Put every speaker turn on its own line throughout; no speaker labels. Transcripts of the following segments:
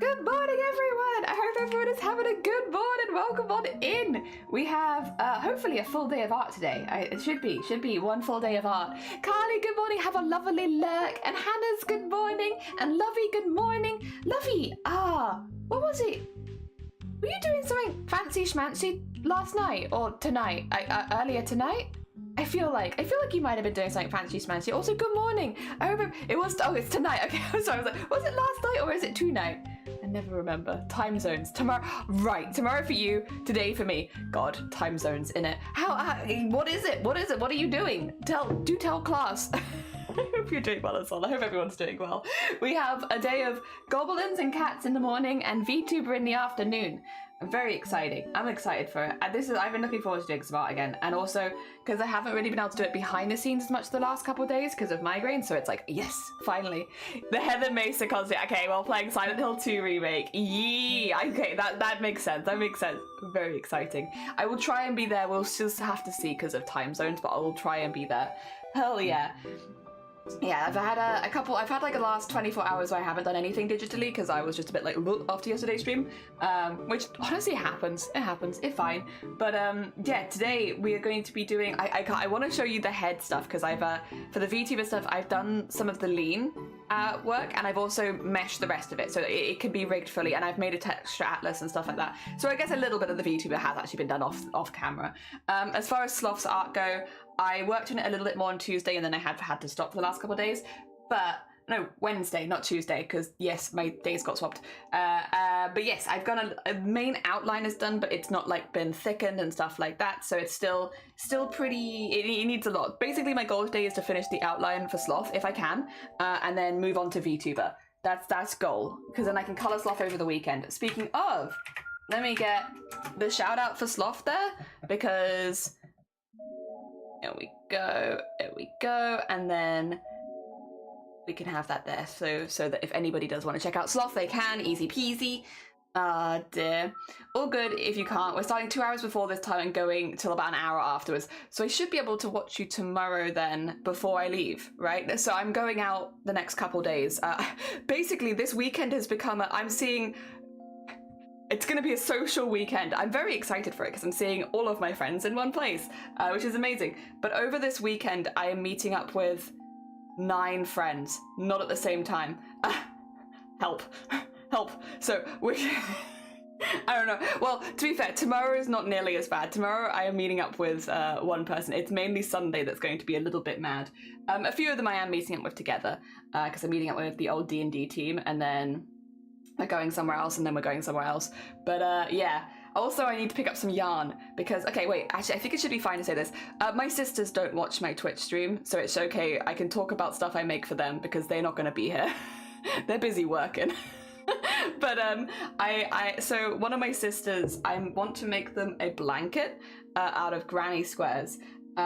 Good morning, everyone! I hope everyone is having a good morning. Welcome on in. We have hopefully a full day of art today. It should be one full day of art. Carly, good morning. Have a lovely lurk. And Hannah's good morning. And Lovey, good morning. Lovey, what was it? Were you doing something fancy schmancy last night or tonight? Earlier tonight? I feel like you might have been doing something fancy schmancy. Also, good morning. I remember it's tonight. Okay, I'm sorry. I was like, was it last night or is it tonight? I never remember. Time zones. Tomorrow, right? Tomorrow for you, today for me. God, time zones in it. What is it? What are you doing? Do tell class. I hope you're doing well as well. I hope everyone's doing well. We have a day of goblins and cats in the morning and VTuber in the afternoon. Very exciting. I'm excited for it. I've been looking forward to doing some art again, and also because I haven't really been able to do it behind the scenes as much the last couple of days because of migraines. So it's like, yes, finally. The Heather Mesa concert. Okay, well, playing Silent Hill 2 remake. Yeah. Okay, that makes sense. That makes sense. Very exciting. I will try and be there. We'll just have to see because of time zones, but I will try and be there. Hell yeah. Yeah, I've had like the last 24 hours where I haven't done anything digitally because I was just a bit like after yesterday's stream, which honestly happens. It's fine. But yeah, today we are going to be doing. I want to show you the head stuff because I've for the VTuber stuff I've done some of the lean work and I've also meshed the rest of it so it can be rigged fully, and I've made a texture atlas and stuff like that. So I guess a little bit of the VTuber has actually been done off camera. As far as Sloth's art go, I worked on it a little bit more on Tuesday and then I had to stop for the last couple of days. But no, Wednesday, not Tuesday, because yes, my days got swapped. But yes, I've got a main outline is done, but it's not like been thickened and stuff like that. So it's still pretty, it needs a lot. Basically my goal today is to finish the outline for Sloth if I can, and then move on to VTuber. That's goal, because then I can color Sloth over the weekend. Speaking of, let me get the shout out for Sloth there, because there we go, and then we can have that there, so that if anybody does want to check out Sloth, they can, easy peasy. Dear. All good if you can't. We're starting 2 hours before this time and going till about an hour afterwards, so I should be able to watch you tomorrow then before I leave, right? So I'm going out the next couple days. Basically, this weekend has become it's going to be a social weekend. I'm very excited for it because I'm seeing all of my friends in one place, which is amazing. But over this weekend, I am meeting up with 9 friends, not at the same time. Help. So I don't know. Well, to be fair, tomorrow is not nearly as bad. Tomorrow I am meeting up with one person. It's mainly Sunday that's going to be a little bit mad. A few of them I am meeting up with together because I'm meeting up with the old D&D team, and then we're going somewhere else, and then we're going somewhere else. But yeah, also I need to pick up some yarn because, okay, wait, actually I think it should be fine to say this. My sisters don't watch my Twitch stream, so it's okay. I can talk about stuff I make for them because they're not going to be here. They're busy working. But so one of my sisters, I want to make them a blanket out of granny squares.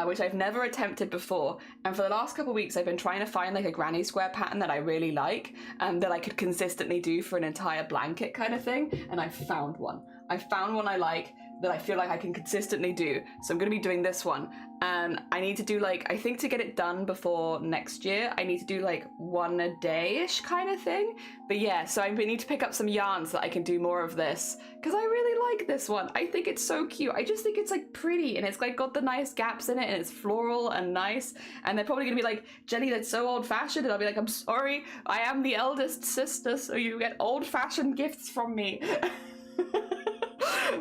Which I've never attempted before, and for the last couple of weeks I've been trying to find like a granny square pattern that I really like and that I could consistently do for an entire blanket kind of thing, and I found one I like that I feel like I can consistently do, so I'm going to be doing this one. And I need to do like, I think to get it done before next year I need to do like 1 a day-ish kind of thing. But yeah, so I need to pick up some yarn so that I can do more of this because I really like this one. I think it's so cute. I just think it's like pretty, and it's like got the nice gaps in it, and it's floral and nice, and they're probably gonna be like, Jenny, that's so old-fashioned, and I'll be like, I'm sorry, I am the eldest sister, so you get old-fashioned gifts from me.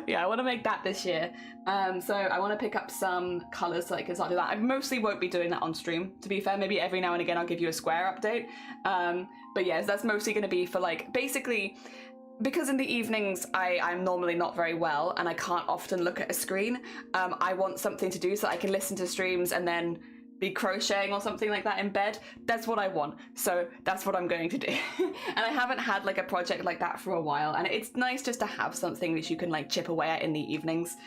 Yeah, I want to make that this year. So I want to pick up some colours so I can start doing that. I mostly won't be doing that on stream, to be fair. Maybe every now and again I'll give you a square update. But yes, that's mostly going to be for like, basically, because in the evenings I'm normally not very well and I can't often look at a screen. I want something to do so I can listen to streams and then be crocheting or something like that in bed. That's what I want, so that's what I'm going to do. And I haven't had like a project like that for a while, and it's nice just to have something that you can like chip away at in the evenings,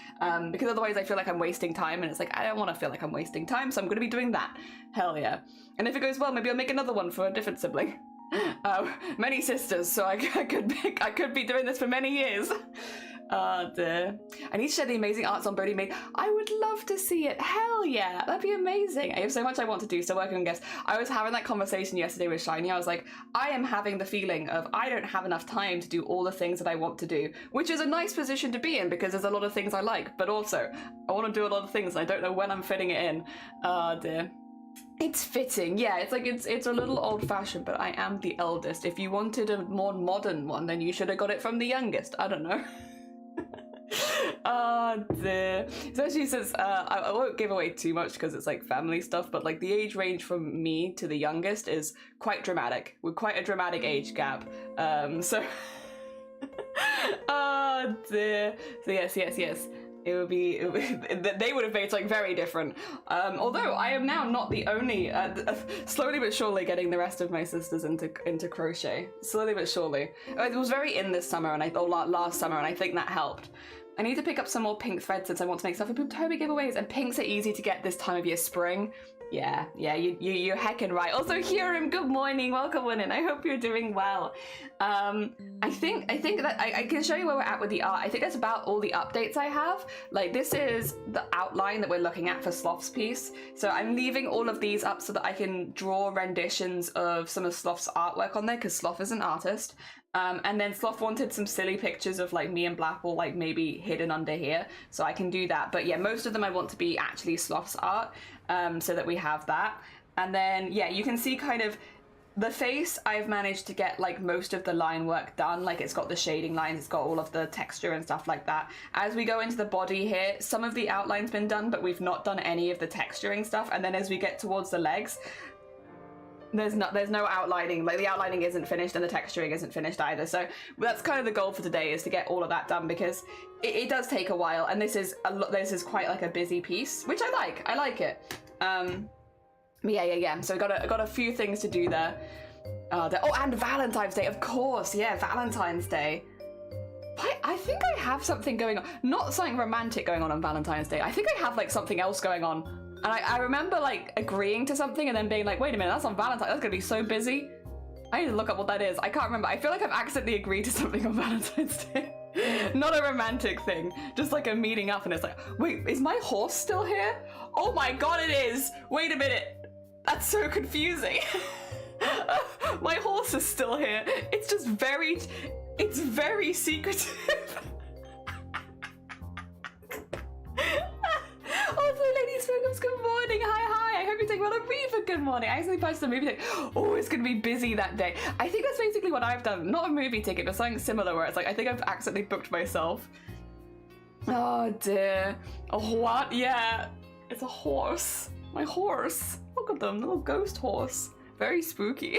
because otherwise I feel like I'm wasting time, and it's like I don't want to feel like I'm wasting time, so I'm going to be doing that. Hell yeah. And if it goes well, maybe I'll make another one for a different sibling. Many sisters, so I could be doing this for many years. Dear. I need to share the amazing arts on Bodhi made. I would love to see it. Hell yeah, that'd be amazing. I have so much I want to do, still working on guests. I was having that conversation yesterday with Shiny. I was like, I am having the feeling of I don't have enough time to do all the things that I want to do, which is a nice position to be in because there's a lot of things I like, but also I want to do a lot of things and I don't know when I'm fitting it in. Dear. It's fitting, yeah, it's like it's a little old-fashioned, but I am the eldest. If you wanted a more modern one, then you should have got it from the youngest. I don't know. Oh dear. So she says, I won't give away too much because it's like family stuff, but like the age range from me to the youngest is quite dramatic. We're quite a dramatic age gap. So oh dear. So yes. It would be they would have made like very different. Although I am now not the only, slowly but surely getting the rest of my sisters into crochet. Slowly but surely. It was very in this summer and last summer, and I think that helped. I need to pick up some more pink thread since I want to make stuff for Boobtober giveaways, and pinks are easy to get this time of year, spring. Yeah, you're heckin' right. Also, Hiram, good morning, welcome in. I hope you're doing well. I think that I can show you where we're at with the art. I think that's about all the updates I have. Like, this is the outline that we're looking at for Sloth's piece. So I'm leaving all of these up so that I can draw renditions of some of Sloth's artwork on there, because Sloth is an artist. And then Sloth wanted some silly pictures of like me and Blapple like maybe hidden under here, so I can do that. But yeah, most of them I want to be actually Sloth's art, so that we have that. And then yeah, you can see kind of the face. I've managed to get like most of the line work done, like it's got the shading lines, it's got all of the texture and stuff like that. As we go into the body here, some of the outline's been done, but we've not done any of the texturing stuff. And then as we get towards the legs, there's no outlining. Like, the outlining isn't finished and the texturing isn't finished either. So that's kind of the goal for today, is to get all of that done, because it does take a while, and this is quite like a busy piece, which I like it. Yeah. So I got a few things to do there. Oh, and Valentine's Day, of course. Yeah, Valentine's Day. I think I have something going on. Not something romantic going on Valentine's Day. I think I have like something else going on. And I remember like agreeing to something and then being like, wait a minute, that's on Valentine's. That's gonna be so busy. I need to look up what that is. I can't remember. I feel like I've accidentally agreed to something on Valentine's Day. Not a romantic thing, just like a meeting up, and it's like, wait, is my horse still here? Oh my god, it is. Wait a minute. That's so confusing. My horse is still here. It's just it's very secretive. Also, Lady Smokums, good morning. Hi. I hope you're taking well. Aretha, good morning. I actually posted a movie ticket. Oh, it's gonna be busy that day. I think that's basically what I've done. Not a movie ticket, but something similar, where it's like, I think I've accidentally booked myself. Oh dear. A what? Yeah, it's a horse. My horse. Look at them, little ghost horse. Very spooky.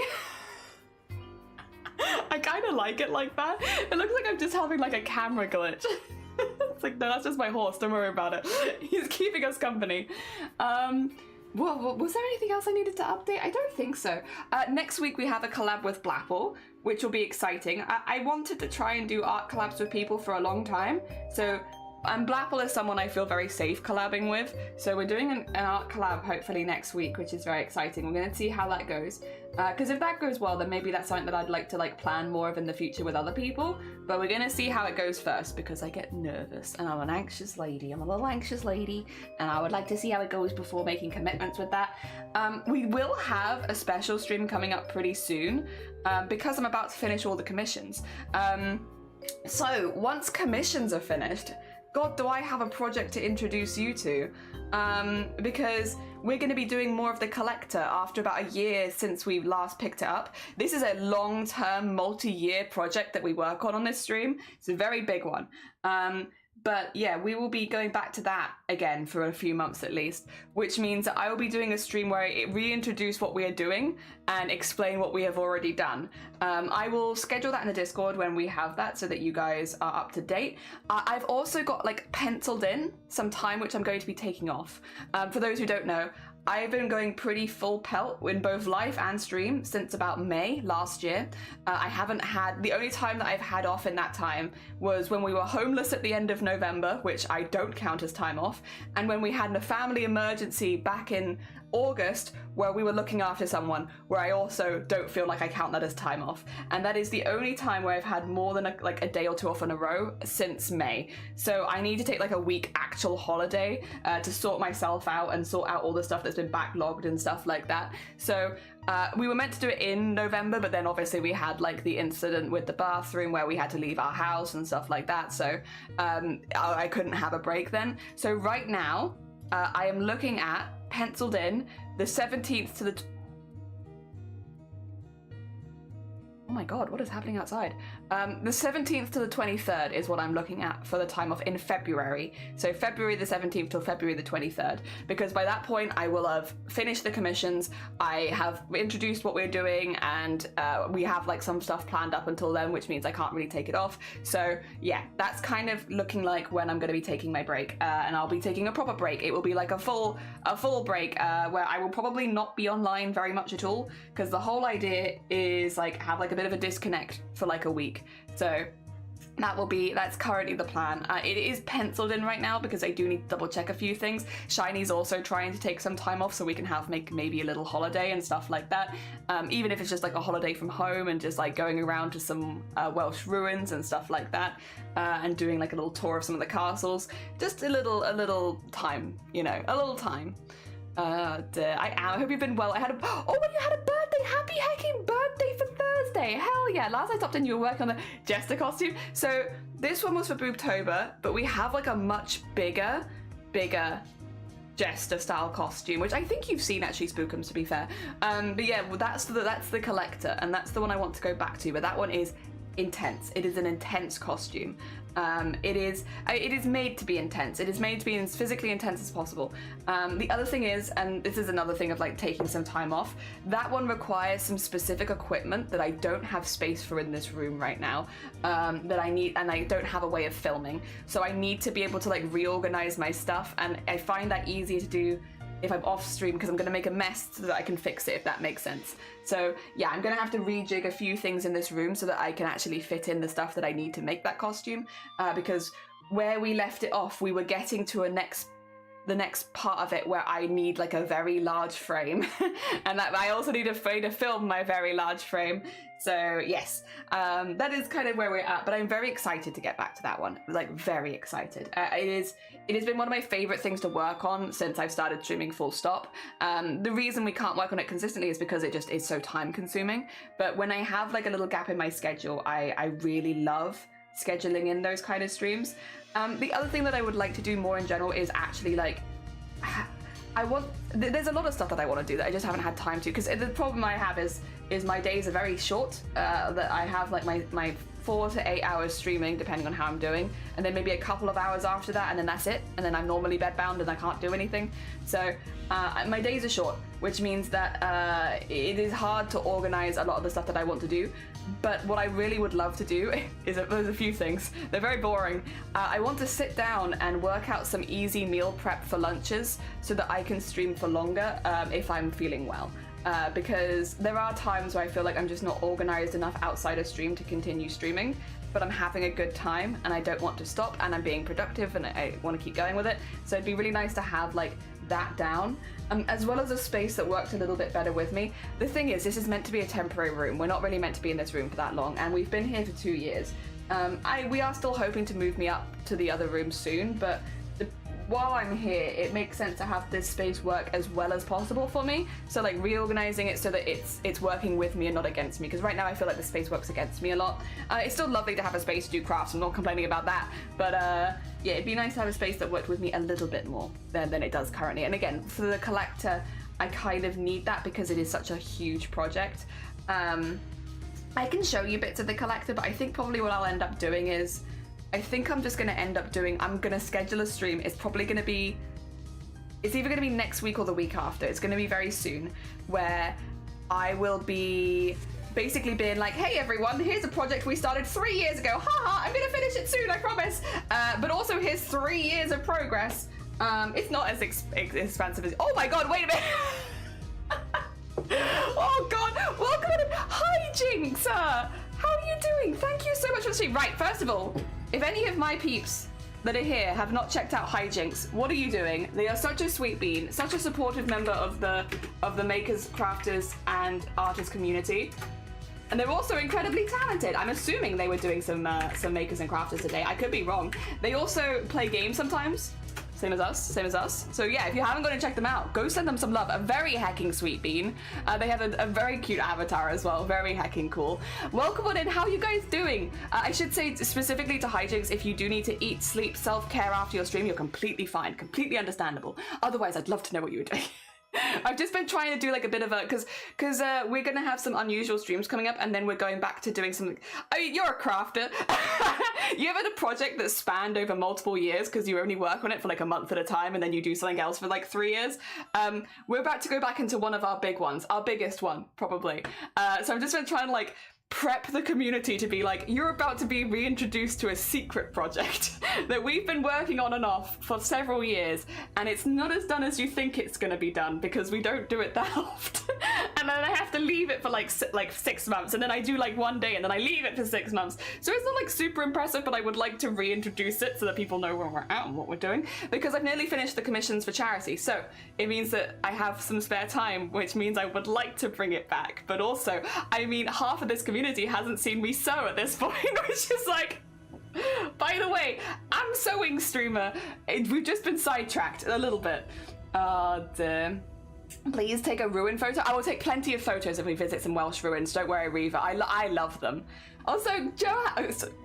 I kind of like it like that. It looks like I'm just having like a camera glitch. It's like, no, that's just my horse, don't worry about it. He's keeping us company. Well, was there anything else I needed to update? I don't think so. Next week we have a collab with Blapple, which will be exciting. I wanted to try and do art collabs with people for a long time, so Blapple is someone I feel very safe collabing with, so we're doing an art collab hopefully next week, which is very exciting. We're going to see how that goes, because if that goes well, then maybe that's something that I'd like to like plan more of in the future with other people, but we're going to see how it goes first, because I get nervous and I'm an anxious lady. I'm a little anxious lady, and I would like to see how it goes before making commitments with that. We will have a special stream coming up pretty soon, because I'm about to finish all the commissions. So once commissions are finished, God, do I have a project to introduce you to, because we're going to be doing more of the collector after about a year since we last picked it up. This is a long-term, multi-year project that we work on this stream. It's a very big one. But yeah, we will be going back to that again for a few months at least, which means that I will be doing a stream where I reintroduce what we are doing and explain what we have already done. I will schedule that in the Discord when we have that so that you guys are up to date. I've also got like penciled in some time which I'm going to be taking off. For those who don't know, I've been going pretty full pelt in both live and stream since about May last year. The only time that I've had off in that time was when we were homeless at the end of November, which I don't count as time off, and when we had a family emergency back in August, where we were looking after someone, where I also don't feel like I count that as time off. And that is the only time where I've had more than a day or two off in a row since May. So I need to take like a week actual holiday to sort myself out and sort out all the stuff that's been backlogged and stuff like that. So we were meant to do it in November, but then obviously we had like the incident with the bathroom where we had to leave our house and stuff like that. So I couldn't have a break then. So right now, I am looking at, penciled in, the 17th to the... Oh my god, what is happening outside? The 17th to the 23rd is what I'm looking at for the time off in February. So February the 17th till February the 23rd. Because by that point, I will have finished the commissions, I have introduced what we're doing, and we have like some stuff planned up until then, which means I can't really take it off. So yeah, that's kind of looking like when I'm going to be taking my break. And I'll be taking a proper break. It will be like a full break where I will probably not be online very much at all. Because the whole idea is like have like a bit of a disconnect for like a week. So that's currently the plan. It is penciled in right now because I do need to double check a few things. Shiny's also trying to take some time off so we can make maybe a little holiday and stuff like that. Even if it's just like a holiday from home and just like going around to some Welsh ruins and stuff like that, and doing like a little tour of some of the castles. Just a little time, you know, a little time. I hope you've been well. You had a birthday. Happy hecking birthday for Thursday. Hell yeah. Last I stopped in, you were working on the Jester costume. So this one was for Boobtober, but we have like a much bigger Jester style costume, which I think you've seen actually, Spookums, to be fair. But yeah, well, that's the collector, and that's the one I want to go back to, but that one is intense. It is an intense costume. It is made to be intense. It is made to be as physically intense as possible. The other thing is, and this is another thing of like taking some time off, that one requires some specific equipment that I don't have space for in this room right now, that I need, and I don't have a way of filming. So I need to be able to like reorganize my stuff, and I find that easier to do if I'm off stream, because I'm going to make a mess so that I can fix it, if that makes sense. So yeah, I'm going to have to rejig a few things in this room so that I can actually fit in the stuff that I need to make that costume, because where we left it off, we were getting to the next part of it where I need like a very large frame and that I also need a way to film my very large frame. So yes, that is kind of where we're at, but I'm very excited to get back to that one, like very excited. It has been one of my favorite things to work on since I've started streaming full stop. The reason we can't work on it consistently is because it just is so time consuming, but when I have like a little gap in my schedule, I really love scheduling in those kind of streams. The other thing that I would like to do more in general is actually like, there's a lot of stuff that I want to do that I just haven't had time to, because the problem I have is my days are very short, that I have like my 4 to 8 hours streaming depending on how I'm doing, and then maybe a couple of hours after that, and then that's it, and then I'm normally bedbound and I can't do anything. So my days are short, which means that it is hard to organize a lot of the stuff that I want to do. But what I really would love to do is there's a few things. They're very boring. I want to sit down and work out some easy meal prep for lunches so that I can stream for longer if I'm feeling well. Because there are times where I feel like I'm just not organized enough outside of stream to continue streaming, but I'm having a good time and I don't want to stop, and I'm being productive and I want to keep going with it. So it'd be really nice to have like that down, as well as a space that worked a little bit better with me. The thing is, this is meant to be a temporary room. We're not really meant to be in this room for that long, and we've been here for 2 years. We are still hoping to move me up to the other room soon, but while I'm here, it makes sense to have this space work as well as possible for me. So like reorganizing it so that it's working with me and not against me, because right now I feel like the space works against me a lot. It's still lovely to have a space to do crafts, I'm not complaining about that, but yeah, it'd be nice to have a space that worked with me a little bit more than it does currently. And again, for the collector, I kind of need that because it is such a huge project. I can show you bits of the collector, but I think probably what I'll end up doing is, I think I'm just going to end up doing, I'm going to schedule a stream. It's probably going to be, it's either going to be next week or the week after. It's going to be very soon, where I will be basically being like, hey everyone, here's a project we started 3 years ago. Haha, I'm going to finish it soon, I promise. But also here's 3 years of progress. It's not as expansive as, oh my god, wait a minute. Oh god, welcome to, hi Jinx. How are you doing? Thank you so much for the stream. Right, first of all, if any of my peeps that are here have not checked out Hijinks, what are you doing? They are such a sweet bean, such a supportive member of the makers, crafters, and artist community. And they're also incredibly talented. I'm assuming they were doing some makers and crafters today. I could be wrong. They also play games sometimes. Same as us. So yeah, if you haven't gone to check them out, go send them some love. A very hecking sweet bean. They have a very cute avatar as well. Very hecking cool. Welcome on in. How are you guys doing? I should say specifically to Hijinks, if you do need to eat, sleep, self-care after your stream, you're completely fine. Completely understandable. Otherwise, I'd love to know what you were doing. I've just been trying to do like a bit of a, because we're going to have some unusual streams coming up, and then we're going back to doing something. I mean, you're a crafter. You ever had a project that spanned over multiple years because you only work on it for like a month at a time, and then you do something else for like 3 years? We're about to go back into one of our big ones, our biggest one, probably. So I've just been trying to like prep the community to be like, you're about to be reintroduced to a secret project that we've been working on and off for several years, and it's not as done as you think it's going to be done because we don't do it that often. And then I have to leave it for like 6 months, and then I do like 1 day, and then I leave it for 6 months. So it's not like super impressive, but I would like to reintroduce it so that people know where we're at and what we're doing, because I've nearly finished the commissions for charity. So it means that I have some spare time, which means I would like to bring it back. But also, I mean, half of this community hasn't seen me sew at this point, which is like, by the way, I'm sewing streamer. We've just been sidetracked a little bit. Please take a ruin photo. I will take plenty of photos if we visit some Welsh ruins. Don't worry, Reva. I love them. Also,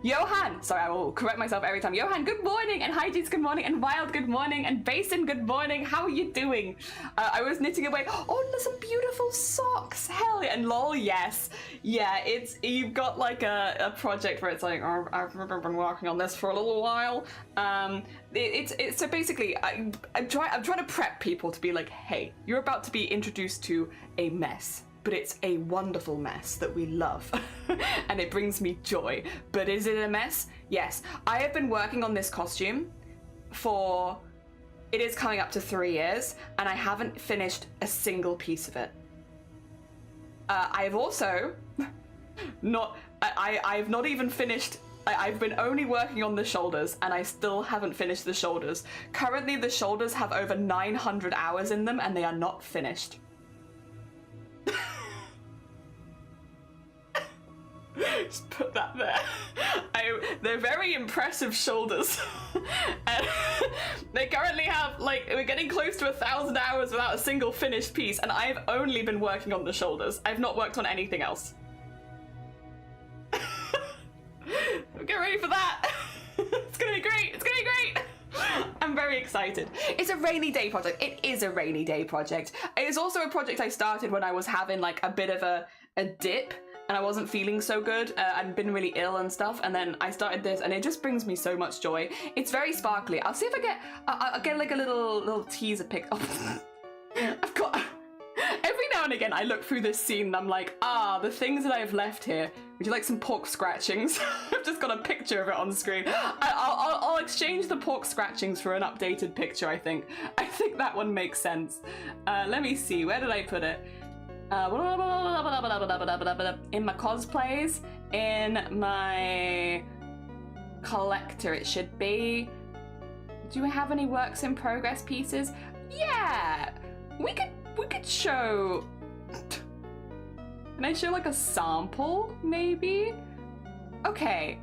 Johan, sorry, I will correct myself every time. Johan, good morning, and Heidi's good morning, and Wild, good morning, and Basin, good morning. How are you doing? I was knitting away. Oh, there's some beautiful socks. Hell yeah. And lol, yes. Yeah, you've got like a project where it's like, oh, I've been working on this for a little while. It's so basically, I'm trying to prep people to be like, hey, you're about to be introduced to a mess. But it's a wonderful mess that we love, and it brings me joy. But is it a mess? Yes. I have been working on this costume for, it is coming up to 3 years, and I haven't finished a single piece of it. I've also I've not even finished, I've been only working on the shoulders, and I still haven't finished the shoulders. Currently, the shoulders have over 900 hours in them, and they are not finished. Just put that there. They're very impressive shoulders. And they currently have, like, we're getting close to 1,000 hours without a single finished piece, and I've only been working on the shoulders. I've not worked on anything else. Get ready for that. It's gonna be great. It's gonna be great. I'm very excited. It's a rainy day project. It is a rainy day project. It is also a project I started when I was having like a bit of a dip, and I wasn't feeling so good. I'd been really ill and stuff, and then I started this, and it just brings me so much joy. It's very sparkly. I'll see if I'll get like a little teaser pic. Oh. I've got, every now and again I look through this scene and I'm like, the things that I've left here. Would you like some pork scratchings? I've just got a picture of it on the screen. I'll exchange the pork scratchings for an updated picture, I think. I think that one makes sense. Let me see, where did I put it? In my cosplays, in my collector it should be. Do we have any works in progress pieces? Yeah, we could show. Can I show like a sample, maybe? Okay.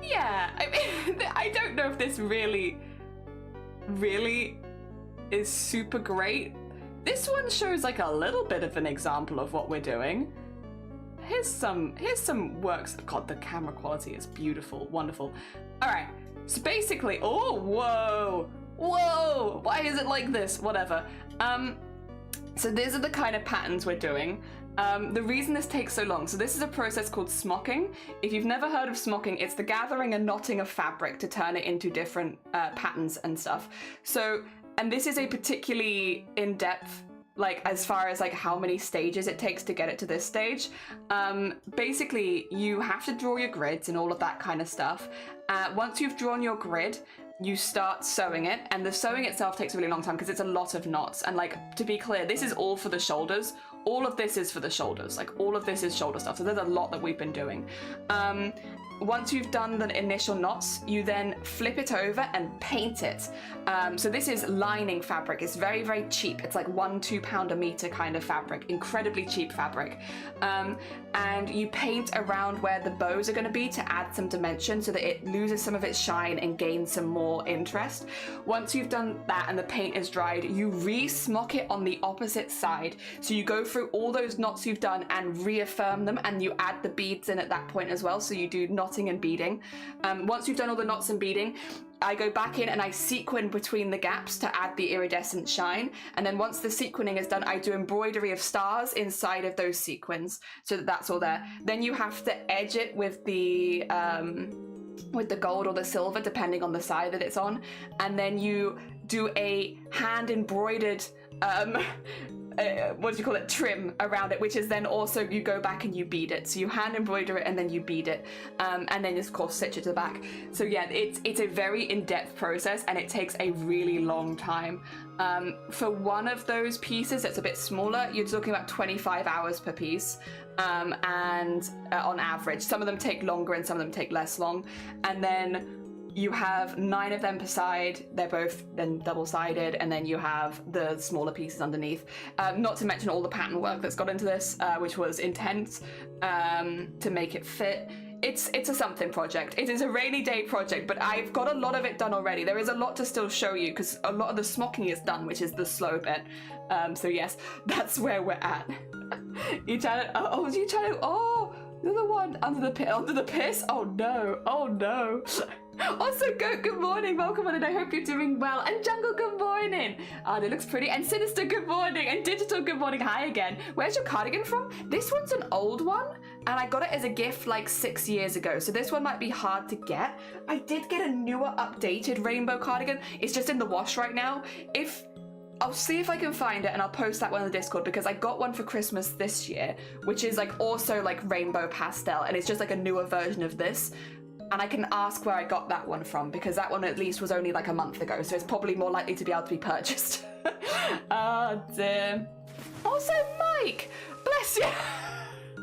Yeah, I mean, I don't know if this really is super great. This one shows like a little bit of an example of what we're doing. Here's some works. God, the camera quality is beautiful, wonderful. All right, so basically, oh, whoa, why is it like this? Whatever. So these are the kind of patterns we're doing. The reason this takes so long, so this is a process called smocking. If you've never heard of smocking, it's the gathering and knotting of fabric to turn it into different patterns and stuff. So, and this is a particularly in-depth, like as far as like how many stages it takes to get it to this stage. Basically, you have to draw your grids and all of that kind of stuff. Once you've drawn your grid, you start sewing it, and the sewing itself takes a really long time because it's a lot of knots. And like, to be clear, this is all for the shoulders. All of this is for the shoulders. Like, all of this is shoulder stuff. So there's a lot that we've been doing. once you've done the initial knots, you then flip it over and paint it. So this is lining fabric. It's very, very cheap. It's like £1-2 a meter kind of fabric, incredibly cheap fabric. And you paint around where the bows are going to be to add some dimension so that it loses some of its shine and gains some more interest. Once you've done that and the paint is dried, you re-smock it on the opposite side. So you go through all those knots you've done and reaffirm them, and you add the beads in at that point as well. So you do knotting and beading. Once you've done all the knots and beading, I go back in and I sequin between the gaps to add the iridescent shine. And then once the sequining is done, I do embroidery of stars inside of those sequins so that that's all there. Then you have to edge it with the gold or the silver, depending on the side that it's on. And then you do a hand embroidered what do you call it, trim around it, which is then also you go back and you bead it. So you hand embroider it and then you bead it, and then of course stitch it to the back. So yeah, it's a very in-depth process and it takes a really long time. For one of those pieces that's a bit smaller, you're talking about 25 hours per piece, and on average. Some of them take longer and some of them take less long. And then you have 9 of them per side. They're both then double-sided, and then you have the smaller pieces underneath. Not to mention all the pattern work that's got into this, which was intense to make it fit. It's a something project. It is a rainy day project, but I've got a lot of it done already. There is a lot to still show you because a lot of the smocking is done, which is the slow bit. So yes, that's where we're at. You trying to, oh, you trying to, oh, you're the one under the piss? Oh no, oh no. Also, good morning, welcome on, and I hope you're doing well. And Jungle, good morning. Oh, that looks pretty. And Sinister, good morning. And Digital, good morning. Hi again. Where's your cardigan from? This one's an old one, and I got it as a gift like 6 years ago, so this one might be hard to get. I did get a newer, updated rainbow cardigan. It's just in the wash right now. I'll see if I can find it and I'll post that one on the Discord, because I got one for Christmas this year, which is like also like rainbow pastel, and it's just like a newer version of this. And I can ask where I got that one from, because that one at least was only like a month ago, so it's probably more likely to be able to be purchased. Oh dear. Also, Mike, bless you.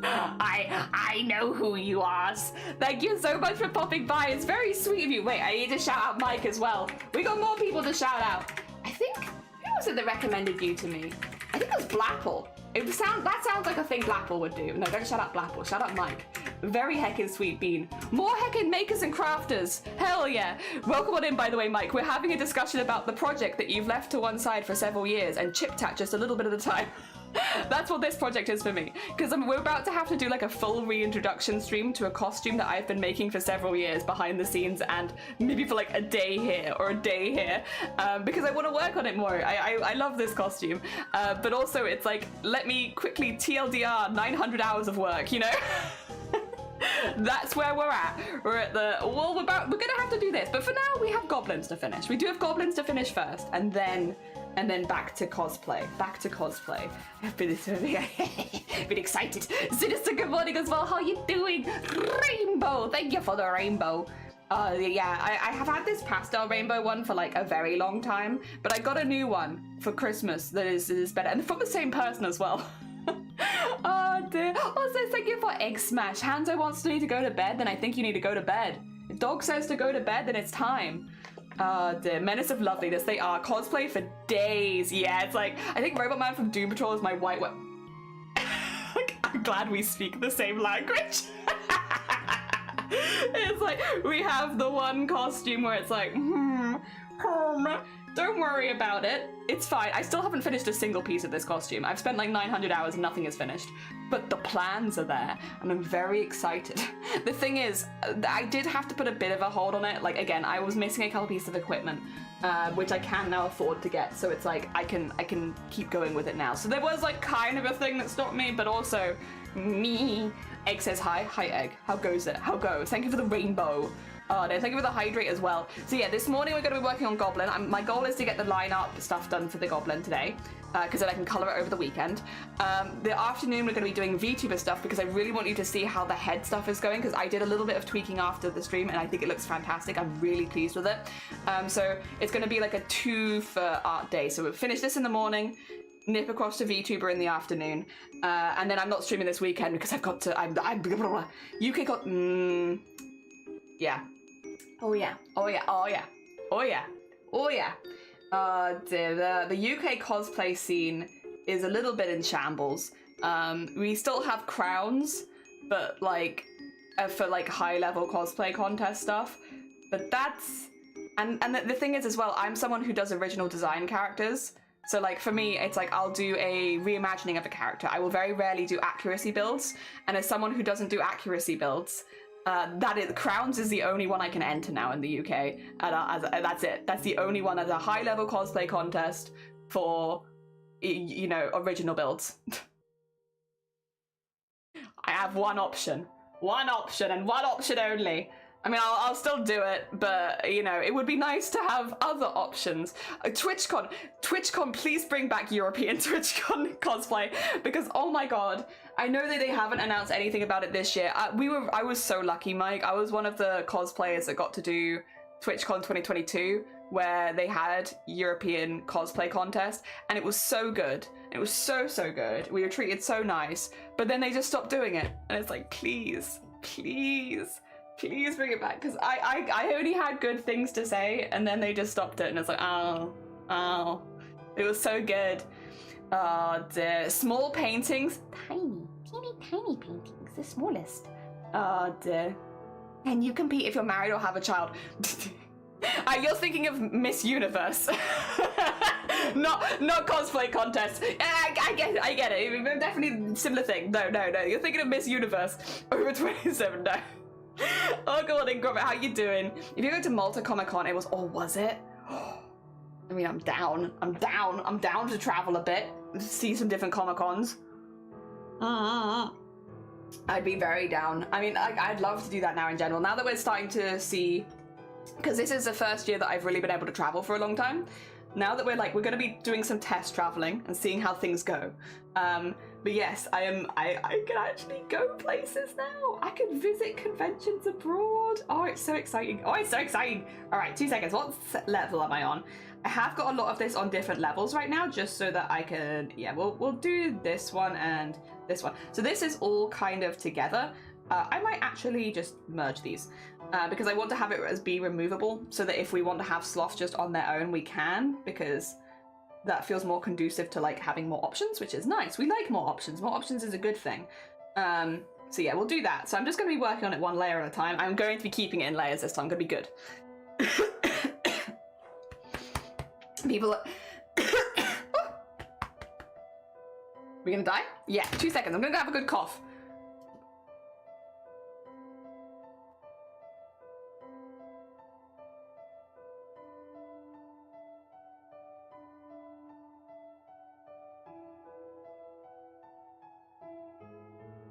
I know who you are. Thank you so much for popping by. It's very sweet of you. Wait, I need to shout out Mike as well. We got more people to shout out. I think, who was it that recommended you to me? I think it was Blapple. That sounds like a thing Blapple would do. No, don't shout out Blapple, shout out Mike. Very heckin' sweet bean. More heckin' makers and crafters. Hell yeah. Welcome on in, by the way, Mike. We're having a discussion about the project that you've left to one side for several years and chip-tat just a little bit at a time. That's what this project is for me, because we're about to have to do like a full reintroduction stream to a costume that I've been making for several years behind the scenes, and maybe for like a day here or a day here, because I want to work on it more. I love this costume, but also it's like, let me quickly TLDR 900 hours of work, you know? That's where we're at. We're at the, well, we're gonna have to do this, but for now we have Goblins to finish. We do have Goblins to finish first, and then back to cosplay. I've been excited. Sinister, good morning as well. How are you doing? Rainbow, thank you for the rainbow. Yeah, I have had this pastel rainbow one for like a very long time, but I got a new one for Christmas that is better, and from the same person as well. Oh dear. Also, thank you for Egg Smash. Hanzo wants me to go to bed, then I think you need to go to bed. If Dog says to go to bed, then it's time. The Menace of Loveliness, they are cosplay for days. Yeah, it's like, I think Robot Man from Doom Patrol is my white I'm glad we speak the same language. It's like, we have the one costume where it's like, don't worry about it. It's fine. I still haven't finished a single piece of this costume. I've spent like 900 hours and nothing is finished. But the plans are there, and I'm very excited. The thing is, I did have to put a bit of a hold on it. Like, again, I was missing a couple pieces of equipment, which I can now afford to get. So it's like, I can keep going with it now. So there was like kind of a thing that stopped me, but also me. Egg says hi. Hi, Egg. How goes it? How goes? Thank you for the rainbow. Oh, no, thank you for the hydrate as well. So yeah, this morning we're going to be working on Goblin. My goal is to get the line art stuff done for the Goblin today, because then I can colour it over the weekend. The afternoon we're going to be doing VTuber stuff, because I really want you to see how the head stuff is going, because I did a little bit of tweaking after the stream and I think it looks fantastic. I'm really pleased with it. So it's going to be like a 2 for art day. So we'll finish this in the morning, nip across to VTuber in the afternoon, and then I'm not streaming this weekend because I've got to, yeah. Oh yeah, oh yeah, oh yeah, oh yeah, oh yeah. The UK cosplay scene is a little bit in shambles. We still have crowns, but like for like high level cosplay contest stuff. But that's and the thing is as well, I'm someone who does original design characters. So like for me, it's like I'll do a reimagining of a character. I will very rarely do accuracy builds, and as someone who doesn't do accuracy builds, Crowns is the only one I can enter now in the UK, and that's it. That's the only one as a high level cosplay contest for, you know, original builds. I have one option, and one option only. I mean, I'll still do it, but, you know, it would be nice to have other options. TwitchCon, please bring back European TwitchCon cosplay, because, oh my god, I know that they haven't announced anything about it this year. I was so lucky, Mike. I was one of the cosplayers that got to do TwitchCon 2022, where they had European cosplay contest, and it was so good. It was so good. We were treated so nice, but then they just stopped doing it, and it's like, please bring it back, because I only had good things to say, and then they just stopped it, and it's like, oh, it was so good. Oh dear. Small paintings, teeny tiny paintings, the smallest. Oh dear. And you compete if you're married or have a child. You're thinking of Miss Universe. not cosplay contest. I get it. Definitely similar thing. No. You're thinking of Miss Universe over 27. No. Oh god, Ingram, how you doing? If you go to Malta Comic Con, it was, oh, was it? I mean, I'm down to travel a bit, see some different Comic Cons. I'd be very down. I mean, I'd love to do that now in general. Now that we're starting to see, because this is the first year that I've really been able to travel for a long time. Now that we're going to be doing some test traveling and seeing how things go. But yes, I can actually go places now. I can visit conventions abroad. Oh, it's so exciting. All right, 2 seconds. What level am I on? I have got a lot of this on different levels right now, just so that I can, yeah, we'll do this one and this one. So this is all kind of together. I might actually just merge these. Because I want to have it as be removable, so that if we want to have sloths just on their own, we can, because that feels more conducive to like having more options, which is nice. We like more options. More options is a good thing. So yeah, we'll do that. So I'm just going to be working on it one layer at a time. I'm going to be keeping it in layers this time. I'm going to be good. People are... We gonna die? Yeah, 2 seconds. I'm going to have a good cough.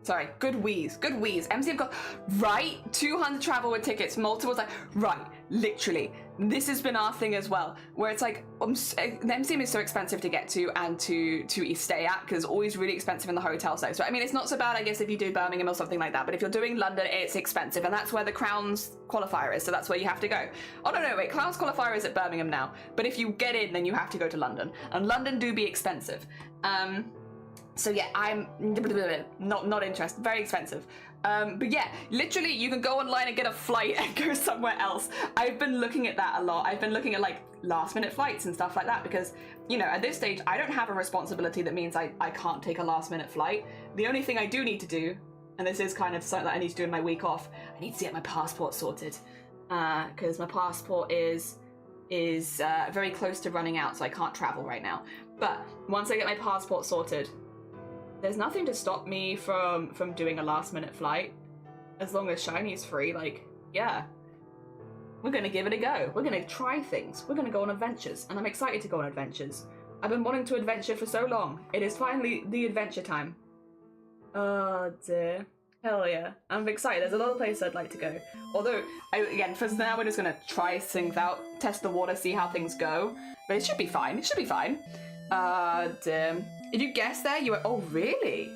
Sorry, good wheeze. MCM got, right, 200 travel with tickets, multiples, like, right, literally. This has been our thing as well, where it's like, the MCM is so expensive to get to and to stay at, because it's always really expensive in the hotel stays. So, I mean, it's not so bad, I guess, if you do Birmingham or something like that, but if you're doing London, it's expensive, and that's where the Crowns qualifier is, so that's where you have to go. Oh, no, wait, Crowns qualifier is at Birmingham now, but if you get in, then you have to go to London, and London do be expensive. So yeah, I'm not interested. Very expensive. But yeah, literally, you can go online and get a flight and go somewhere else. I've been looking at that a lot. I've been looking at like last-minute flights and stuff like that because, you know, at this stage, I don't have a responsibility that means I can't take a last-minute flight. The only thing I do need to do, and this is kind of something that I need to do in my week off, I need to get my passport sorted because my passport is very close to running out, so I can't travel right now. But once I get my passport sorted, there's nothing to stop me from doing a last-minute flight. As long as Shiny's free, like, yeah. We're gonna give it a go. We're gonna try things. We're gonna go on adventures, and I'm excited to go on adventures. I've been wanting to adventure for so long. It is finally the adventure time. Oh dear. Hell yeah. I'm excited. There's a lot of places I'd like to go. Although, again, for now we're just gonna try things out, test the water, see how things go. But it should be fine. It should be fine. Dear. Did you guess there? You were, oh really?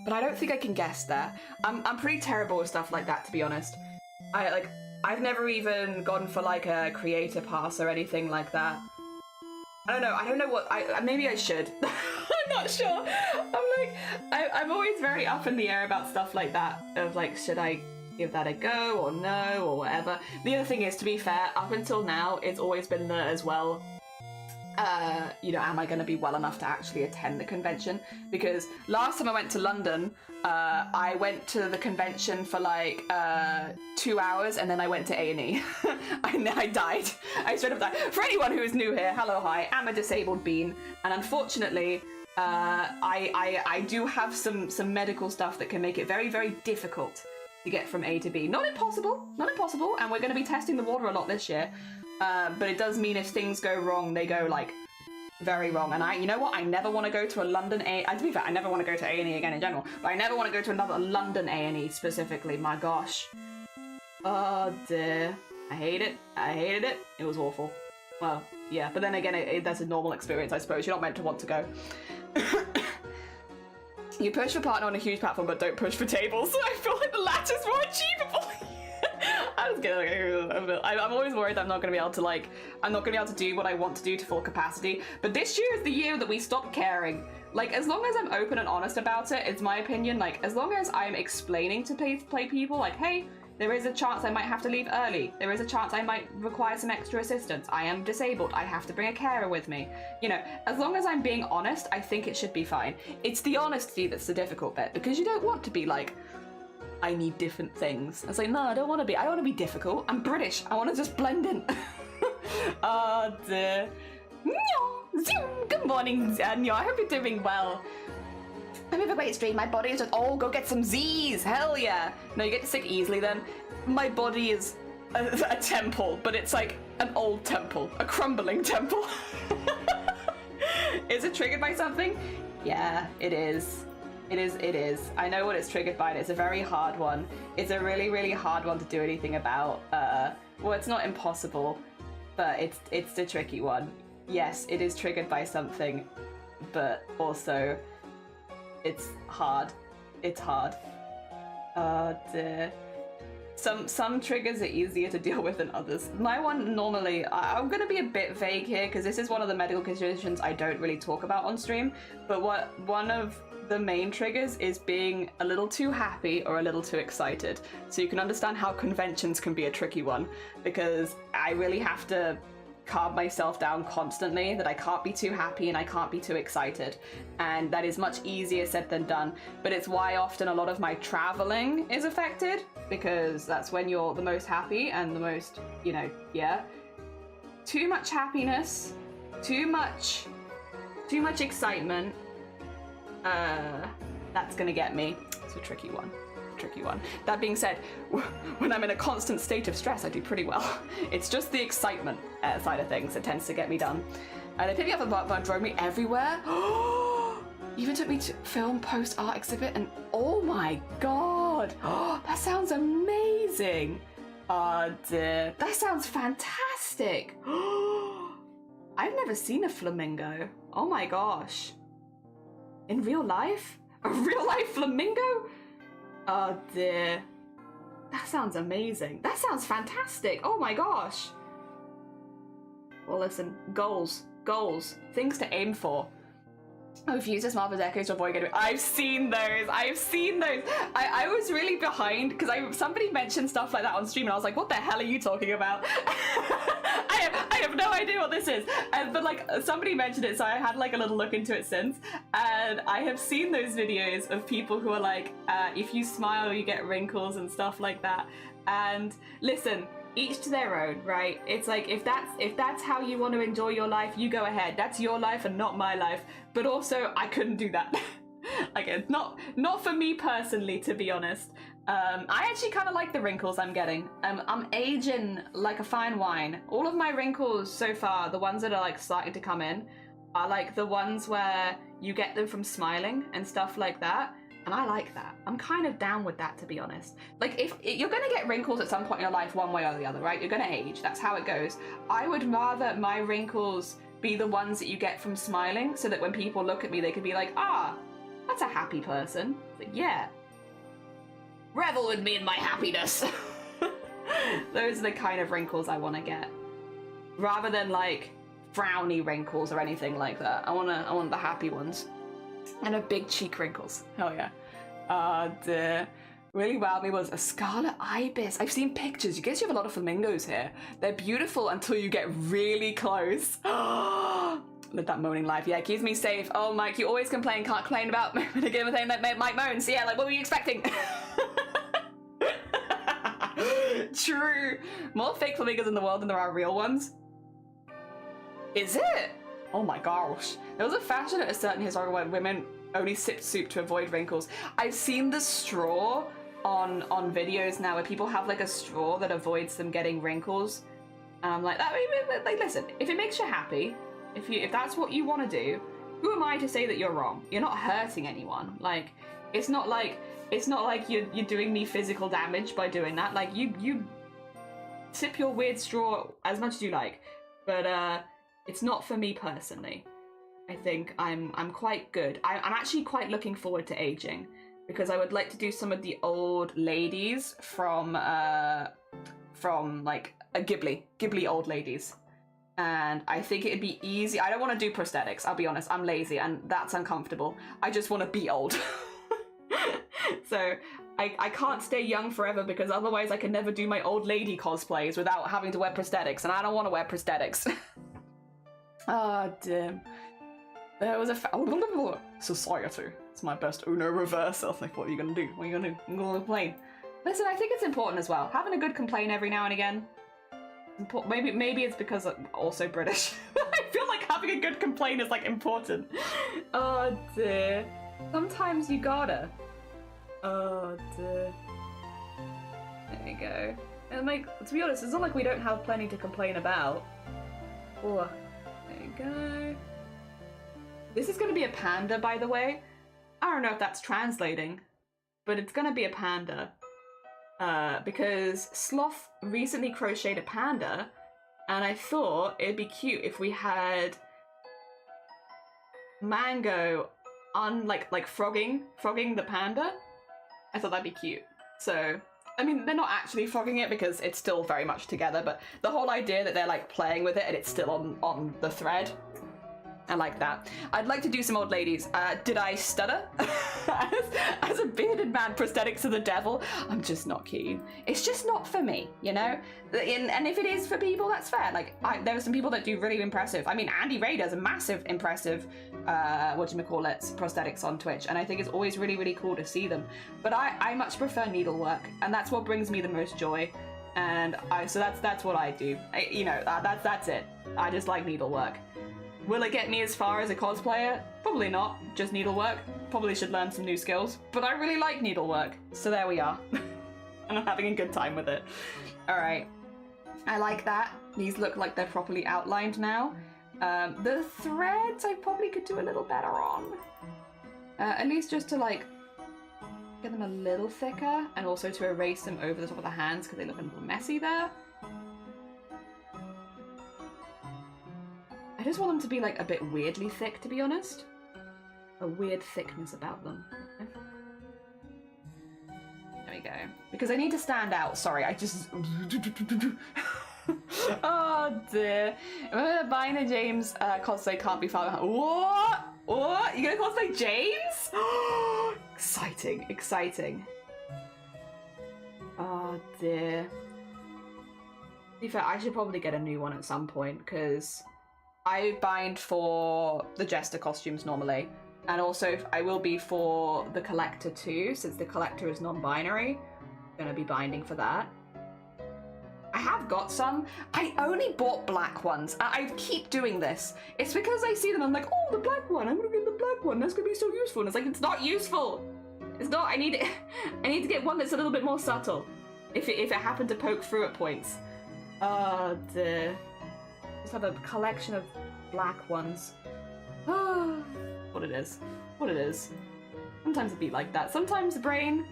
But I don't think I can guess there. I'm pretty terrible with stuff like that, to be honest. I've never even gone for like a creator pass or anything like that. I don't know what, maybe I should. I'm not sure. I'm always very up in the air about stuff like that, of like, should I give that a go or no or whatever. The other thing is, to be fair, up until now, it's always been the as well, you know, am I going to be well enough to actually attend the convention? Because last time I went to London, I went to the convention for like 2 hours and then I went to A&E. I died. I straight up died. For anyone who is new here, hello, hi, I'm a disabled bean, and unfortunately, I do have some medical stuff that can make it very, very difficult to get from A to B. Not impossible, and we're going to be testing the water a lot this year. But it does mean if things go wrong, they go like very wrong. And you know what? I never want to go to a London to be fair, I never want to go to A&E again in general. But I never want to go to another London A&E specifically. My gosh. Oh dear. I hate it. I hated it. It was awful. Well, yeah. But then again, that's a normal experience, I suppose. You're not meant to want to go. You push for partner on a huge platform, but don't push for tables. So I feel like the latter's more achievable. I'm just kidding. I'm always worried that I'm not going to be able to do what I want to do to full capacity. But this year is the year that we stop caring. Like, as long as I'm open and honest about it, it's my opinion. Like, as long as I'm explaining to play people, like, hey, there is a chance I might have to leave early. There is a chance I might require some extra assistance. I am disabled. I have to bring a carer with me. You know, as long as I'm being honest, I think it should be fine. It's the honesty that's the difficult bit, because you don't want to be like, I need different things. It's like, no, I don't want to be difficult. I'm British. I want to just blend in. Oh dear. Good morning, Zanyo. I hope you're doing well. I have a great stream. My body is just, oh, go get some Z's. Hell yeah. No, you get sick easily then. My body is a temple, but it's like an old temple, a crumbling temple. Is it triggered by something? Yeah, it is. It is. I know what it's triggered by, and it's a very hard one. It's a really, really hard one to do anything about. Well, it's not impossible, but it's the tricky one. Yes, it is triggered by something, but also it's hard. It's hard. Oh dear. Some triggers are easier to deal with than others. My one normally, I'm gonna be a bit vague here because this is one of the medical conditions I don't really talk about on stream, but one of the main triggers is being a little too happy or a little too excited. So you can understand how conventions can be a tricky one, because I really have to calm myself down constantly, that I can't be too happy and I can't be too excited, and that is much easier said than done. But it's why often a lot of my traveling is affected, because that's when you're the most happy and the most, you know, yeah, too much happiness, too much excitement, that's gonna get me. It's a tricky one. That being said, when I'm in a constant state of stress, I do pretty well. It's just the excitement side of things that tends to get me done. And they picked me up and drove me everywhere. Even took me to film post-art exhibit, and oh my god, that sounds amazing. Oh dear, that sounds fantastic. I've never seen a flamingo. Oh my gosh. In real life? A real life flamingo? Oh dear. That sounds amazing. That sounds fantastic. Oh my gosh. Well listen, goals, things to aim for. Oh, if you use this Marvel's Echoes to avoid getting... I've seen those. I was really behind because somebody mentioned stuff like that on stream and I was like, what the hell are you talking about? I have no idea what this is. But like somebody mentioned it, so I had like a little look into it since. And I have seen those videos of people who are like, if you smile, you get wrinkles and stuff like that. And listen, each to their own, right? It's like, if that's how you want to enjoy your life, you go ahead. That's your life and not my life. But also, I couldn't do that. Like, not for me personally, to be honest. I actually kind of like the wrinkles I'm getting. I'm aging like a fine wine. All of my wrinkles so far, the ones that are like starting to come in, are like the ones where you get them from smiling and stuff like that. And I like that. I'm kind of down with that, to be honest. Like, if you're going to get wrinkles at some point in your life, one way or the other, right? You're going to age. That's how it goes. I would rather my wrinkles be the ones that you get from smiling, so that when people look at me, they could be like, ah, that's a happy person. Like, yeah. Revel with me in my happiness. Those are the kind of wrinkles I want to get. Rather than, like, frowny wrinkles or anything like that. I want the happy ones. And a big cheek wrinkles. Hell yeah. Dear. really wowed me was a scarlet ibis. I've seen pictures. You guess you have a lot of flamingos here. They're beautiful until you get really close. Live that moaning life. Yeah, keeps me safe. Oh, Mike, you always can't complain about the game of thing that Mike moans. Yeah, like, what were you expecting? True. More fake flamingos in the world than there are real ones. Is it? Oh my gosh. There was a fashion at a certain historical where women only sipped soup to avoid wrinkles. I've seen the straw on videos now where people have like a straw that avoids them getting wrinkles. And I'm like, like, listen, if it makes you happy, if that's what you want to do, who am I to say that you're wrong? You're not hurting anyone. Like, it's not like you're doing me physical damage by doing that. Like, you sip your weird straw as much as you like, but it's not for me personally. I think I'm quite good. I'm actually quite looking forward to aging, because I would like to do some of the old ladies from like a Ghibli old ladies. And I think it'd be easy. I don't want to do prosthetics, I'll be honest. I'm lazy and that's uncomfortable. I just want to be old. So I can't stay young forever, because otherwise I can never do my old lady cosplays without having to wear prosthetics, and I don't want to wear prosthetics. Oh, damn. There was a society. It's my best Uno reverse. I was like, what are you gonna do? What are you gonna do? I'm gonna complain. Listen, I think it's important as well. Having a good complaint every now and again. Maybe it's because I'm also British. I feel like having a good complaint is like important. Oh dear. Sometimes you gotta. Oh dear. There we go. And like, to be honest, it's not like we don't have plenty to complain about. Oh, there you go. This is gonna be a panda, by the way. I don't know if that's translating, but it's gonna be a panda. Because Sloth recently crocheted a panda, and I thought it'd be cute if we had Mango on like frogging the panda. I thought that'd be cute. So, I mean, they're not actually frogging it because it's still very much together, but the whole idea that they're like playing with it and it's still on the thread. I like that. I'd like to do some old ladies. Did I stutter? as a bearded man, prosthetics of the devil, I'm just not keen. It's just not for me, you know? And if it is for people, that's fair. Like, there are some people that do really impressive. I mean, Andy Ray does a massive, impressive, prosthetics on Twitch, and I think it's always really, really cool to see them. But I much prefer needlework, and that's what brings me the most joy. And so that's what I do. That's it. I just like needlework. Will it get me as far as a cosplayer? Probably not, just needlework. Probably should learn some new skills, but I really like needlework. So there we are. And I'm having a good time with it. All right, I like that. These look like they're properly outlined now. The threads I probably could do a little better on. At least just to like, get them a little thicker, and also to erase them over the top of the hands because they look a little messy there. I just want them to be like a bit weirdly thick, to be honest. A weird thickness about them. There we go. Because I need to stand out. Sorry, I just... Oh dear. Remember buying a James cosplay can't be far behind. What? What? You gonna cosplay James? Exciting, exciting. Oh dear. To be fair, I should probably get a new one at some point, because I bind for the Jester costumes normally, and also I will be for the Collector too, since the Collector is non-binary. I'm gonna be binding for that. I have got some. I only bought black ones. I keep doing this. It's because I see them, I'm like, oh, the black one, I'm gonna get the black one, that's gonna be so useful. And it's like, it's not useful. It's not. I need to get one that's a little bit more subtle, if it happened to poke through at points. Oh dear. Just have a collection of black ones. What it is. What it is. Sometimes it be like that. Sometimes the brain,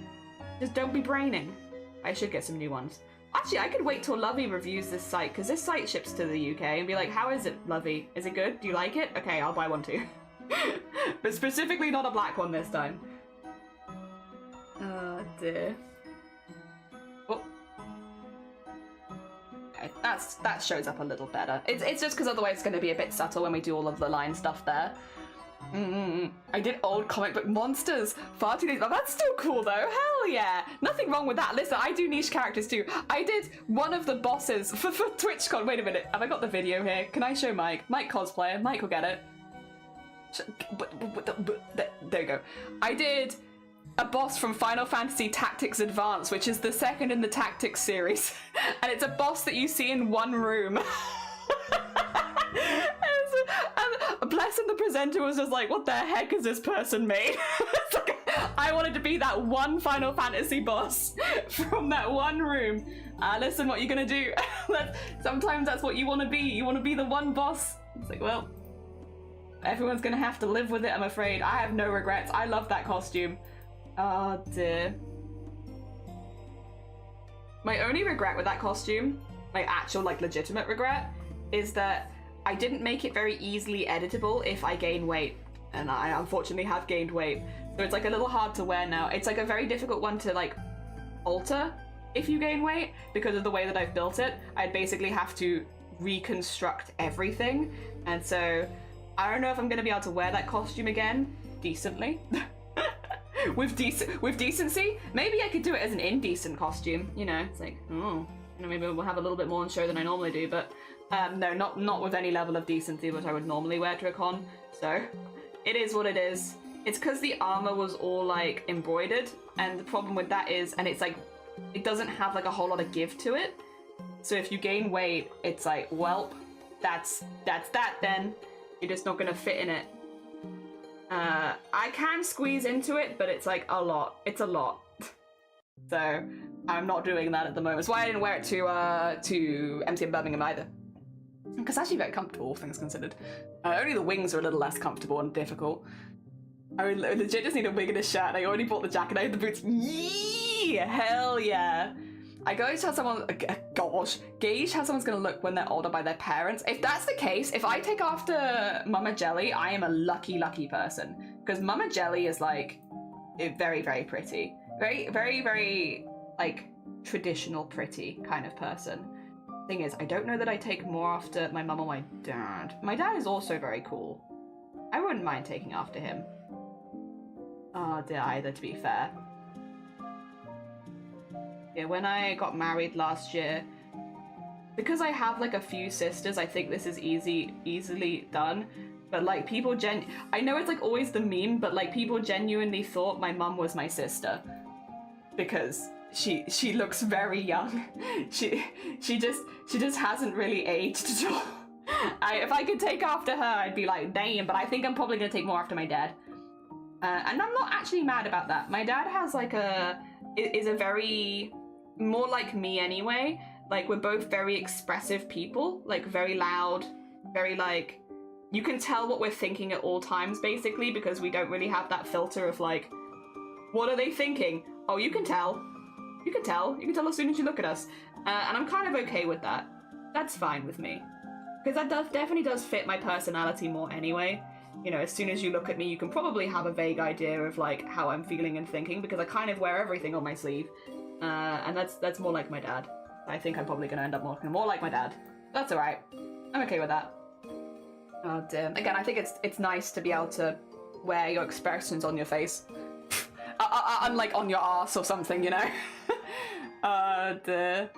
just don't be braining. I should get some new ones. Actually, I could wait till Lovey reviews this site, because this site ships to the UK, and be like, how is it, Lovey? Is it good? Do you like it? Okay, I'll buy one too. But specifically not a black one this time. Oh dear. Oh. Okay, that shows up a little better. It's just because otherwise it's going to be a bit subtle when we do all of the line stuff there. I did old comic book monsters. Far too late. Oh, that's still cool though. Hell yeah. Nothing wrong with that. Listen, I do niche characters too. I did one of the bosses for TwitchCon. Wait a minute. Have I got the video here? Can I show Mike? Mike cosplayer. Mike will get it. There you go. I did a boss from Final Fantasy Tactics Advance, which is the second in the Tactics series. And it's a boss that you see in one room. And bless him, the presenter was just like, what the heck is this person made? Like, I wanted to be that one Final Fantasy boss from that one room. Listen, what are you gonna do? Sometimes that's what you want to be. You want to be the one boss. It's like, well, everyone's gonna have to live with it, I'm afraid. I have no regrets. I love that costume. Oh dear. My only regret with that costume, my actual like legitimate regret, is that I didn't make it very easily editable if I gain weight, and I unfortunately have gained weight, so it's like a little hard to wear now. It's like a very difficult one to like alter if you gain weight because of the way that I've built it. I'd basically have to reconstruct everything, and so I don't know if I'm going to be able to wear that costume again decently. with decency. Maybe I could do it as an indecent costume, you know. It's like, oh, you know, maybe we'll have a little bit more on show than I normally do, but no, not with any level of decency which I would normally wear to a con. So it is what it is. It's because the armor was all like embroidered, and the problem with that is, and it's like, it doesn't have like a whole lot of give to it. So if you gain weight, it's like, welp, that's that then. You're just not gonna fit in it. I can squeeze into it, but it's like a lot. It's a lot. So I'm not doing that at the moment. That's why I didn't wear it to MCM Birmingham either. Because it's actually very comfortable, all things considered. Only the wings are a little less comfortable and difficult. I mean, legit just need a wig and a shirt. And I already bought the jacket. I have the boots. Yee! Hell yeah! I gauge how someone, gauge how someone's gonna look when they're older by their parents. If that's the case, if I take after Mama Jelly, I am a lucky, lucky person. Because Mama Jelly is like, very, very pretty. Very, very, very, like, traditional pretty kind of person. Thing is, I don't know that I take more after my mum or my dad. My dad is also very cool. I wouldn't mind taking after him. Oh dear, either, to be fair. Yeah, when I got married last year, because I have like a few sisters, I think this is easily done. But like people I know it's like always the meme, but like people genuinely thought my mum was my sister because she looks very young. She just hasn't really aged at all. If I could take after her, I'd be like, damn. But I think I'm probably gonna take more after my dad, and I'm not actually mad about that. My dad has like is a very more like me anyway. Like we're both very expressive people, like very loud, very like, you can tell what we're thinking at all times basically, because we don't really have that filter of like, what are they thinking? Oh, you can tell. You can tell as soon as you look at us. And I'm kind of okay with that. That's fine with me. Because that definitely does fit my personality more anyway. You know, as soon as you look at me, you can probably have a vague idea of like how I'm feeling and thinking, because I kind of wear everything on my sleeve. And that's more like my dad. I think I'm probably gonna end up looking more like my dad. That's alright. I'm okay with that. Oh dear. Again, I think it's nice to be able to wear your expressions on your face. Unlike on your arse or something, you know? Dear.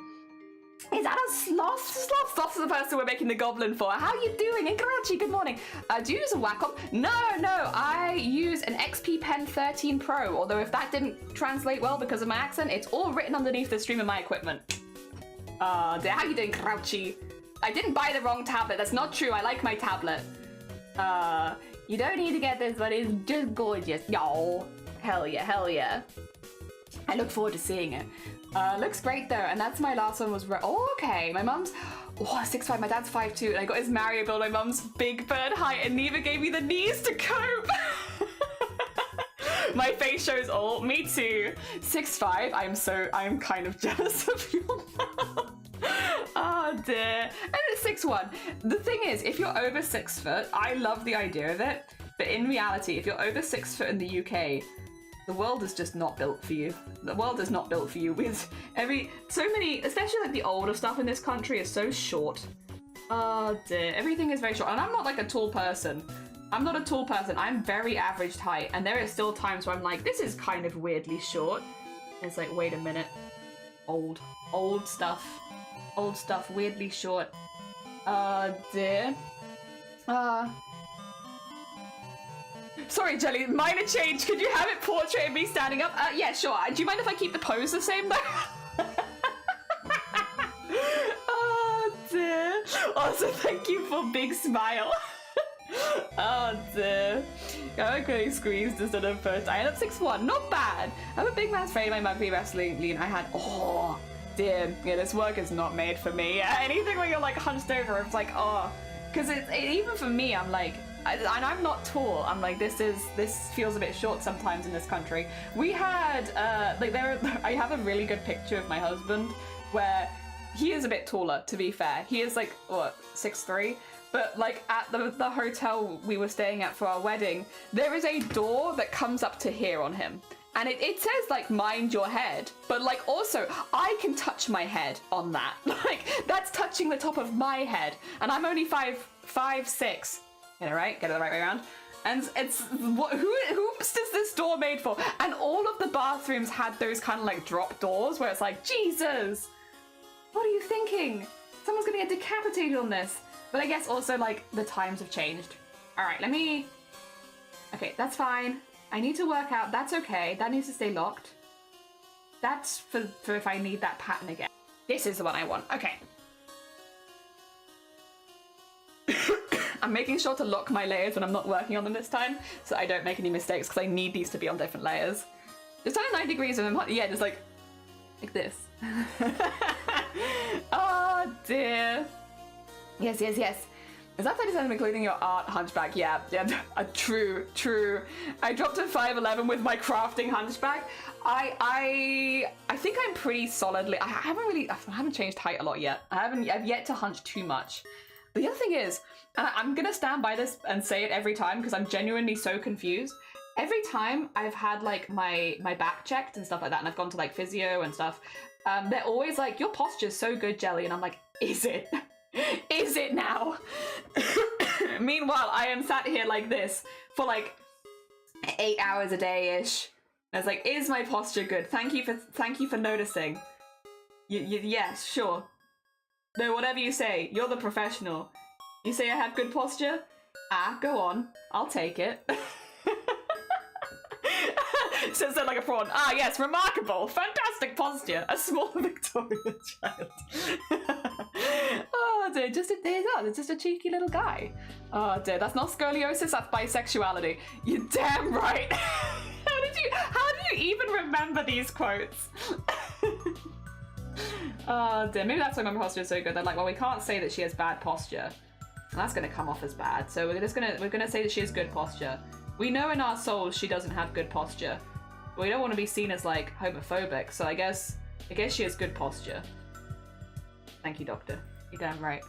Is that a sloth? Sloth's the person we're making the goblin for. How are you doing? Incredible, good morning. Do you use a Wacom? No, I use an XP Pen 13 Pro, although if that didn't translate well because of my accent, it's all written underneath the stream of my equipment. Dear, how you doing, Crouchy? I didn't buy the wrong tablet. That's not true. I like my tablet. You don't need to get this, but it's just gorgeous. Yo. Hell yeah, hell yeah. I look forward to seeing it. Looks great though, and that's my last one was, oh, okay. My mum's, 6'5", my dad's 5'2", and I got his Mario build. My mum's big bird height, and neither gave me the knees to cope. My face shows all, me too. 6'5", I'm kind of jealous of you now. Oh dear. And it's 6'1". The thing is, if you're over 6 foot, I love the idea of it, but in reality, if you're over 6 foot in the UK, the world is just not built for you. The world is not built for you. With so many, especially like the older stuff in this country is so short. Oh dear, everything is very short. And I'm not like a tall person, I'm not a tall person. I'm very average height, and there are still times where I'm like, this is kind of weirdly short. And it's like, wait a minute. Old stuff, weirdly short. Dear. Sorry, Jelly, minor change. Could you have it portrait of me standing up? Yeah, sure. Do you mind if I keep the pose the same though? Oh dear. Also, thank you for big smile. Oh dear. I'm getting squeezed instead of first. I ended up 6'1", not bad. I'm a big man's frame, I might be wrestling lean. I had, oh dear, yeah, this work is not made for me. Anything where you're like hunched over, it's like, oh, because even for me, I'm like, and I'm not tall. I'm like, this feels a bit short sometimes in this country. We had, I have a really good picture of my husband where he is a bit taller, to be fair. He is like, what, 6'3"? But like at the hotel we were staying at for our wedding, there is a door that comes up to here on him. And it says like, mind your head. But like also, I can touch my head on that. Like, that's touching the top of my head. And I'm only 5'6". Get it right? Get it the right way around. And it's, whoops does this door made for? And all of the bathrooms had those kind of like drop doors where it's like, Jesus, what are you thinking? Someone's gonna get decapitated on this. But I guess also like the times have changed. All right, okay, that's fine. I need to work out, that's okay. That needs to stay locked. That's for if I need that pattern again. This is the one I want, okay. I'm making sure to lock my layers when I'm not working on them this time, so I don't make any mistakes, because I need these to be on different layers. Just turn 9 degrees and I'm, yeah, just like this. Oh dear. Yes. Is that 30 including your art hunchback? Yeah, true. I dropped to 5'11" with my crafting hunchback. I think I'm pretty solidly, I haven't changed height a lot yet. I've yet to hunch too much. But the other thing is, and I'm gonna stand by this and say it every time because I'm genuinely so confused. Every time I've had like my back checked and stuff like that, and I've gone to like physio and stuff, they're always like, your posture's so good, Jelly, and I'm like, is it? Is it now? Meanwhile, I am sat here like this for like 8 hours a day-ish. I was like, is my posture good? Thank you for noticing. Yes, sure. No, whatever you say, you're the professional. You say I have good posture? Go on. I'll take it. Says that like a prawn. Yes, remarkable. Fantastic posture. A small Victorian child. Oh dear, it's just a cheeky little guy. Oh dear, that's not scoliosis, that's bisexuality. You're damn right. How do you even remember these quotes? Oh dear, maybe that's why my posture is so good. They're like, well, we can't say that she has bad posture. And that's gonna come off as bad. So we're gonna say that she has good posture. We know in our souls she doesn't have good posture. But we don't want to be seen as like homophobic, so I guess she has good posture. Thank you, doctor. You're damn right.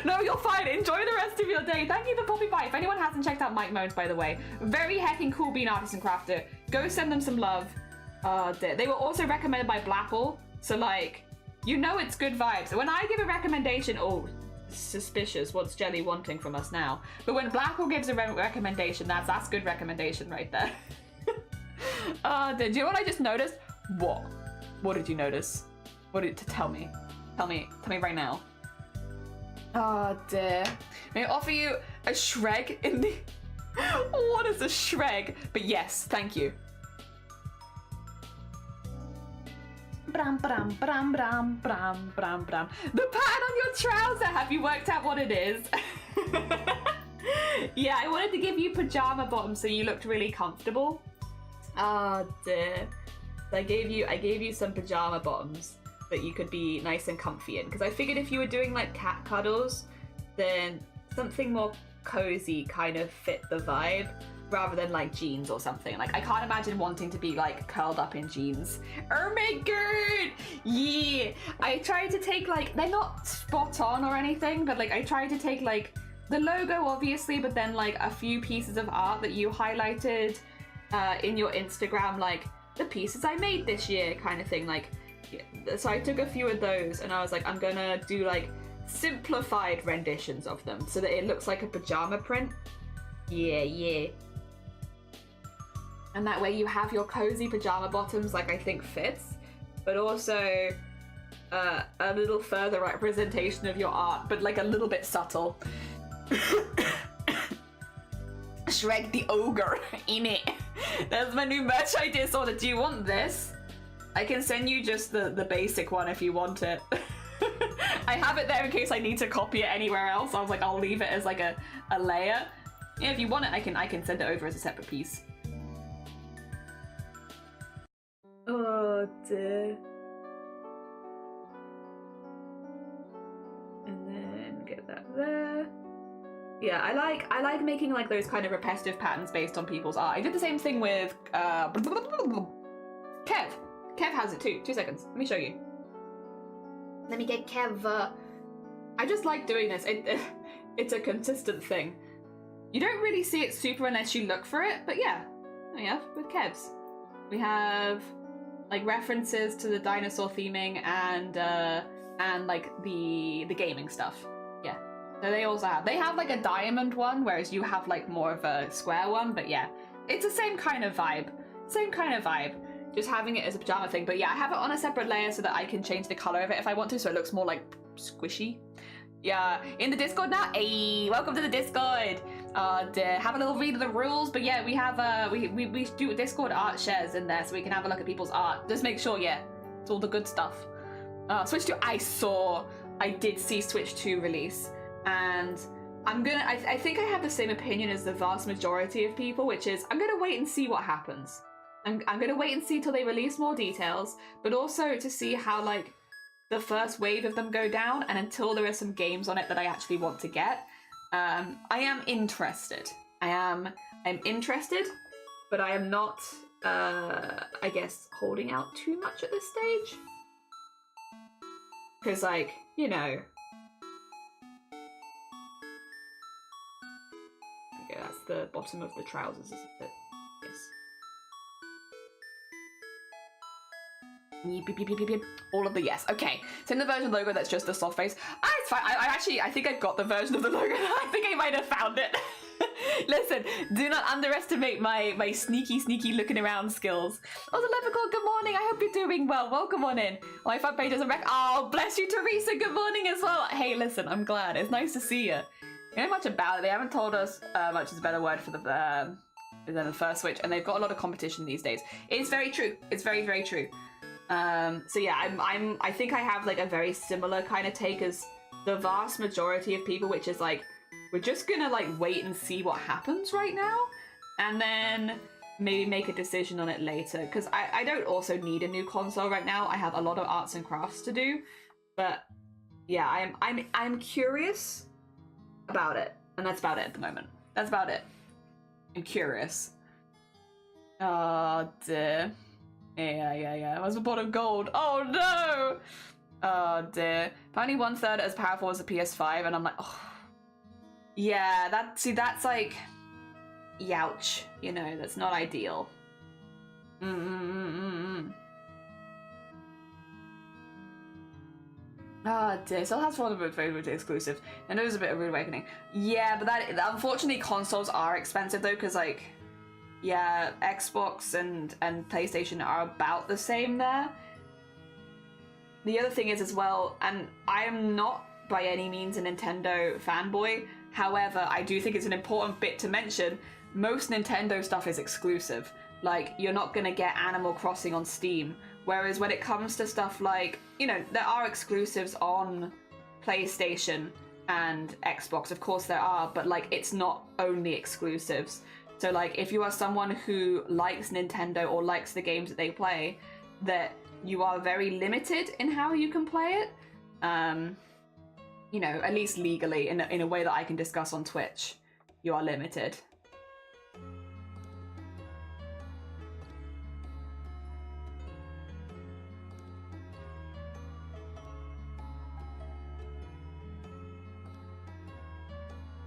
No, you're fine. Enjoy the rest of your day. Thank you for popping by. If anyone hasn't checked out Mike Moans, by the way, very hecking cool bean artist and crafter. Go send them some love. They were also recommended by Blapple, so like, you know it's good vibes. When I give a recommendation, oh, suspicious, what's Jelly wanting from us now? But when Blapple gives a recommendation, that's good recommendation right there. Did you know what I just noticed? What did you notice? Tell me right now. Oh dear. May I offer you a shreg in the... What is a shreg? But yes, thank you. Bram, bram, bram, bram, bram, bram, bram. The pattern on your trouser! Have you worked out what it is? Yeah, I wanted to give you pajama bottoms so you looked really comfortable. Oh dear. So I gave you some pajama bottoms that you could be nice and comfy in, because I figured if you were doing like cat cuddles, then something more cozy kind of fit the vibe rather than like jeans or something. Like, I can't imagine wanting to be like curled up in jeans. Oh my god! Yeah! I tried to take like, they're not spot on or anything, but like I tried to take like the logo obviously, but then like a few pieces of art that you highlighted in your Instagram, like the pieces I made this year kind of thing. Like, so I took a few of those and I was like, I'm gonna do like simplified renditions of them so that it looks like a pajama print. Yeah. And that way you have your cozy pajama bottoms, like I think fits, but also a little further representation of your art, but like a little bit subtle. Shrek the ogre in it. That's my new merch idea, Sorta. Do you want this? I can send you just the basic one if you want it. I have it there in case I need to copy it anywhere else. I was like, I'll leave it as like a layer. Yeah, if you want it, I can send it over as a separate piece. Oh dear. And then get that there. Yeah, I like making like those kind of repetitive patterns based on people's art. I did the same thing with Kev. Kev has it too. 2 seconds. Let me show you. Let me get Kev. I just like doing this. It's a consistent thing. You don't really see it super unless you look for it, but yeah. With Kev's. We have like references to the dinosaur theming and like the gaming stuff. Yeah. So they also have like a diamond one, whereas you have like more of a square one, but yeah. It's the same kind of vibe. Just having it as a pajama thing. But yeah, I have it on a separate layer so that I can change the color of it if I want to, so it looks more like squishy. Yeah, in the Discord now. Hey, welcome to the Discord. Have a little read of the rules. But yeah, we have we do Discord art shares in there so we can have a look at people's art. Just make sure, yeah, it's all the good stuff. Switch 2, I did see Switch 2 release, and I think I have the same opinion as the vast majority of people, which is I'm gonna wait and see what happens. I'm gonna wait and see till they release more details, but also to see how like the first wave of them go down, and until there are some games on it that I actually want to get. I am interested. I'm interested, but I am not, I guess, holding out too much at this stage. Because, like, you know. Okay, that's the bottom of the trousers, isn't it? Yes. All of the yes. Okay, so in the version logo that's just the soft face. It's fine. I think I've got the version of the logo. I think I might have found it. Listen, do not underestimate my sneaky looking around skills. Also, Leprechaun, good morning. I hope you're doing well. Welcome on in. My front page doesn't oh, bless you, Teresa. Good morning as well. Hey, listen, I'm glad. It's nice to see you. You know much about it. They haven't told us much is a better word for than the first Switch, and they've got a lot of competition these days. It's very true. It's very, very true. So yeah, I think I have like a very similar kind of take as the vast majority of people, which is like, we're just gonna like wait and see what happens right now, and then maybe make a decision on it later, because I don't also need a new console right now. I have a lot of arts and crafts to do, but yeah, I'm curious about it, and that's about it at the moment. That's about it. I'm curious. Oh dear. Yeah. What's the pot of gold? Oh no! Oh dear. Apparently 1/3 as powerful as a PS5, and I'm like, oh. Yeah, that's like, youch. You know, that's not ideal. Oh dear, still has one of my favorite exclusives. And it was a bit of a rude awakening. Yeah, but that unfortunately consoles are expensive though, because like, yeah, Xbox and PlayStation are about the same there. The other thing is as well, and I am not by any means a Nintendo fanboy, however, I do think it's an important bit to mention, most Nintendo stuff is exclusive. Like, you're not gonna get Animal Crossing on Steam, whereas when it comes to stuff like, you know, there are exclusives on PlayStation and Xbox, of course there are, but like, it's not only exclusives. So like, if you are someone who likes Nintendo or likes the games that they play, that you are very limited in how you can play it. You know, at least legally, in a way that I can discuss on Twitch, you are limited.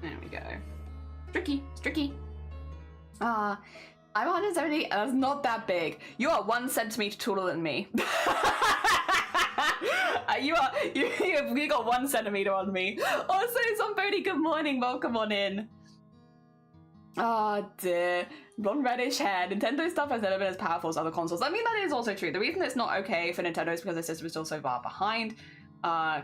There we go. It's tricky. I'm 170, that's not that big. You are 1 centimeter taller than me. You got 1 centimeter on me. Also, somebody, good morning. Welcome on in. Oh dear. Blonde reddish hair. Nintendo stuff has never been as powerful as other consoles. I mean, that is also true. The reason it's not okay for Nintendo is because their system is still so far behind.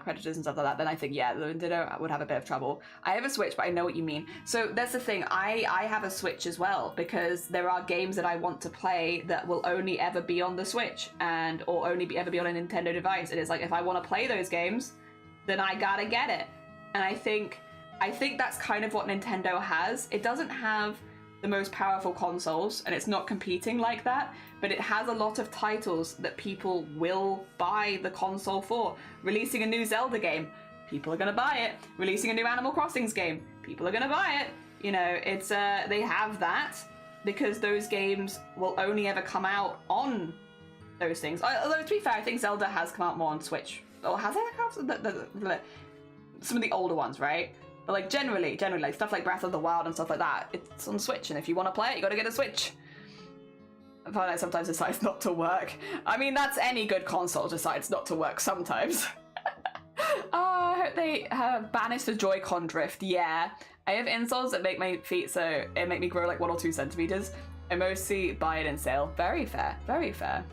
Creditors and stuff like that, then I think, yeah, the Nintendo would have a bit of trouble. I have a Switch, but I know what you mean. So that's the thing, I have a Switch as well, because there are games that I want to play that will only ever be on the Switch, or only ever be on a Nintendo device. And it's like, if I want to play those games, then I gotta get it. And I think that's kind of what Nintendo has. It doesn't have the most powerful consoles, and it's not competing like that, but it has a lot of titles that people will buy the console for. Releasing a new Zelda game, people are gonna buy it. Releasing a new Animal Crossings game, people are gonna buy it. You know, it's they have that because those games will only ever come out on those things. Although, to be fair, I think Zelda has come out more on Switch. Or has it come out? Some of the older ones, right? But like generally, like stuff like Breath of the Wild and stuff like that, it's on Switch, and if you want to play it, you gotta get a Switch. I find that sometimes decides not to work. I mean, that's any good console decides not to work sometimes. I hope they have banished the Joy-Con drift. Yeah, I have insoles that make my feet so it make me grow like 1 or 2 centimeters. I mostly buy it in sale. Very fair, very fair.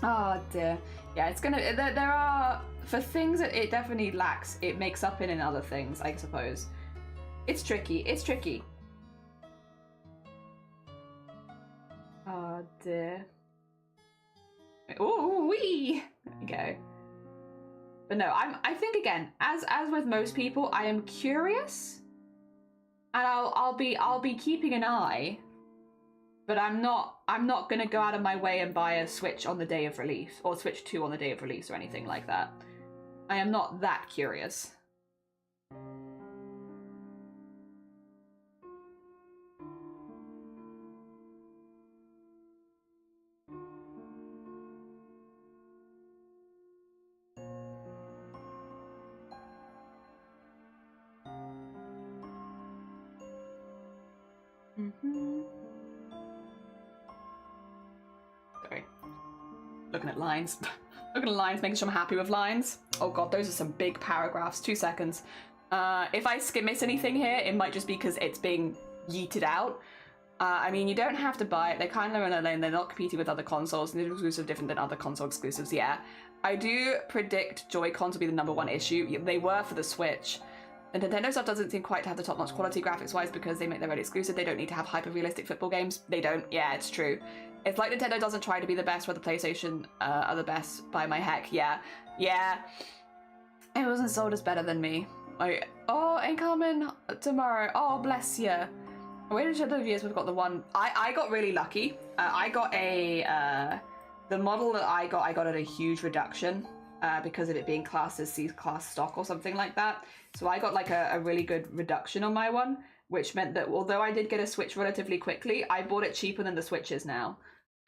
Oh dear. Yeah, it's gonna, there are, for things that it definitely lacks, it makes up in other things, I suppose. It's tricky, it's tricky. Oh dear. Ooh wee! There we go. But no, I think again, as with most people, I am curious, and I'll be keeping an eye. But I'm not gonna go out of my way and buy a Switch on the day of release, or Switch 2 on the day of release, or anything like that. I am not that curious. Sorry. Looking at lines. Looking at lines, making sure I'm happy with lines. Oh god, those are some big paragraphs. 2 seconds. If I miss anything here, it might just be because it's being yeeted out. I mean, you don't have to buy it. They're kind of in a lane. They're not competing with other consoles. They're exclusive, different than other console exclusives, yeah. I do predict Joy-Cons will be the #1 issue. They were for the Switch. The Nintendo stuff doesn't seem quite to have the top-notch quality graphics-wise because they make their own exclusive. They don't need to have hyper-realistic football games. They don't. Yeah, it's true. It's like Nintendo doesn't try to be the best where the PlayStation are the best by my heck. Yeah. Yeah. It wasn't sold as better than me. Like, oh, incoming tomorrow. Oh, bless you. I waited a couple years, we've got the one. I got really lucky. I got a, the model that I got at a huge reduction because of it being classed as C-class stock or something like that. So I got like a really good reduction on my one, which meant that although I did get a Switch relatively quickly, I bought it cheaper than the Switches now.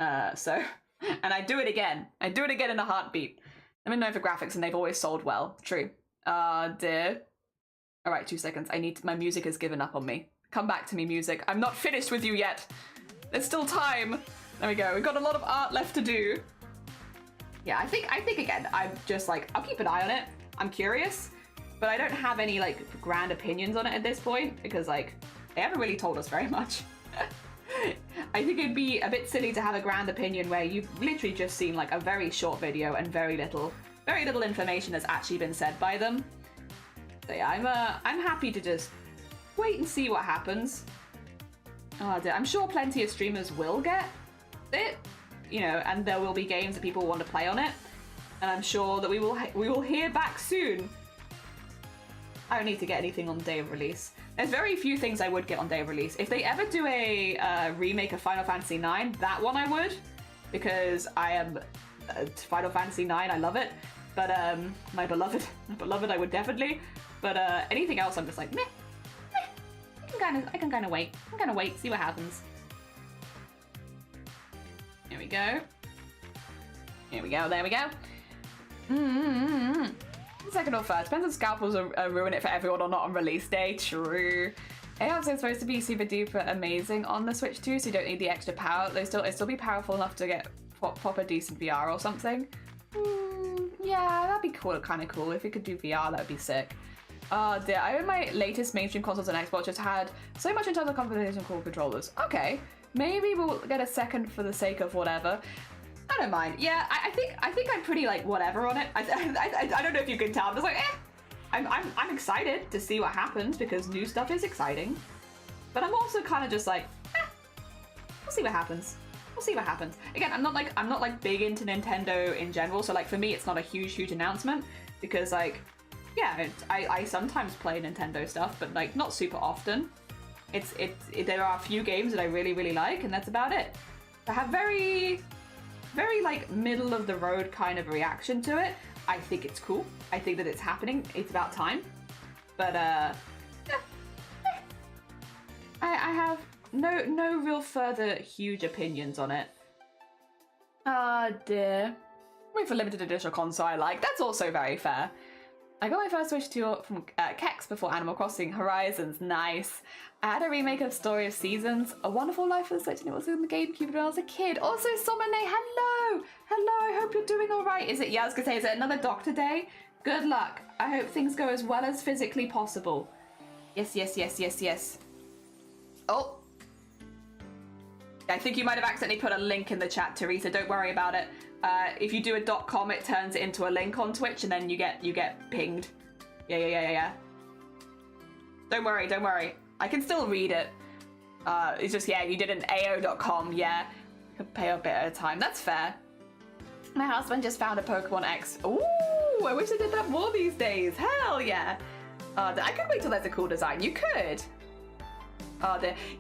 And I do it again. I do it again in a heartbeat. I'm in known for graphics and they've always sold well. True. Dear. All right, 2 seconds. My music has given up on me. Come back to me, music. I'm not finished with you yet. There's still time. There we go. We've got a lot of art left to do. Yeah, I think again, I'm just like, I'll keep an eye on it. I'm curious, but I don't have any like grand opinions on it at this point because like, they haven't really told us very much. I think it'd be a bit silly to have a grand opinion where you've literally just seen like a very short video and very little information has actually been said by them. So yeah, I'm happy to just wait and see what happens. Oh dear. I'm sure plenty of streamers will get it, you know, and there will be games that people want to play on it, and I'm sure that we will hear back soon. I don't need to get anything on the day of release. There's very few things I would get on day of release. If they ever do a remake of Final Fantasy IX, that one I would, because I am Final Fantasy IX. I love it, but my beloved, I would definitely. But anything else, I'm just like, meh. I can kind of wait. I'm gonna wait, see what happens. Here we go. Here we go. There we go. Second or third. Depends if scalpels ruin it for everyone or not on release day. True. AR's supposed to be super duper amazing on the Switch too, so you don't need the extra power. It'll still be powerful enough to get pop a decent VR or something. Yeah, that'd be cool, kind of cool. If it could do VR, that would be sick. Dear, I own my latest mainstream consoles and Xbox just had so much internal competition called controllers. Okay, maybe we'll get a second for the sake of whatever. I don't mind. Yeah, I think I'm pretty like whatever on it. I don't know if you can tell. I'm just like, I'm excited to see what happens because new stuff is exciting. But I'm also kind of just like, we'll see what happens. We'll see what happens. Again, I'm not like big into Nintendo in general, so like for me it's not a huge announcement because like, yeah, I sometimes play Nintendo stuff, but like not super often. There are a few games that I really like, and that's about it. I have very like middle of the road kind of reaction to it. I think it's cool. I think that it's happening. It's about time. But I have no real further huge opinions on it. Ah dear. Wait for limited edition console I like. That's also very fair. I got my first Switch tour from Kex before Animal Crossing Horizons. Nice. I had a remake of Story of Seasons, A Wonderful Life for the Switch, and it was in the GameCube when I was a kid. Also, Somone, hello! Hello, I hope you're doing all right. Is it, I was gonna say, is it another doctor day? Good luck. I hope things go as well as physically possible. Yes. Oh. I think you might have accidentally put a link in the chat, Teresa. Don't worry about it. If you do a .com, it turns it into a link on Twitch, and then you get pinged. Yeah. Don't worry. I can still read it. It's just, yeah, you did an AO.com, yeah. Could pay a bit at a time. That's fair. My husband just found a Pokemon X. Ooh, I wish I did that more these days. Hell yeah. I could wait till there's a cool design. You could.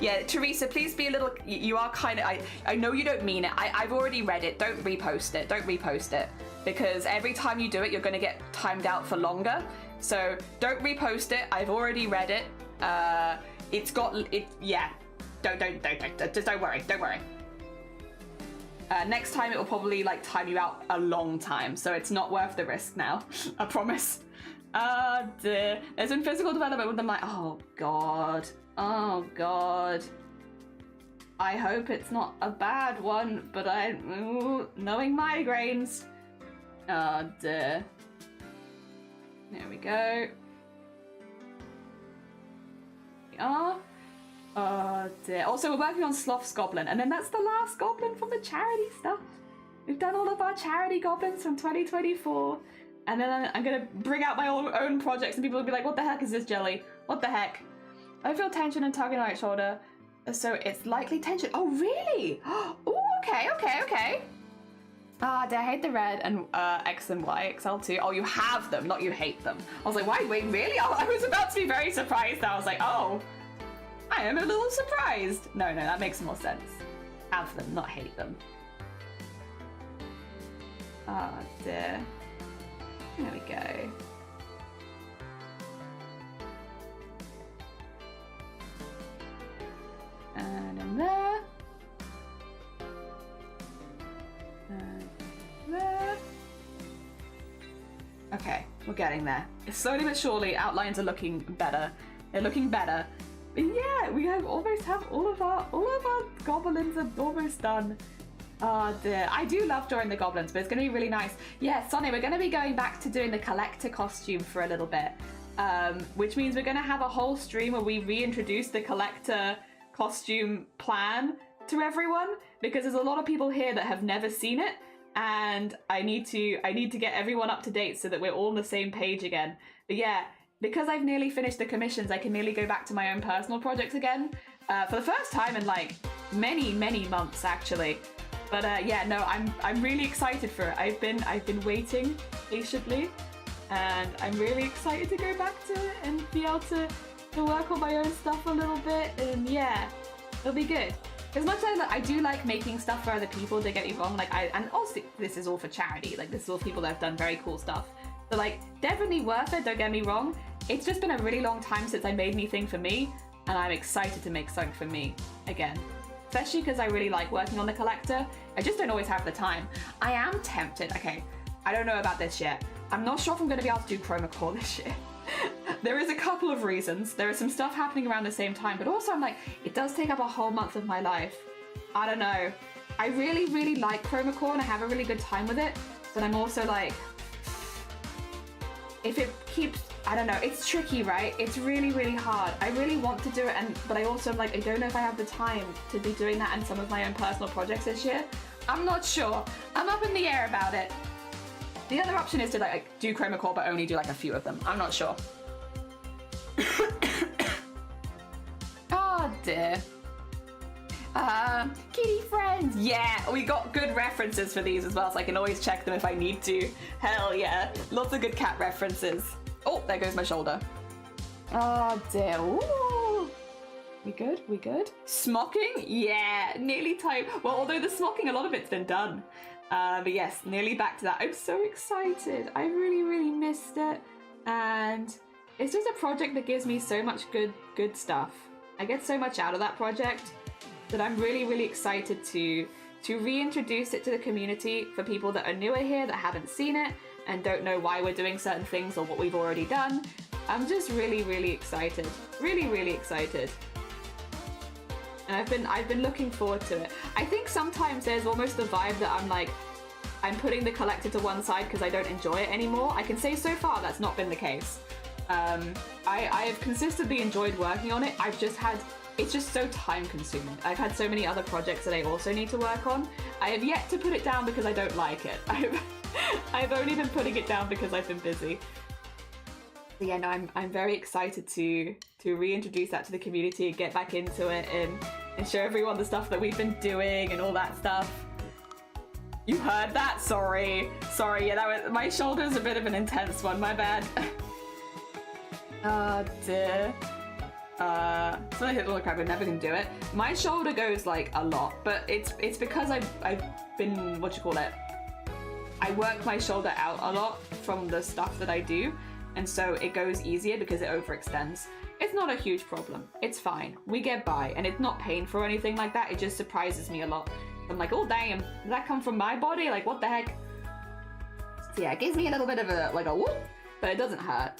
Yeah, Teresa, please be a little, you are kind of, I know you don't mean it. I've already read it. Don't repost it. Because every time you do it, you're going to get timed out for longer. So don't repost it. I've already read it. Yeah. Don't worry. Next time it will probably like time you out a long time. So it's not worth the risk now. I promise. Dear. There's been physical development with them like, oh God. I hope it's not a bad one, but knowing migraines. Oh dear. There we go. We are. Oh dear. Also, we're working on Sloth's Goblin, and then that's the last goblin from the charity stuff. We've done all of our charity goblins from 2024, and then I'm gonna bring out my own projects, and people will be like, "What the heck is this jelly? What the heck?" I feel tension and tugging on my shoulder, so it's likely tension. Oh, really? Oh, okay. I hate the red and X and Y, XL2. Oh, you have them, not you hate them. I was like, wait, really? Oh, I was about to be very surprised. I was like, oh, I am a little surprised. No, that makes more sense. Have them, not hate them. Oh, dear. There we go. And in there. And there. Okay, we're getting there. Slowly but surely, outlines are looking better. They're looking better. But yeah, we almost have all of our goblins are almost done. Oh dear. I do love drawing the goblins, but it's going to be really nice. Yeah, Sonny, we're going to be going back to doing the collector costume for a little bit. Which means we're going to have a whole stream where we reintroduce the collector costume plan to everyone, because there's a lot of people here that have never seen it, and I need to get everyone up to date so that we're all on the same page again. But yeah, because I've nearly finished the commissions, I can nearly go back to my own personal projects again for the first time in like many months actually. But yeah, no, I'm really excited for it. I've been waiting patiently, and I'm really excited to go back to it and be able to work on my own stuff a little bit, and yeah, it'll be good. As much as I do like making stuff for other people, don't get me wrong, like and also this is all for charity, like this is all people that have done very cool stuff. So like, definitely worth it, don't get me wrong. It's just been a really long time since I made anything for me, and I'm excited to make something for me again. Especially because I really like working on the collector. I just don't always have the time. I am tempted, okay, I don't know about this yet. I'm not sure if I'm going to be able to do Chroma Core this year. There is a couple of reasons. There is some stuff happening around the same time, but also I'm like, it does take up a whole month of my life. I don't know. I really like Chroma Core and I have a really good time with it, but I'm also like, if it keeps, I don't know, it's tricky, right? It's really, really hard. I really want to do it, but I also am like, I don't know if I have the time to be doing that in some of my own personal projects this year. I'm not sure. I'm up in the air about it. The other option is to like do chroma core, but only do like a few of them. I'm not sure. Oh dear. Kitty friends. Yeah, we got good references for these as well, so I can always check them if I need to. Hell yeah. Lots of good cat references. Oh, there goes my shoulder. Oh dear. Ooh. We good? We good? Smocking? Yeah, nearly time. Well, although the smocking, a lot of it's been done. But yes, nearly back to that. I'm so excited. I really, really missed it. And it's just a project that gives me so much good stuff. I get so much out of that project that I'm really, really excited to reintroduce it to the community for people that are newer here, that haven't seen it, and don't know why we're doing certain things or what we've already done. I'm just really, really excited. Really, really excited. And I've been looking forward to it. I think sometimes there's almost the vibe that I'm putting the collector to one side because I don't enjoy it anymore. I can say so far that's not been the case. I have consistently enjoyed working on it. It's just so time consuming. I've had so many other projects that I also need to work on. I have yet to put it down because I don't like it. I've only been putting it down because I've been busy. But yeah, no, I'm very excited to reintroduce that to the community and get back into it and show everyone the stuff that we've been doing and all that stuff. You heard that? Sorry, yeah, that was, my shoulder's a bit of an intense one, my bad. Oh dear. So I hit all the crap, I'm never gonna do it. My shoulder goes like a lot, but it's because I've been, what you call it? I work my shoulder out a lot from the stuff that I do, and so it goes easier because it overextends. It's not a huge problem. It's fine. We get by, and it's not painful or anything like that. It just surprises me a lot. I'm like, oh damn, did that come from my body? Like, what the heck? So yeah, it gives me a little bit of a whoop, but it doesn't hurt.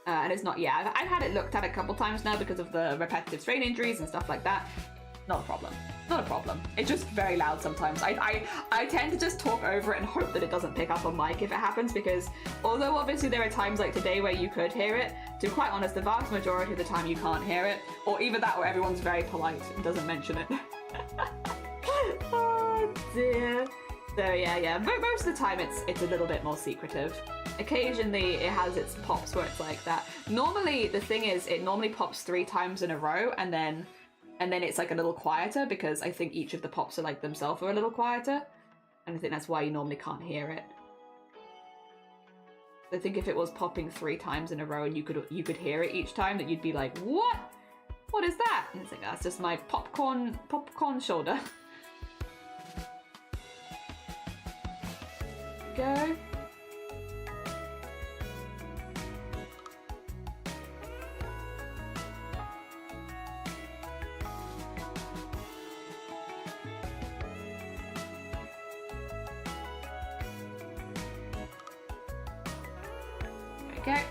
And it's not, yeah, I've had it looked at a couple times now because of the repetitive strain injuries and stuff like that. Not a problem. Not a problem. It's just very loud sometimes. I tend to just talk over it and hope that it doesn't pick up on mic if it happens, because although obviously there are times like today where you could hear it, to be quite honest, the vast majority of the time you can't hear it, or either that or everyone's very polite and doesn't mention it. Oh dear. So yeah, but most of the time it's a little bit more secretive. Occasionally it has its pops where it's like that. Normally the thing is, it normally pops 3 times in a row, and then it's like a little quieter, because I think each of the pops are like themselves are a little quieter, and I think that's why you normally can't hear it. I think if it was popping 3 times in a row and you could hear it each time, that you'd be like, what? What is that? And it's like, that's just my popcorn shoulder. Go. Okay.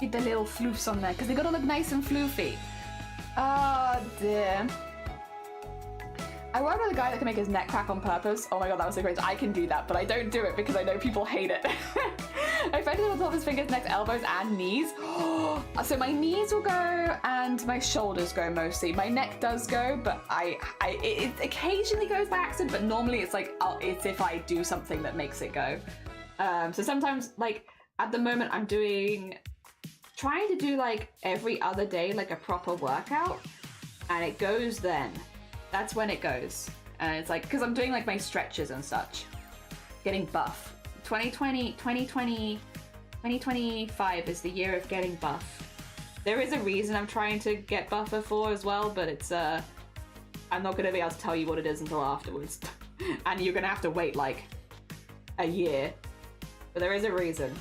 Get the little floofs on there, because they gotta look nice and floofy. Oh dear. I work with a guy that can make his neck crack on purpose. Oh my god, that was so crazy. I can do that, but I don't do it because I know people hate it. I find it on top of his fingers, neck, elbows, and knees. So my knees will go, and my shoulders go mostly. My neck does go, but it occasionally goes by accident, but normally it's like, it's if I do something that makes it go. So sometimes, like, at the moment I'm trying to do like every other day, like a proper workout, and it goes then. That's when it goes. And it's like, because I'm doing like my stretches and such. Getting buff. 2025 is the year of getting buff. There is a reason I'm trying to get buffer for as well, but it's, I'm not going to be able to tell you what it is until afterwards. And you're going to have to wait like a year. But there is a reason.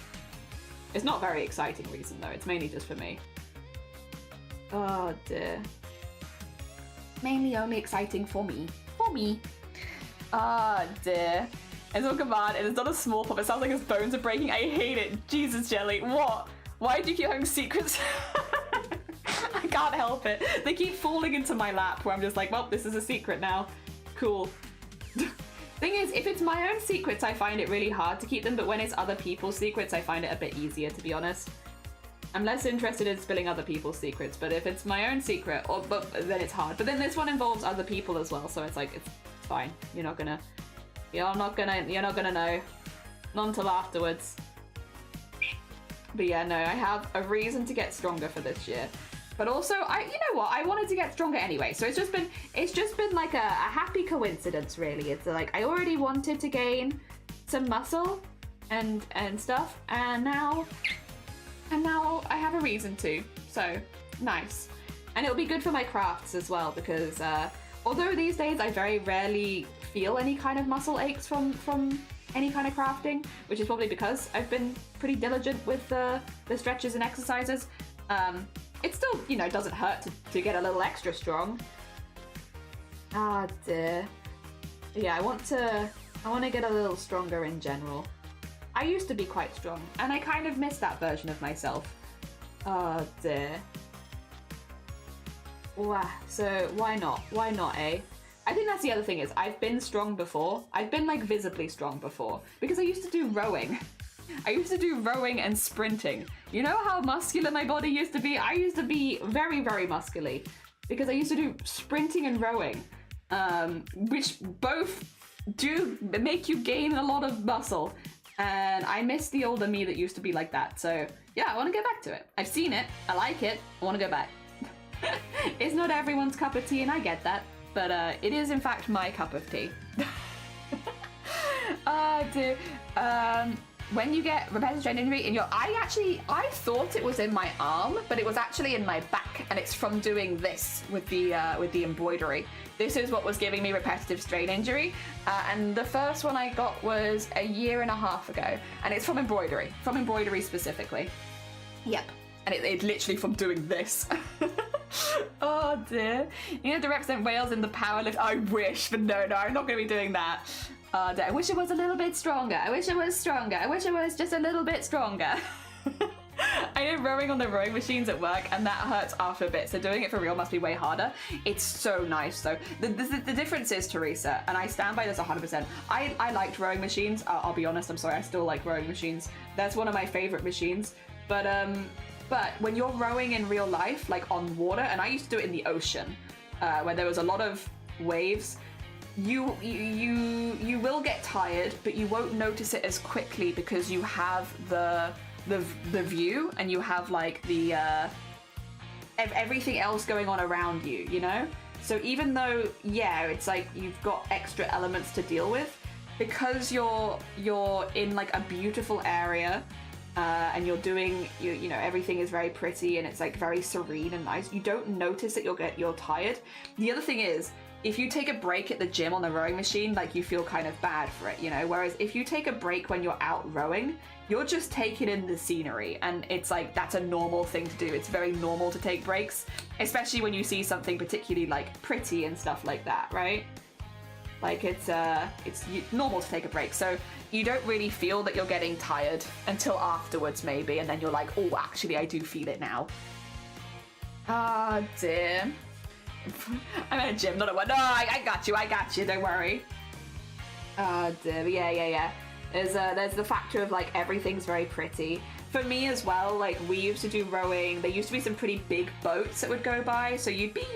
It's not a very exciting reason though, it's mainly just for me. Oh dear. Mainly only exciting for me. For me. Ah dear. It's all command, and it's not a small pop, it sounds like his bones are breaking. I hate it. Jesus, Jelly. What? Why do you keep having secrets? I can't help it. They keep falling into my lap where I'm just like, well, this is a secret now. Cool. Thing is, if it's my own secrets, I find it really hard to keep them, but when it's other people's secrets, I find it a bit easier, to be honest. I'm less interested in spilling other people's secrets, but if it's my own secret, then it's hard. But then this one involves other people as well, so it's like, it's fine. You're not gonna know. Not until afterwards. But yeah, no, I have a reason to get stronger for this year. But also, you know what? I wanted to get stronger anyway, so it's just been like a happy coincidence, really. It's like I already wanted to gain some muscle and stuff, and now I have a reason to. So nice, and it'll be good for my crafts as well because although these days I very rarely feel any kind of muscle aches from any kind of crafting, which is probably because I've been pretty diligent with the stretches and exercises. It still, you know, doesn't hurt to get a little extra strong. Ah dear. Yeah, I want to get a little stronger in general. I used to be quite strong, and I kind of miss that version of myself. Oh dear. Wow. So why not? Why not, eh? I think that's the other thing is I've been strong before. I've been like visibly strong before because I used to do rowing. I used to do rowing and sprinting. You know how muscular my body used to be? I used to be very, very muscular because I used to do sprinting and rowing, which both do make you gain a lot of muscle. And I miss the older me that used to be like that. So yeah, I want to get back to it. I've seen it. I like it. I want to go back. It's not everyone's cup of tea, and I get that. But it is, in fact, my cup of tea. Dear. When you get repetitive strain injury in your... I thought it was in my arm, but it was actually in my back, and it's from doing this with the embroidery. This is what was giving me repetitive strain injury, and the first one I got was a year and a half ago, and it's from embroidery specifically. Yep, and it's literally from doing this. Oh dear. You know, to represent Wales in the powerlift. I wish, but no, I'm not going to be doing that. I wish it was a little bit stronger. I wish it was stronger. I wish it was just a little bit stronger. I know rowing on the rowing machines at work, and that hurts after a bit, so doing it for real must be way harder. It's so nice, though. The difference is, Teresa, and I stand by this 100%, I liked rowing machines. I'll be honest, I'm sorry, I still like rowing machines. That's one of my favorite machines. But when you're rowing in real life, like on water, and I used to do it in the ocean, where there was a lot of waves, you will get tired, but you won't notice it as quickly because you have the view, and you have like the everything else going on around you, you know? So even though, yeah, it's like you've got extra elements to deal with, because you're in like a beautiful area, and you're doing, you know, everything is very pretty and it's like very serene and nice, you don't notice that you're tired. The other thing is, if you take a break at the gym on the rowing machine, like you feel kind of bad for it, you know? Whereas if you take a break when you're out rowing, you're just taking in the scenery, and it's like, that's a normal thing to do. It's very normal to take breaks, especially when you see something particularly like pretty and stuff like that, right? Like it's normal to take a break. So you don't really feel that you're getting tired until afterwards maybe, and then you're like, oh, actually I do feel it now. Ah, dear. I'm at a gym, not at one. No, I got you, don't worry. Oh dear, yeah. There's the factor of like everything's very pretty. For me as well, like we used to do rowing, there used to be some pretty big boats that would go by, so you'd be,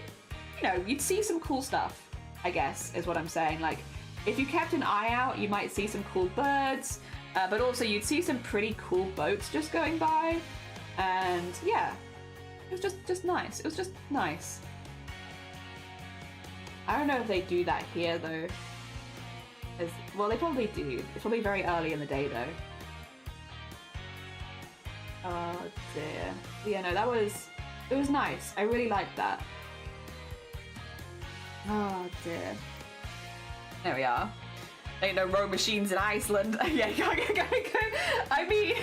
you know, you'd see some cool stuff, I guess, is what I'm saying. Like, if you kept an eye out, you might see some cool birds, but also you'd see some pretty cool boats just going by, and yeah, it was just nice. It was just nice. I don't know if they do that here though. Well, they probably do. It's probably very early in the day though. Oh dear. Yeah, no, it was nice. I really liked that. Oh dear. There we are. Ain't no row machines in Iceland. Yeah, go. I mean,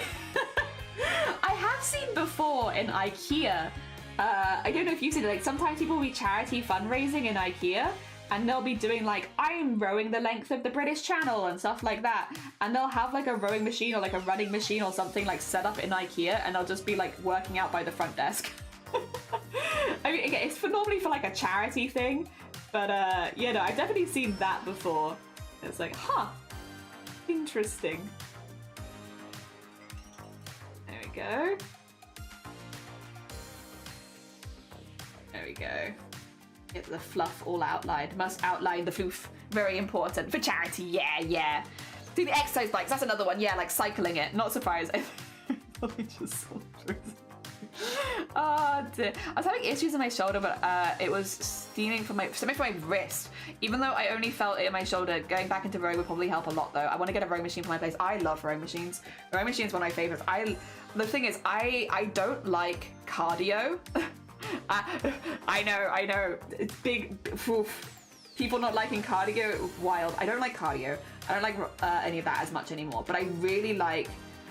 I have seen before in IKEA. I don't know if you've seen it, like sometimes people will be charity fundraising in IKEA, and they'll be doing like, I'm rowing the length of the British Channel and stuff like that, and they'll have like a rowing machine or like a running machine or something like set up in IKEA, and they'll just be like working out by the front desk. I mean, again, it's normally for like a charity thing, but yeah, no, I've definitely seen that before. It's like, huh, interesting. There we go. There we go. Get the fluff all outlined. Must outline the floof. Very important. For charity, yeah, yeah. Do the exercise bikes, that's another one. Yeah, like cycling it. Not surprised. I just saw through. Oh dear. I was having issues in my shoulder, but it was steaming from my wrist. Even though I only felt it in my shoulder, going back into rowing would probably help a lot though. I want to get a rowing machine for my place. I love rowing machines. Rowing machine is one of my favorites. The thing is, I don't like cardio. I know. It's big. Oof. People not liking cardio, wild. I don't like cardio. I don't like any of that as much anymore. But I really like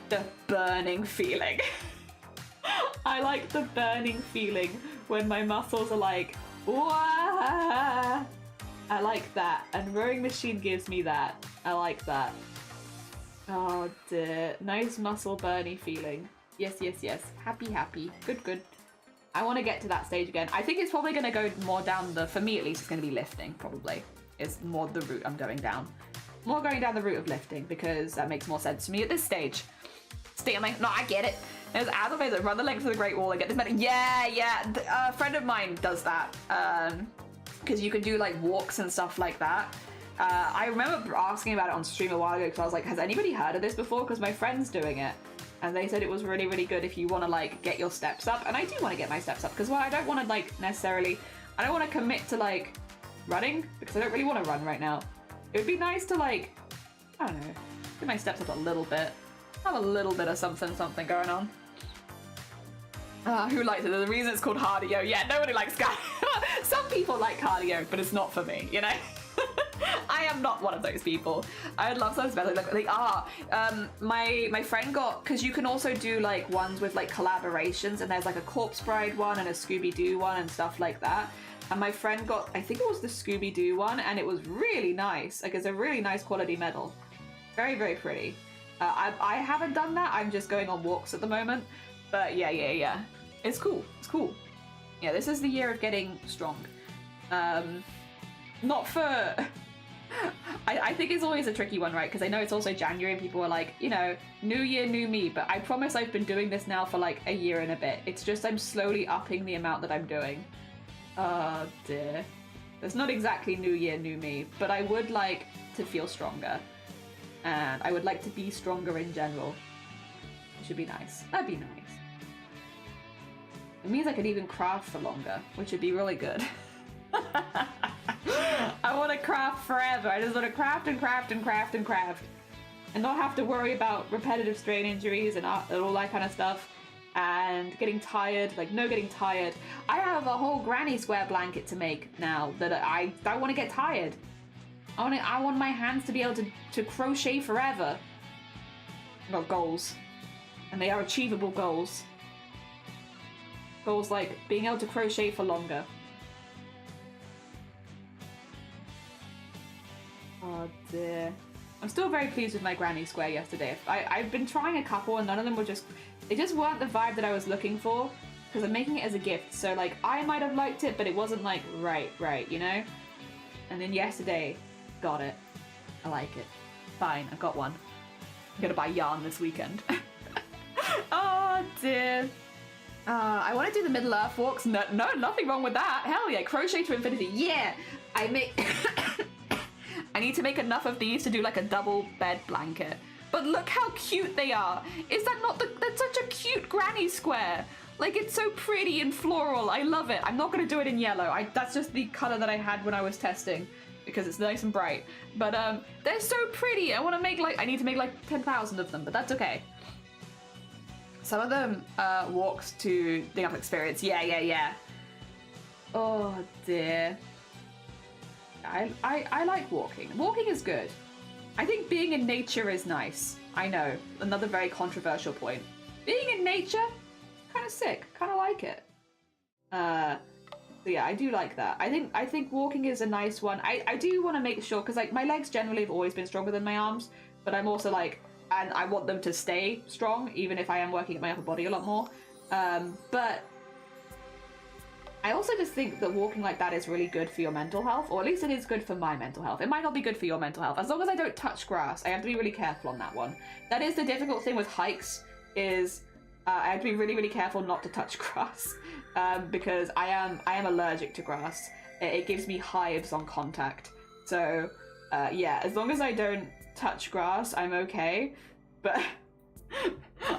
the burning feeling. I like the burning feeling when my muscles are like, wah! I like that. And rowing machine gives me that. I like that. Oh dear. Nice muscle burny feeling. Yes. Happy. Good. I want to get to that stage again. I think it's probably going to go more down for me at least, it's going to be lifting, probably. Is more the route I'm going down. More going down the route of lifting, because that makes more sense to me at this stage. Stealing. No, I get it. There's advertise that run the length of the Great Wall and get this many. Yeah. A friend of mine does that. Because you can do like walks and stuff like that. I remember asking about it on stream a while ago because I was like, has anybody heard of this before? Because my friend's doing it. And they said it was really, really good if you want to like get your steps up. And I do want to get my steps up because, well, I don't want to like necessarily, I don't want to commit to like running because I don't really want to run right now. It would be nice to like, I don't know, get my steps up a little bit. Have a little bit of something going on. Who likes it? The reason it's called cardio. Yeah, nobody likes cardio. Some people like cardio, but it's not for me, you know? I am not one of those people. I would love something better. My friend got, because you can also do like ones with like collaborations, and there's like a Corpse Bride one and a Scooby-Doo one and stuff like that. And my friend got, I think it was the Scooby-Doo one, and it was really nice. Like, it's a really nice quality medal. Very, very pretty. I haven't done that. I'm just going on walks at the moment. But yeah. It's cool. Yeah, this is the year of getting strong. Not for... I think it's always a tricky one, right? Because I know it's also January and people are like, you know, new year, new me. But I promise I've been doing this now for like a year and a bit. It's just I'm slowly upping the amount that I'm doing. Oh dear. It's not exactly new year, new me. But I would like to feel stronger. And I would like to be stronger in general. It should be nice. That'd be nice. It means I could even craft for longer, which would be really good. I want to craft forever. I just want to craft and craft and craft and craft. And not have to worry about repetitive strain injuries and all that kind of stuff. And getting tired, like no getting tired. I have a whole granny square blanket to make now that I don't want to get tired. I want my hands to be able to crochet forever. I've got goals. And they are achievable goals. Goals like being able to crochet for longer. Oh dear. I'm still very pleased with my granny square yesterday. I've been trying a couple and none of them were they just weren't the vibe that I was looking for. Because I'm making it as a gift. So like, I might have liked it, but it wasn't like, right, you know? And then yesterday, got it. I like it. Fine, I've got one. I'm gonna buy yarn this weekend. Oh dear. I want to do the Middle Earth walks. No, nothing wrong with that. Hell yeah, crochet to infinity. Yeah, I need to make enough of these to do like a double bed blanket. But look how cute they are. Is that not that's such a cute granny square. Like, it's so pretty and floral. I love it. I'm not going to do it in yellow. That's just the color that I had when I was testing because it's nice and bright. But they're so pretty. I need to make like 10,000 of them, but that's okay. Some of them walks to the up experience. Yeah. Oh dear. I like walking. Walking is good. I think being in nature is nice. I know, another very controversial point. Being in nature, kind of sick. Kind of like it. So yeah, I do like that. I think walking is a nice one. I do want to make sure, because like my legs generally have always been stronger than my arms, but I'm also like, and I want them to stay strong, even if I am working at my upper body a lot more. But I also just think that walking like that is really good for your mental health, or at least it is good for my mental health. It might not be good for your mental health. As long as I don't touch grass, I have to be really careful on that one. That is the difficult thing with hikes, is I have to be really, really careful not to touch grass, because I am allergic to grass. It gives me hives on contact. So yeah, as long as I don't touch grass, I'm okay. But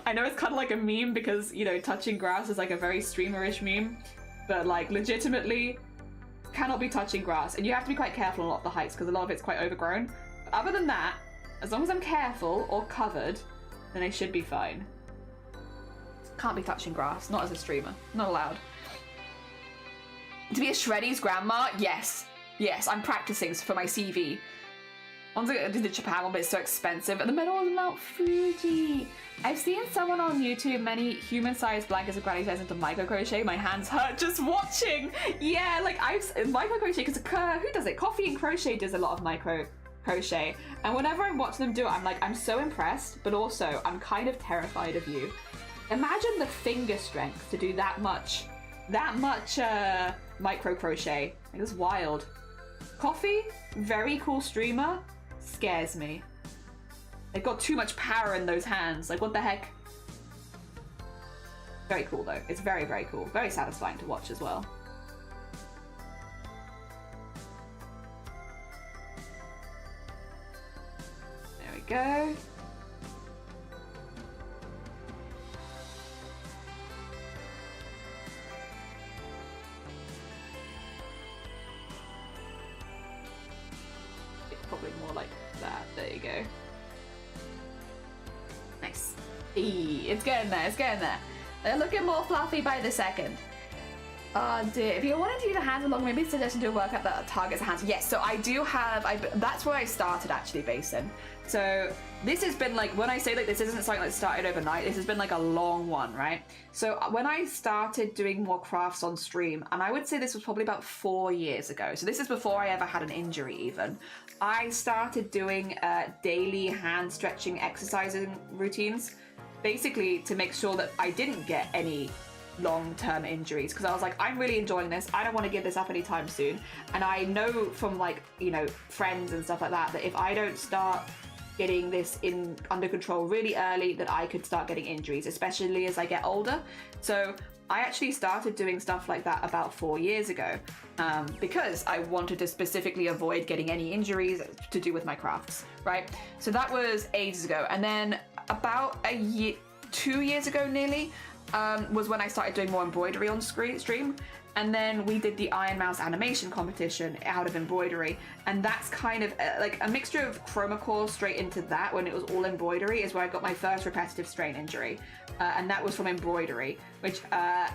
I know it's kind of like a meme because, you know, touching grass is like a very streamerish meme. But like legitimately cannot be touching grass, and you have to be quite careful on a lot of the hikes because a lot of it's quite overgrown. But other than that, as long as I'm careful or covered, then I should be fine. Can't be touching grass, not as a streamer, not allowed. To be a Shreddy's grandma, yes, I'm practicing for my CV. Once I do the Japan one, but it's so expensive. And the medal is Mount Fuji. I've seen someone on YouTube, many human-sized blankets of granny size into micro crochet. My hands hurt just watching. Yeah, like micro crochet, because who does it? Coffee and Crochet does a lot of micro crochet. And whenever I watch them do it, I'm like, I'm so impressed, but also I'm kind of terrified of you. Imagine the finger strength to do that much micro crochet. Like, it's wild. Coffee, very cool streamer, scares me. They've got too much power in those hands. Like, what the heck? Very cool, though. It's very, very cool. Very satisfying to watch as well. There we go. It's probably more like that. There you go. Nice. It's getting there, it's getting there. They're looking more fluffy by the second. Oh dear. If you want to do the hands along, maybe suggest you do a workout that targets the hands. Yes, so I do have, that's where I started actually basing. So this has been like, when I say like this isn't something that started overnight, this has been like a long one, right? So when I started doing more crafts on stream, and I would say this was probably about 4 years ago. So this is before I ever had an injury even. I started doing daily hand stretching exercising routines, basically to make sure that I didn't get any long-term injuries, because I was like, I'm really enjoying this, I don't want to give this up anytime soon. And I know from like, you know, friends and stuff like that, that if I don't start getting this under control really early, that I could start getting injuries, especially as I get older. So I actually started doing stuff like that about 4 years ago, because I wanted to specifically avoid getting any injuries to do with my crafts, right? So that was ages ago. And then about 2 years ago nearly, was when I started doing more embroidery on stream. And then we did the Iron Mouse animation competition out of embroidery. And that's kind of like a mixture of chroma core straight into that, when it was all embroidery, is where I got my first repetitive strain injury. And that was from embroidery, which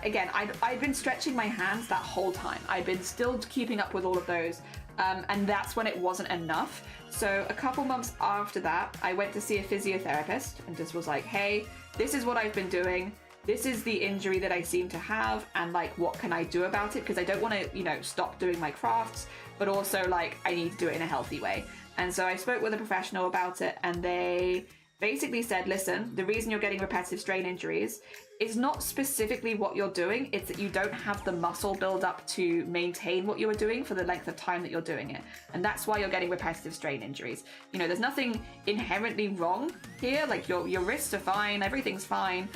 again, I'd been stretching my hands that whole time. I'd been still keeping up with all of those. And that's when it wasn't enough. So a couple months after that, I went to see a physiotherapist and just was like, hey, this is what I've been doing. This is the injury that I seem to have, and like, what can I do about it? Because I don't want to, you know, stop doing my crafts, but also like, I need to do it in a healthy way. And so I spoke with a professional about it, and they basically said, listen, the reason you're getting repetitive strain injuries is not specifically what you're doing, it's that you don't have the muscle build up to maintain what you are doing for the length of time that you're doing it. And that's why you're getting repetitive strain injuries. You know, there's nothing inherently wrong here, like your wrists are fine, everything's fine.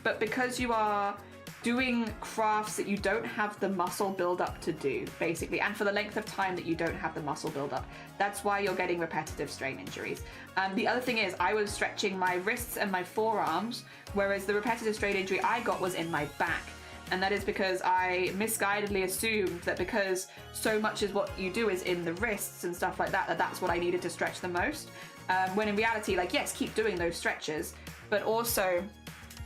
But because you are doing crafts that you don't have the muscle build up to do, basically, and for the length of time that you don't have the muscle build up, that's why you're getting repetitive strain injuries. The other thing is, I was stretching my wrists and my forearms, whereas the repetitive strain injury I got was in my back. And that is because I misguidedly assumed that because so much is what you do is in the wrists and stuff like that, that's what I needed to stretch the most. When in reality, like, yes, keep doing those stretches, but also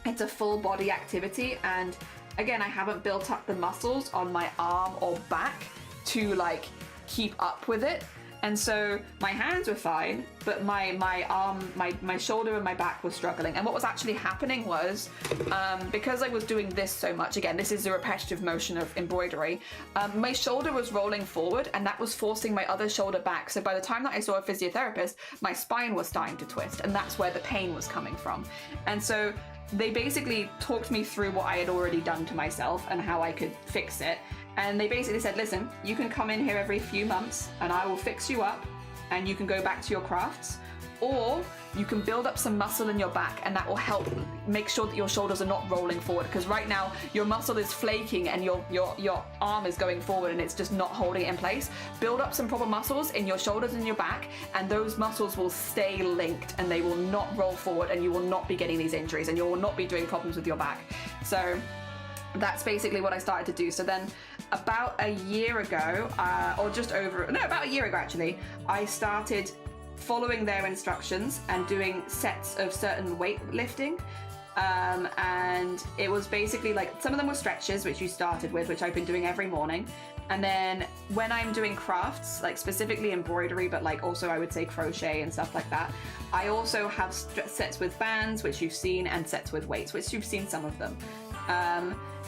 it's a full body activity. And again, I haven't built up the muscles on my arm or back to like keep up with it. And so my hands were fine, but my arm, my shoulder and my back were struggling. And what was actually happening was, because I was doing this so much, again, this is a repetitive motion of embroidery, my shoulder was rolling forward, and that was forcing my other shoulder back. So by the time that I saw a physiotherapist, my spine was starting to twist, and that's where the pain was coming from. And so they basically talked me through what I had already done to myself and how I could fix it. And they basically said, listen, you can come in here every few months and I will fix you up and you can go back to your crafts, or you can build up some muscle in your back and that will help make sure that your shoulders are not rolling forward, because right now your muscle is flaking and your arm is going forward and it's just not holding it in place. Build up some proper muscles in your shoulders and your back, and those muscles will stay linked and they will not roll forward, and you will not be getting these injuries and you will not be doing problems with your back. So that's basically what I started to do. So then about a year ago, about a year ago actually, I started following their instructions and doing sets of certain weightlifting. And it was basically like, some of them were stretches, which you started with, which I've been doing every morning. And then when I'm doing crafts, like specifically embroidery, but like also I would say crochet and stuff like that, I also have sets with bands, which you've seen, and sets with weights, which you've seen some of them.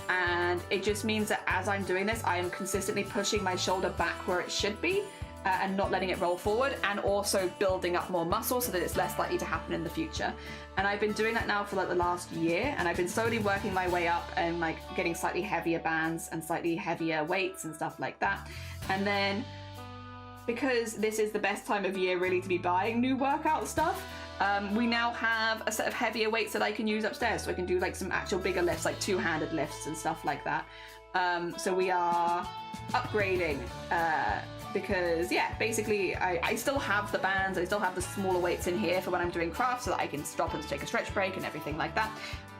And it just means that as I'm doing this, I am consistently pushing my shoulder back where it should be, and not letting it roll forward, and also building up more muscle so that it's less likely to happen in the future. And I've been doing that now for like the last year, and I've been slowly working my way up and like getting slightly heavier bands and slightly heavier weights and stuff like that. And then because this is the best time of year really to be buying new workout stuff, we now have a set of heavier weights that I can use upstairs, so I can do like some actual bigger lifts, like two-handed lifts and stuff like that. So we are upgrading, because yeah, basically I still have the bands, I still have the smaller weights in here for when I'm doing crafts so that I can stop and take a stretch break and everything like that.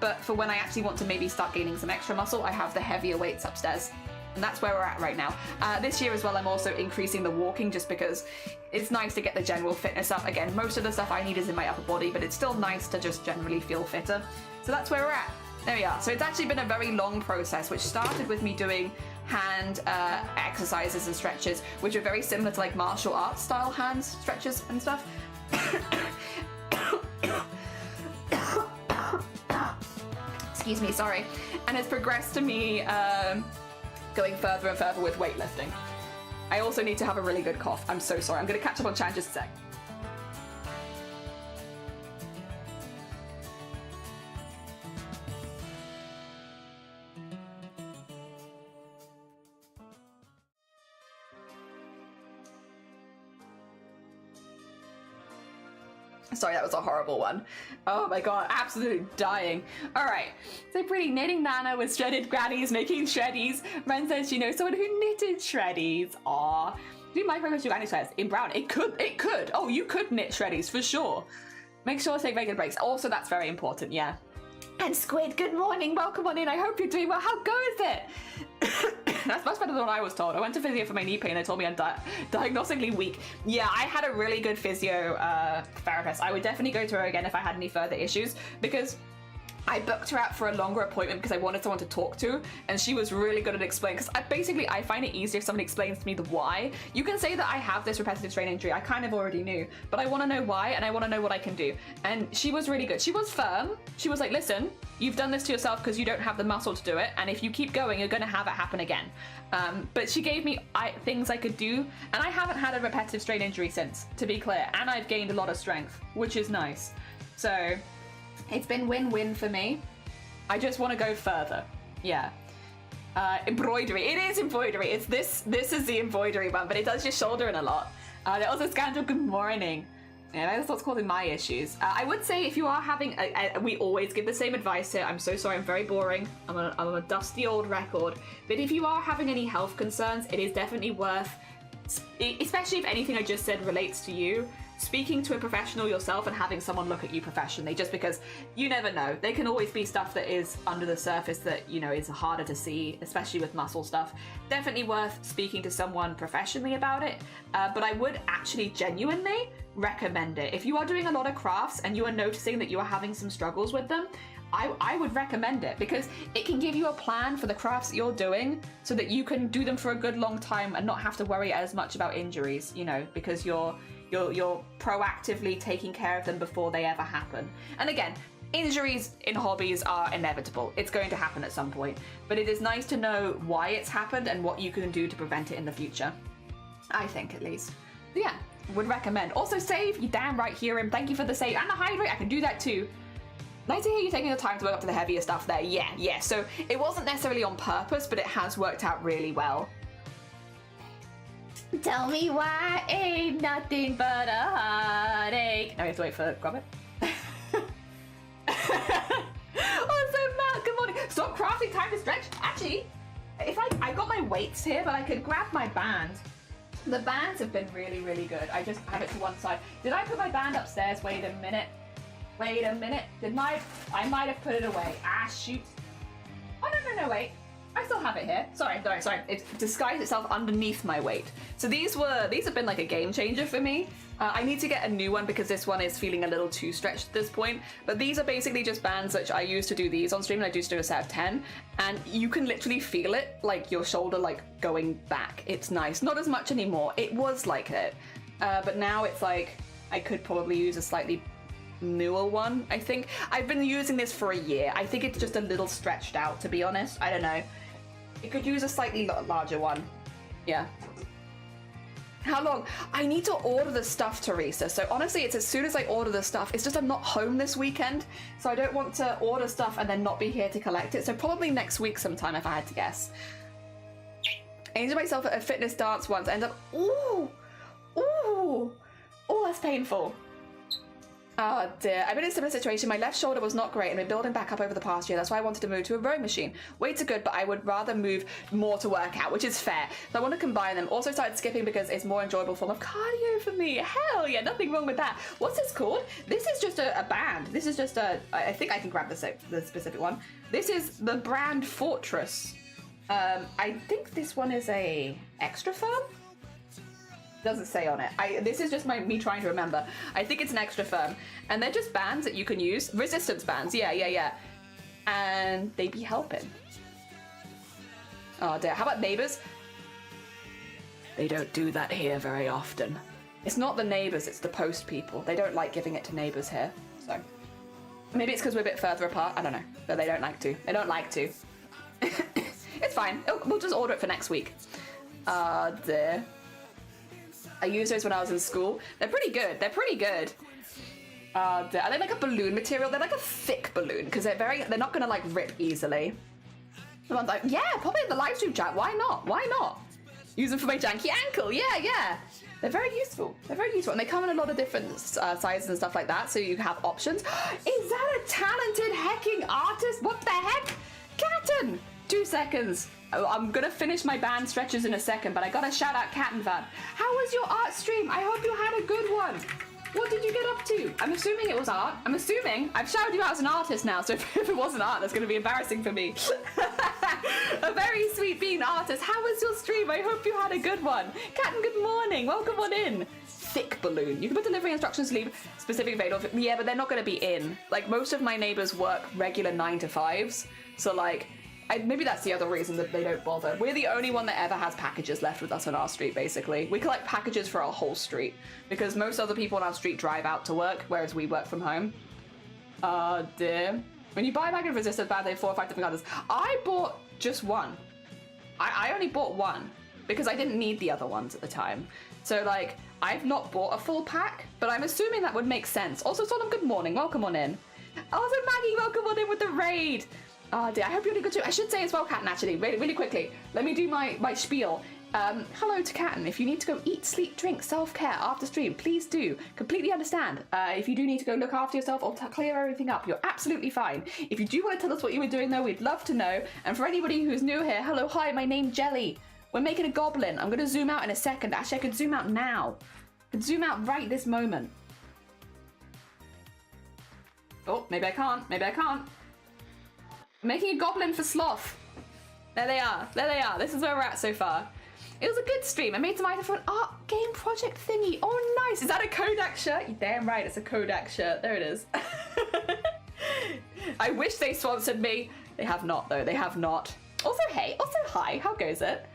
But for when I actually want to maybe start gaining some extra muscle, I have the heavier weights upstairs. And that's where we're at right now. This year as well, I'm also increasing the walking, just because it's nice to get the general fitness up. Again, most of the stuff I need is in my upper body, but it's still nice to just generally feel fitter. So that's where we're at. There we are. So it's actually been a very long process, which started with me doing hand exercises and stretches, which are very similar to like martial arts style hand stretches and stuff. Excuse me, sorry. And it's progressed to me going further and further with weightlifting. I also need to have a really good cough. I'm so sorry. I'm going to catch up on chat in just a sec. Sorry, that was a horrible one. Oh my god, absolutely dying. Alright, so pretty knitting Nana with shredded grannies making shreddies. Ren says she knows someone who knitted shreddies. Aww. Do micro granny sweaters in brown? It could. Oh, you could knit shreddies for sure. Make sure to take regular breaks. Also, that's very important, yeah. And Squid, good morning, welcome on in. I hope you're doing well. How goes it? That's much better than what I was told. I went to physio for my knee pain. They told me I'm diagnostically weak. Yeah, I had a really good physio therapist. I would definitely go to her again if I had any further issues, because I booked her out for a longer appointment because I wanted someone to talk to, and she was really good at explaining, because I find it easier if somebody explains to me the why. You can say that I have this repetitive strain injury, I kind of already knew, but I want to know why, and I want to know what I can do. And she was really good. She was firm. She was like, listen, you've done this to yourself because you don't have the muscle to do it, and if you keep going, you're going to have it happen again. But she gave me things I could do, and I haven't had a repetitive strain injury since, to be clear, and I've gained a lot of strength, which is nice. So it's been win-win for me. I just want to go further. Yeah. Embroidery. It is embroidery. It's this is the embroidery one, but it does your shoulder in a lot. There was a scandal. Good morning. Yeah, that's what's causing my issues. I would say if you are having, we always give the same advice here. I'm so sorry, I'm very boring. I'm a dusty old record. But if you are having any health concerns, it is definitely worth, especially if anything I just said relates to you, speaking to a professional yourself and having someone look at you professionally, just because you never know. There can always be stuff that is under the surface that, you know, is harder to see, especially with muscle stuff. Definitely worth speaking to someone professionally about it. But I would actually genuinely recommend it. If you are doing a lot of crafts and you are noticing that you are having some struggles with them, I would recommend it, because it can give you a plan for the crafts that you're doing so that you can do them for a good long time and not have to worry as much about injuries, you know, because you're proactively taking care of them before they ever happen. And again, injuries in hobbies are inevitable. It's going to happen at some point, but it is nice to know why it's happened and what you can do to prevent it in the future. I think, at least. But yeah, would recommend. Also save, you damn right, Hiram. Thank you for the save and the hydrate. I can do that too. Nice to hear you taking the time to work up to the heavier stuff there. Yeah. So it wasn't necessarily on purpose, but it has worked out really well. Tell me why ain't nothing but a heartache. Now we have to wait for Gromit. Also, Matt, good morning. Stop crafting, time to stretch. Actually, if I got my weights here, but I could grab my band. The bands have been really, really good. I just have it to one side. Did I put my band upstairs? Wait a minute. I might have put it away. Ah, shoot. Oh, no, wait. I still have it here. Sorry. It disguised itself underneath my weight. So these have been like a game changer for me. I need to get a new one because this one is feeling a little too stretched at this point. But these are basically just bands which I used to do these on stream, and I used to do a set of 10. And you can literally feel it, like your shoulder like going back. It's nice. Not as much anymore. It was like it. But now it's like I could probably use a slightly newer one, I think. I've been using this for a year. I think it's just a little stretched out, to be honest. I don't know. It could use a slightly larger one. Yeah. How long? I need to order the stuff, Teresa. So honestly, it's as soon as I order the stuff. It's just I'm not home this weekend, so I don't want to order stuff and then not be here to collect it. So probably next week sometime, if I had to guess. I injured myself at a fitness dance once. I ended up... Ooh, that's painful. Oh dear, I've been in a similar situation. My left shoulder was not great and been building back up over the past year. That's why I wanted to move to a rowing machine. Weights are good, but I would rather move more to work out, which is fair. So I want to combine them. Also started skipping because it's more enjoyable form of cardio for me. Hell yeah, nothing wrong with that. What's this called? This is just a band. This is just I think I can grab the specific one. This is the brand Fortress. I think this one is a extra firm. Doesn't say on it. This is just me trying to remember. I think it's an extra firm, and they're just bands that you can use. Resistance bands, yeah. And they be helping. Oh dear. How about neighbors? They don't do that here very often. It's not the neighbors, it's the post people. They don't like giving it to neighbors here. So maybe it's because we're a bit further apart. I don't know, but they don't like to. It's fine. We'll just order it for next week. Dear. I used those when I was in school. They're pretty good. Are they like a balloon material? They're like a thick balloon because they're not gonna like rip easily. The one's like, yeah, probably in the live stream chat. Why not? Use them for my janky ankle. Yeah. They're very useful. And they come in a lot of different sizes and stuff like that, so you have options. Is that a talented hecking artist? What the heck? Captain! 2 seconds. I'm gonna finish my band stretches in a second, but I gotta shout out Cattenvan. How was your art stream? I hope you had a good one. What did you get up to? I'm assuming it was art. I've shouted you out as an artist now, so if it wasn't art, that's gonna be embarrassing for me. A very sweet being artist. How was your stream? I hope you had a good one. Catten, good morning. Welcome on in. Thick balloon. You can put delivery instructions to leave specific available. Yeah, but they're not gonna be in. Like, most of my neighbors work regular 9 to 5s, so like, maybe that's the other reason that they don't bother. We're the only one that ever has packages left with us on our street, basically. We collect packages for our whole street, because most other people on our street drive out to work, whereas we work from home. Dear. When you buy a bag of resistance bands, they have 4 or 5 different colors. I bought just one. I only bought one, because I didn't need the other ones at the time. So, like, I've not bought a full pack, but I'm assuming that would make sense. Also, Solom, good morning. Welcome on in. Also, Maggie, welcome on in with the raid. Oh dear, I hope you're doing good too. I should say as well, Catten, actually, really quickly. Let me do my spiel. Hello to Catten. If you need to go eat, sleep, drink, self-care after stream, please do. Completely understand. If you do need to go look after yourself or clear everything up, you're absolutely fine. If you do want to tell us what you were doing though, we'd love to know. And for anybody who's new here, hello, hi, my name's Jelly. We're making a goblin. I'm going to zoom out in a second. Actually, I could zoom out now. I could zoom out right this moment. Oh, maybe I can't. Making a goblin for Sloth. There they are. This is where we're at so far. It was a good stream. I made some items for an art game project thingy. Oh, nice. Is that a Kodak shirt? You're damn right, it's a Kodak shirt. There it is. I wish they sponsored me. They have not, though. They have not. Also, hey. Also, hi. How goes it?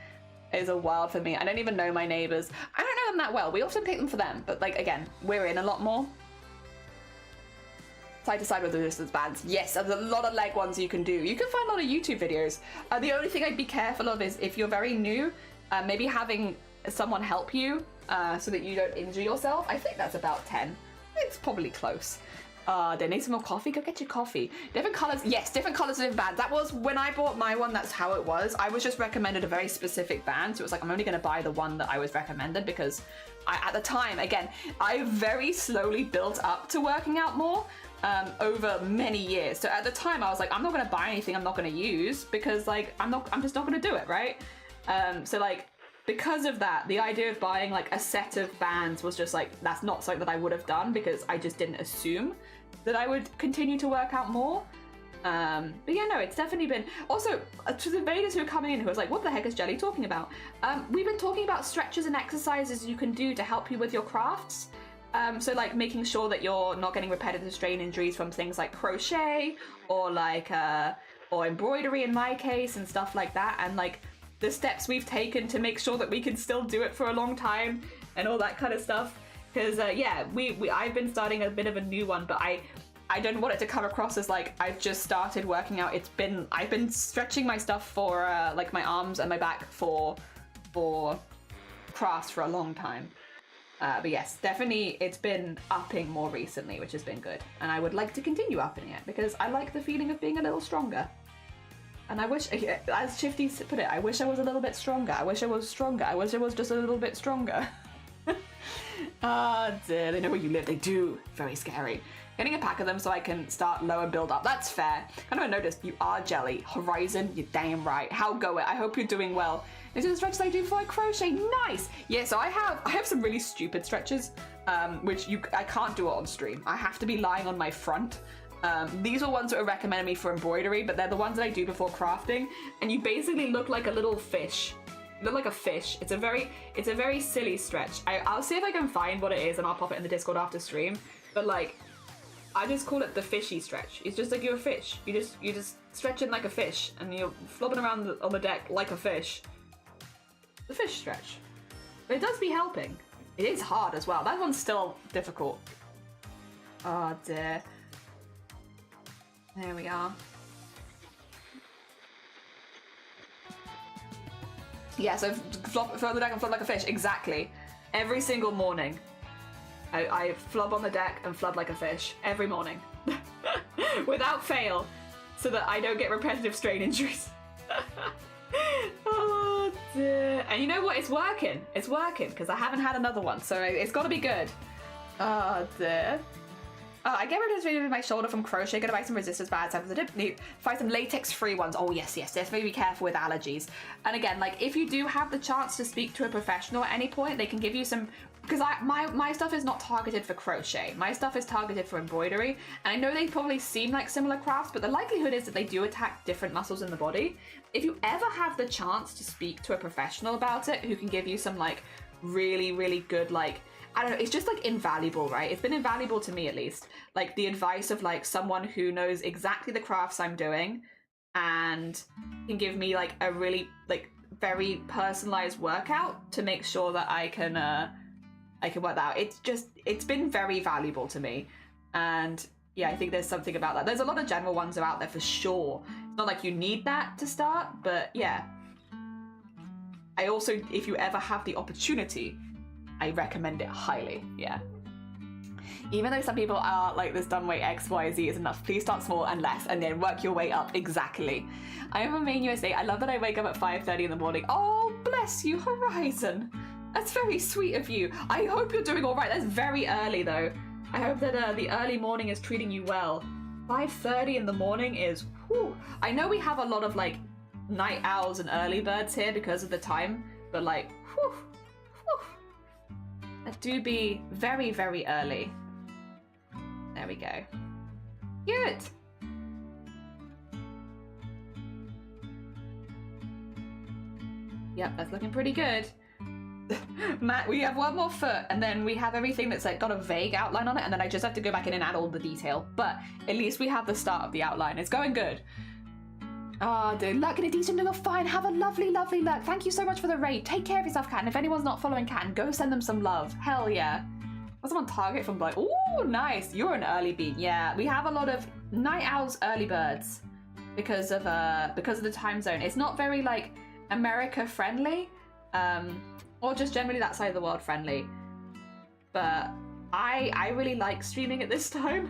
It is a wild for me. I don't even know my neighbors. I don't know them that well. We often pick them for them. But, like, again, we're in a lot more. Side to side with the resistance bands. Yes, there's a lot of leg ones you can do. You can find a lot of YouTube videos. The only thing I'd be careful of is if you're very new, maybe having someone help you so that you don't injure yourself. I think that's about 10. It's probably close. They need some more coffee. Go get your coffee. Different colors. Yes, different colors of different bands. That was when I bought my one. That's how it was. I was just recommended a very specific band, so it was like I'm only going to buy the one that I was recommended because at the time, again, I very slowly built up to working out more over many years. So at the time, I was like, I'm not going to buy anything I'm not going to use because like I'm just not going to do it, right? So like. Because of that, the idea of buying like a set of bands was just like, that's not something that I would have done because I just didn't assume that I would continue to work out more. But yeah, no, it's definitely been... Also, to the invaders who are coming in who was like, what the heck is Jelly talking about? We've been talking about stretches and exercises you can do to help you with your crafts. So like making sure that you're not getting repetitive strain injuries from things like crochet or like, or embroidery in my case and stuff like that. And like, the steps we've taken to make sure that we can still do it for a long time and all that kind of stuff. Because yeah, I've been starting a bit of a new one, but I don't want it to come across as like I've just started working out. I've been stretching my stuff for like my arms and my back for crafts for a long time. But yes, definitely it's been upping more recently, which has been good. And I would like to continue upping it because I like the feeling of being a little stronger. And I wish, as Shifty put it, I wish I was a little bit stronger. I wish I was stronger. I wish I was just a little bit stronger. Ah, dear, they know where you live. They do. Very scary. Getting a pack of them so I can start low and build up. That's fair. I know I noticed you are Jelly. Horizon, you're damn right. How go it? I hope you're doing well. These are the stretches I do before I crochet. Nice. Yeah, so I have some really stupid stretches, which I can't do it on stream. I have to be lying on my front. These are ones that are recommended me for embroidery, but they're the ones that I do before crafting. And you basically look like a little fish. You look like a fish. It's a very silly stretch. I'll see if I can find what it is and I'll pop it in the Discord after stream. But like, I just call it the fishy stretch. It's just like you're a fish. You just stretching like a fish and you're flopping around on the deck like a fish. The fish stretch. But it does be helping. It is hard as well. That one's still difficult. Oh dear. There we are. Yeah, so flop on the deck and flop like a fish. Exactly. Every single morning, I flop on the deck and flub like a fish. Every morning. Without fail. So that I don't get repetitive strain injuries. Oh dear. And you know what? It's working. It's working because I haven't had another one. So it's got to be good. Oh dear. I get rid of this with my shoulder from crochet. Gotta buy some resistance bands. Find some latex-free ones. Oh yes, definitely be careful with allergies. And again, like if you do have the chance to speak to a professional at any point, they can give you some. Because my stuff is not targeted for crochet. My stuff is targeted for embroidery. And I know they probably seem like similar crafts, but the likelihood is that they do attack different muscles in the body. If you ever have the chance to speak to a professional about it, who can give you some like really, really good like. I don't know, it's just like invaluable, right? It's been invaluable to me at least. Like the advice of like someone who knows exactly the crafts I'm doing and can give me like a really like very personalized workout to make sure that I can work that out. It's been very valuable to me. And yeah, I think there's something about that. There's a lot of general ones that are out there for sure. It's not like you need that to start, but yeah. I also, if you ever have the opportunity, I recommend it highly, yeah. Even though some people are like, this done weight X, Y, Z is enough, please start small and less and then work your way up, exactly. I am a main USA, I love that I wake up at 5:30 in the morning. Oh, bless you, Horizon. That's very sweet of you. I hope you're doing all right. That's very early though. I hope that the early morning is treating you well. 5:30 in the morning is, whew. I know we have a lot of like night owls and early birds here because of the time, but like, whew. That do be very, very early. There we go. Good. Yep, that's looking pretty good. Matt, we have one more foot and then we have everything that's like got a vague outline on it and then I just have to go back in and add all the detail. But at least we have the start of the outline. It's going good. Oh, dude, luck in a decent little fine. Have a lovely, lovely luck. Thank you so much for the raid. Take care of yourself, Cat. And if anyone's not following Cat, go send them some love. Hell yeah. Was on target from like, ooh, nice. You're an early bean. Yeah, we have a lot of night owls, early birds because of the time zone. It's not very like America friendly, or just generally that side of the world friendly. But I really like streaming at this time.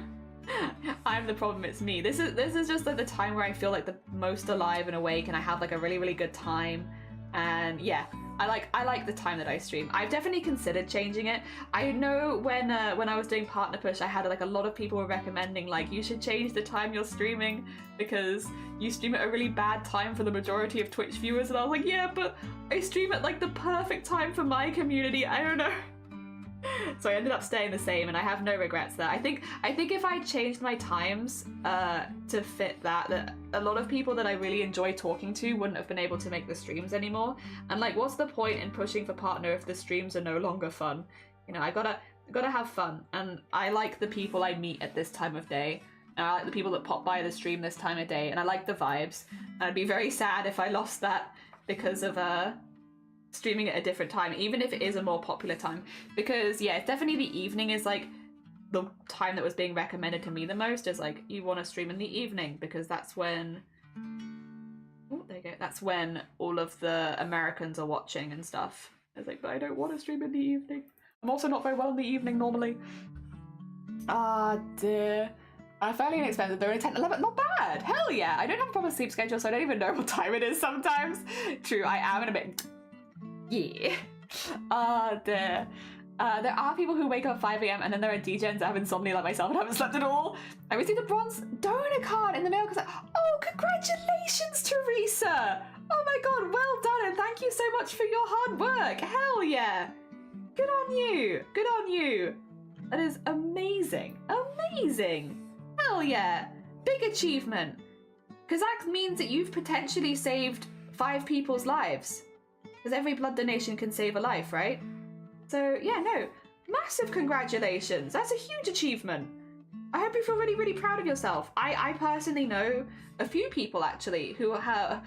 I'm the problem, it's me. This is just like the time where I feel like the most alive and awake, and I have like a really, really good time. And yeah, I like the time that I stream. I've definitely considered changing it. I know when I was doing Partner Push, I had like a lot of people were recommending like you should change the time you're streaming because you stream at a really bad time for the majority of Twitch viewers, and I was like, yeah, but I stream at like the perfect time for my community. I don't know. So I ended up staying the same, and I have no regrets there. I think if I changed my times to fit that a lot of people that I really enjoy talking to wouldn't have been able to make the streams anymore. And like, what's the point in pushing for partner if the streams are no longer fun? You know, I gotta have fun, and I like the people I meet at this time of day. And I like the people that pop by the stream this time of day, and I like the vibes. And I'd be very sad if I lost that because of streaming at a different time, even if it is a more popular time, because yeah, definitely the evening is like the time that was being recommended to me the most, is like you want to stream in the evening because that's when there you go, that's when all of the Americans are watching and stuff. It's like, but I don't want to stream in the evening. I'm also not very well in the evening normally. Ah dear. Fairly inexpensive, they're only 10, 11, not bad, hell yeah. I don't have a proper sleep schedule, so I don't even know what time it is sometimes. True, I am in a bit. Yeah. There are people who wake up 5 AM and then there are degens that have insomnia like myself and haven't slept at all. I received a bronze donor card in the mail because oh, congratulations, Teresa! Oh my god, well done, and thank you so much for your hard work. Hell yeah. Good on you. Good on you. That is amazing. Amazing. Hell yeah. Big achievement. Because that means that you've potentially saved 5 people's lives. Because every blood donation can save a life, right? So yeah, no, massive congratulations. That's a huge achievement. I hope you feel really, really proud of yourself. I personally know a few people actually who are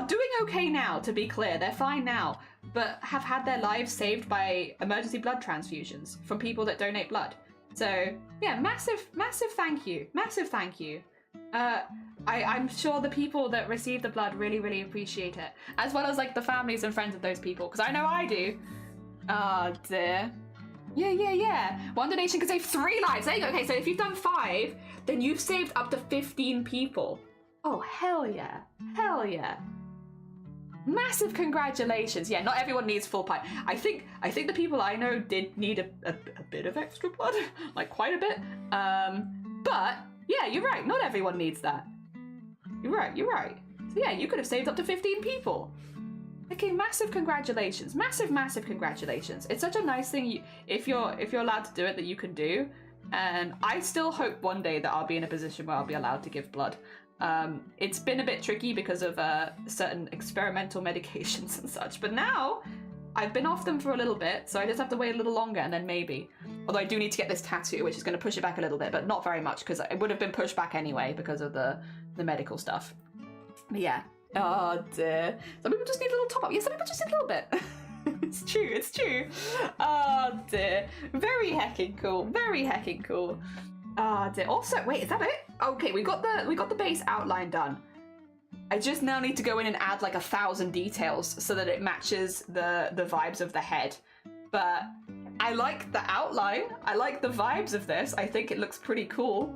doing okay now, to be clear. They're fine now, but have had their lives saved by emergency blood transfusions from people that donate blood. So yeah, massive, massive thank you. Massive thank you. I'm sure the people that receive the blood really, really appreciate it, as well as like the families and friends of those people, because I know I do. Oh dear. Yeah. One donation can save 3 lives. There you go. Okay, so if you've done 5, then you've saved up to 15 people. Oh, hell yeah. Hell yeah. Massive congratulations. Yeah, not everyone needs full pipe. I think the people I know did need a bit of extra blood, like quite a bit. But yeah, you're right. Not everyone needs that. You're right. So yeah, you could have saved up to 15 people. Okay, massive congratulations. Massive congratulations. It's such a nice thing if you're allowed to do it that you can do. And I still hope one day that I'll be in a position where I'll be allowed to give blood. It's been a bit tricky because of certain experimental medications and such, but now I've been off them for a little bit, so I just have to wait a little longer and then maybe. Although I do need to get this tattoo, which is going to push it back a little bit, but not very much because it would have been pushed back anyway because of the medical stuff. But yeah. Oh dear. Some people just need a little top up. Yeah, some people just need a little bit. It's true. Oh dear. Very heckin' cool. Oh dear. Also, wait, is that it? Okay, we got the base outline done. I just now need to go in and add like 1,000 details so that it matches the vibes of the head. But I like the outline. I like the vibes of this. I think it looks pretty cool.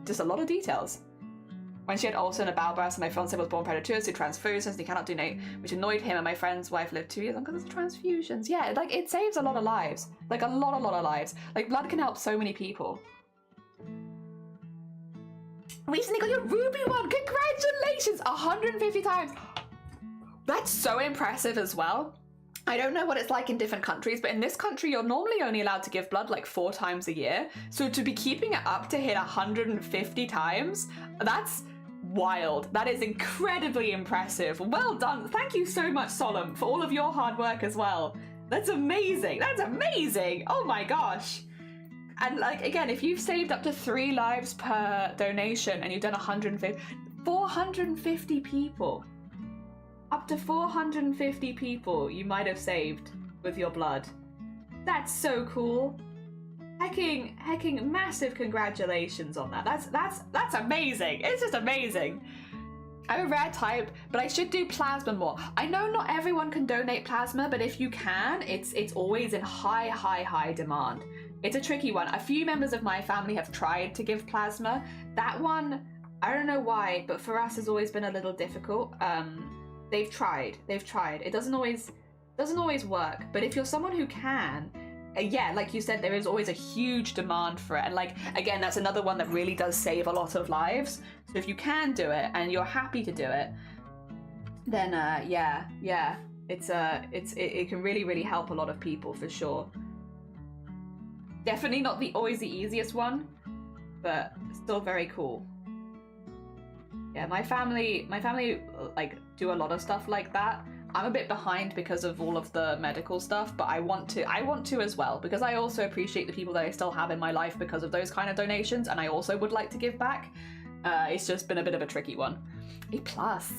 Just a lot of details. When she had ulcer and a bowel burst and my fiance was born premature, so transfused since he cannot donate, which annoyed him, and my friend's wife lived 2 years on because of transfusions. Yeah, like it saves a lot of lives. Like a lot of lives. Like blood can help so many people. Recently got your ruby one. Congratulations! 150 times. That's so impressive as well. I don't know what it's like in different countries, but in this country, you're normally only allowed to give blood like 4 times a year. So to be keeping it up to hit 150 times, that's wild. That is incredibly impressive. Well done. Thank you so much, Solemn, for all of your hard work as well. That's amazing. That's amazing. Oh my gosh. And like, again, if you've saved up to 3 lives per donation and you've done 450 people, up to 450 people you might have saved with your blood. That's so cool. Hecking massive congratulations on that. That's amazing. It's just amazing. I'm a rare type, but I should do plasma more. I know not everyone can donate plasma, but if you can, it's always in high demand. it's a tricky one. A few members of my family have tried to give plasma. That one, I don't know why, but for us has always been a little difficult. They've tried. It doesn't always work. But if you're someone who can, yeah, like you said, there is always a huge demand for it. And like, again, that's another one that really does save a lot of lives. So if you can do it and you're happy to do it, then yeah, it can really, really help a lot of people for sure. Definitely not always the easiest one, but still very cool. Yeah, my family like do a lot of stuff like that. I'm a bit behind because of all of the medical stuff, but I want to as well, because I also appreciate the people that I still have in my life because of those kind of donations, and I also would like to give back. It's just been a bit of a tricky one. A plus.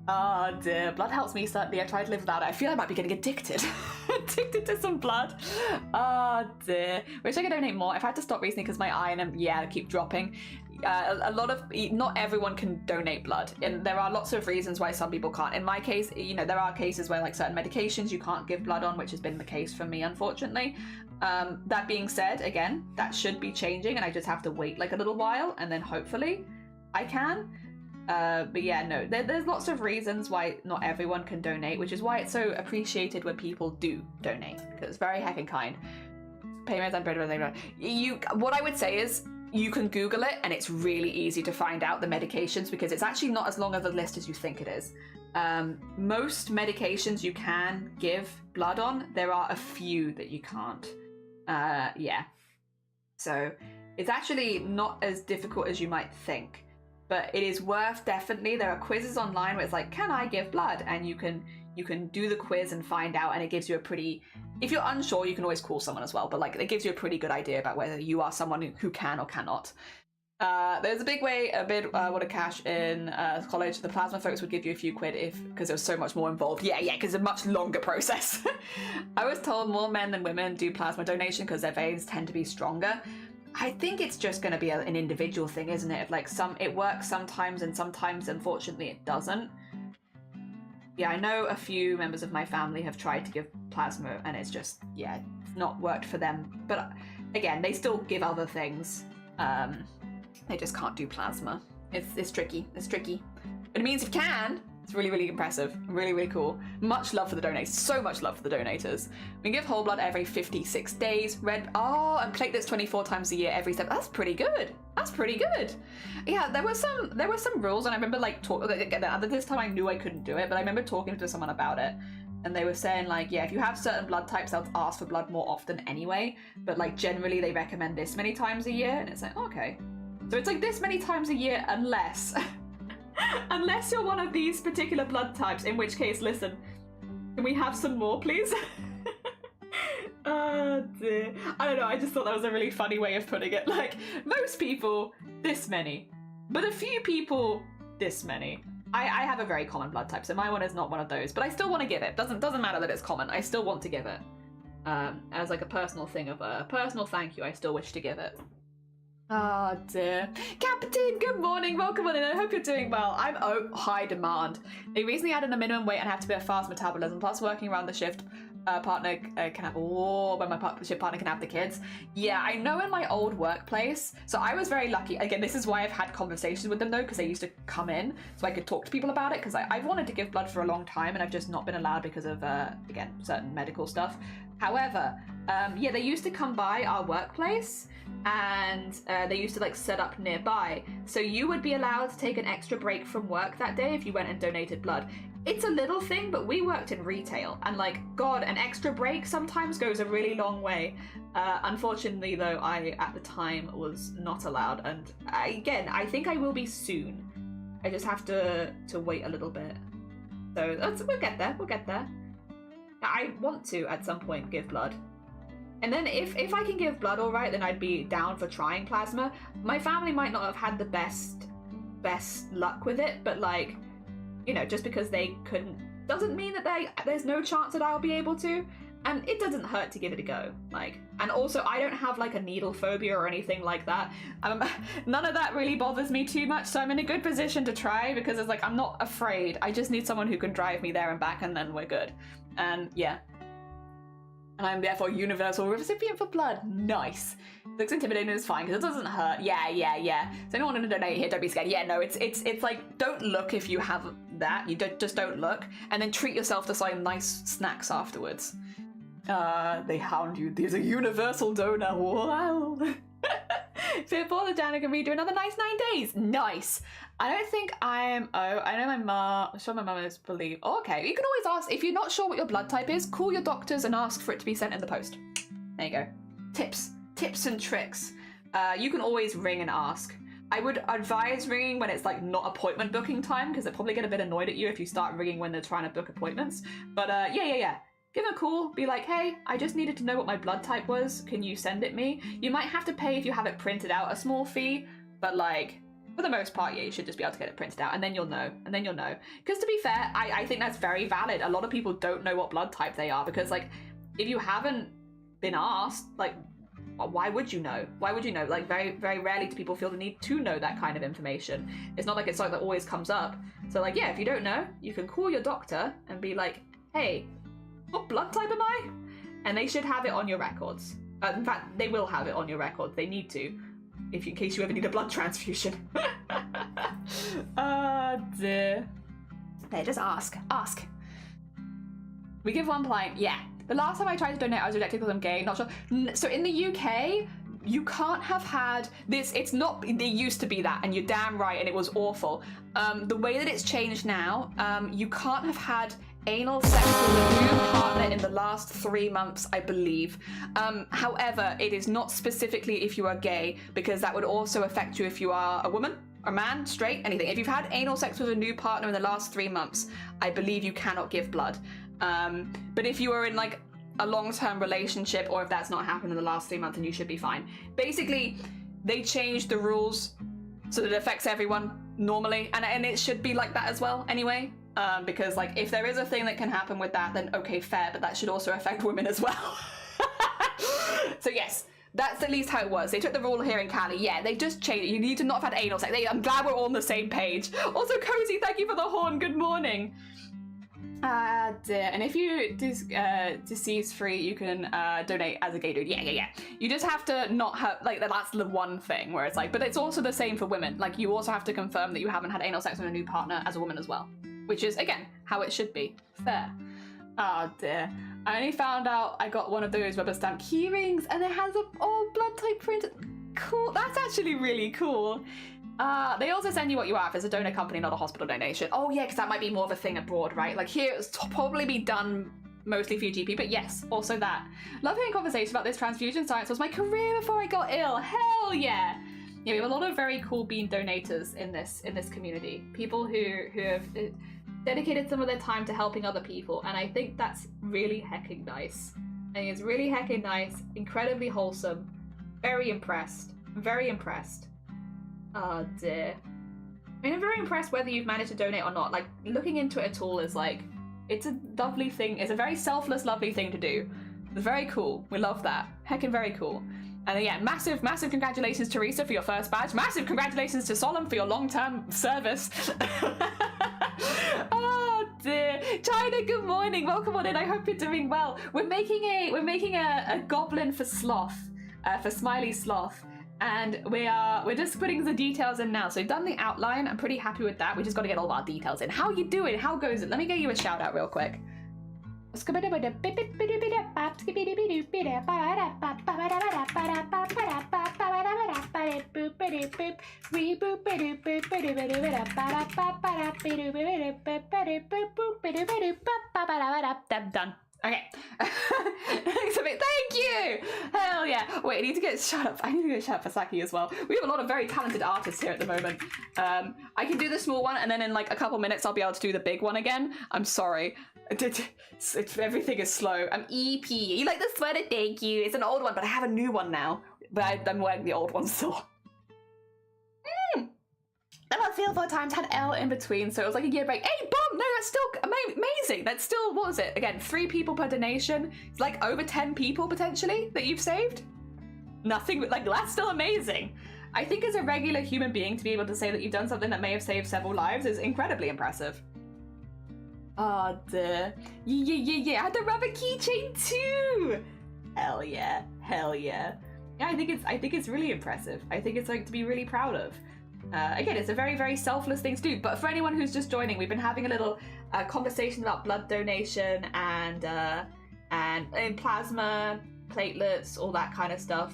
Oh dear, blood helps me certainly. I try to live without it. I feel I might be getting addicted. Addicted to some blood. Oh dear. Wish I could donate more. I've had to stop recently because my iron keep dropping. Not everyone can donate blood, and there are lots of reasons why some people can't. In my case, there are cases where like certain medications you can't give blood on, which has been the case for me, unfortunately. That being said, again, that should be changing, and I just have to wait like a little while, and then hopefully I can. But yeah, no, there's lots of reasons why not everyone can donate, which is why it's so appreciated when people do donate, because it's very heckin' kind. Payments and bread. What I would say is, you can Google it, and it's really easy to find out the medications, because it's actually not as long of a list as you think it is. Most medications you can give blood on. There are a few that you can't. Yeah. So it's actually not as difficult as you might think, but it is worth definitely. There are quizzes online where it's like, can I give blood? And you can do the quiz and find out, and it gives you a pretty, if you're unsure, you can always call someone as well, but like it gives you a pretty good idea about whether you are someone who can or cannot. There's a big way, what to cash in college. The plasma folks would give you a few quid because there was so much more involved. Yeah, because it's a much longer process. I was told more men than women do plasma donation because their veins tend to be stronger. I think it's just going to be an individual thing, isn't it? Like it works sometimes, and sometimes, unfortunately, it doesn't. Yeah, I know a few members of my family have tried to give plasma, and it's just, it's not worked for them. But again, they still give other things. They just can't do plasma. It's tricky. It's tricky. But it means if you can, it's really, really impressive. Really, really cool. Much love for the donators. So much love for the donators. We give whole blood every 56 days. And platelets 24 times a year every step. That's pretty good. That's pretty good. Yeah, there were some rules, and I remember this time I knew I couldn't do it, but I remember talking to someone about it, and they were saying like, yeah, if you have certain blood types, they'll ask for blood more often anyway, but like generally they recommend this many times a year, and it's like, okay. So it's like this many times a year unless you're one of these particular blood types, in which case, listen, can we have some more, please? Oh dear. I don't know, I just thought that was a really funny way of putting it. Like, most people, this many, but a few people, this many. I have a very common blood type, so my one is not one of those, but I still want to give it. Doesn't matter that it's common, I still want to give it. As like a personal thing of a personal thank you, I still wish to give it. Oh dear. Captain, good morning, welcome on in, I hope you're doing well. I'm high demand. They recently added a minimum weight and have to be a fast metabolism, plus working around the shift partner can have, when my shift partner can have the kids. Yeah, I know in my old workplace, so I was very lucky. Again, this is why I've had conversations with them though, because they used to come in so I could talk to people about it, because I've wanted to give blood for a long time and I've just not been allowed because of, again, certain medical stuff. However, yeah, they used to come by our workplace, and they used to like set up nearby, so you would be allowed to take an extra break from work that day if you went and donated blood. It's a little thing, but we worked in retail, and like, God, an extra break sometimes goes a really long way. Unfortunately though, I at the time was not allowed, and I think I will be soon. I just have to wait a little bit, so we'll get there. I want to at some point give blood. And then if I can give blood all right, then I'd be down for trying plasma. My family might not have had the best luck with it, but like, just because they couldn't doesn't mean that there's no chance that I'll be able to. And it doesn't hurt to give it a go. Like, and also I don't have like a needle phobia or anything like that. None of that really bothers me too much, so I'm in a good position to try, because it's like, I'm not afraid. I just need someone who can drive me there and back, and then we're good. And yeah. And I'm therefore a universal recipient for blood. Nice. Looks intimidating, it's fine, because it doesn't hurt. Yeah. So anyone want to donate here, don't be scared. Yeah, no, it's like, don't look if you have that. You just don't look. And then treat yourself to some nice snacks afterwards. They hound you. There's a universal donor. Wow. Before the Janet can redo another nice 9 days. Nice. I don't think I know my mom. I'm sure my mum is believe. Oh, okay. You can always ask if you're not sure what your blood type is. Call your doctors and ask for it to be sent in the post. There you go. Tips and tricks. You can always ring and ask. I would advise ringing when it's like not appointment booking time, because they'll probably get a bit annoyed at you if you start ringing when they're trying to book appointments. But yeah. Give them a call, be like, hey, I just needed to know what my blood type was. Can you send it me? You might have to pay if you have it printed out, a small fee, but like, for the most part, yeah, you should just be able to get it printed out, and then you'll know. Because to be fair, I think that's very valid. A lot of people don't know what blood type they are, because like, if you haven't been asked, like, why would you know? Like, very, very rarely do people feel the need to know that kind of information. It's not like it's something that always comes up. So like, yeah, if you don't know, you can call your doctor and be like, hey, what blood type am I? And they should have it on your records. In fact, they will have it on your records. They need to, in case you ever need a blood transfusion. Oh dear. There, just ask. We give 1 pint, yeah. The last time I tried to donate, I was rejected because I'm gay, not sure. So in the UK, you can't have had this. It's not, they used to be that, and you're damn right, and it was awful. The way that it's changed now, you can't have had anal sex with a new partner in the last 3 months, I believe. However, it is not specifically if you are gay, because that would also affect you if you are a woman, a man, straight, anything. If you've had anal sex with a new partner in the last 3 months, I believe you cannot give blood. But if you are in like a long-term relationship, or if that's not happened in the last 3 months, then you should be fine. Basically, they changed the rules so that it affects everyone normally, and it should be like that as well anyway. Because like, if there is a thing that can happen with that, then okay, fair, but that should also affect women as well. So yes, that's at least how it was. They took the rule here in Cali. Yeah, they just changed it. You need to not have had anal sex. I'm glad we're all on the same page. Also, Cozy, thank you for the horn. Good morning. Dear. And if you disease free, you can donate as a gay dude. Yeah. You just have to not have, like, that's the one thing where it's like, but it's also the same for women. Like, you also have to confirm that you haven't had anal sex with a new partner as a woman as well, which is, again, how it should be. Fair. Oh dear. I only found out I got one of those rubber stamp key rings, and it has a blood type print. Cool. That's actually really cool. They also send you what you are if it's a donor company, not a hospital donation. Oh yeah, because that might be more of a thing abroad, right? Like here, it's probably be done mostly for your GP, but yes, also that. Love hearing conversation about this. Transfusion science was my career before I got ill. Hell yeah. Yeah, we have a lot of very cool bean donators in this community. People who have dedicated some of their time to helping other people, and I think that's really hecking nice. I think it's really hecking nice, incredibly wholesome, very impressed. Oh dear. I mean, I'm very impressed whether you've managed to donate or not. Like, looking into it at all is like, it's a lovely thing. It's a very selfless, lovely thing to do. It's very cool. We love that. Heckin' very cool. And yeah, massive congratulations, Teresa, for your first badge. Massive congratulations to Solemn for your long-term service. Oh dear. China, good morning. Welcome on in. I hope you're doing well. We're making a goblin for Sloth, for Smiley Sloth. And we're just putting the details in now. So we've done the outline. I'm pretty happy with that. We just got to get all of our details in. How you doing? How goes it? Let me get you a shout out real quick. Done. Okay. Thank you! Hell yeah. Wait, I need to get shut up. I need to get shut up for Saki as well. We have a lot of very talented artists here at the moment. I can do the small one, and then in like a couple minutes I'll be able to do the big one again. I'm sorry. Everything is slow. I'm EP. You like the sweater? Thank you. It's an old one, but I have a new one now. But I'm wearing the old one still. About 3 or 4 times, had L in between, so it was like a year break. Hey, bomb! No, that's still amazing. That's still, what was it? Again, 3 people per donation. It's like over 10 people potentially that you've saved. Nothing, like, that's still amazing. I think as a regular human being to be able to say that you've done something that may have saved several lives is incredibly impressive. Oh, duh. Yeah. I had the rubber keychain too. Hell yeah. Yeah, I think it's really impressive. I think it's like to be really proud of. Again, it's a very, very selfless thing to do. But for anyone who's just joining, we've been having a little conversation about blood donation and plasma, platelets, all that kind of stuff.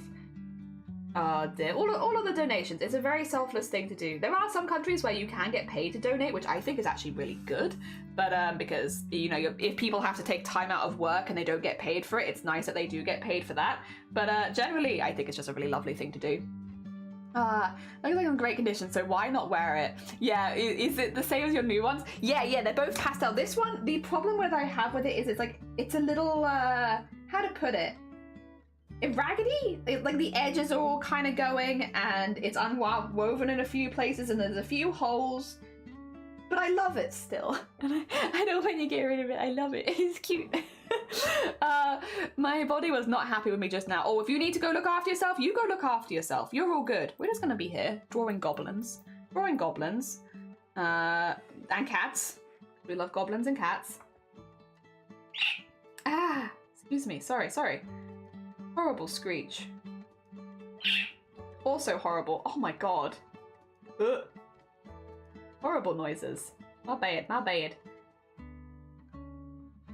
Oh dear, all of the donations. It's a very selfless thing to do. There are some countries where you can get paid to donate, which I think is actually really good. But because if people have to take time out of work and they don't get paid for it, it's nice that they do get paid for that. But generally, I think it's just a really lovely thing to do. Looks like in great condition, so why not wear it? Yeah, is it the same as your new ones? Yeah, they're both pastel. This one, the problem that I have with it is it's a little, how to put it? Raggedy. Like the edges are all kind of going and it's unwoven in a few places and there's a few holes. But I love it still. And I know when you get rid of it, I love it. It's cute. My body was not happy with me just now. Oh, if you need to go look after yourself, you go look after yourself. You're all good. We're just going to be here drawing goblins. And cats. We love goblins and cats. Excuse me. Sorry. Horrible screech. Also horrible. Oh my god. Ugh. Horrible noises. My bad.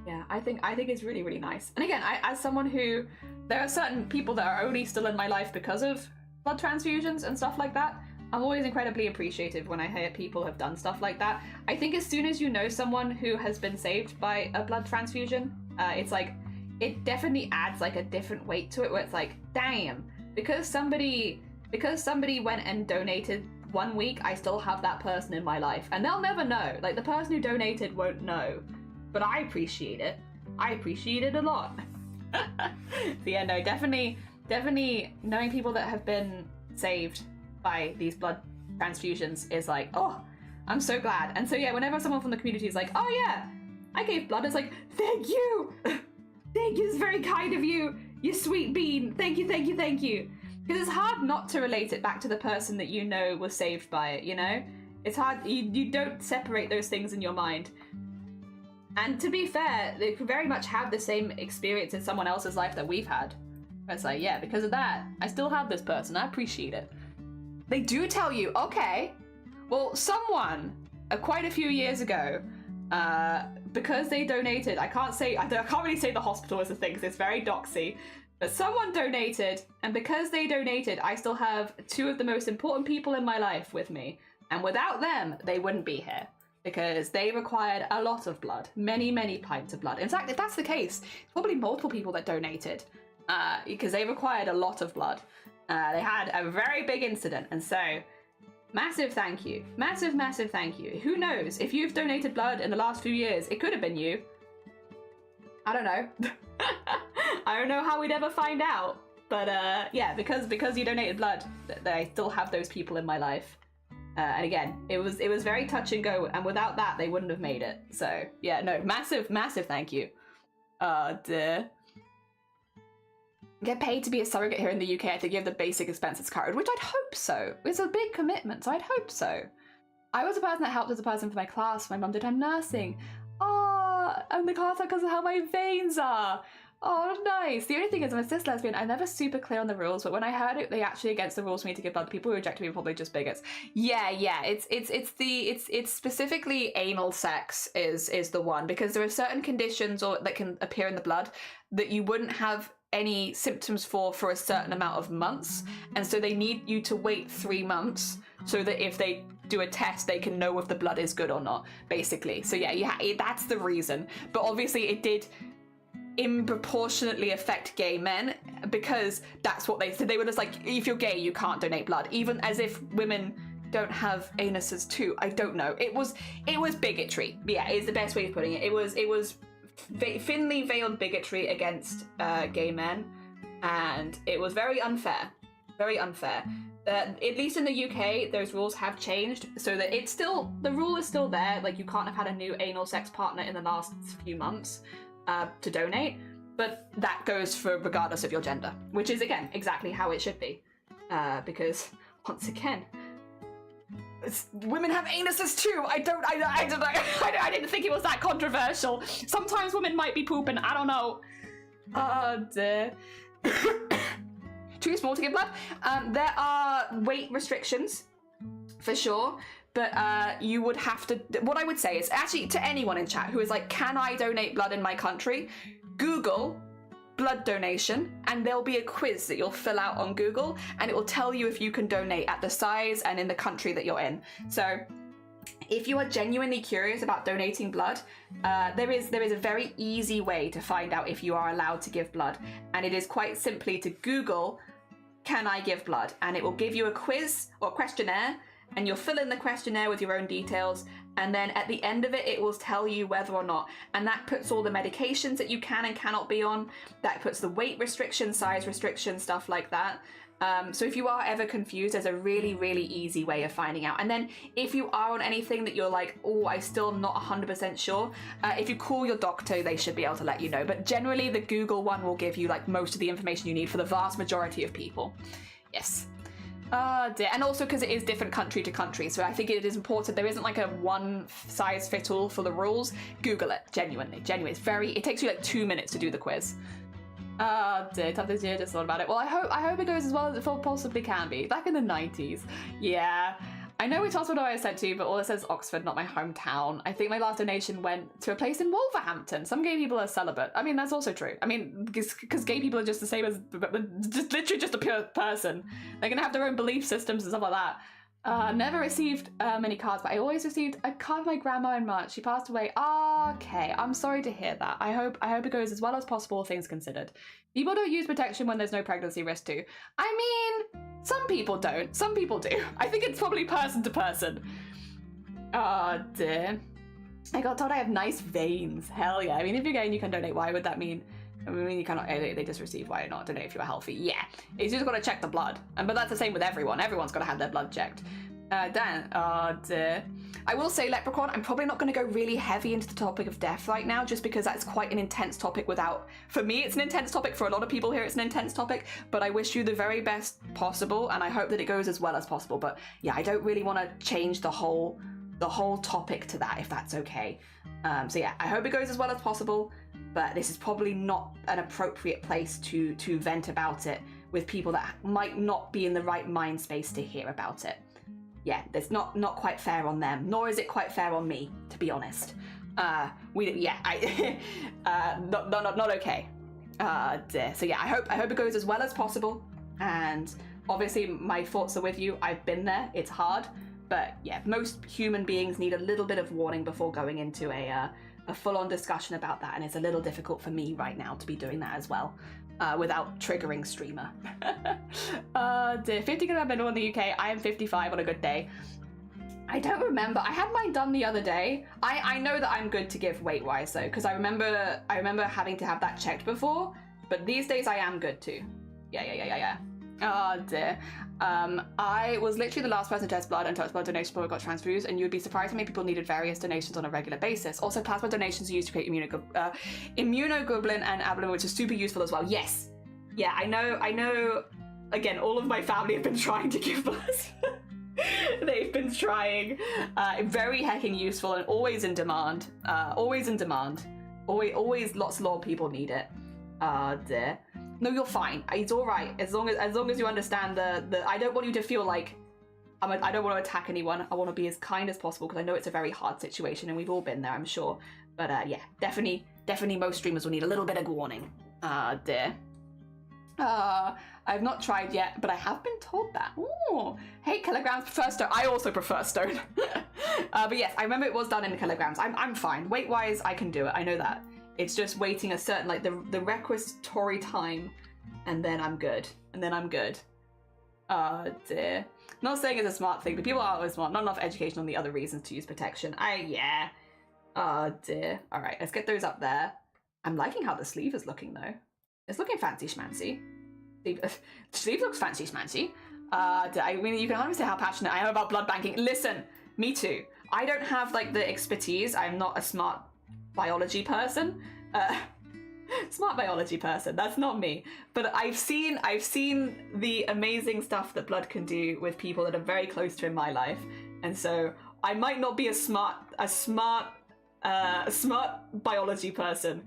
Yeah, I think it's really, really nice. And again, as someone who, there are certain people that are only still in my life because of blood transfusions and stuff like that. I'm always incredibly appreciative when I hear people have done stuff like that. I think as soon as you know someone who has been saved by a blood transfusion, it's like, it definitely adds like a different weight to it where it's like, damn, because somebody went and donated 1 week, I still have that person in my life. And they'll never know. Like, the person who donated won't know. But I appreciate it. I appreciate it a lot. So yeah, no, definitely knowing people that have been saved by these blood transfusions is like, oh, I'm so glad. And so yeah, whenever someone from the community is like, oh yeah, I gave blood, it's like, thank you. Thank you, it's very kind of you. You sweet bean. Thank you. Because it's hard not to relate it back to the person that you know was saved by it, you know? It's hard, you don't separate those things in your mind. And to be fair, they could very much have the same experience in someone else's life that we've had. It's like, yeah, because of that, I still have this person, I appreciate it. They do tell you, okay, well, someone, quite a few years ago, because they donated, I can't really say the hospital is a thing because it's very doxy, but someone donated, and because they donated, I still have two of the most important people in my life with me. And without them, they wouldn't be here. Because they required a lot of blood, many, many pints of blood. In fact, if that's the case, it's probably multiple people that donated because they required a lot of blood. They had a very big incident, and so massive thank you. Massive thank you. Who knows? If you've donated blood in the last few years, it could have been you. I don't know. I don't know how we'd ever find out. But yeah, because you donated blood, I still have those people in my life. And again, it was very touch and go, and without that, they wouldn't have made it. So yeah, no, massive thank you. Dear. Get paid to be a surrogate here in the UK. I think you have the basic expenses covered, which I'd hope so. It's a big commitment, so I'd hope so. I was a person that helped as a person for my class. My mum did her nursing. Oh, and the class because of how my veins are. Oh, nice. The only thing is, I'm a cis lesbian. I'm never super clear on the rules, but when I heard it, they actually against the rules for me to give blood. People who reject me are probably just bigots. Yeah. It's specifically anal sex is the one, because there are certain conditions that can appear in the blood that you wouldn't have any symptoms for a certain amount of months, and so they need you to wait 3 months so that if they do a test, they can know if the blood is good or not, basically. So yeah, that's the reason. But obviously, it did disproportionately affect gay men, because that's what they said. They were just like, if you're gay, you can't donate blood, even as if women don't have anuses too. I don't know. It was bigotry. Yeah, is the best way of putting it. It was thinly veiled bigotry against gay men, and it was very unfair. Very unfair. At least in the UK, those rules have changed so that the rule is still there. Like, you can't have had a new anal sex partner in the last few months to donate, but that goes for regardless of your gender, which is, again, exactly how it should be. Because, once again, women have anuses too. I didn't think it was that controversial. Sometimes women might be pooping. I don't know. Oh dear. Too small to give blood. There are weight restrictions, for sure. But you would have to. What I would say is actually to anyone in chat who is like, "Can I donate blood in my country?" Google blood donation, and there'll be a quiz that you'll fill out on Google, and it will tell you if you can donate at the size and in the country that you're in. So if you are genuinely curious about donating blood, there is a very easy way to find out if you are allowed to give blood, and it is quite simply to Google, "Can I give blood?" and it will give you a quiz or questionnaire, and you'll fill in the questionnaire with your own details, and then at the end of it, it will tell you whether or not, and that puts all the medications that you can and cannot be on, that puts the weight restriction, size restriction, stuff like that. So if you are ever confused, there's a really, really easy way of finding out. And then if you are on anything that you're like, "Oh, I'm still not 100% sure," if you call your doctor, they should be able to let you know. But generally, the Google one will give you like most of the information you need for the vast majority of people. Yes. Dear. And also because it is different country to country, so I think it is important. There isn't like a one size fit all for the rules. Google it. Genuinely. It takes you like 2 minutes to do the quiz. Dear, tough this year, just thought about it. Well, I hope it goes as well as it possibly can be. Back in the 90s. Yeah. I know we talked about what I said to you, but all it says Oxford, not my hometown. I think my last donation went to a place in Wolverhampton. Some gay people are celibate. I mean, that's also true. I mean, because gay people are just the same as, literally just a pure person. They're gonna have their own belief systems and stuff like that. Never received many cards, but I always received a card from my grandma in March. She passed away. Okay, I'm sorry to hear that. I hope it goes as well as possible, things considered. People don't use protection when there's no pregnancy risk too. I mean, some people don't. Some people do. I think it's probably person to person. Oh dear. I got told I have nice veins. Hell yeah. I mean, if you're gay and you can donate, why would that mean? I mean, you cannot, they just receive, why not donate if you're healthy? Yeah, it's just got to check the blood. But that's the same with everyone. Everyone's got to have their blood checked. Dan, oh dear. I will say, Leprechaun, I'm probably not going to go really heavy into the topic of death right now, just because that's quite an intense topic without, for me, it's an intense topic. For a lot of people here, it's an intense topic, but I wish you the very best possible, and I hope that it goes as well as possible. But yeah, I don't really want to change the whole topic to that, if that's okay. So yeah, I hope it goes as well as possible, but this is probably not an appropriate place to vent about it with people that might not be in the right mind space to hear about it. Yeah, it's not quite fair on them, nor is it quite fair on me, to be honest. Not okay. Dear. So yeah, I hope it goes as well as possible, and obviously my thoughts are with you. I've been there. It's hard. But yeah, most human beings need a little bit of warning before going into a full-on discussion about that, and it's a little difficult for me right now to be doing that as well, without triggering streamer. Dear, 50 because I've been in the UK. I am 55 on a good day. I don't remember. I had mine done the other day. I know that I'm good to give weight-wise though, because I remember having to have that checked before. But these days I am good too. Yeah. Oh dear. I was literally the last person to test blood and touch blood donation before I got transfused, and you'd be surprised how many people needed various donations on a regular basis. Also, plasma donations are used to create immunoglobulin and albumin, which is super useful as well. Yes. Yeah, I know. Again, all of my family have been trying to give blood. They've been trying. Very hecking useful and always in demand. Always lots of people need it. Dear. No, you're fine. It's all right as long as you understand the. I don't want you to feel like I don't want to attack anyone. I want to be as kind as possible because I know it's a very hard situation and we've all been there, I'm sure. But yeah, definitely most streamers will need a little bit of warning. Dear. I've not tried yet, but I have been told that. Ooh, hey, kilograms prefer stone. I also prefer stone. But yes, I remember it was done in kilograms. I'm fine. Weight-wise, I can do it. I know that. It's just waiting a certain, like, the requisitory time, and then I'm good. Oh, dear. Not saying it's a smart thing, but people are always smart. Not enough education on the other reasons to use protection. Yeah. Oh, dear. All right, let's get those up there. I'm liking how the sleeve is looking, though. It's looking fancy schmancy. Sleeve looks fancy schmancy. I mean, you can understand how passionate I am about blood banking. Listen, me too. I don't have, like, the expertise. I'm not a smart biology person. Smart biology person, that's not me. But I've seen the amazing stuff that blood can do with people that are very close to in my life. And so I might not be a smart biology person,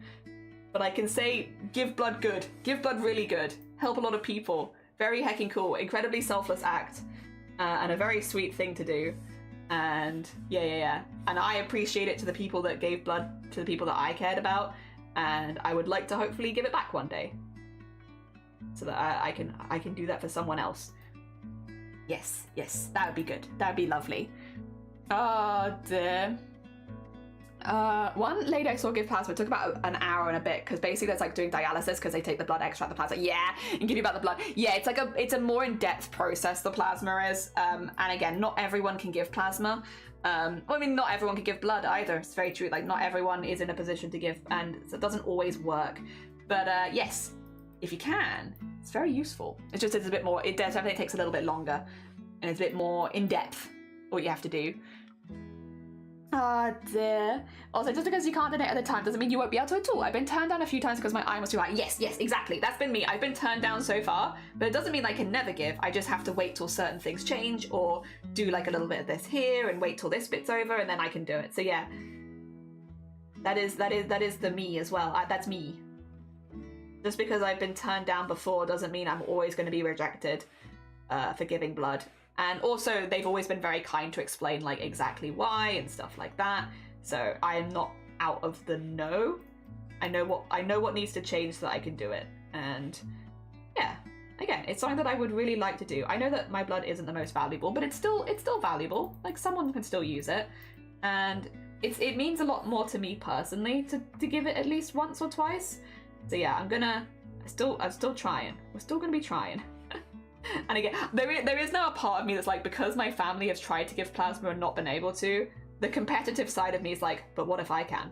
but I can say give blood good, give blood really good, help a lot of people, very hecking cool, incredibly selfless act, and a very sweet thing to do. And yeah. And I appreciate it to the people that gave blood to the people that I cared about, and I would like to hopefully give it back one day, so that I can do that for someone else. Yes, that would be good. That would be lovely. Oh dear. One lady I saw give plasma, it took about an hour and a bit, because basically it's like doing dialysis, because they take the blood, extract the plasma, and give you back the blood. Yeah, it's like it's a more in-depth process, the plasma is. And again, not everyone can give plasma. Well, I mean, not everyone can give blood either. It's very true. Like, not everyone is in a position to give, and so it doesn't always work. But yes, if you can, it's very useful. It's just, it's a bit more, it definitely takes a little bit longer, and it's a bit more in-depth what you have to do. Ah, dear. Also, just because you can't donate at the time doesn't mean you won't be able to at all. I've been turned down a few times because my eye was too high. Yes, exactly. That's been me. I've been turned down so far, but it doesn't mean I can never give. I just have to wait till certain things change, or do like a little bit of this here and wait till this bit's over, and then I can do it. So yeah, that is the me as well. That's me. Just because I've been turned down before doesn't mean I'm always going to be rejected for giving blood. And also, they've always been very kind to explain like exactly why and stuff like that. So I am not out of the know. I know what needs to change so that I can do it. And yeah, again, it's something that I would really like to do. I know that my blood isn't the most valuable, but it's still valuable. Like, someone can still use it, and it means a lot more to me personally to give it at least once or twice. So yeah, I'm still trying. We're still gonna be trying. And again, there is now a part of me that's like, because my family has tried to give plasma and not been able to, the competitive side of me is like, but what if I can?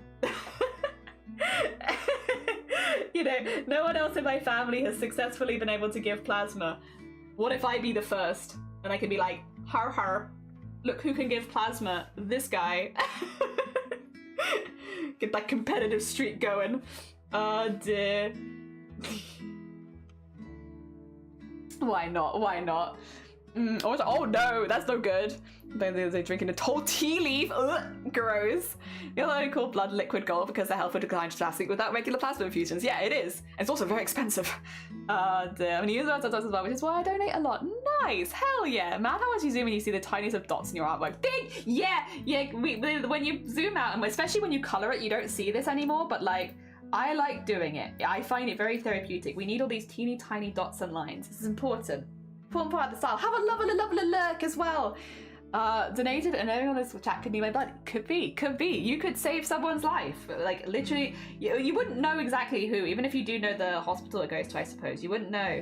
You know, no one else in my family has successfully been able to give plasma. What if I be the first? And I can be like, har, look who can give plasma, this guy. Get that competitive streak going. Oh dear. Why not? Oh no, that's no good. They're drinking a whole tea leaf. Ugh, gross. You're only called blood liquid gold because the health would decline drastically without regular plasma infusions. Yeah, it is. It's also very expensive. Damn. And you use that sometimes as well, which is why I donate a lot. Nice. Hell yeah. Mad how much you zoom and you see the tiniest of dots in your artwork. Big. Yeah. When you zoom out, and especially when you color it, you don't see this anymore. But like, I like doing it. I find it very therapeutic. We need all these teeny tiny dots and lines. This is important. Important part of the style. Have a lovely lurk as well. Donated and anyone on this chat could need my blood. Could be. You could save someone's life. Like, literally, you wouldn't know exactly who. Even if you do know the hospital it goes to, I suppose. You wouldn't know.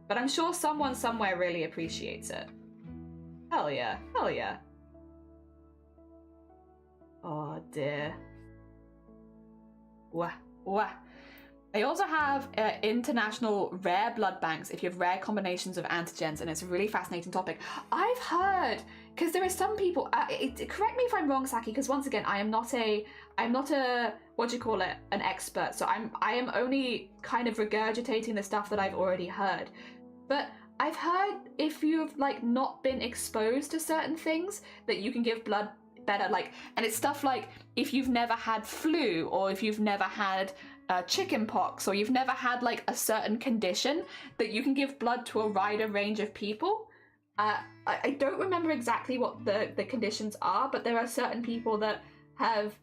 But I'm sure someone somewhere really appreciates it. Hell yeah. Oh dear. Wah. They also have international rare blood banks if you have rare combinations of antigens, and it's a really fascinating topic. I've heard, because there are some people, correct me if I'm wrong, Saki, because once again, I'm not a what do you call it, an expert, so I am only kind of regurgitating the stuff that I've already heard. But I've heard if you've like not been exposed to certain things, that you can give blood better, like, and it's stuff like if you've never had flu, or if you've never had chicken pox, or you've never had like a certain condition, that you can give blood to a wider range of people. I don't remember exactly what the conditions are, but there are certain people that have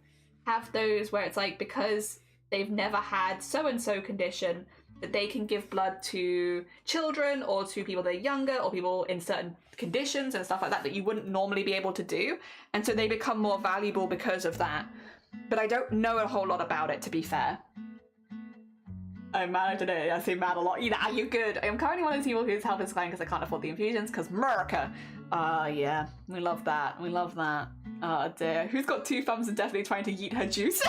those where it's like, because they've never had so-and-so condition, that they can give blood to children or to people that are younger or people in certain conditions and stuff like that you wouldn't normally be able to do. And so they become more valuable because of that. But I don't know a whole lot about it, to be fair. I'm mad today. I say mad a lot. Yeah, you're good. I'm currently one of those people whose health is declining because I can't afford the infusions, because America. Yeah. We love that. Oh dear. Who's got 2 thumbs and definitely trying to yeet her juice?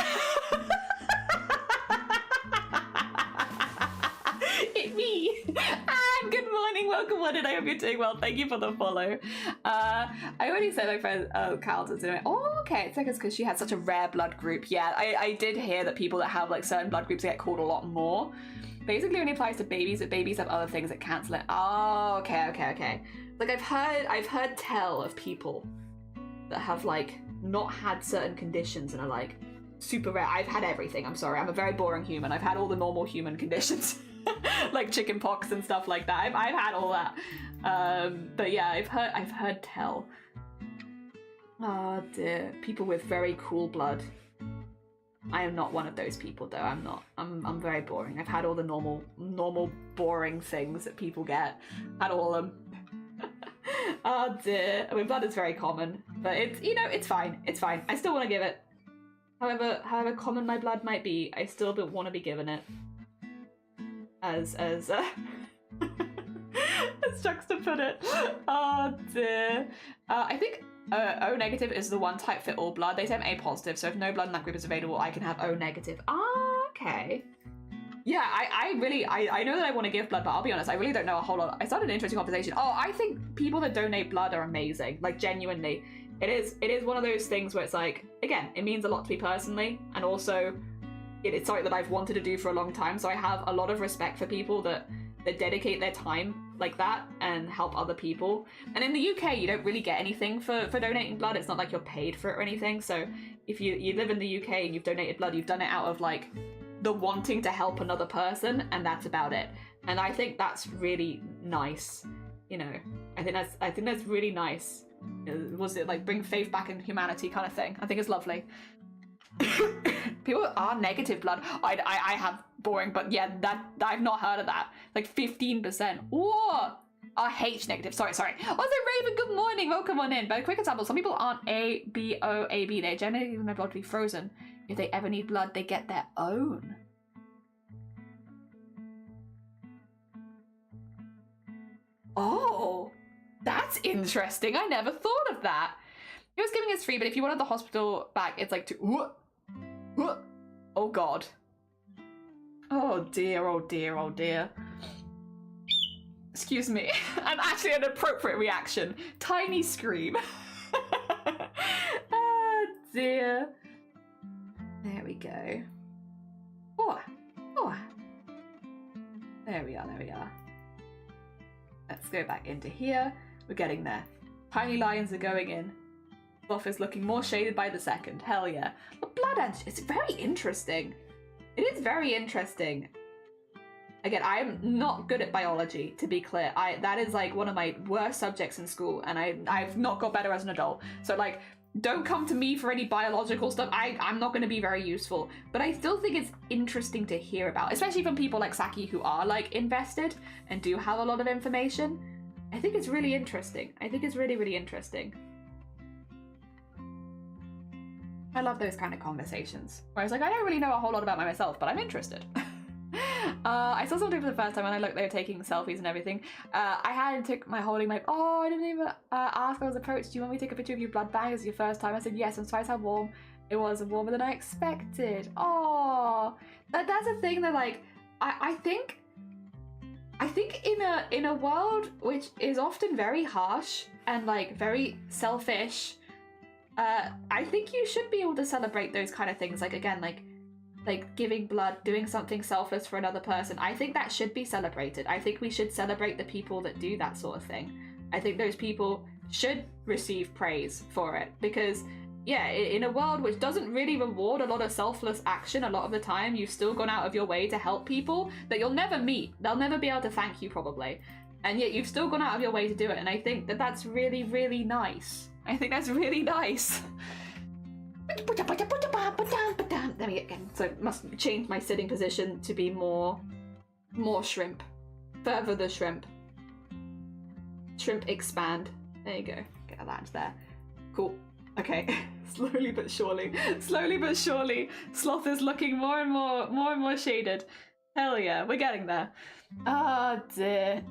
It's me. Good morning. Welcome on in. I hope you're doing well. Thank you for the follow. I already said my friend Carlton's doing it. Oh, okay. It's because she had such a rare blood group. Yeah, I did hear that people that have like certain blood groups get called a lot more. Basically only applies to babies, but babies have other things that cancel it. Oh, okay. Like I've heard tell of people that have like not had certain conditions and are like super rare. I've had everything. I'm sorry, I'm a very boring human. I've had all the normal human conditions, like chicken pox and stuff like that. I've had all that. But yeah, I've heard tell. Oh dear, people with very cool blood. I am not one of those people though. I'm not. I'm very boring. I've had all the normal boring things that people get. Had all of them. Oh dear. I mean, blood is very common, but it's, you know, it's fine. It's fine. I still want to give it. However common my blood might be, I still don't want to be given it. As Chucks to put it. Oh dear. I think O negative is the one type fit all blood. They say I'm A positive, so if no blood in that group is available, I can have O negative. Ah, okay. Yeah, I know that I want to give blood, but I'll be honest, I really don't know a whole lot. I started an interesting conversation. Oh, I think people that donate blood are amazing. Like, genuinely. It is one of those things where it's like, again, it means a lot to me personally, and also it's something that I've wanted to do for a long time, so I have a lot of respect for people that dedicate their time like that and help other people. And in the UK, you don't really get anything for donating blood. It's not like you're paid for it or anything. So if you live in the UK and you've donated blood, you've done it out of like the wanting to help another person, and that's about it. And I think that's really nice. You know, I think that's really nice. Was it like bring faith back in humanity kind of thing? I think it's lovely. People are negative blood. I have boring, but yeah, that I've not heard of that. Like 15%. Whoa! RH negative. Sorry. Also, Raven, good morning. Welcome on in. But a quick example: some people aren't A, B, O, A, B. They generally need their blood to be frozen. If they ever need blood, they get their own. Oh, that's interesting. I never thought of that. He was giving us free, but if you wanted the hospital back, it's like oh god. Oh dear, oh dear, oh dear. Excuse me. And actually an appropriate reaction. Tiny scream. Oh dear. There we go. Oh. There we are. Let's go back into here. We're getting there. Tiny lions are going in. Buff is looking more shaded by the second. Hell yeah. But blood ants, it's very interesting. It is very interesting. Again, I am not good at biology, to be clear. That is like one of my worst subjects in school, and I've not got better as an adult. So like, don't come to me for any biological stuff. I'm not going to be very useful. But I still think it's interesting to hear about, especially from people like Saki who are like invested and do have a lot of information. I think it's really interesting. I think it's really, really interesting. I love those kind of conversations. Where it's like, I don't really know a whole lot about myself, but I'm interested. I saw something for the first time when I looked, they were taking selfies and everything. I had took my holding my, oh, I didn't even ask, I was approached, do you want me to take a picture of your blood bag as your first time? I said yes, and surprised how warm it was, and warmer than I expected. Oh, that's a thing that like, I think in a world which is often very harsh and like very selfish, I think you should be able to celebrate those kind of things. Like again, like giving blood, doing something selfless for another person. I think that should be celebrated. I think we should celebrate the people that do that sort of thing. I think those people should receive praise for it, because yeah, in a world which doesn't really reward a lot of selfless action, a lot of the time you've still gone out of your way to help people that you'll never meet. They'll never be able to thank you probably, and yet you've still gone out of your way to do it. And I think that that's really, really nice. I think that's really nice. There we go again. So must change my sitting position to be more shrimp. Further the shrimp. Shrimp expand. There you go. Get that into there. Cool. Okay. Slowly but surely. Sloth is looking more and more shaded. Hell yeah, we're getting there. Oh dear.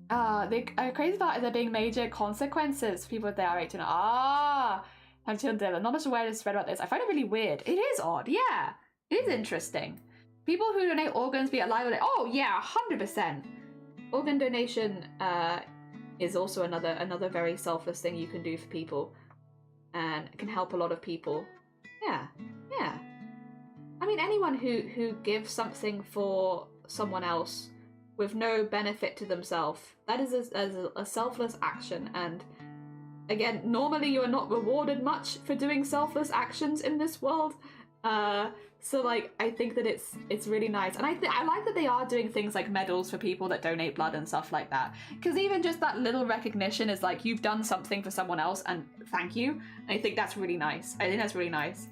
The crazy part is there being major consequences for people with their RH. I'm children. Not much awareness spread about this. I find it really weird. It is odd, yeah. It is interesting. People who donate organs, be it alive or dead. Oh yeah, 100%. Organ donation is also another very selfless thing you can do for people, and can help a lot of people. Yeah. I mean, anyone who gives something for someone else with no benefit to themselves, that is a selfless action, and again, normally you are not rewarded much for doing selfless actions in this world. So like, I think that it's really nice, and I like that they are doing things like medals for people that donate blood and stuff like that. Because even just that little recognition is like, you've done something for someone else, and thank you. And I think that's really nice. I think that's really nice.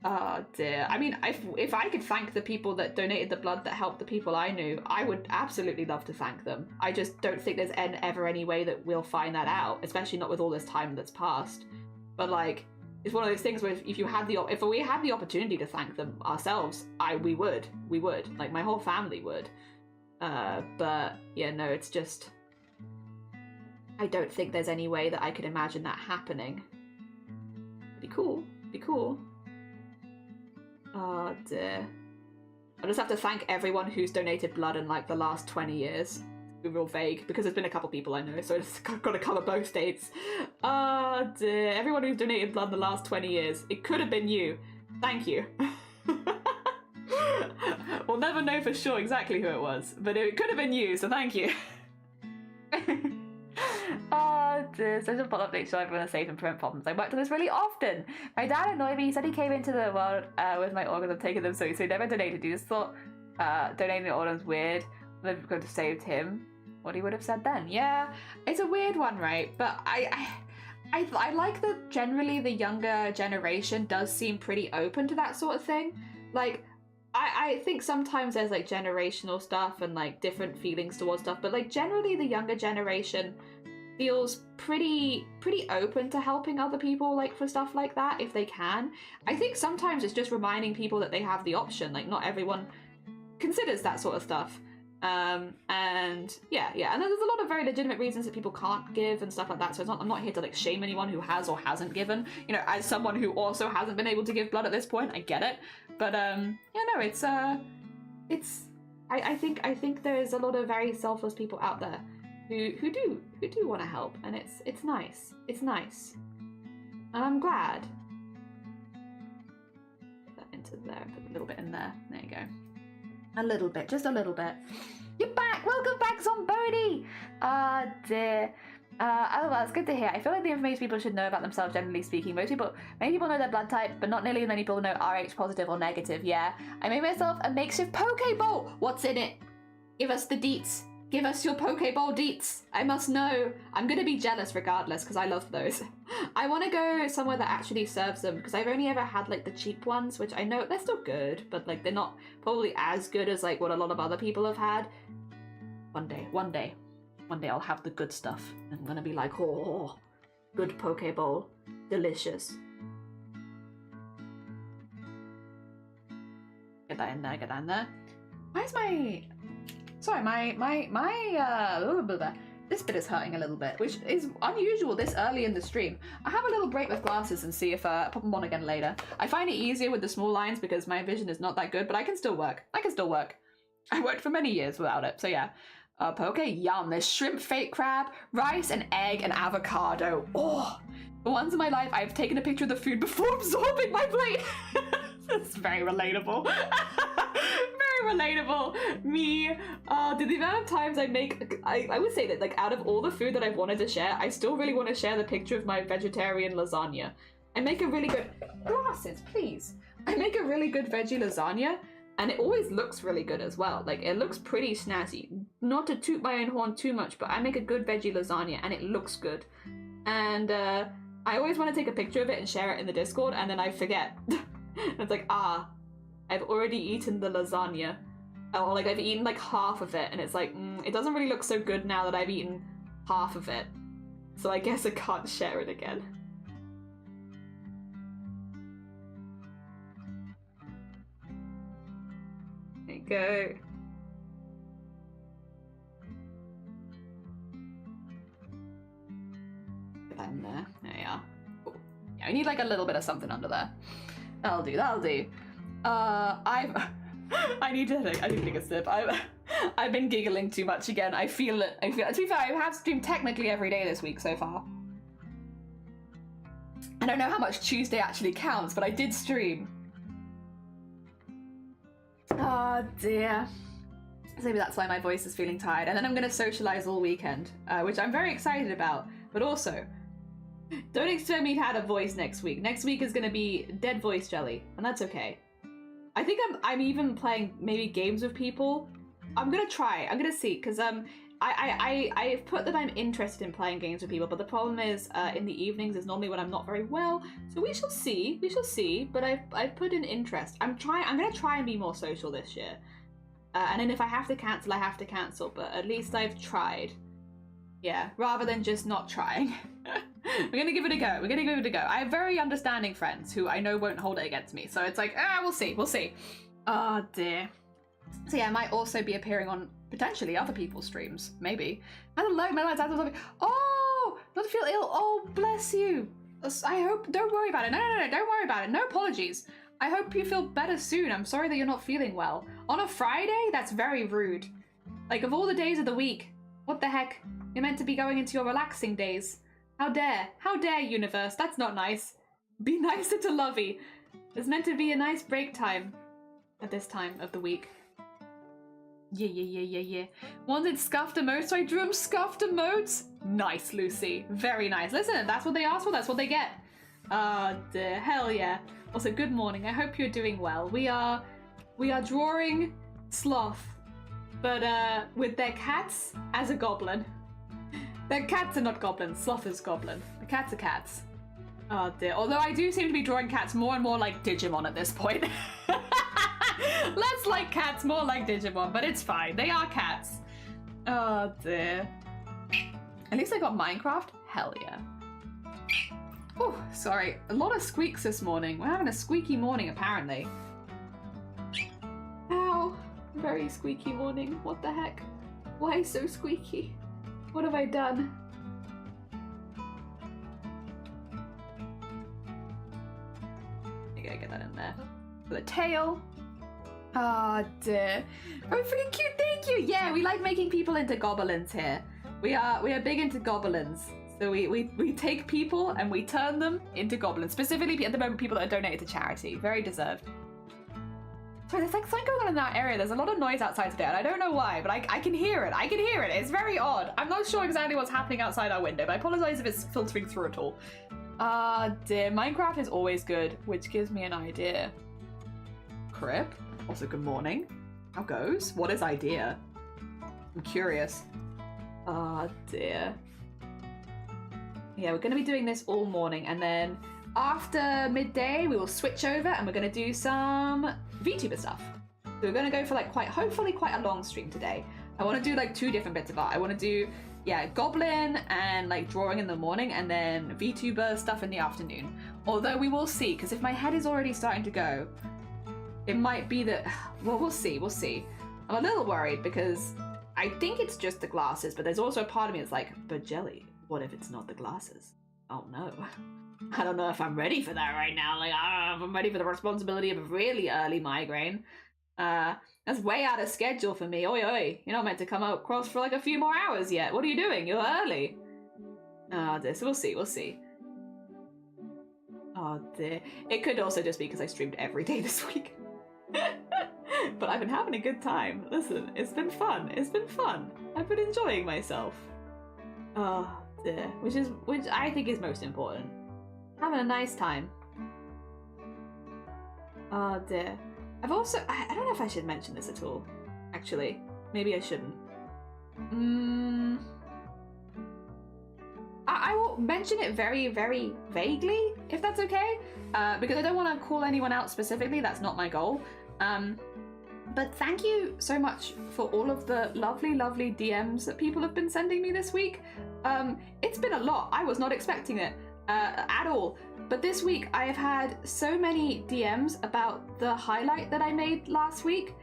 Oh dear. I mean, if I could thank the people that donated the blood that helped the people I knew, I would absolutely love to thank them. I just don't think there's ever any way that we'll find that out, especially not with all this time that's passed. But like, it's one of those things where if we had the opportunity to thank them ourselves, we would. Like, my whole family would. But yeah, no, it's just, I don't think there's any way that I could imagine that happening. Be cool. Oh dear. I'll just have to thank everyone who's donated blood in like the last 20 years. Be real vague because there's been a couple people I know, so it's got to cover both dates. Oh dear. Everyone who's donated blood in the last 20 years. It could have been you. Thank you. We'll never know for sure exactly who it was, but it could have been you, so thank you. Oh dear, social pod update, sure everyone is safe and prevent problems. I worked on this really often. My dad annoyed me. He said he came into the world with my organs and taken them, so he never donated. He just thought donating organs weird. They could have saved him. What he would have said then. Yeah, it's a weird one, right? But I like that generally the younger generation does seem pretty open to that sort of thing. Like, I think sometimes there's like generational stuff and like different feelings towards stuff, but like generally the younger generation feels pretty open to helping other people like for stuff like that if they can. I think sometimes it's just reminding people that they have the option. Like, not everyone considers that sort of stuff. And yeah, and there's a lot of very legitimate reasons that people can't give and stuff like that, so I'm not here to like shame anyone who has or hasn't given. You know, as someone who also hasn't been able to give blood at this point, I get it. But yeah, no, I think there's a lot of very selfless people out there who do want to help, and it's nice. It's nice. And I'm glad. Put that into there, put a little bit in there. There you go. A little bit, just a little bit. You're back! Welcome back, Zombody! Ah, dear. Oh, well, it's good to hear. I feel like the information people should know about themselves, generally speaking. Many people know their blood type, but not nearly as many people know RH positive or negative, yeah. I made myself a makeshift Pokeball! What's in it? Give us the deets. Give us your Pokeball deets. I must know. I'm gonna be jealous regardless, because I love those. I want to go somewhere that actually serves them, because I've only ever had like the cheap ones, which I know they're still good, but like they're not probably as good as like what a lot of other people have had. One day I'll have the good stuff. I'm gonna be like, oh, good Pokeball, delicious. Get that in there. Why is my... Sorry, this bit is hurting a little bit, which is unusual this early in the stream. I have a little break with glasses and see if I pop them on again later. I find it easier with the small lines because my vision is not that good, but I can still work. I worked for many years without it, so yeah. Poke, yum. There's shrimp, fake crab, rice, and egg, and avocado. Oh, for once in my life, I've taken a picture of the food before absorbing my plate. That's very relatable. Very relatable. Me. The amount of times I make, I would say that like out of all the food that I've wanted to share, I still really want to share the picture of my vegetarian lasagna. I make a really good, glasses, please. I make a really good veggie lasagna. And it always looks really good as well. Like, it looks pretty snazzy. Not to toot my own horn too much, but I make a good veggie lasagna and it looks good. And I always want to take a picture of it and share it in the Discord, and then I forget. And it's like, I've already eaten the lasagna. Or like, I've eaten like half of it, and it's like, it doesn't really look so good now that I've eaten half of it. So I guess I can't share it again. There you go. Get that in there. There you are. Cool. Yeah, we need like a little bit of something under there. That'll do. I need to take a sip. I've been giggling too much again. I feel it. To be fair, I have streamed technically every day this week so far. I don't know how much Tuesday actually counts, but I did stream. Oh dear. So maybe that's why my voice is feeling tired. And then I'm going to socialise all weekend, which I'm very excited about. But also, Don't expect me to have a voice next week. Next week is gonna be dead voice jelly, and that's okay. I think I'm even playing maybe games with people. I'm gonna try. I'm gonna see, because I've put that I'm interested in playing games with people, but the problem is in the evenings is normally when I'm not very well. So we shall see. We shall see. But I've put in interest. I'm gonna try and be more social this year. And then if I have to cancel, I have to cancel. But at least I've tried. Yeah, rather than just not trying. We're gonna give it a go. We're gonna give it a go. I have very understanding friends who I know won't hold it against me. So it's like, we'll see. We'll see. Oh dear. So yeah, I might also be appearing on potentially other people's streams. Maybe. Hello, oh, not to feel ill. Oh, bless you. I hope. Don't worry about it. No. Don't worry about it. No apologies. I hope you feel better soon. I'm sorry that you're not feeling well. On a Friday? That's very rude. Like, of all the days of the week, what the heck? You're meant to be going into your relaxing days. How dare? How dare, universe? That's not nice. Be nicer to Lovey. It's meant to be a nice break time at this time of the week. Yeah. Wanted scuffed emotes, so I drew him scuffed emotes. Nice, Lucy. Very nice. Listen, that's what they asked for, that's what they get. Dear, hell yeah. Also, good morning. I hope you're doing well. We are drawing Sloth, but with their cats as a goblin. Their cats are not goblins. Sloth is goblin. The cats are cats. Oh dear. Although I do seem to be drawing cats more and more like Digimon at this point. Less like cats, more like Digimon, but it's fine. They are cats. Oh dear. At least I got Minecraft. Hell yeah. Oh, sorry. A lot of squeaks this morning. We're having a squeaky morning, apparently. Ow. Very squeaky morning. What the heck? Why so squeaky? What have I done? I gotta get that in there. For the tail. Ah, dear. Oh, freaking cute, thank you! Yeah, we like making people into goblins here. We are big into goblins. So we take people and we turn them into goblins. Specifically, at the moment, people that are donated to charity. Very deserved. Sorry, there's like something going on in that area. There's a lot of noise outside today, and I don't know why, but I can hear it. I can hear it. It's very odd. I'm not sure exactly what's happening outside our window, but I apologize if it's filtering through at all. Dear. Minecraft is always good, which gives me an idea. Crip. Also, good morning. How goes? What is idea? I'm curious. Dear. Yeah, we're going to be doing this all morning, and then after midday, we will switch over, and we're going to do some VTuber stuff. So we're going to go for like hopefully quite a long stream today. I want to do like 2 different bits of art. I want to do, yeah, Goblin and like drawing in the morning, and then VTuber stuff in the afternoon. Although we will see, because if my head is already starting to go, it might be that, well, we'll see. I'm a little worried because I think it's just the glasses, but there's also a part of me that's like, but Jelly, what if it's not the glasses? Oh no. I don't know if I'm ready for that right now. Like, I don't know if I'm ready for the responsibility of a really early migraine. That's way out of schedule for me. Oi, oi. You're not meant to come across for like a few more hours yet. What are you doing? You're early. Oh dear. So we'll see. Oh dear. It could also just be because I streamed every day this week. But I've been having a good time. Listen, it's been fun. I've been enjoying myself. Oh dear. Which I think is most important. Having a nice time. Oh dear. I've also, I don't know if I should mention this at all. Actually, maybe I shouldn't. I will mention it very, very vaguely, if that's okay. Because I don't want to call anyone out specifically. That's not my goal. But thank you so much for all of the lovely, lovely DMs that people have been sending me this week. It's been a lot. I was not expecting it at all. But this week I have had so many DMs about the highlight that I made last week.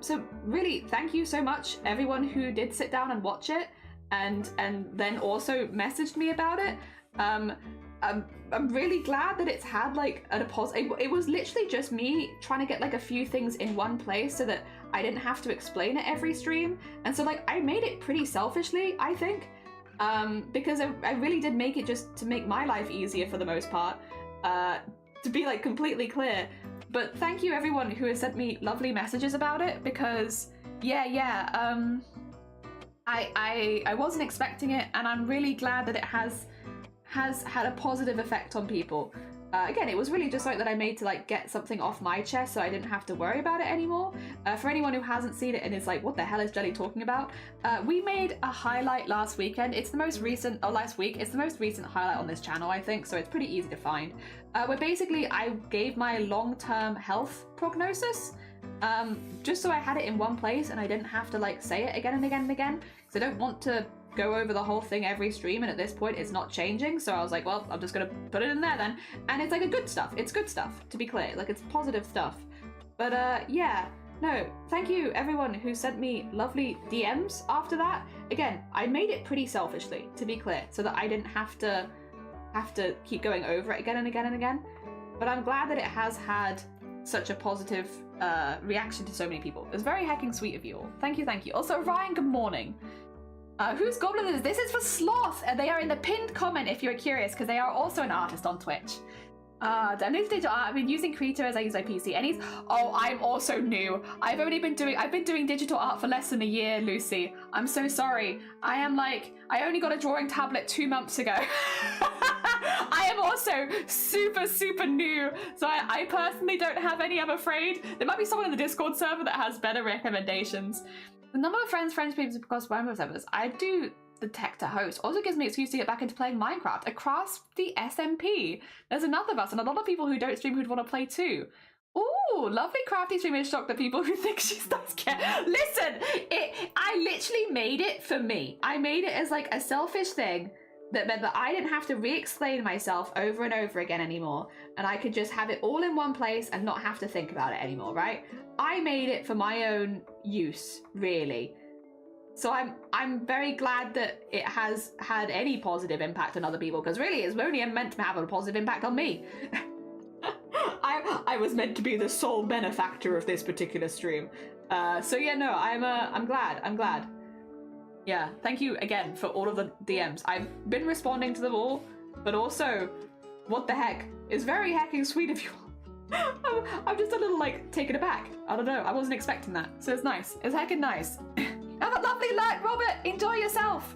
So really, thank you so much, everyone who did sit down and watch it and then also messaged me about it. I'm really glad that it's had like a deposit. It was literally just me trying to get like a few things in one place so that I didn't have to explain it every stream. And so like I made it pretty selfishly, I think. Because I really did make it just to make my life easier for the most part, to be like completely clear. But thank you everyone who has sent me lovely messages about it, because I wasn't expecting it, and I'm really glad that it has has had a positive effect on people. Again, it was really just something that I made to like get something off my chest so I didn't have to worry about it anymore. For anyone who hasn't seen it and is like, what the hell is Jelly talking about? We made a highlight last weekend. It's the most recent, or last week, it's the most recent highlight on this channel, I think, so it's pretty easy to find. Where basically I gave my long-term health prognosis, just so I had it in one place and I didn't have to like say it again and again and again, because I don't want to go over the whole thing every stream, and at this point it's not changing, so I was like, well, I'm just gonna put it in there then. And it's like a good stuff, it's good stuff, to be clear, like it's positive stuff. But yeah, no, thank you everyone who sent me lovely DMs after that. Again, I made it pretty selfishly, to be clear, so that I didn't have to keep going over it again and again and again. But I'm glad that it has had such a positive reaction to so many people. It's very hecking sweet of you all. Thank you, thank you. Also, Ryan, good morning. Whose Goblin is this? This is for Sloth, and they are in the pinned comment if you're curious, because they are also an artist on Twitch. I'm new to digital art. I've been using Krita as I use my PC. And I'm also new. I've been doing digital art for less than a year, Lucy. I'm so sorry. I only got a drawing tablet 2 months ago. I am also super, super new. So I personally don't have any, I'm afraid. There might be someone in the Discord server that has better recommendations. The number of friends people across Rainbow servers I do the tech to host also gives me an excuse to get back into playing Minecraft across the SMP. There's enough of us and a lot of people who don't stream who'd want to play too. Ooh, lovely crafty streamer is shocked that people who think she's not scared. Listen, I literally made it for me. I made it as like a selfish thing that meant that I didn't have to re-explain myself over and over again anymore, and I could just have it all in one place and not have to think about it anymore, right? I made it for my own use, really. So I'm very glad that it has had any positive impact on other people, because really it's only meant to have a positive impact on me. I was meant to be the sole benefactor of this particular stream. So yeah, no, I'm glad. Yeah, thank you again for all of the DMs. I've been responding to them all, but also, what the heck? It's very hecking sweet of you all. I'm just a little, like, taken aback. I don't know, I wasn't expecting that. So it's nice. It's hecking nice. Have a lovely night, Robert! Enjoy yourself!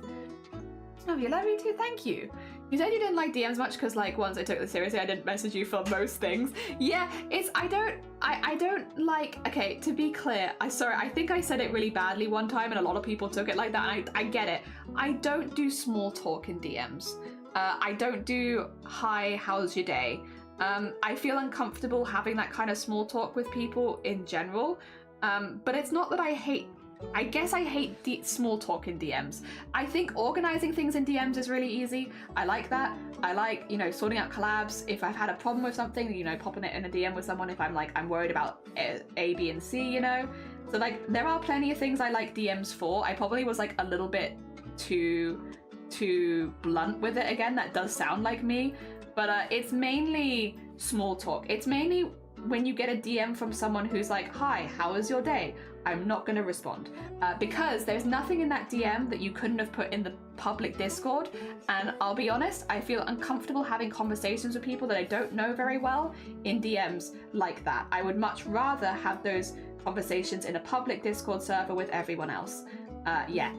Oh, you love me too? Thank you. You said you didn't like DMs much because, like, once I took this seriously, I didn't message you for most things. Yeah, I don't like, okay, to be clear, I think I said it really badly one time and a lot of people took it like that, and I get it. I don't do small talk in DMs. I don't do, hi, how's your day? I feel uncomfortable having that kind of small talk with people in general, but it's not that I guess I hate small talk in DMs. I think organizing things in DMs is really easy. I like that. I like, you know, sorting out collabs. If I've had a problem with something, you know, popping it in a DM with someone if I'm worried about A, B, and C, you know? So, like, there are plenty of things I like DMs for. I probably was, like, a little bit too blunt with it again. That does sound like me. But it's mainly small talk. It's mainly when you get a DM from someone who's like, hi, how was your day? I'm not going to respond because there's nothing in that DM that you couldn't have put in the public Discord. And I'll be honest, I feel uncomfortable having conversations with people that I don't know very well in DMs like that. I would much rather have those conversations in a public Discord server with everyone else. Yeah.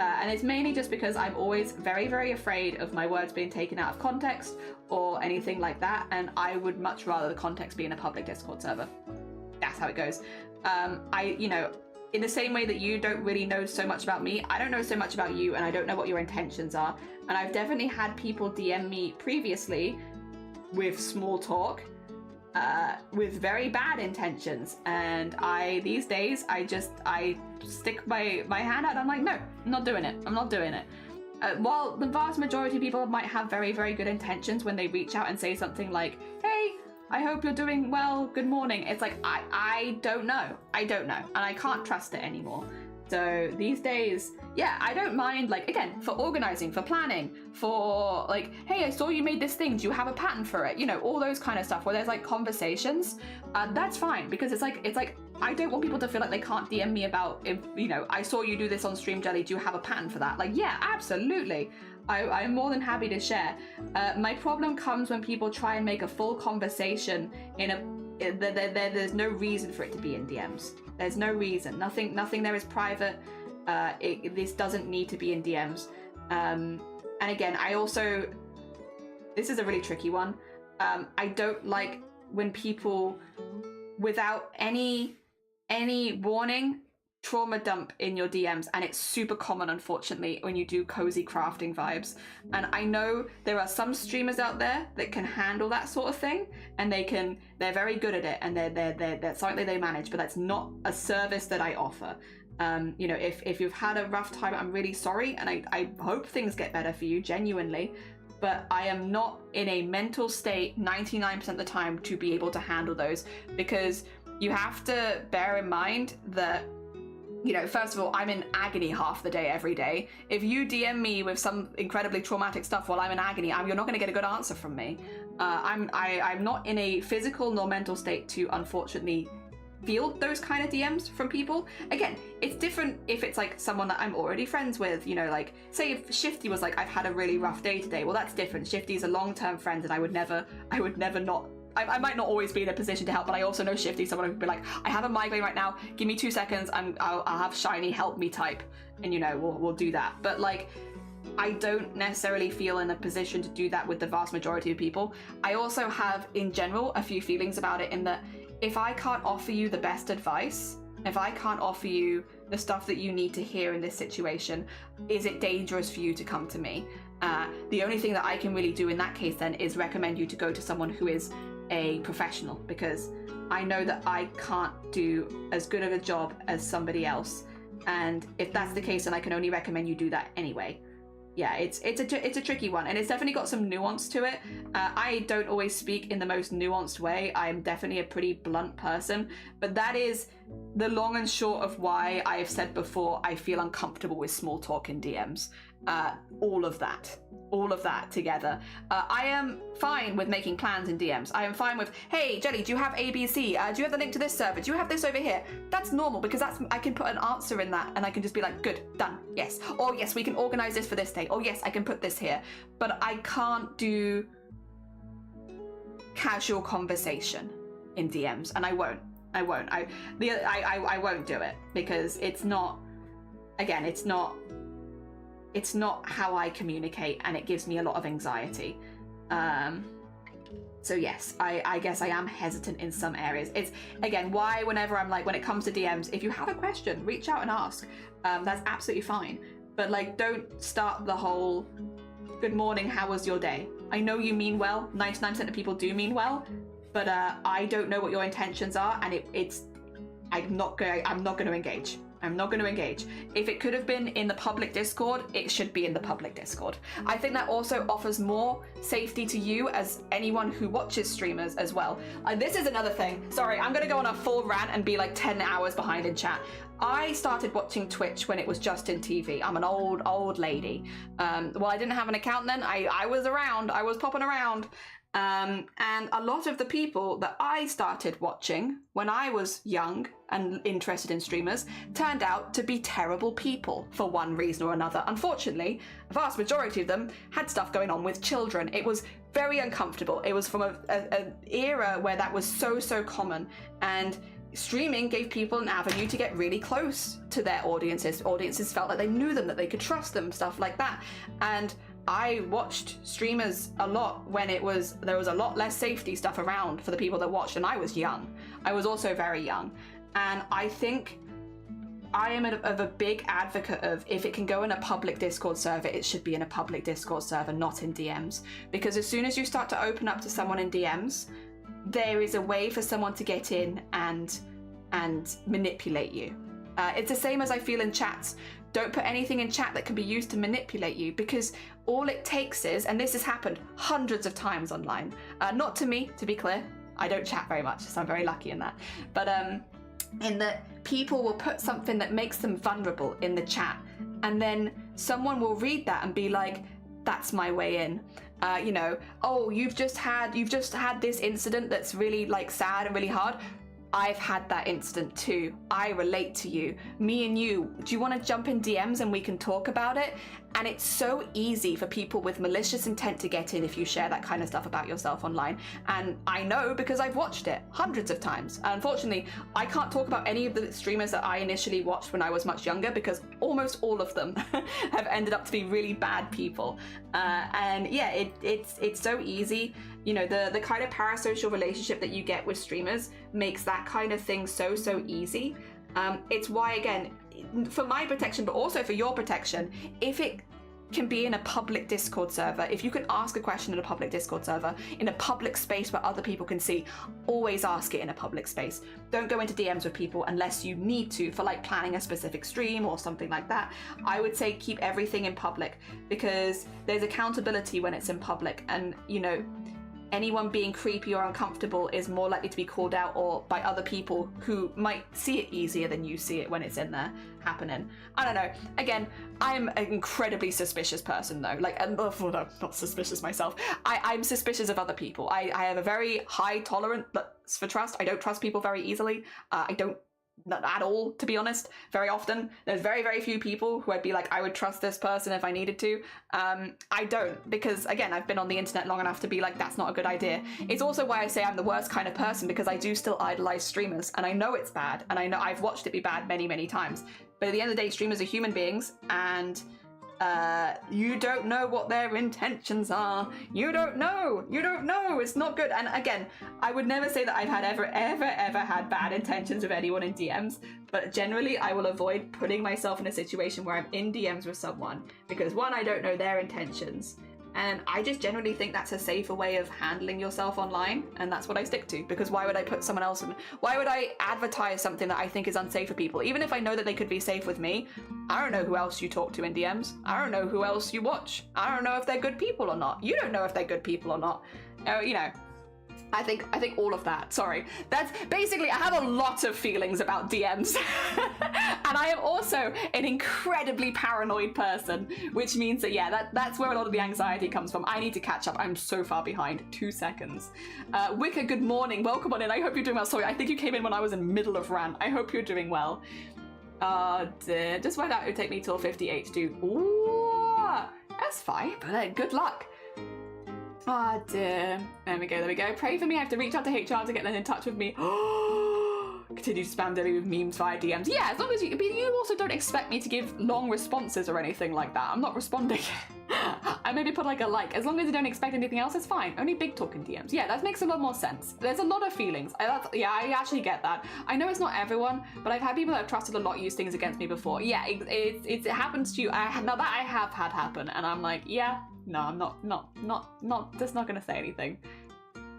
And it's mainly just because I'm always very, very afraid of my words being taken out of context or anything like that. And I would much rather the context be in a public Discord server. That's how it goes. You know, in the same way that you don't really know so much about me, I don't know so much about you, and I don't know what your intentions are. And I've definitely had people DM me previously with small talk, with very bad intentions. And these days, I stick my hand out and I'm like, no, I'm not doing it. I'm not doing it. While the vast majority of people might have very, very good intentions when they reach out and say something like, hey, I hope you're doing well, good morning. It's like, I don't know. I don't know. And I can't trust it anymore. So these days, yeah, I don't mind, like, again, for organizing, for planning, for like, hey, I saw you made this thing. Do you have a pattern for it? You know, all those kind of stuff where there's like conversations. That's fine, because it's like, I don't want people to feel like they can't DM me about, if, you know, I saw you do this on stream, Jelly. Do you have a pattern for that? Like, yeah, absolutely. I'm more than happy to share. My problem comes when people try and make a full conversation there's no reason for it to be in DMs. There's no reason. Nothing there is private. This doesn't need to be in DMs. And again, I also this is a really tricky one. I don't like when people, without any warning, trauma dump in your DMs, and it's super common, unfortunately, when you do cozy crafting vibes. And I know there are some streamers out there that can handle that sort of thing, and they're very good at it, and that's something they manage, but that's not a service that I offer. You know, if you've had a rough time, I'm really sorry, and I hope things get better for you, genuinely. But I am not in a mental state 99% of the time to be able to handle those, because you have to bear in mind that, you know, first of all, I'm in agony half the day, every day. If you DM me with some incredibly traumatic stuff while I'm in agony, you're not going to get a good answer from me. I'm not in a physical nor mental state to, unfortunately, field those kind of DMs from people. Again, it's different if it's like someone that I'm already friends with, you know, like say if Shifty was like, I've had a really rough day today. Well, that's different. Shifty's a long-term friend, and I would never not. I might not always be in a position to help, but I also know Shifty, someone who would be like, I have a migraine right now, give me 2 seconds, I'll have Shiny help me type, and you know, we'll do that. But like, I don't necessarily feel in a position to do that with the vast majority of people. I also have, in general, a few feelings about it, in that if I can't offer you the best advice, if I can't offer you the stuff that you need to hear in this situation, is it dangerous for you to come to me? The only thing that I can really do in that case then is recommend you to go to someone who is a professional, because I know that I can't do as good of a job as somebody else, and if that's the case, then I can only recommend you do that anyway. Yeah, it's a tricky one, and it's definitely got some nuance to it. I don't always speak in the most nuanced way. I'm definitely a pretty blunt person, but that is the long and short of why I have said before I feel uncomfortable with small talk in DMs. All of that together. I am fine with making plans in DMs. I am fine with, hey, Jelly, do you have ABC? Do you have the link to this server? Do you have this over here? That's normal, because I can put an answer in that, and I can just be like, good, done, yes. Or yes, we can organize this for this day. Or yes, I can put this here. But I can't do casual conversation in DMs, and I won't. I won't do it, because it's not how I communicate, and it gives me a lot of anxiety. So yes, I guess I am hesitant in some areas. It's, again, why whenever I'm like, when it comes to DMs, if you have a question, reach out and ask. That's absolutely fine. But like, don't start the whole, good morning, how was your day? I know you mean well, 99% of people do mean well, but I don't know what your intentions are, and I'm not going to engage. I'm not going to engage. If it could have been in the public Discord, it should be in the public Discord. I think that also offers more safety to you as anyone who watches streamers as well. This is another thing. Sorry, I'm going to go on a full rant and be like 10 hours behind in chat. I started watching Twitch when it was just in TV. I'm an old lady. Well, I didn't have an account then. I was around. I was popping around. And a lot of the people that I started watching when I was young and interested in streamers turned out to be terrible people for one reason or another. Unfortunately, a vast majority of them had stuff going on with children. It was very uncomfortable. It was from an era where that was so common, and streaming gave people an avenue to get really close to their audiences. Audiences felt like they knew them, that they could trust them, stuff like that. And I watched streamers a lot when there was a lot less safety stuff around for the people that watched, and I was young. I was also very young. And I think I am a big advocate of, if it can go in a public Discord server, it should be in a public Discord server, not in DMs. Because as soon as you start to open up to someone in DMs, there is a way for someone to get in and manipulate you. It's the same as I feel in chats. Don't put anything in chat that can be used to manipulate you, because all it takes is, and this has happened hundreds of times online, not to me, to be clear, I don't chat very much, so I'm very lucky in that, but in that people will put something that makes them vulnerable in the chat, and then someone will read that and be like, that's my way in. You know, oh, you've just had this incident that's really like sad and really hard. I've had that incident too. I relate to you. Me and you, do you want to jump in DMs and we can talk about it? And it's so easy for people with malicious intent to get in if you share that kind of stuff about yourself online. And I know because I've watched it hundreds of times. And unfortunately, I can't talk about any of the streamers that I initially watched when I was much younger because almost all of them have ended up to be really bad people. And yeah, it's so easy. You know, the kind of parasocial relationship that you get with streamers makes that kind of thing so easy. It's why, again, for my protection, but also for your protection, if it can be in a public Discord server, if you can ask a question in a public Discord server, in a public space where other people can see, always ask it in a public space. Don't go into DMs with people unless you need to for like planning a specific stream or something like that. I would say keep everything in public because there's accountability when it's in public, and you know, anyone being creepy or uncomfortable is more likely to be called out or by other people who might see it easier than you see it when it's in there happening. I don't know. Again, I'm an incredibly suspicious person though. Like, well, no, not suspicious myself. I'm suspicious of other people. I have a very high tolerance for trust. I don't trust people very easily. I don't, not at all, to be honest. Very often there's very few people who I'd be like, I would trust this person if I needed to. I don't, because again, I've been on the internet long enough to be like, that's not a good idea. It's also why I say I'm the worst kind of person, because I do still idolize streamers, and I know it's bad, and I know I've watched it be bad many times, but at the end of the day, streamers are human beings, and you don't know what their intentions are. You don't know. It's not good. And again, I would never say that I've had ever had bad intentions with anyone in DMs, but generally I will avoid putting myself in a situation where I'm in DMs with someone because one, I don't know their intentions, and I just generally think that's a safer way of handling yourself online, and that's what I stick to, because why would I put someone else in? Why would I advertise something that I think is unsafe for people? Even if I know that they could be safe with me, I don't know who else you talk to in DMs. I don't know who else you watch. I don't know if they're good people or not. You don't know if they're good people or not. You know, I think all of that. Sorry. That's basically, I have a lot of feelings about DMs. And I am also an incredibly paranoid person, which means that, yeah, that's where a lot of the anxiety comes from. I need to catch up. I'm so far behind. 2 seconds. Wicca, good morning. Welcome on in. I hope you're doing well. Sorry, I think you came in when I was in the middle of rant. I hope you're doing well. Dear. Just found out it would take me till 58 to do. Ooh, that's fine, but good luck. Oh dear. There we go. Pray for me. I have to reach out to HR to get them in touch with me. Continue to spam Debbie with memes via DMs. Yeah, as long as you also don't expect me to give long responses or anything like that. I'm not responding. I maybe put like a like. As long as you don't expect anything else, it's fine. Only big talk in DMs. Yeah, that makes a lot more sense. There's a lot of feelings. I actually get that. I know it's not everyone, but I've had people that I've trusted a lot use things against me before. Yeah, it happens to you. Now that I have had happen, and I'm like, yeah, no, I'm not just not gonna say anything.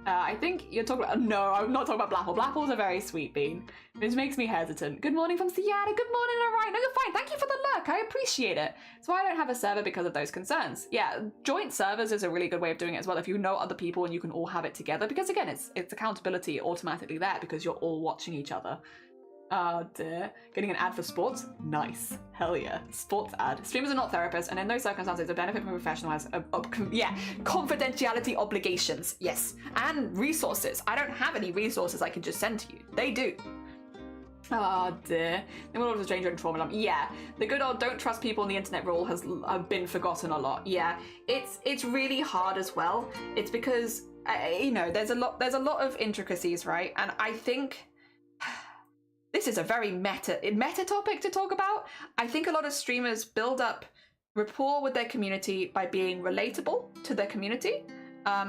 I think you're talking about, no, I'm not talking about Blapple. Blapple's a very sweet bean, which makes me hesitant. Good morning from Seattle. Good morning, all right. No, you're fine. Thank you for the look. I appreciate it. That's why I don't have a server, because of those concerns. Yeah, joint servers is a really good way of doing it as well. If you know other people and you can all have it together, because again, it's accountability automatically there because you're all watching each other. Oh dear. Getting an ad for sports? Nice. Hell yeah. Sports ad. Streamers are not therapists, and in those circumstances, the benefit from a professional has, confidentiality obligations. Yes. And resources. I don't have any resources I can just send to you. They do. Oh dear. The world of a stranger and trauma. Yeah. The good old don't trust people on the internet rule has been forgotten a lot. Yeah. It's really hard as well. It's because, you know, there's a lot of intricacies, right? And I think this is a very meta topic to talk about. I think a lot of streamers build up rapport with their community by being relatable to their community,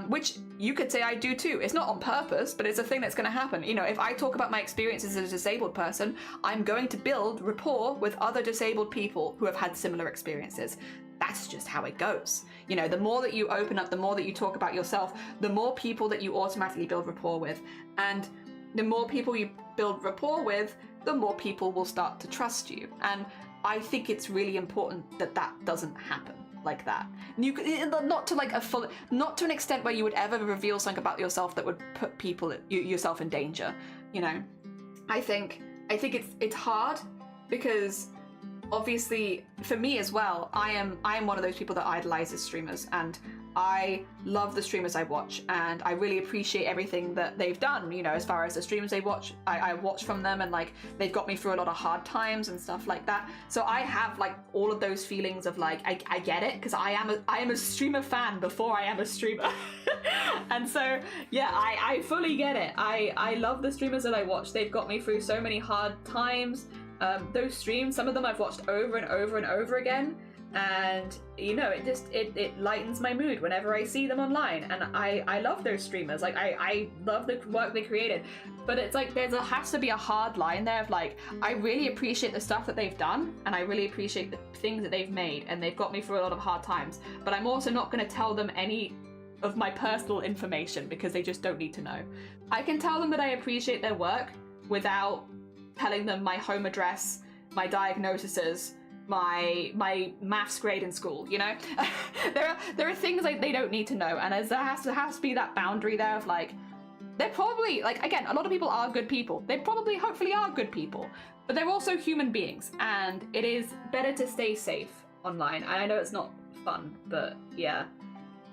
which you could say I do too. It's not on purpose, but it's a thing that's going to happen. You know, if I talk about my experiences as a disabled person, I'm going to build rapport with other disabled people who have had similar experiences. That's just how it goes. You know, the more that you open up, the more that you talk about yourself, the more people that you automatically build rapport with. And the more people you build rapport with, the more people will start to trust you. And I think it's really important that that doesn't happen like that. You not to like not to an extent where you would ever reveal something about yourself that would put yourself in danger. You know, I think it's hard because obviously for me as well, I am one of those people that idolizes streamers, and I love the streamers I watch, and I really appreciate everything that they've done, you know, as far as the streams they watch. I watch from them, and like they've got me through a lot of hard times and stuff like that. So I have like all of those feelings of like I get it, because I am a streamer fan before I am a streamer. And so yeah, I fully get it. I love the streamers that I watch. They've got me through so many hard times. Those streams, some of them I've watched over and over and over again, and you know, it lightens my mood whenever I see them online, and I love those streamers. Like I love the work they created, but it's like has to be a hard line there of like, I really appreciate the stuff that they've done, and I really appreciate the things that they've made, and they've got me through a lot of hard times, but I'm also not going to tell them any of my personal information because they just don't need to know. I can tell them that I appreciate their work without telling them my home address, my diagnoses, my maths grade in school, you know? there are things like they don't need to know, and there has to be that boundary there of like, they're probably, like, again, a lot of people are good people. They probably, hopefully are good people, but they're also human beings, and it is better to stay safe online. And I know it's not fun, but yeah.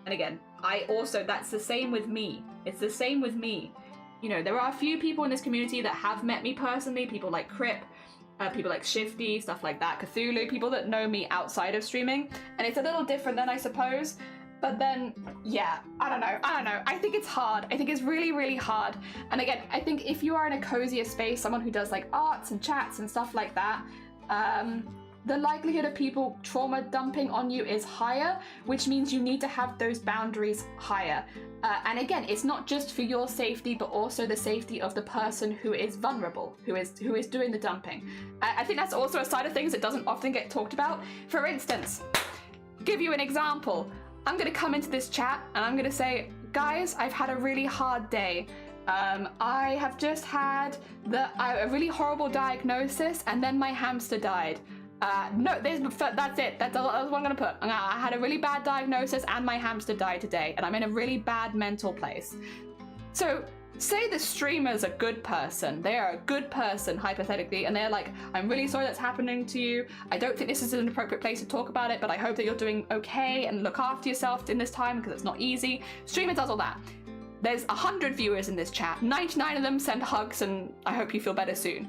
And again, that's the same with me. It's the same with me. You know, there are a few people in this community that have met me personally, people like Crip, people like Shifty, stuff like that, Cthulhu, people that know me outside of streaming, and it's a little different then, I suppose. But then, yeah, I don't know. I think it's hard. I think it's really, really hard. And again, I think if you are in a cozier space, someone who does like arts and chats and stuff like that, the likelihood of people trauma dumping on you is higher, which means you need to have those boundaries higher. And again, it's not just for your safety, but also the safety of the person who is vulnerable, who is doing the dumping. I think that's also a side of things that doesn't often get talked about. For instance, give you an example. I'm gonna come into this chat and I'm gonna say, guys, I've had a really hard day. I have just had a really horrible diagnosis, and then my hamster died. No, that's it. That's what I'm gonna put. I had a really bad diagnosis and my hamster died today, and I'm in a really bad mental place. So say the streamer's a good person. They are a good person, hypothetically, and they're like, I'm really sorry that's happening to you. I don't think this is an appropriate place to talk about it, but I hope that you're doing okay and look after yourself in this time because it's not easy. Streamer does all that. There's 100 viewers in this chat. 99 of them send hugs and I hope you feel better soon.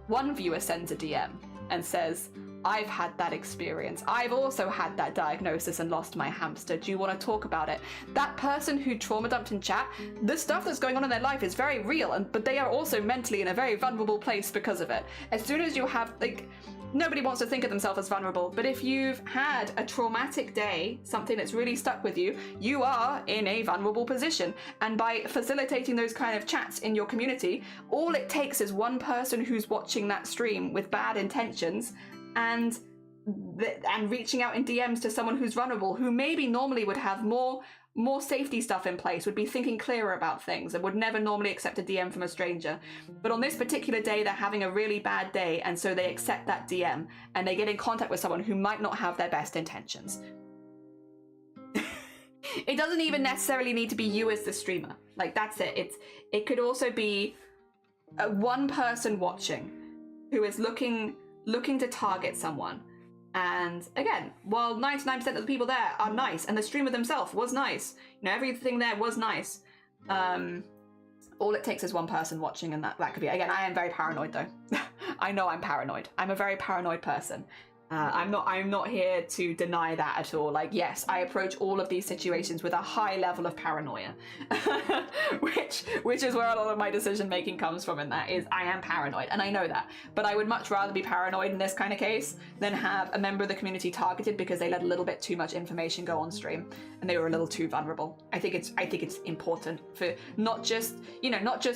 One viewer sends a DM and says, I've had that experience. I've also had that diagnosis and lost my hamster. Do you want to talk about it? That person who trauma dumped in chat, the stuff that's going on in their life is very real, but they are also mentally in a very vulnerable place because of it. As soon as you have, like, nobody wants to think of themselves as vulnerable, but if you've had a traumatic day, something that's really stuck with you, you are in a vulnerable position. And by facilitating those kind of chats in your community, all it takes is one person who's watching that stream with bad intentions and reaching out in DMs to someone who's vulnerable, who maybe normally would have more safety stuff in place, would be thinking clearer about things, and would never normally accept a DM from a stranger. But on this particular day, they're having a really bad day, and so they accept that DM, and they get in contact with someone who might not have their best intentions. It doesn't even necessarily need to be you as the streamer. Like, that's it. It could also be one person watching who is looking to target someone. And again, while 99% of the people there are nice, and the streamer themselves was nice, you know, everything there was nice, all it takes is one person watching, and that could be, again, I am very paranoid though. I know I'm paranoid. I'm a very paranoid person. I'm not here to deny that at all. Like, yes, I approach all of these situations with a high level of paranoia, which is where a lot of my decision making comes from. And that is, I am paranoid, and I know that. But I would much rather be paranoid in this kind of case than have a member of the community targeted because they let a little bit too much information go on stream and they were a little too vulnerable. I think it's important for not just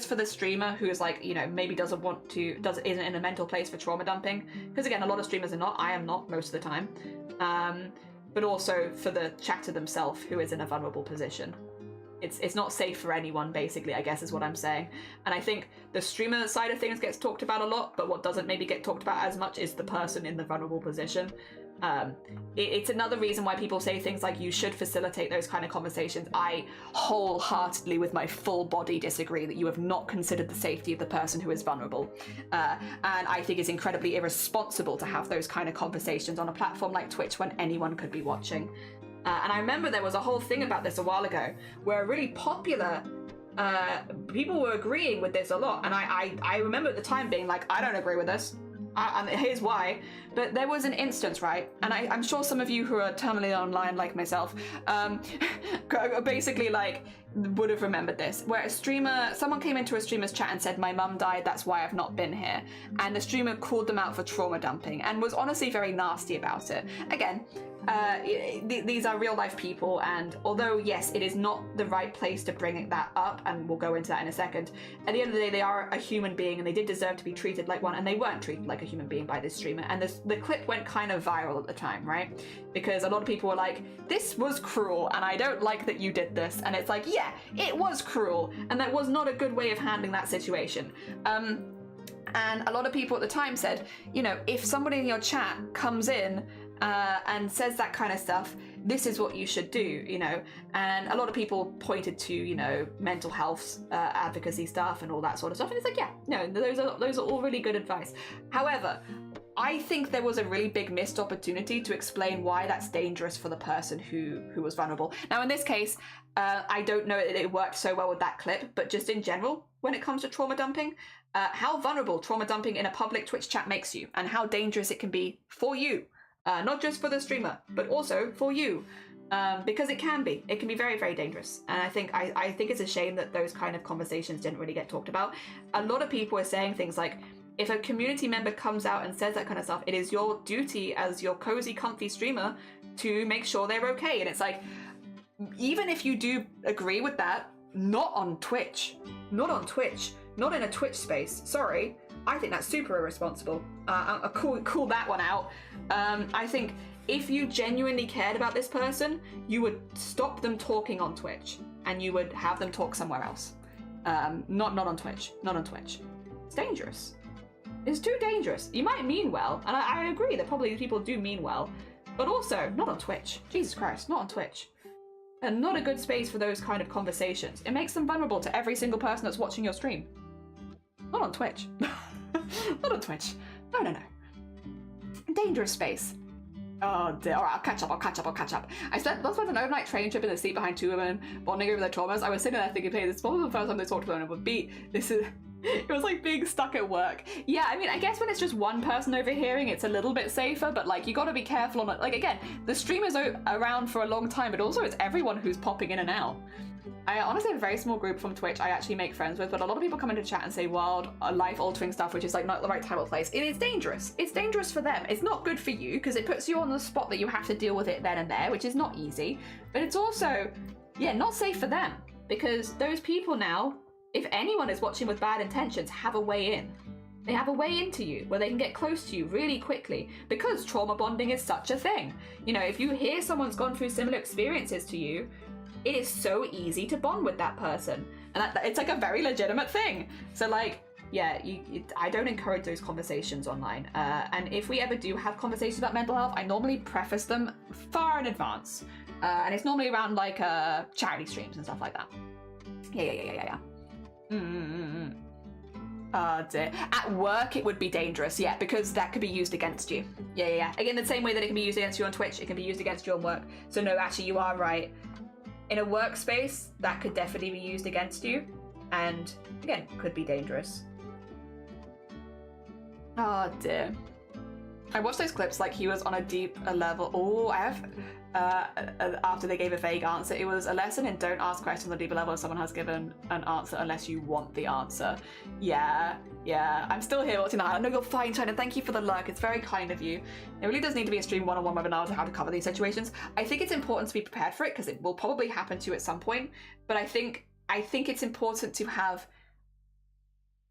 for the streamer who is like, you know, maybe isn't in a mental place for trauma dumping, because again, a lot of streamers are not. I am not most of the time, but also for the chatter themselves who is in a vulnerable position. It's not safe for anyone, basically, I guess is what I'm saying. And I think the streamer side of things gets talked about a lot, but what doesn't maybe get talked about as much is the person in the vulnerable position. It's another reason why people say things like you should facilitate those kind of conversations. I wholeheartedly, with my full body, disagree that you have not considered the safety of the person who is vulnerable. And I think it's incredibly irresponsible to have those kind of conversations on a platform like Twitch when anyone could be watching. And I remember there was a whole thing about this a while ago where really popular people were agreeing with this a lot. And I remember at the time being like, I don't agree with this. And here's why. But there was an instance, right? And I'm sure some of you who are terminally online like myself, basically like would have remembered this, where someone came into a streamer's chat and said, my mum died, that's why I've not been here. And the streamer called them out for trauma dumping and was honestly very nasty about it. Again, these are real life people, and although yes, it is not the right place to bring that up, and we'll go into that in a second, at the end of the day they are a human being and they did deserve to be treated like one, and they weren't treated like a human being by this streamer. And the clip went kind of viral at the time, right? Because a lot of people were like, this was cruel and I don't like that you did this. And it's like, yeah, it was cruel and that was not a good way of handling that situation. And a lot of people at the time said, you know, if somebody in your chat comes in and says that kind of stuff, this is what you should do, you know. And a lot of people pointed to, you know, mental health advocacy stuff and all that sort of stuff. And it's like, yeah, no, those are all really good advice. However, I think there was a really big missed opportunity to explain why that's dangerous for the person who was vulnerable. Now, in this case, I don't know that it worked so well with that clip, but just in general, when it comes to trauma dumping, how vulnerable trauma dumping in a public Twitch chat makes you, and how dangerous it can be for you. Not just for the streamer, but also for you, because it can be very, very dangerous. And I think it's a shame that those kind of conversations didn't really get talked about. A lot of people are saying things like, if a community member comes out and says that kind of stuff, it is your duty as your cozy, comfy streamer to make sure they're okay. And it's like, even if you do agree with that, not on Twitch, not in a Twitch space. Sorry, I think that's super irresponsible. I'll call that one out. I think if you genuinely cared about this person, you would stop them talking on Twitch and you would have them talk somewhere else. Not on Twitch. Not on Twitch. It's dangerous. It's too dangerous. You might mean well, and I agree that probably people do mean well, but also not on Twitch. Jesus Christ, not on Twitch. And not a good space for those kind of conversations. It makes them vulnerable to every single person that's watching your stream. Not on Twitch. Not on Twitch. No. Dangerous space. Oh dear. Alright, I'll catch up. I spent an overnight train trip in the seat behind two women bonding over their traumas. I was sitting there thinking, hey, this is probably the first time they talked to them would be. It was like being stuck at work. Yeah, I mean, I guess when it's just one person overhearing, it's a little bit safer, but like, you gotta be careful on it. Like, again, the stream is around for a long time, but also it's everyone who's popping in and out. I honestly have a very small group from Twitch I actually make friends with, but a lot of people come into chat and say wild, life-altering stuff, which is like not the right time or place. It is dangerous. It's dangerous for them. It's not good for you, because it puts you on the spot that you have to deal with it then and there, which is not easy. But it's also, yeah, not safe for them, because those people now, if anyone is watching with bad intentions, have a way in. They have a way into you where they can get close to you really quickly, because trauma bonding is such a thing. You know, if you hear someone's gone through similar experiences to you, it is so easy to bond with that person. And it's like a very legitimate thing. So like, yeah, I don't encourage those conversations online. And if we ever do have conversations about mental health, I normally preface them far in advance. And it's normally around like charity streams and stuff like that. Yeah. Dear. At work, it would be dangerous, yeah, because that could be used against you. Yeah. Again, the same way that it can be used against you on Twitch, it can be used against you on work. So no, actually, you are right. In a workspace, that could definitely be used against you, and again, could be dangerous. Oh dear. I watched those clips like he was on a deeper level. Oh, I have. After they gave a vague answer, it was a lesson in don't ask questions on a deeper level if someone has given an answer unless you want the answer. Yeah. I'm still here watching that. I know you're fine, China. Thank you for the lurk. It's very kind of you. It really does need to be a stream one-on-one webinar to how to cover these situations. I think it's important to be prepared for it because it will probably happen to you at some point. But I think it's important to have.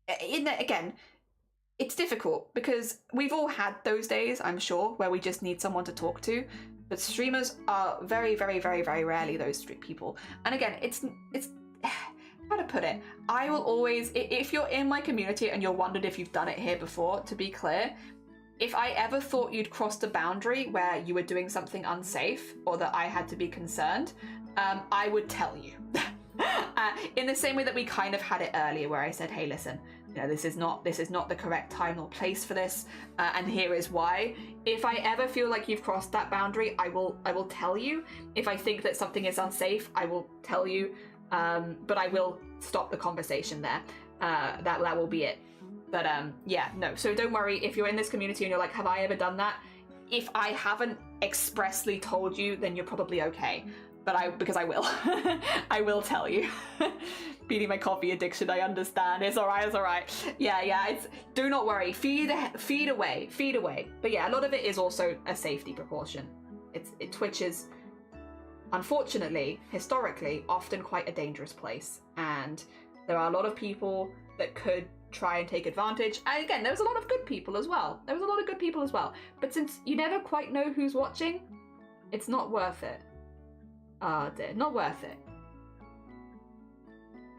Again, it's difficult because we've all had those days, I'm sure, where we just need someone to talk to. But streamers are very, very, very, very rarely those people. And again, it's how to put it. I will always, if you're in my community and you're wondered if you've done it here before, to be clear, if I ever thought you'd crossed a boundary where you were doing something unsafe or that I had to be concerned, I would tell you. In the same way that we kind of had it earlier, where I said, hey, listen, you know, this is not the correct time or place for this, and here is why. If I ever feel like you've crossed that boundary, I will tell you. If I think that something is unsafe, I will tell you, but I will stop the conversation there. That will be it. But yeah, no, so don't worry if you're in this community and you're like, have I ever done that? If I haven't expressly told you, then you're probably okay. But because I will. I will tell you. Beating my coffee addiction, I understand. It's alright, it's alright. Yeah, do not worry. Feed away. But yeah, a lot of it is also a safety precaution. Twitch is, unfortunately, historically, often quite a dangerous place. And there are a lot of people that could try and take advantage. And again, there was a lot of good people as well. But since you never quite know who's watching, it's not worth it. Oh dear, not worth it.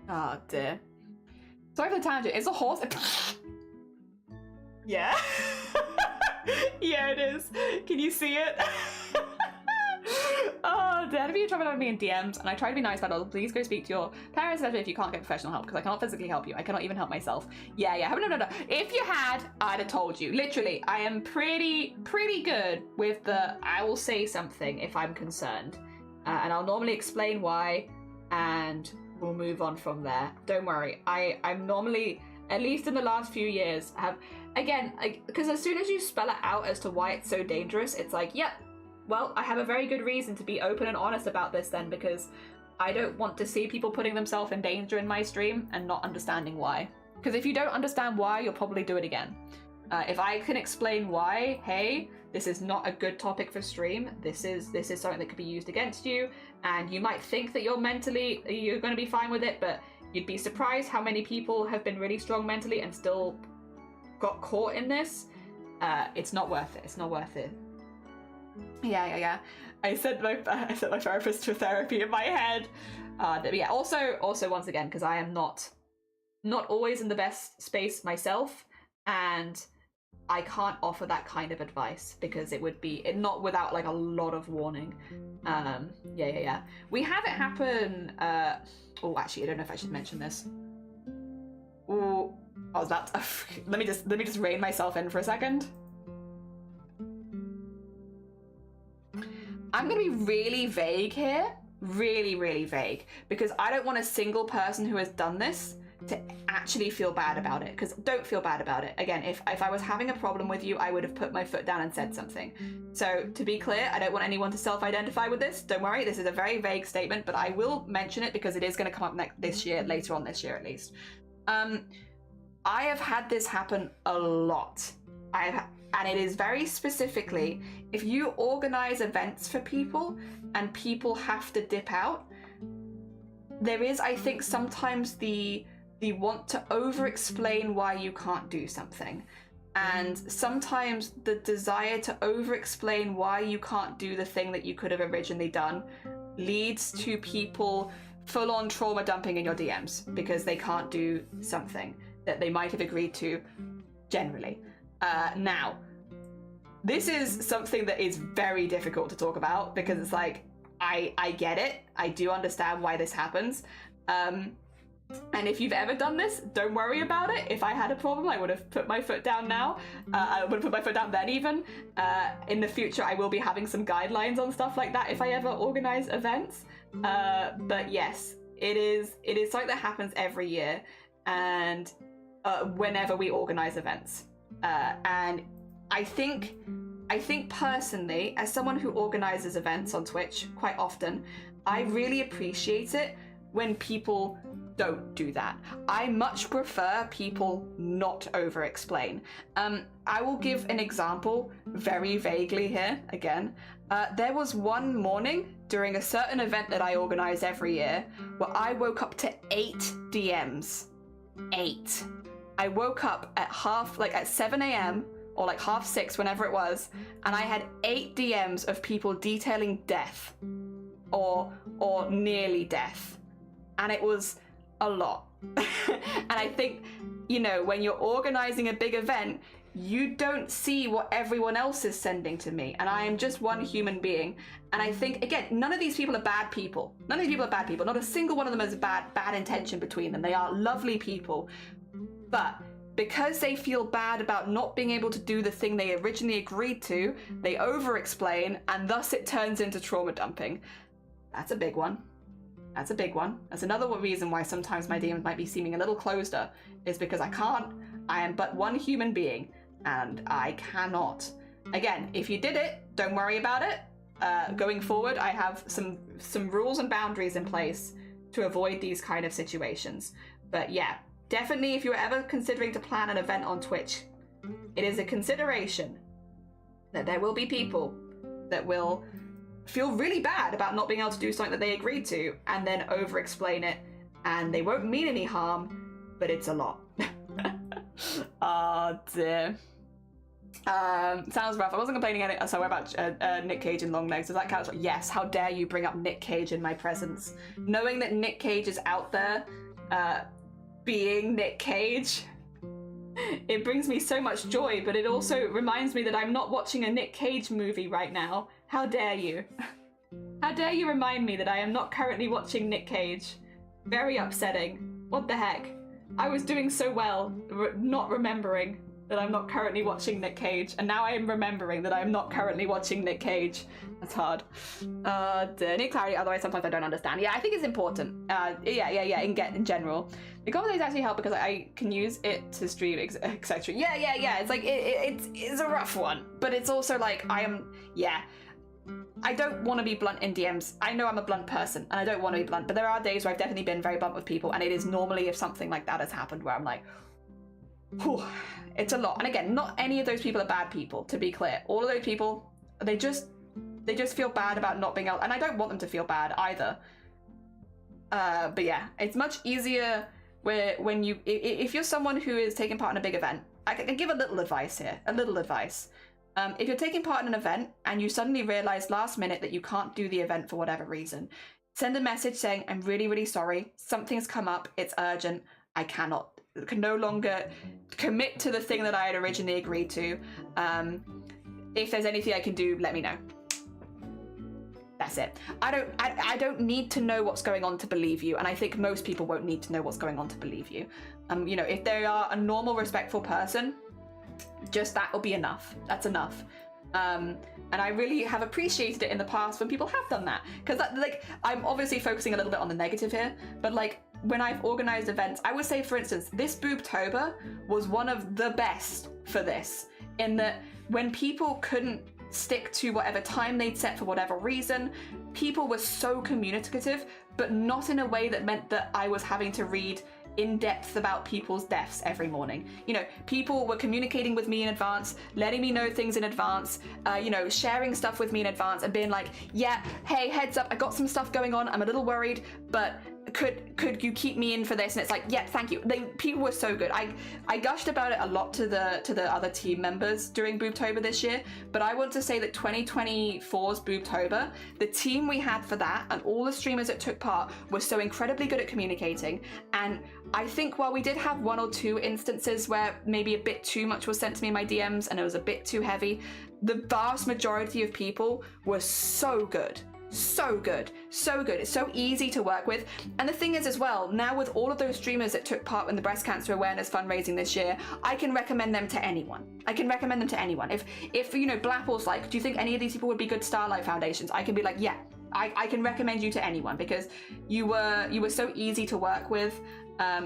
Oh dear. Sorry for the tangent. It's a horse. Yeah. Yeah, it is. Can you see it? Oh, Dad, if you try to me in DMs, and I try to be nice about it, please go speak to your parents, especially if you can't get professional help, because I cannot physically help you. I cannot even help myself. Yeah. No. If you had, I'd have told you. Literally, I am pretty good with the I will say something if I'm concerned. And I'll normally explain why, and we'll move on from there. Don't worry. I'm normally, at least in the last few years, have, again, because as soon as you spell it out as to why it's so dangerous, it's like, yep, well, I have a very good reason to be open and honest about this then, because I don't want to see people putting themselves in danger in my stream and not understanding why. Because if you don't understand why, you'll probably do it again. If I can explain why, hey, this is not a good topic for stream, this is something that could be used against you, and you might think that you're going to be fine with it, but you'd be surprised how many people have been really strong mentally and still got caught in this. It's not worth it. It's not worth it. Yeah. I sent my therapist to therapy in my head. Yeah. Also, once again, because I am not always in the best space myself, and I can't offer that kind of advice because it would be not without like a lot of warning. Yeah. We have it happen. Oh, actually, I don't know if I should mention this. Oh, I was about to, let me just rein myself in for a second. I'm gonna be really vague here, really vague, because I don't want a single person who has done this to actually feel bad about it, because don't feel bad about it. Again, if I was having a problem with you, I would have put my foot down and said something. So to be clear, I don't want anyone to self-identify with this. Don't worry, this is a very vague statement, but I will mention it because it is going to come up later on this year at least. I have had this happen a lot. And it is very specifically, if you organize events for people and people have to dip out, there is, I think, sometimes the want to over-explain why you can't do something. And sometimes the desire to over-explain why you can't do the thing that you could have originally done leads to people full-on trauma dumping in your DMs because they can't do something that they might have agreed to generally. Now, this is something that is very difficult to talk about because it's like, I get it. I do understand why this happens. And if you've ever done this, don't worry about it. If I had a problem, I would have put my foot down now. I would have put my foot down then even. In the future, I will be having some guidelines on stuff like that if I ever organize events. But yes, it is something that happens every year and whenever we organize events. And I think personally, as someone who organizes events on Twitch quite often, I really appreciate it when people don't do that. I much prefer people not over-explain. I will give an example very vaguely here again. There was one morning during a certain event that I organize every year where I woke up to 8 DMs. 8. I woke up at 7 a.m. or like 6:30, whenever it was, and I had 8 DMs of people detailing death or nearly death. And it was a lot. And I think, when you're organizing a big event, you don't see what everyone else is sending to me, and I am just one human being. And I think, again, none of these people are bad people. None of these people are bad people. Not a single one of them has bad intention between them. They are lovely people. But because they feel bad about not being able to do the thing they originally agreed to, they over-explain, and thus it turns into trauma dumping. That's a big one. That's a big one. That's another reason why sometimes my DMs might be seeming a little closer, is because I am but one human being, and I cannot. Again, if you did it, don't worry about it. Going forward, I have some rules and boundaries in place to avoid these kind of situations. But yeah, definitely if you're ever considering to plan an event on Twitch, it is a consideration that there will be people that will feel really bad about not being able to do something that they agreed to and then over-explain it, and they won't mean any harm, but it's a lot. Oh dear. Sounds rough. I wasn't complaining about Nick Cage and long legs. Does that count? Yes. How dare you bring up Nick Cage in my presence? Knowing that Nick Cage is out there, being Nick Cage, it brings me so much joy, but it also reminds me that I'm not watching a Nick Cage movie right now. How dare you? How dare you remind me that I am not currently watching Nick Cage? Very upsetting. What the heck? I was doing so well, not remembering that I'm not currently watching Nick Cage, and now I am remembering that I'm not currently watching Nick Cage. That's hard. Need clarity, otherwise sometimes I don't understand. Yeah, I think it's important. In general. The conversations actually help because I can use it to stream, etc. Yeah. It's like, it's a rough one, but it's also like, I don't want to be blunt in DMs. I know I'm a blunt person, and I don't want to be blunt, but there are days where I've definitely been very blunt with people, and it is normally if something like that has happened where I'm like, whew, it's a lot. And again, not any of those people are bad people, to be clear. All of those people, they just feel bad about not being able, and I don't want them to feel bad either. But yeah, it's much easier when you, if you're someone who is taking part in a big event, I can give a little advice here, if you're taking part in an event and you suddenly realize last minute that you can't do the event for whatever reason, send a message saying, I'm really, really sorry. Something's come up. It's urgent. I can no longer commit to the thing that I had originally agreed to. If there's anything I can do, let me know. That's it. I don't need to know what's going on to believe you, and I think most people won't need to know what's going on to believe you. If they are a normal, respectful person, just that will be enough. That's enough. And I really have appreciated it in the past when people have done that, because I'm obviously focusing a little bit on the negative here, but when I've organized events, I would say, for instance, this Boobtober was one of the best for this, in that when people couldn't stick to whatever time they'd set for whatever reason, people were so communicative, but not in a way that meant that I was having to read in depth about people's deaths every morning. People were communicating with me in advance, letting me know things in advance, sharing stuff with me in advance and being like, yeah, hey, heads up, I got some stuff going on, I'm a little worried, but could you keep me in for this? And it's like, yeah, thank you. People were so good. I gushed about it a lot to the other team members during Boobtober this year, but I want to say that 2024's Boobtober, the team we had for that and all the streamers that took part were so incredibly good at communicating. And I think while we did have one or two instances where maybe a bit too much was sent to me in my DMs and it was a bit too heavy, the vast majority of people were so good. So good. It's so easy to work with. And the thing is as well, now with all of those streamers that took part in the breast cancer awareness fundraising this year, I can recommend them to anyone. If Blapple's like, do you think any of these people would be good Starlight Foundations? I can be like, yeah, I can recommend you to anyone, because you were so easy to work with,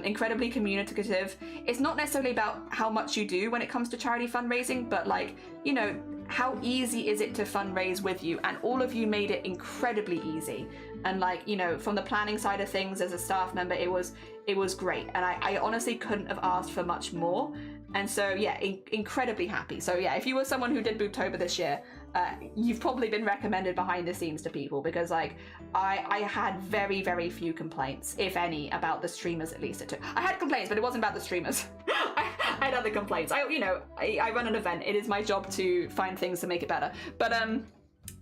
incredibly communicative. It's not necessarily about how much you do when it comes to charity fundraising, but how easy is it to fundraise with you? And all of you made it incredibly easy. And from the planning side of things as a staff member, it was great. And I honestly couldn't have asked for much more. And so, yeah, incredibly happy. So yeah, if you were someone who did Boobtober this year, you've probably been recommended behind the scenes to people, because I had very, very few complaints, if any, about the streamers. At least I had complaints, but it wasn't about the streamers. I had other complaints. I run an event. It is my job to find things to make it better. But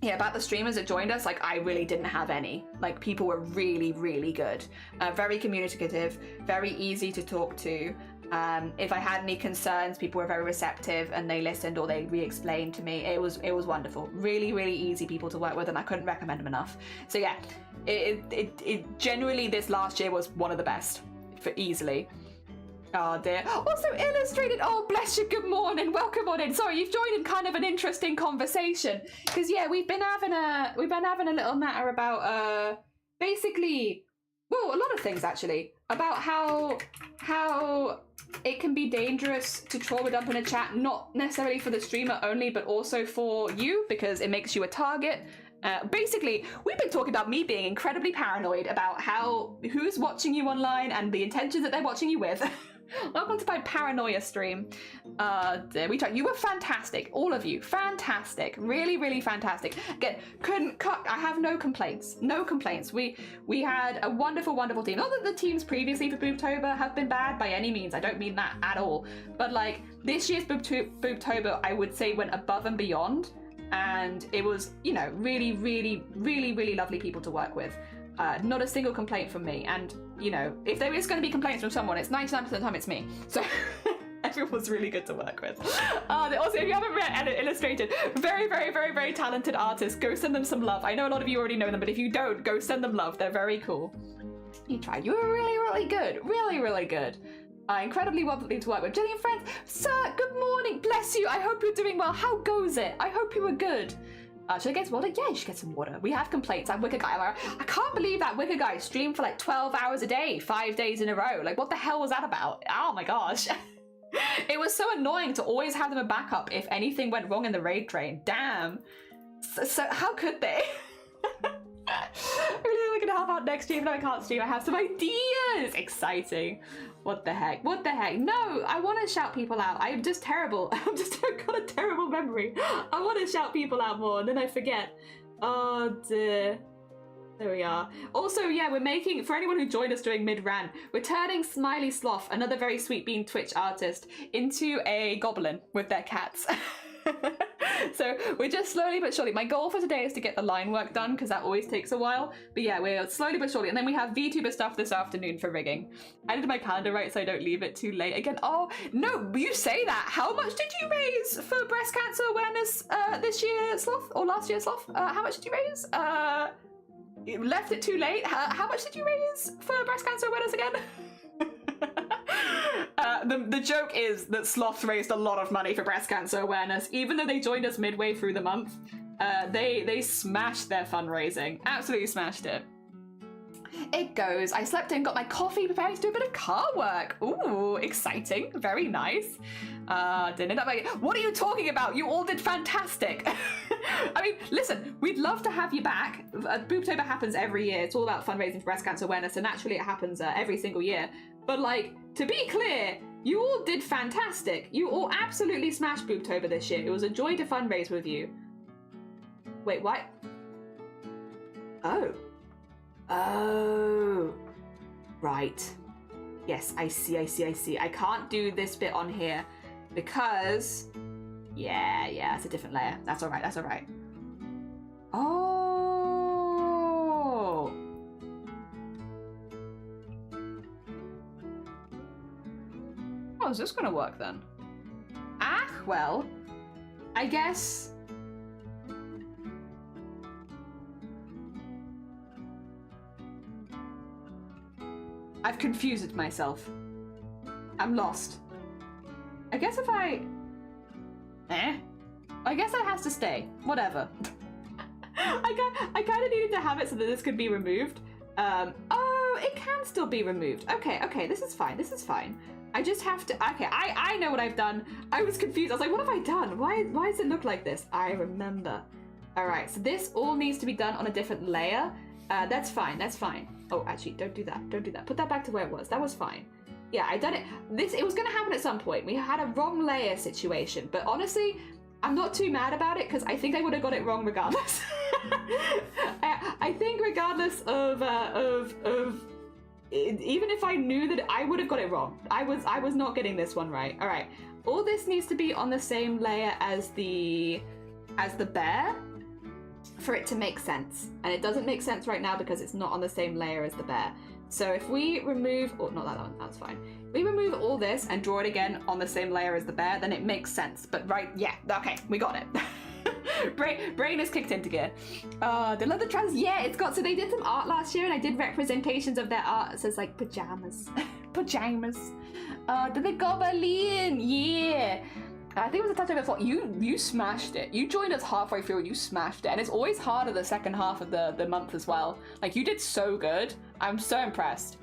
yeah, about the streamers that joined us, I really didn't have any. People were really, really good. Very communicative, very easy to talk to. If I had any concerns, people were very receptive and they listened or they re-explained to me. It was wonderful. Really, really easy people to work with, and I couldn't recommend them enough. So yeah, it generally this last year was one of the best, for easily. Oh dear. Also illustrated. Oh bless you. Good morning. Welcome on in. Sorry, you've joined in kind of an interesting conversation because yeah, we've been having a little matter about basically, well, a lot of things actually, about how it can be dangerous to trauma dump in a chat, not necessarily for the streamer only, but also for you because it makes you a target. Basically, we've been talking about me being incredibly paranoid about who's watching you online and the intentions that they're watching you with. Welcome to my paranoia stream. You were fantastic, all of you, fantastic, really, really fantastic. Again, I have no complaints, no complaints. We had a wonderful, wonderful team. Not that the teams previously for Boobtober have been bad by any means. I don't mean that at all. But like this year's Boobtober, I would say went above and beyond. And it was, you know, really, really, really, really lovely people to work with. Not a single complaint from me. And, you know, if there is going to be complaints from someone, it's 99% of the time it's me. So everyone's really good to work with. Also, if you haven't read Illustrated, very, very, very, very talented artists. Go send them some love. I know a lot of you already know them, but if you don't, go send them love. They're very cool. You tried. You were really, really good. Really, really good. Incredibly lovely to work with. Jillian friends, sir, good morning. Bless you. I hope you're doing well. How goes it? I hope you were good. Should I get some water? Yeah, you should get some water. We have complaints. I'm Wicker Guy. I can't believe that Wicker Guy streamed for like 12 hours a day, 5 days in a row. Like, what the hell was that about? Oh my gosh. It was so annoying to always have them a backup if anything went wrong in the raid train. Damn. So how could they? Really looking to help out next year, even though I can't stream. I have some ideas. Exciting. What the heck? What the heck? No, I want to shout people out. I'm just terrible. I've got a terrible memory. I want to shout people out more and then I forget. Oh dear. There we are. Also, yeah, we're making, for anyone who joined us during mid-ran, we're turning Smiley Sloth, another very sweet bean Twitch artist, into a goblin with their cats. So we're just slowly but surely. My goal for today is to get the line work done because that always takes a while. But yeah, we're slowly but surely. And then we have VTuber stuff this afternoon for rigging. I did my calendar right so I don't leave it too late again. Oh, no, you say that. How much did you raise for breast cancer awareness this year, Sloth? Or last year, Sloth? How much did you raise? You left it too late. How much did you raise for breast cancer awareness again? The joke is that Sloth raised a lot of money for breast cancer awareness, even though they joined us midway through the month. They smashed their fundraising, absolutely smashed it. It goes. I slept in, got my coffee, preparing to do a bit of car work. Ooh, exciting, very nice. Didn't up. What are you talking about? You all did fantastic. I mean, listen, we'd love to have you back. Boobtober happens every year. It's all about fundraising for breast cancer awareness, and naturally it happens every single year. But like, to be clear, you all did fantastic. You all absolutely smashed Boobtober this year. It was a joy to fundraise with you. Wait, what? Oh. Oh. Right. Yes, I see. I can't do this bit on here because... Yeah, it's a different layer. That's all right. Oh. How's this gonna work then? Ah, well, I guess... I've confused myself. I'm lost. I guess if I... I guess that has to stay. Whatever. I kind of needed to have it so that this could be removed. Oh, it can still be removed. Okay, this is fine. I just have to... Okay, I know what I've done. I was confused. I was like, what have I done? Why does it look like this? I remember. All right, so this all needs to be done on a different layer. That's fine. Oh, actually, don't do that. Put that back to where it was. That was fine. Yeah, I done it. It was going to happen at some point. We had a wrong layer situation, but honestly, I'm not too mad about it because I think I would have got it wrong regardless. I think regardless of even if I knew that I would have got it wrong. I was not getting this one right. All right, all this needs to be on the same layer as the bear for it to make sense, and it doesn't make sense right now because it's not on the same layer as the bear. So if we remove, or not that one, that's fine. If we remove all this and draw it again on the same layer as the bear, then it makes sense. But right, yeah, okay, we got it. Brain is kicked into gear. The leather trans, yeah, it's got, so they did some art last year and I did representations of their art. It says like pajamas. Pajamas. The Goblin, yeah. I think it was a touch over thought. You smashed it. You joined us halfway through and you smashed it. And it's always harder the second half of the month as well. Like, you did so good. I'm so impressed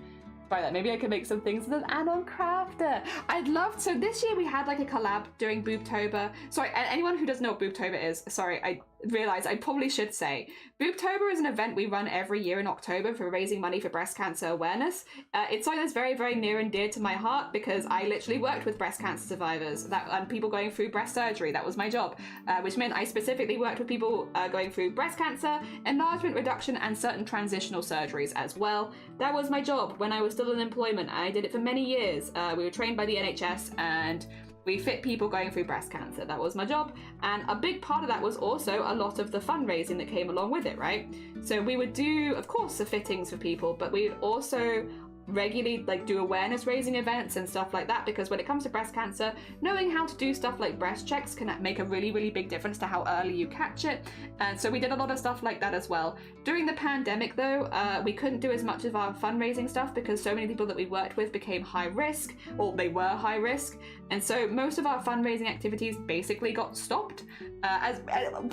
by that. Maybe I can make some things with an add-on crafter. I'd love, so this year we had like a collab during Boobtober. Sorry, anyone who doesn't know what Boobtober is, sorry, I realized I probably should say. Boobtober is an event we run every year in October for raising money for breast cancer awareness. It's something that's very, very near and dear to my heart because I literally worked with breast cancer survivors and people going through breast surgery. That was my job, which meant I specifically worked with people going through breast cancer, enlargement reduction, and certain transitional surgeries as well. That was my job when I was still in employment. I did it for many years. We were trained by the NHS and we fit people going through breast cancer. That was my job. And a big part of that was also a lot of the fundraising that came along with it, right? So we would do, of course, the fittings for people, but we would also regularly like do awareness raising events and stuff like that, because when it comes to breast cancer, knowing how to do stuff like breast checks can make a really, really big difference to how early you catch it. And so we did a lot of stuff like that as well. During the pandemic though, we couldn't do as much of our fundraising stuff because so many people that we worked with became high risk, or they were high risk. And so most of our fundraising activities basically got stopped as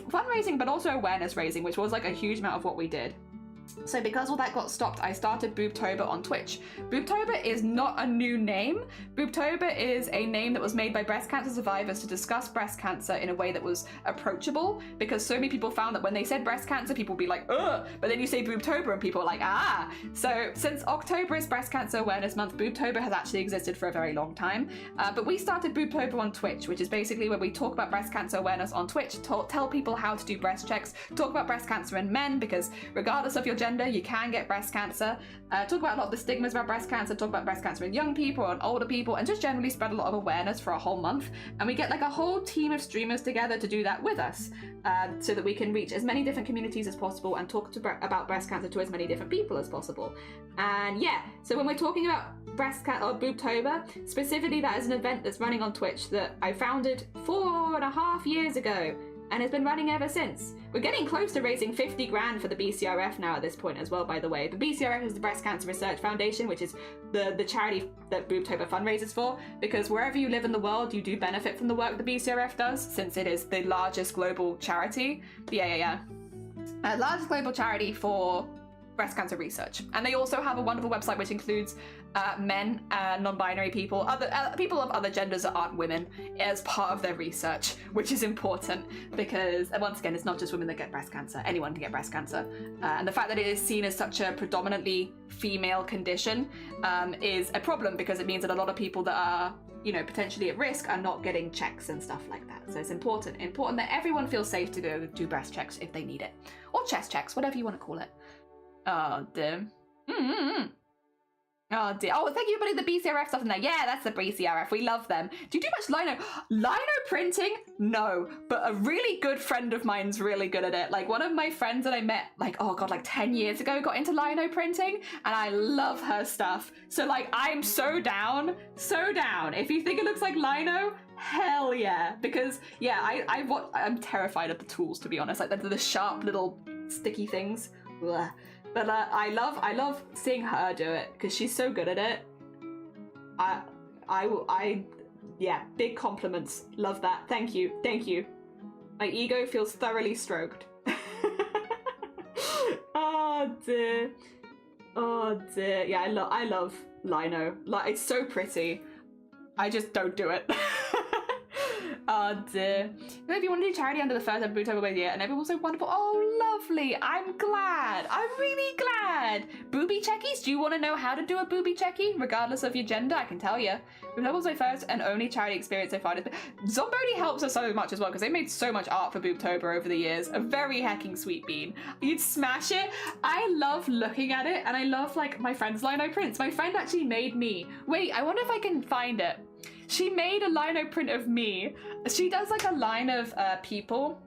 fundraising, but also awareness raising, which was like a huge amount of what we did. So because all that got stopped, I started Boobtober on Twitch. Boobtober is not a new name. Boobtober is a name that was made by breast cancer survivors to discuss breast cancer in a way that was approachable, because so many people found that when they said breast cancer, people would be like, ugh, but then you say Boobtober and people are like, ah. So since October is Breast Cancer Awareness Month, Boobtober has actually existed for a very long time. But we started Boobtober on Twitch, which is basically where we talk about breast cancer awareness on Twitch, tell people how to do breast checks, talk about breast cancer in men, because regardless of your gender, you can get breast cancer. Talk about a lot of the stigmas about breast cancer, talk about breast cancer in young people and older people, and just generally spread a lot of awareness for a whole month. And we get like a whole team of streamers together to do that with us, so that we can reach as many different communities as possible and talk about breast cancer to as many different people as possible. And yeah, so when we're talking about breast cancer or Boobtober, specifically that is an event that's running on Twitch that I founded 4.5 years ago. And it's been running ever since. We're getting close to raising 50 grand for the BCRF now at this point as well, by the way. The BCRF is the Breast Cancer Research Foundation, which is the charity that Boobtober fundraises for, because wherever you live in the world, you do benefit from the work the BCRF does, since it is the largest global charity. Largest global charity for breast cancer research. And they also have a wonderful website which includes men and non-binary people, other people of other genders that aren't women, as part of their research, which is important because, once again, it's not just women that get breast cancer. Anyone can get breast cancer. And the fact that it is seen as such a predominantly female condition is a problem, because it means that a lot of people that are, you know, potentially at risk are not getting checks and stuff like that. So it's important that everyone feels safe to go do breast checks if they need it. Or chest checks, whatever you want to call it. Oh, dear. Oh, dear. Oh, thank you for putting the BCRF stuff in there. Yeah, that's the BCRF. We love them. Do you do much lino? Lino printing? No, but a really good friend of mine's really good at it. Like, one of my friends that I met, like, oh god, like 10 years ago got into lino printing, and I love her stuff. So, like, I'm so down. So down. If you think it looks like lino, hell yeah. Because, yeah, I'm terrified of the tools, to be honest. Like, the sharp little sticky things. Ugh. But I love seeing her do it because she's so good at it. Yeah, big compliments. Love that. Thank you. My ego feels thoroughly stroked. Oh dear. Yeah, I love lino. Like, it's so pretty. I just don't do it. Oh dear. If you want to do charity under the first ever Boobtober by the year, and everyone was so wonderful. Oh, lovely. I'm glad. I'm really glad. Booby checkies? Do you want to know how to do a booby checkie? Regardless of your gender, I can tell you. Boobtober was my first and only charity experience so far. Zombody helps us so much as well, because they made so much art for Boobtober over the years. A very hecking sweet bean. You'd smash it. I love looking at it, and I love, like, my friend's lino prints. My friend actually made me. Wait, I wonder if I can find it. She made a lino print of me. She does like a line of people,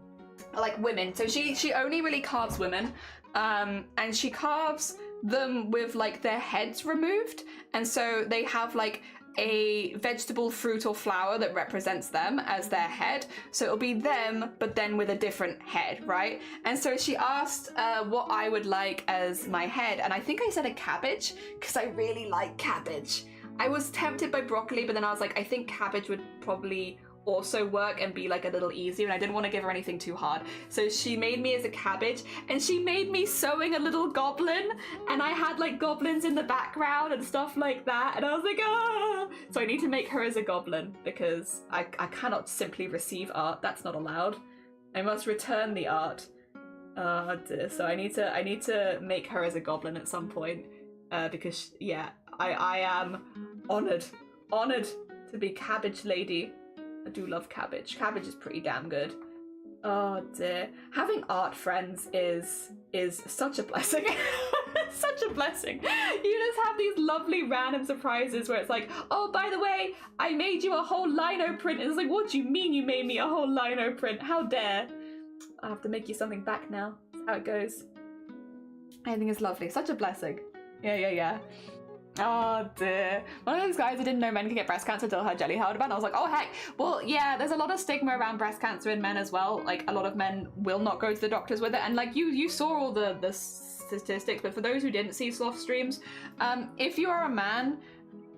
like women. So she only really carves women, and she carves them with like their heads removed, and so they have like a vegetable, fruit, or flower that represents them as their head. So it'll be them, but then with a different head, right? And so she asked what I would like as my head, and I think I said a cabbage, because I really like cabbage. I was tempted by broccoli, but then I was like, I think cabbage would probably also work and be like a little easier, and I didn't want to give her anything too hard. So she made me as a cabbage, and she made me sewing a little goblin, and I had like goblins in the background and stuff like that, and I was like, ah! So I need to make her as a goblin, because I cannot simply receive art. That's not allowed. I must return the art. So I need to make her as a goblin at some point, because yeah, I am honored to be Cabbage Lady. I do love cabbage. Cabbage is pretty damn good. Oh dear. Having art friends is such a blessing. Such a blessing. You just have these lovely random surprises where it's like, oh, by the way, I made you a whole lino print. And it's like, what do you mean you made me a whole lino print? How dare? I have to make you something back now. That's how it goes. I think it's lovely. Such a blessing. Yeah. Oh dear. One of those guys who didn't know men could get breast cancer until her jelly held about, and I was like, oh heck. Well, yeah, there's a lot of stigma around breast cancer in men as well. Like, a lot of men will not go to the doctors with it, and like you saw all the statistics, but for those who didn't see Sloth streams, if you are a man,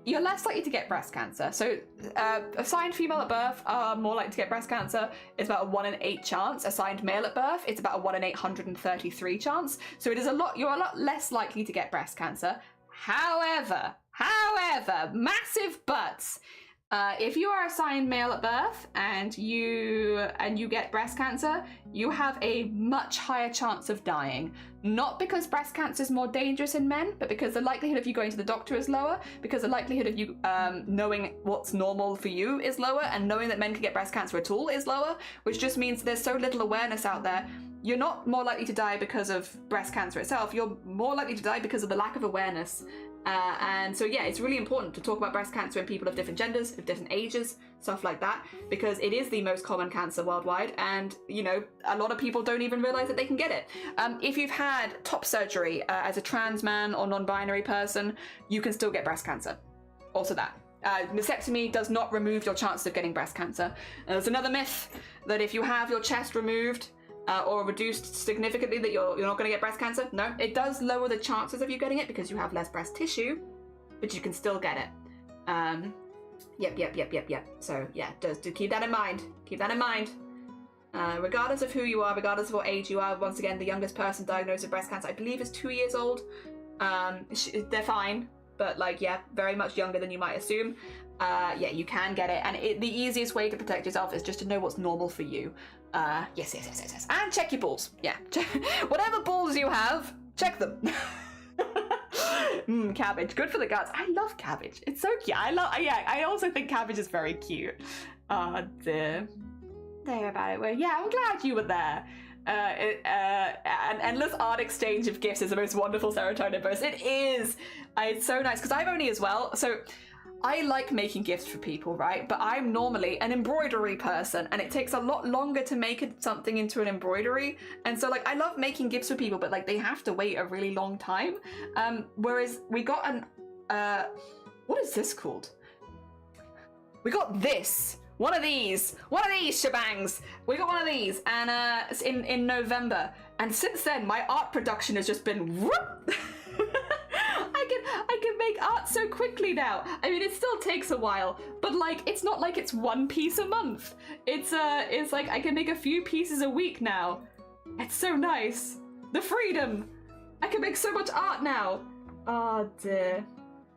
you're less likely to get breast cancer. So assigned female at birth are more likely to get breast cancer. It's about a 1 in 8 chance. Assigned male at birth, it's about a 1 in 833 chance. So you're a lot less likely to get breast cancer. However, massive buts. If you are assigned male at birth and you get breast cancer, you have a much higher chance of dying. Not because breast cancer is more dangerous in men, but because the likelihood of you going to the doctor is lower, because the likelihood of you knowing what's normal for you is lower, and knowing that men can get breast cancer at all is lower, which just means there's so little awareness out there. You're not more likely to die because of breast cancer itself, you're more likely to die because of the lack of awareness. And so yeah, it's really important to talk about breast cancer in people of different genders, of different ages, stuff like that, because it is the most common cancer worldwide, and you know, a lot of people don't even realize that they can get it. If you've had top surgery as a trans man or non-binary person, you can still get breast cancer. Also that. Mastectomy does not remove your chances of getting breast cancer. There's another myth that if you have your chest removed or reduced significantly that you're not going to get breast cancer. No, it does lower the chances of you getting it because you have less breast tissue, but you can still get it. Yep. So yeah, just to keep that in mind. Keep that in mind. Regardless of who you are, regardless of what age you are, once again, the youngest person diagnosed with breast cancer, I believe, is 2 years old. They're fine, but like, yeah, very much younger than you might assume. Yeah, you can get it, and the easiest way to protect yourself is just to know what's normal for you. Yes. And check your balls. Yeah. Whatever balls you have, check them. Cabbage. Good for the guts. I love cabbage. It's so cute. I also think cabbage is very cute. Oh dear. There about it. Well, yeah, I'm glad you were there. An endless art exchange of gifts is the most wonderful serotonin burst. It is. It's so nice because I've only as well. So I like making gifts for people, right? But I'm normally an embroidery person, and it takes a lot longer to make something into an embroidery. And so like, I love making gifts for people, but like, they have to wait a really long time. Whereas we got an, what is this called? We got this. One of these shebangs. We got one of these, and in November. And since then, my art production has just been whoop. I can make art so quickly now. I mean, it still takes a while, but like, it's not like it's one piece a month. It's like I can make a few pieces a week now. It's so nice. The freedom. I can make so much art now. Oh dear.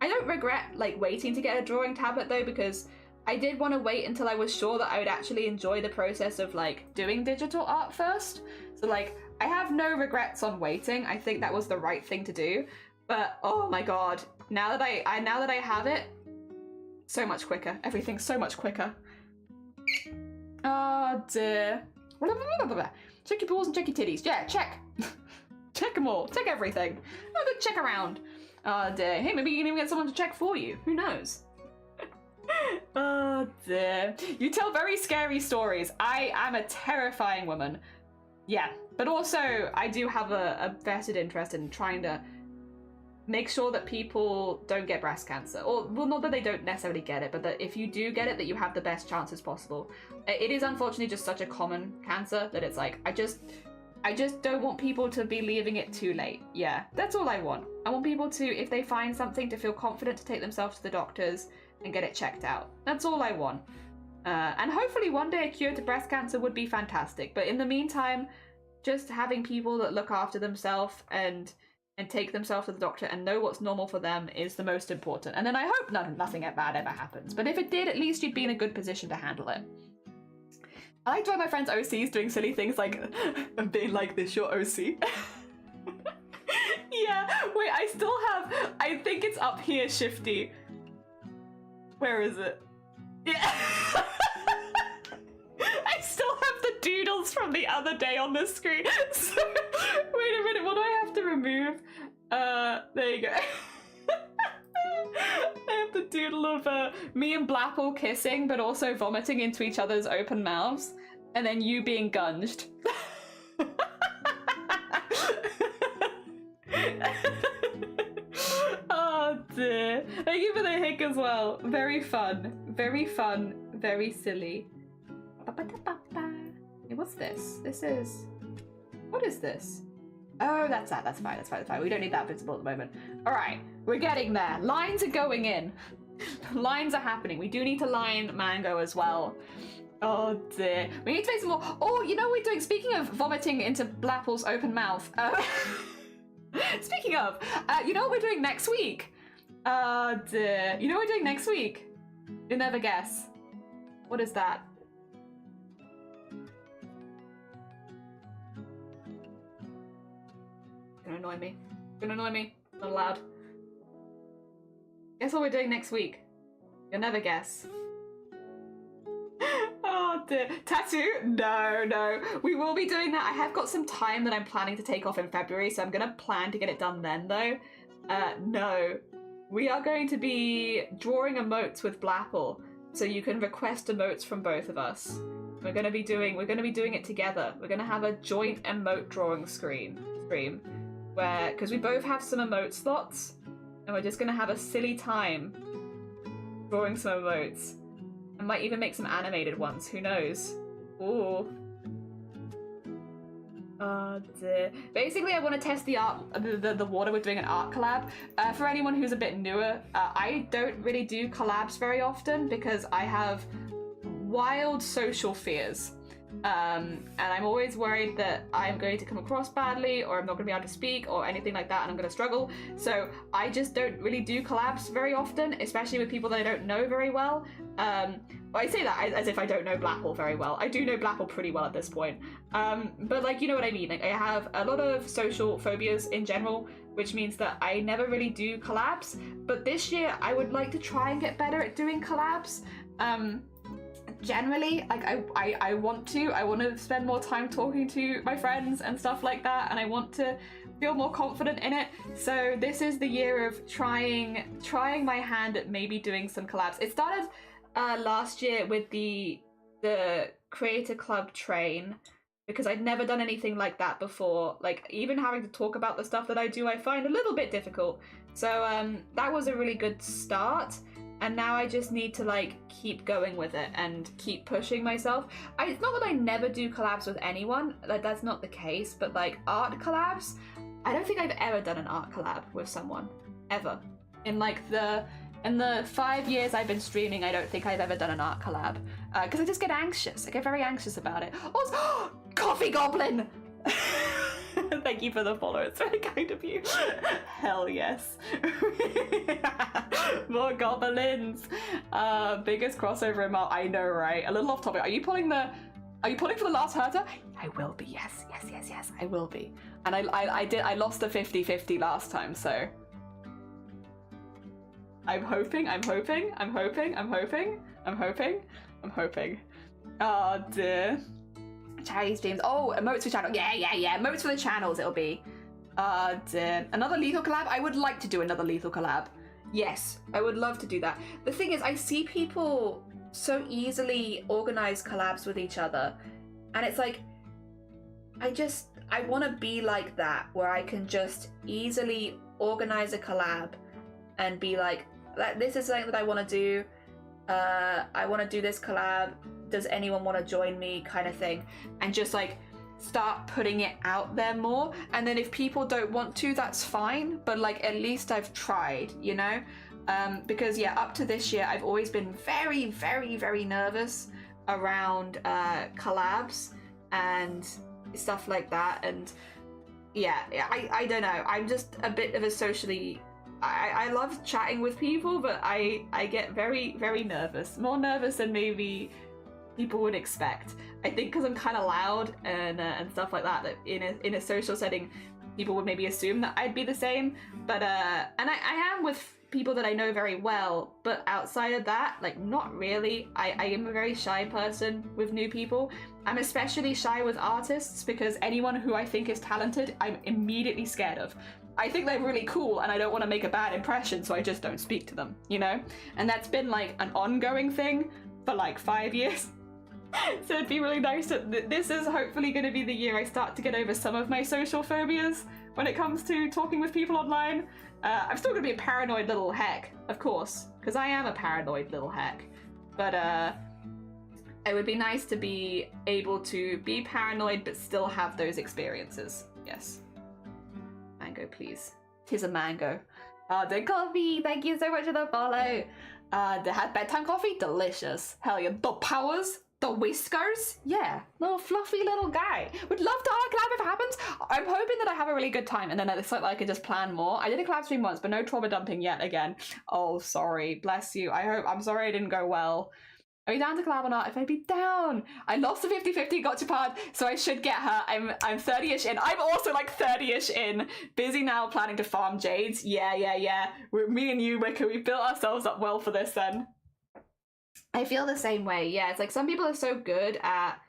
I don't regret like waiting to get a drawing tablet though, because I did want to wait until I was sure that I would actually enjoy the process of like doing digital art first. So like, I have no regrets on waiting. I think that was the right thing to do. But oh my god, now that I have it, so much quicker. Everything's so much quicker. Oh dear. Check your balls and check your titties. Yeah, check. Check them all. Check everything. Oh, good check around. Oh dear. Hey, maybe you can even get someone to check for you. Who knows? Oh dear. You tell very scary stories. I am a terrifying woman. Yeah, but also I do have a vested interest in trying to make sure that people don't get breast cancer. Or, well, not that they don't necessarily get it, but that if you do get it, that you have the best chances possible. It is unfortunately just such a common cancer that it's like, I just don't want people to be leaving it too late. Yeah, that's all I want. I want people to, if they find something, to feel confident to take themselves to the doctors and get it checked out. That's all I want. And hopefully one day a cure to breast cancer would be fantastic. But in the meantime, just having people that look after themselves and take themselves to the doctor and know what's normal for them is the most important. And then I hope nothing bad ever happens. But if it did, at least you'd be in a good position to handle it. I like to my friends' OCs doing silly things like being like, this your OC. Yeah, wait, I still have, I think it's up here, Shifty. Where is it? Yeah. I still have the doodles from the other day on the screen. So, wait a minute, what do I have to remove? There you go. I have the doodle of me and Blapple kissing, but also vomiting into each other's open mouths, and then you being gunged. Oh dear. Thank you for the hick as well. Very fun, very silly. Hey, what's this? What is this? Oh, that's that. That's fine. We don't need that visible at the moment. All right, we're getting there. Lines are going in. Lines are happening. We do need to line Mango as well. Oh dear. We need to make some more. Oh, you know we're doing. Speaking of vomiting into Blapple's open mouth. Speaking of, you know what we're doing next week? Oh dear. You know what we're doing next week? You'll never guess. What is that? Gonna annoy me. Not allowed. Guess what we're doing next week? You'll never guess. Oh dear. Tattoo? No. We will be doing that. I have got some time that I'm planning to take off in February, so I'm gonna plan to get it done then though. No. We are going to be drawing emotes with Blapple, so you can request emotes from both of us. We're gonna be doing it together. We're gonna have a joint emote drawing stream. Where, because we both have some emote slots, and we're just gonna have a silly time drawing some emotes. I might even make some animated ones, who knows? Ooh. Oh dear. Basically, I want to test the art, the water. We're doing an art collab. For anyone who's a bit newer, I don't really do collabs very often because I have wild social fears. And I'm always worried that I'm going to come across badly, or I'm not going to be able to speak, or anything like that, and I'm going to struggle. So I just don't really do collabs very often, especially with people that I don't know very well. I say that as if I don't know Blapple very well. I do know Blapple pretty well at this point. But like, you know what I mean? Like, I have a lot of social phobias in general, which means that I never really do collabs. But this year, I would like to try and get better at doing collabs. Generally, like I want to spend more time talking to my friends and stuff like that, and I want to feel more confident in it. So this is the year of trying my hand at maybe doing some collabs. It started last year with the Creator Club train, because I'd never done anything like that before. Like, even having to talk about the stuff that I do, I find a little bit difficult. So that was a really good start. And now I just need to like keep going with it and keep pushing myself. It's not that I never do collabs with anyone, like that's not the case, but like art collabs, I don't think I've ever done an art collab with someone, ever. In the 5 years I've been streaming, I don't think I've ever done an art collab. Because I just get anxious, I get very anxious about it. Also, Coffee Goblin! Thank you for the follow, it's very kind of you. Hell yes. More goblins. Biggest crossover in Marvel. I know, right? A little off topic. Are you pulling for the last Herta? I will be, yes, I will be. And I lost the 50-50 last time, so I'm hoping. Oh dear. Charity streams. Oh, emotes for channel. Yeah. Emotes for the channels it'll be. Dear. Another lethal collab? I would like to do another lethal collab. Yes, I would love to do that. The thing is, I see people so easily organize collabs with each other. And it's like, I want to be like that, where I can just easily organize a collab and be like, this is something that I want to do. I want to do this collab. Does anyone want to join me, kind of thing, and just like start putting it out there more. And then if people don't want to, that's fine, but like at least I've tried, you know. Because yeah, up to this year I've always been very, very, very nervous around collabs and stuff like that. And yeah, I don't know, I'm just a bit of a socially, I love chatting with people, but I get very, very nervous, more nervous than maybe people would expect. I think because I'm kind of loud and stuff like that, that in a social setting people would maybe assume that I'd be the same. But and I am with people that I know very well, but outside of that, like, not really. I am a very shy person with new people. I'm especially shy with artists because anyone who I think is talented, I'm immediately scared of. I think they're really cool and I don't want to make a bad impression, so I just don't speak to them, you know? And that's been like an ongoing thing for like 5 years. So it'd be really nice to, this is hopefully going to be the year I start to get over some of my social phobias when it comes to talking with people online. I'm still going to be a paranoid little heck, of course, because I am a paranoid little heck. But it would be nice to be able to be paranoid but still have those experiences. Yes. Mango, please. Tis a mango. The coffee, thank you so much for the follow. They had bedtime coffee, delicious. Hell yeah. The powers, the whiskers, yeah. Little fluffy little guy. Would love to collab if it happens. I'm hoping that I have a really good time and then it's like I could just plan more. I did a collab stream once, but no trauma dumping yet again. Oh, sorry. Bless you. I'm sorry it didn't go well. Are you down to collab or not? If I'd be down. I lost the 50-50 gotcha pod, so I should get her. I'm 30-ish in. I'm also like 30-ish in. Busy now planning to farm jades. Yeah. Me and you, Wicca, we built ourselves up well for this then. I feel the same way. Yeah, it's like some people are so good at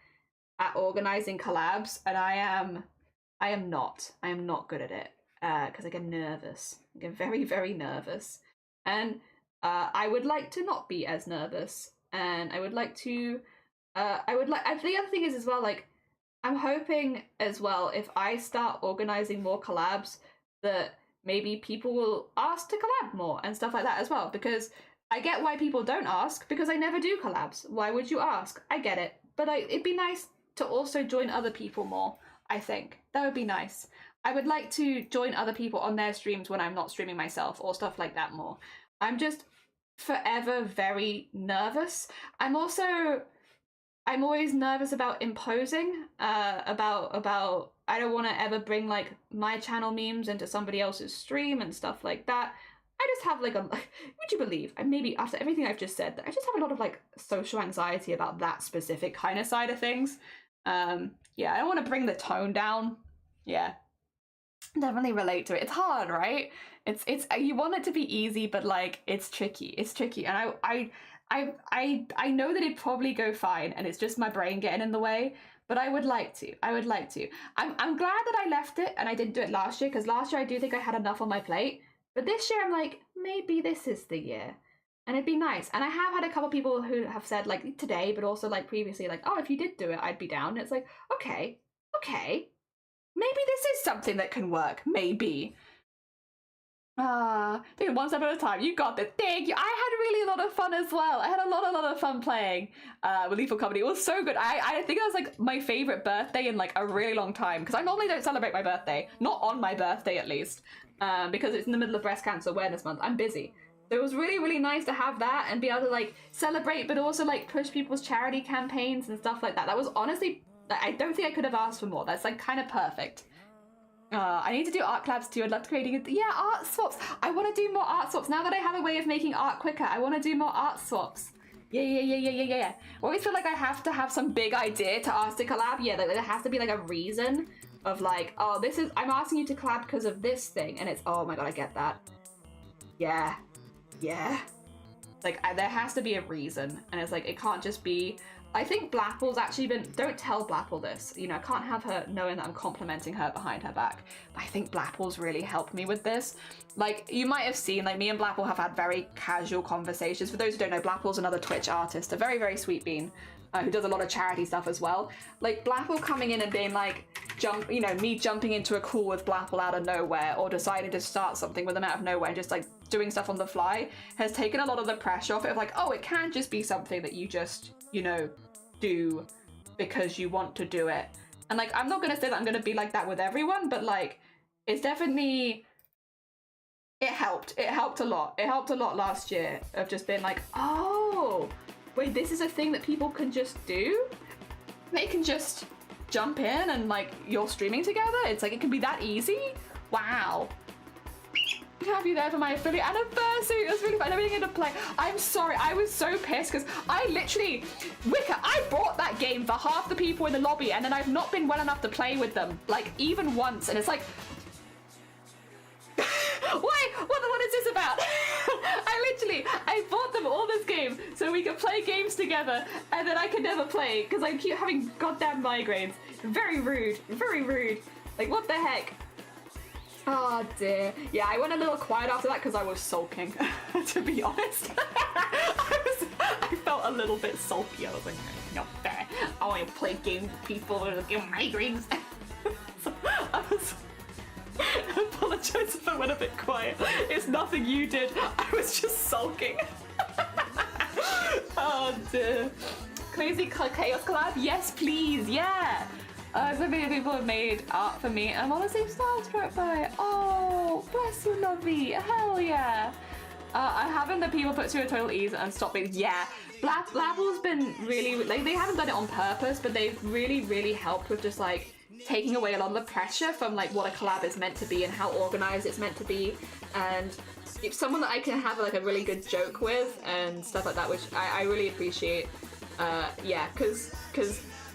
organizing collabs, and I am not. I am not good at it because I get nervous. I get very, very nervous, and I would like to not be as nervous. And I would like to, the other thing is as well, like, I'm hoping as well, if I start organizing more collabs, that maybe people will ask to collab more and stuff like that as well. Because I get why people don't ask, because I never do collabs. Why would you ask? I get it. But it'd be nice to also join other people more, I think. That would be nice. I would like to join other people on their streams when I'm not streaming myself or stuff like that more. I'm just forever very nervous. I'm always nervous about imposing, about I don't want to ever bring like my channel memes into somebody else's stream and stuff like that. I just have like would you believe, and maybe after everything I've just said, I just have a lot of like social anxiety about that specific kind of side of things. Yeah, I don't want to bring the tone down. Yeah, definitely relate to it. It's hard, right? It's you want it to be easy, but like it's tricky, and I know that it'd probably go fine, and it's just my brain getting in the way, but I would like to. I'm glad that I left it and I didn't do it last year, because last year I do think I had enough on my plate, but this year I'm like, maybe this is the year, and it'd be nice. And I have had a couple people who have said, like today, but also like previously, like, oh, if you did do it, I'd be down. And it's like, okay, maybe this is something that can work, maybe. Take it one step at a time. You got this. Thank you. I had really a lot of fun as well. I had a lot of fun playing with Lethal Company. It was so good. I think it was like my favorite birthday in like a really long time, because I normally don't celebrate my birthday, not on my birthday at least, because it's in the middle of Breast Cancer Awareness Month. I'm busy. So it was really, really nice to have that and be able to like celebrate, but also like push people's charity campaigns and stuff like that. That was honestly, I don't think I could have asked for more. That's like kind of perfect. I need to do art collabs too. I'd love to creating it. Yeah, art swaps. I want to do more art swaps. Now that I have a way of making art quicker, I want to do more art swaps. Yeah. I always feel like I have to have some big idea to ask to collab. Yeah, there has to be like a reason of like, oh, this is, I'm asking you to collab because of this thing. And it's, oh my god, I get that. Yeah. Like, there has to be a reason. And it's like, it can't just be, I think Blapple's actually been, don't tell Blapple this, you know, I can't have her knowing that I'm complimenting her behind her back. But I think Blapple's really helped me with this. Like, you might have seen, like, me and Blapple have had very casual conversations. For those who don't know, Blapple's another Twitch artist, a very, very sweet bean. who does a lot of charity stuff as well. Like Blapple coming in and being like, me jumping into a call with Blapple out of nowhere, or deciding to start something with them out of nowhere and just like doing stuff on the fly has taken a lot of the pressure off it of like, oh, it can't just be something that you just, do because you want to do it. And like, I'm not gonna say that I'm gonna be like that with everyone, but like, it's definitely, it helped a lot. It helped a lot last year of just being like, oh, wait, this is a thing that people can just do? They can just jump in and like, you're streaming together? It's like, it can be that easy? Wow. Have you there for my affiliate anniversary? It was really fun. I never get to play. I'm sorry, I was so pissed because I literally, Wicca, I bought that game for half the people in the lobby and then I've not been well enough to play with them, like even once, and it's like, why? What is this about? I bought them all this game so we could play games together and then I could never play because I keep having goddamn migraines. Very rude, very rude. Like, what the heck? Oh dear. Yeah, I went a little quiet after that because I was sulking, to be honest. I felt a little bit sulky. I was like, not fair. I want to play games with people and give migraines. So I apologize if I went a bit quiet. It's nothing you did. I was just sulking. Oh dear. Crazy Chaos Collab? Yes, please. Yeah. So many people have made art for me. I'm honestly starstruck by it. Oh, bless you, lovey. Hell yeah. I'm having the people put to a total ease and stop it. Yeah. Blabble's been really, like, they haven't done it on purpose, but they've really helped with just like taking away a lot of the pressure from like what a collab is meant to be and how organized it's meant to be. And it's someone that I can have like a really good joke with and stuff like that, which I really appreciate. Yeah, because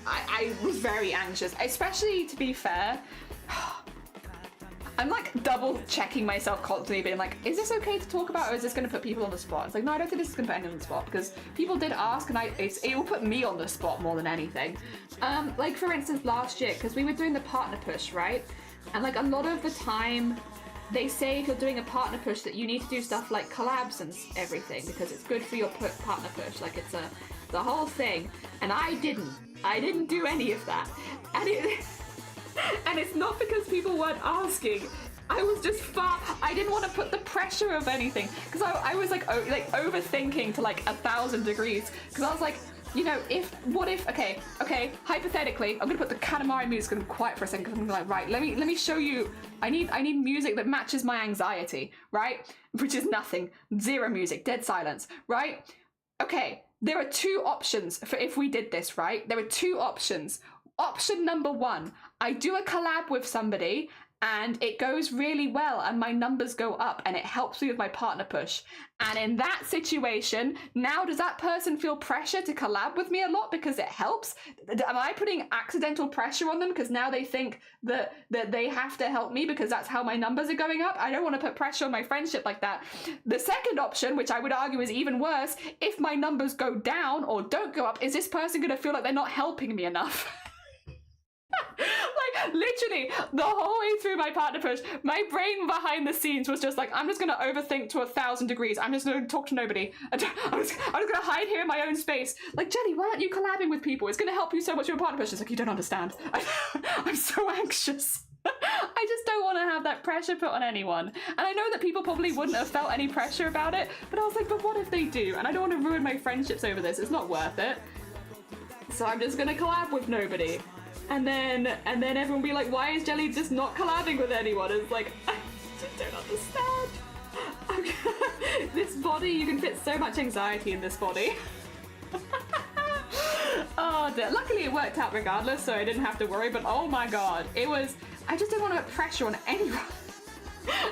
I was very anxious, especially, to be fair, I'm like double checking myself constantly, being like, is this okay to talk about, or is this going to put people on the spot? It's like, no, I don't think this is going to put anyone on the spot, because people did ask, and it will put me on the spot more than anything. Like, for instance, last year, because we were doing the partner push, right? And like a lot of the time, they say if you're doing a partner push that you need to do stuff like collabs and everything, because it's good for your partner push, like it's the whole thing. And I didn't do any of that, and it's not because people weren't asking. I was just I didn't want to put the pressure of anything, because I was like overthinking to like 1,000 degrees, because I was like, what if okay, hypothetically, I'm gonna put the Katamari music and quiet for a second, because I'm gonna be like, right, let me show you. I need music that matches my anxiety, right? Which is nothing, zero music, dead silence, right? Okay. There are two options for if we did this, right? There are two options. Option number one, I do a collab with somebody and it goes really well and my numbers go up and it helps me with my partner push. And in that situation, now does that person feel pressure to collab with me a lot because it helps? Am I putting accidental pressure on them because now they think that they have to help me because that's how my numbers are going up? I don't want to put pressure on my friendship like that. The second option, which I would argue is even worse, if my numbers go down or don't go up, is this person going to feel like they're not helping me enough? Like, literally, the whole way through my partner push, my brain behind the scenes was just like, I'm just going to overthink to 1,000 degrees. I'm just going to talk to nobody. I'm just going to hide here in my own space. Like, Jenny, why aren't you collabing with people? It's going to help you so much with your partner push. It's like, you don't understand. I'm so anxious. I just don't want to have that pressure put on anyone. And I know that people probably wouldn't have felt any pressure about it, but I was like, but what if they do? And I don't want to ruin my friendships over this. It's not worth it. So I'm just going to collab with nobody. And then everyone be like, why is Jelly just not collabing with anyone? It's like, I just don't understand. This body, you can fit so much anxiety in this body. Oh dear. Luckily it worked out regardless, so I didn't have to worry, but oh my god. I just didn't want to put pressure on anyone.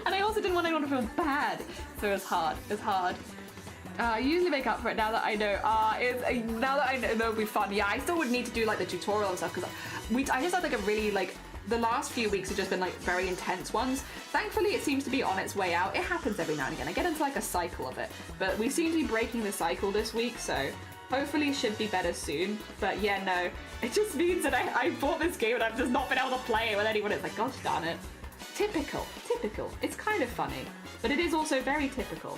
And I also didn't want anyone to feel bad. So it was hard. I usually make up for it now that I know. Now that I know, it'll be fun. Yeah, I still would need to do like the tutorial and stuff because I just had like a really the last few weeks have just been like very intense ones. Thankfully, it seems to be on its way out. It happens every now and again. I get into like a cycle of it, but we seem to be breaking the cycle this week, so hopefully it should be better soon. But yeah, no, it just means that I bought this game and I've just not been able to play it with anyone. It's like, gosh darn it. Typical. It's kind of funny, but it is also very typical.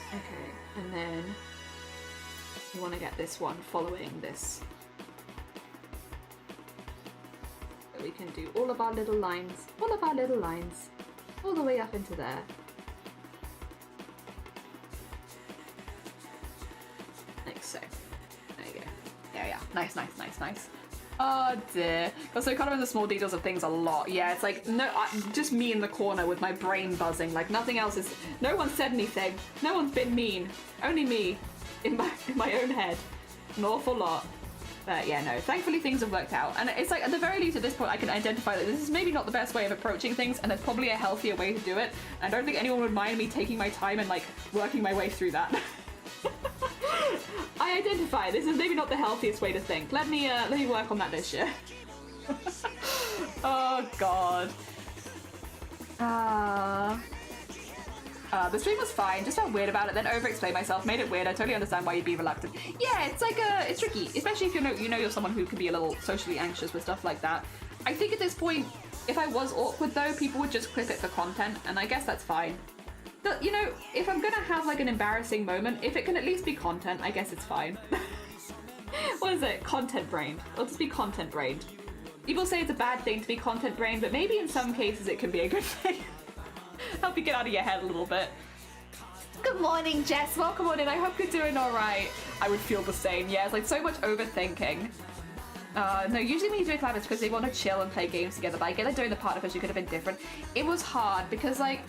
Okay, and then you want to get this one following this. So we can do all of our little lines, all the way up into there. Like so. There you go. Yeah. Nice. Oh dear. Also, kind of in the small details of things a lot. Yeah, it's like, no, just me in the corner with my brain buzzing. Like, nothing else is... No one said anything. No one's been mean. Only me in my own head. An awful lot. But yeah, no. Thankfully, things have worked out. And it's like, at the very least, at this point, I can identify that this is maybe not the best way of approaching things, and there's probably a healthier way to do it. I don't think anyone would mind me taking my time and, like, working my way through that. I identify this is maybe not the healthiest way to think. Let me work on that this year. Oh god. The stream was fine, just felt weird about it, then over-explained myself, made it weird. I totally understand why you'd be reluctant. Yeah, it's like it's tricky, especially if you know you're someone who can be a little socially anxious with stuff like that. I think at this point, if I was awkward though, people would just clip it for content, and I guess that's fine. But, you know, if I'm gonna have like an embarrassing moment, if it can at least be content, I guess it's fine. What is it? Content brained. Let's just be content brained. People say it's a bad thing to be content brained, but maybe in some cases it can be a good thing. Help you get out of your head a little bit. Good morning, Jess. Welcome on in. I hope you're doing all right. I would feel the same. Yeah, it's like so much overthinking. No, usually when you do a collab, it's because they want to chill and play games together, but I get that doing the partner because you could have been different. It was hard because, like,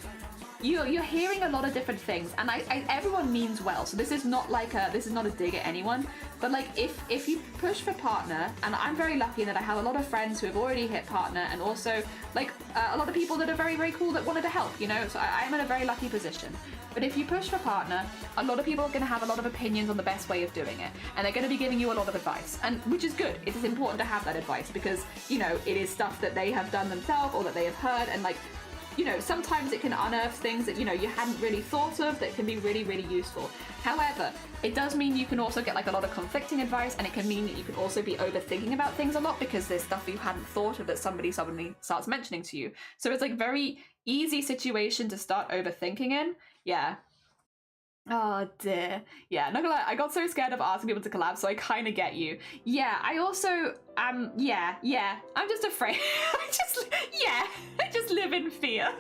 you're hearing a lot of different things, and everyone means well, so this is not like this is not a dig at anyone, but like if you push for partner, and I'm very lucky in that I have a lot of friends who have already hit partner, and also like a lot of people that are very, very cool that wanted to help, you know, so I'm in a very lucky position. But if you push for partner, a lot of people are going to have a lot of opinions on the best way of doing it, and they're going to be giving you a lot of advice, and which is good. It is important to have that advice because, you know, it is stuff that they have done themselves or that they have heard, and like, you know, sometimes it can unearth things that, you know, you hadn't really thought of that can be really, really useful. However, it does mean you can also get like a lot of conflicting advice, and it can mean that you can also be overthinking about things a lot because there's stuff you hadn't thought of that somebody suddenly starts mentioning to you. So it's like very easy situation to start overthinking in. Yeah. Oh dear. Yeah, not gonna lie, I got so scared of asking people to collab, so I kind of get you. Yeah, I also, yeah, I'm just afraid. I just live in fear.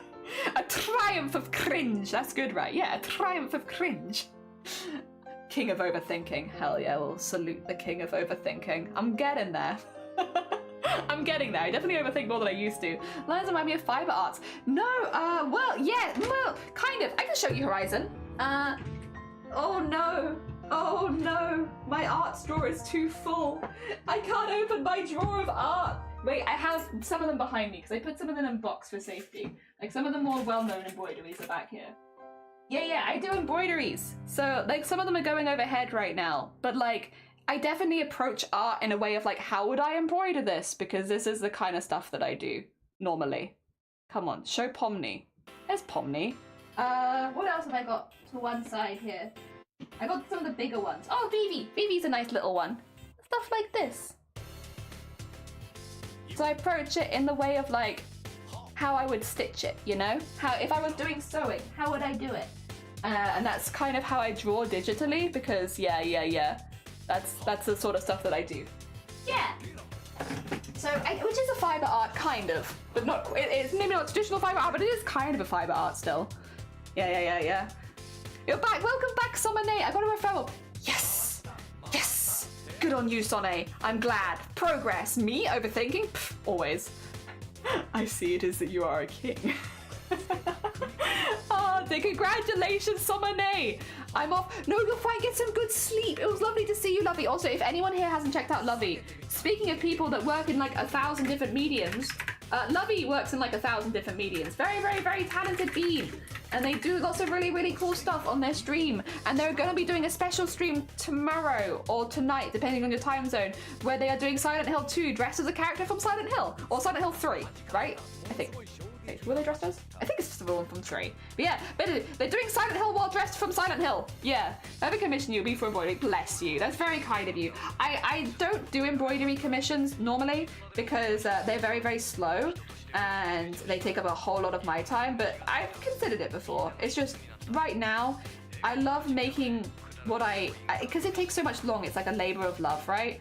A triumph of cringe. That's good, right? Yeah, a triumph of cringe. King of overthinking. Hell yeah, we'll salute the king of overthinking. I'm getting there. I'm getting there. I definitely overthink more than I used to. Lines remind me of fiber arts. No, well, yeah, well, kind of. I can show you Horizon. Oh no, my art drawer is too full. I can't open my drawer of art. Wait, I have some of them behind me because I put some of them in a box for safety. Like some of the more well-known embroideries are back here. Yeah, I do embroideries. So like some of them are going overhead right now, but like I definitely approach art in a way of like, how would I embroider this? Because this is the kind of stuff that I do normally. Come on, show Pomni. There's Pomni. What else have I got to one side here? I got some of the bigger ones. Oh, Vivi! Vivi's a nice little one. Stuff like this. So I approach it in the way of like, how I would stitch it, you know? How, if I was doing sewing, how would I do it? And that's kind of how I draw digitally because yeah. That's the sort of stuff that I do. Yeah! So, which is a fiber art, kind of. But not, it's maybe not traditional fiber art, but it is kind of a fiber art still. Yeah. You're back. Welcome back, Somane. I got a referral. Yes. Good on you, Sonne. I'm glad. Progress. Me overthinking? Pff, always. I see it is that you are a king. Oh, congratulations, Somane. I'm off. No, you're fine. Get some good sleep. It was lovely to see you, Lovey. Also, if anyone here hasn't checked out Lovey, speaking of people that work in like 1,000 different mediums, Lovey works in like 1,000 different mediums. Very, very, very talented bean. And they do lots of really, really cool stuff on their stream. And they're going to be doing a special stream tomorrow or tonight, depending on your time zone, where they are doing Silent Hill 2 dressed as a character from Silent Hill. Or Silent Hill 3, right? I think. Okay, were they dressed as? I think it's just the one from 3. But yeah, they're doing Silent Hill while dressed from Silent Hill. Yeah, I have a commission you, be for embroidery. Bless you. That's very kind of you. I don't do embroidery commissions normally because they're very, very slow and they take up a whole lot of my time, but I've considered it before. It's just right now, I love making what because it takes so much long, it's like a labor of love, right?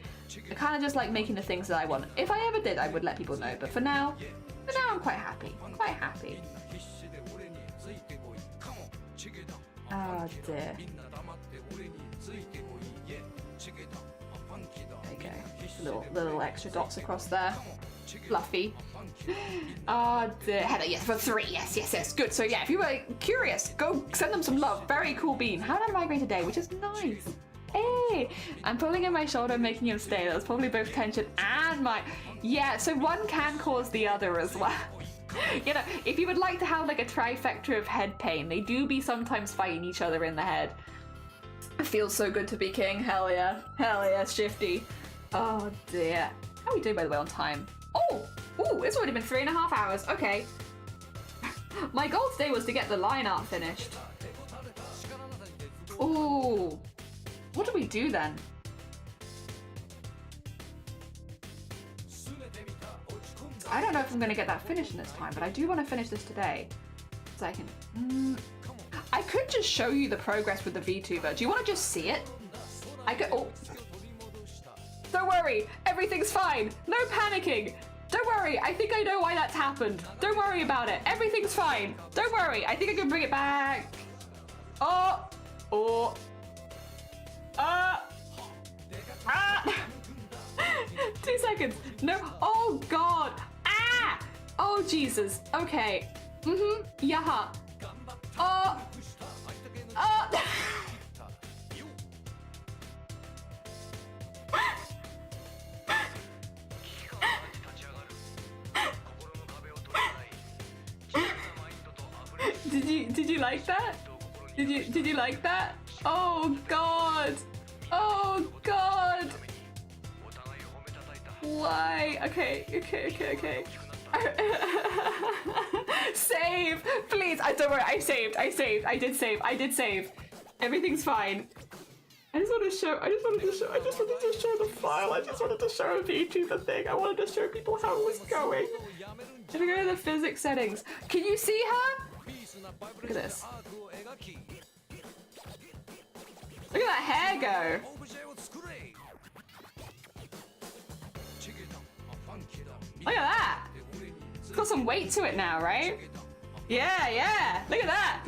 I kind of just like making the things that I want. If I ever did, I would let people know, but for now I'm quite happy. Quite happy. Oh dear. There you go. Little extra dots across there. Fluffy. Oh dear. Heather, yes, for 3. Yes. Good. So yeah, if you were curious, go send them some love. Very cool bean. How did I migrate today? Which is nice. Hey, I'm pulling in my shoulder, making him stay. That was probably both tension and my... Yeah, so one can cause the other as well. You know, if you would like to have like a trifecta of head pain, they do be sometimes fighting each other in the head. It feels so good to be king. Hell yeah. Hell yeah, Shifty. Oh dear. How are we doing, by the way, on time? Oh, it's already been 3.5 hours. Okay. My goal today was to get the line art finished. Ooh. What do we do then? I don't know if I'm going to get that finished in this time, but I do want to finish this today. So I can... I could just show you the progress with the VTuber. Do you want to just see it? I could... Oh. Don't worry. Everything's fine. No panicking. Don't worry. I think I know why that's happened. Don't worry about it. Everything's fine. Don't worry. I think I can bring it back. Oh. 2 seconds. No. Oh, God. Ah. Oh, Jesus. Okay. Yaha. Oh. Did you like that? Did you like that? Oh God! Oh God! Why? Okay. Save, please. Don't worry. I saved. I did save. Everything's fine. I just wanted to show the file. I just wanted to show a VTuber thing. I wanted to show people how it was going. If we go to the physics settings, can you see her? Look at this. Look at that hair go. Look at that. It's got some weight to it now, right? Yeah. Look at that.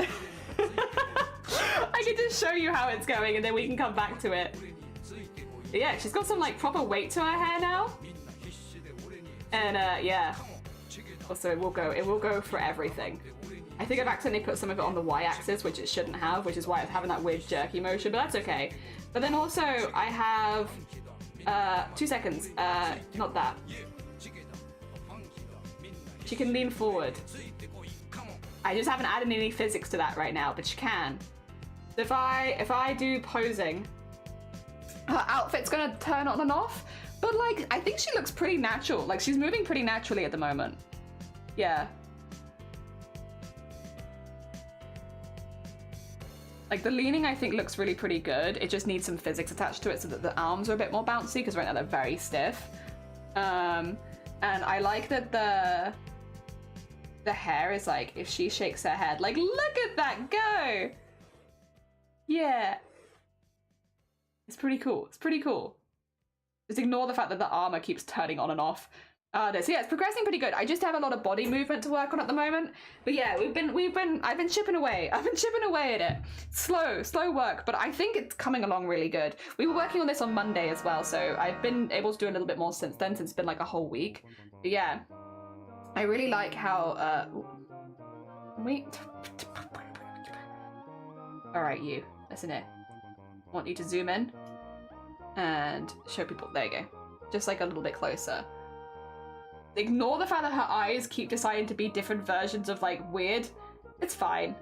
I can just show you how it's going and then we can come back to it. But yeah, she's got some like proper weight to her hair now. And yeah. Also, it will go for everything. I think I've accidentally put some of it on the y-axis, which it shouldn't have, which is why it's having that weird jerky motion, but that's okay. But then also, I have, 2 seconds, not that. She can lean forward. I just haven't added any physics to that right now, but she can. So if I do posing, her outfit's gonna turn on and off, but like, I think she looks pretty natural. Like, she's moving pretty naturally at the moment. Yeah. Like, the leaning, I think, looks really pretty good. It just needs some physics attached to it so that the arms are a bit more bouncy, because right now they're very stiff. And I like that the hair is like, if she shakes her head, like, look at that go! Yeah. It's pretty cool. Just ignore the fact that the armor keeps turning on and off. So yeah, it's progressing pretty good. I just have a lot of body movement to work on at the moment. But yeah, I've been chipping away. I've been chipping away at it. Slow work, but I think it's coming along really good. We were working on this on Monday as well, so I've been able to do a little bit more since then, since it's been like a whole week. But yeah, I really like how, Alright, you, listen here. I want you to zoom in and show people, there you go. Just like a little bit closer. Ignore the fact that her eyes keep deciding to be different versions of like weird. It's fine.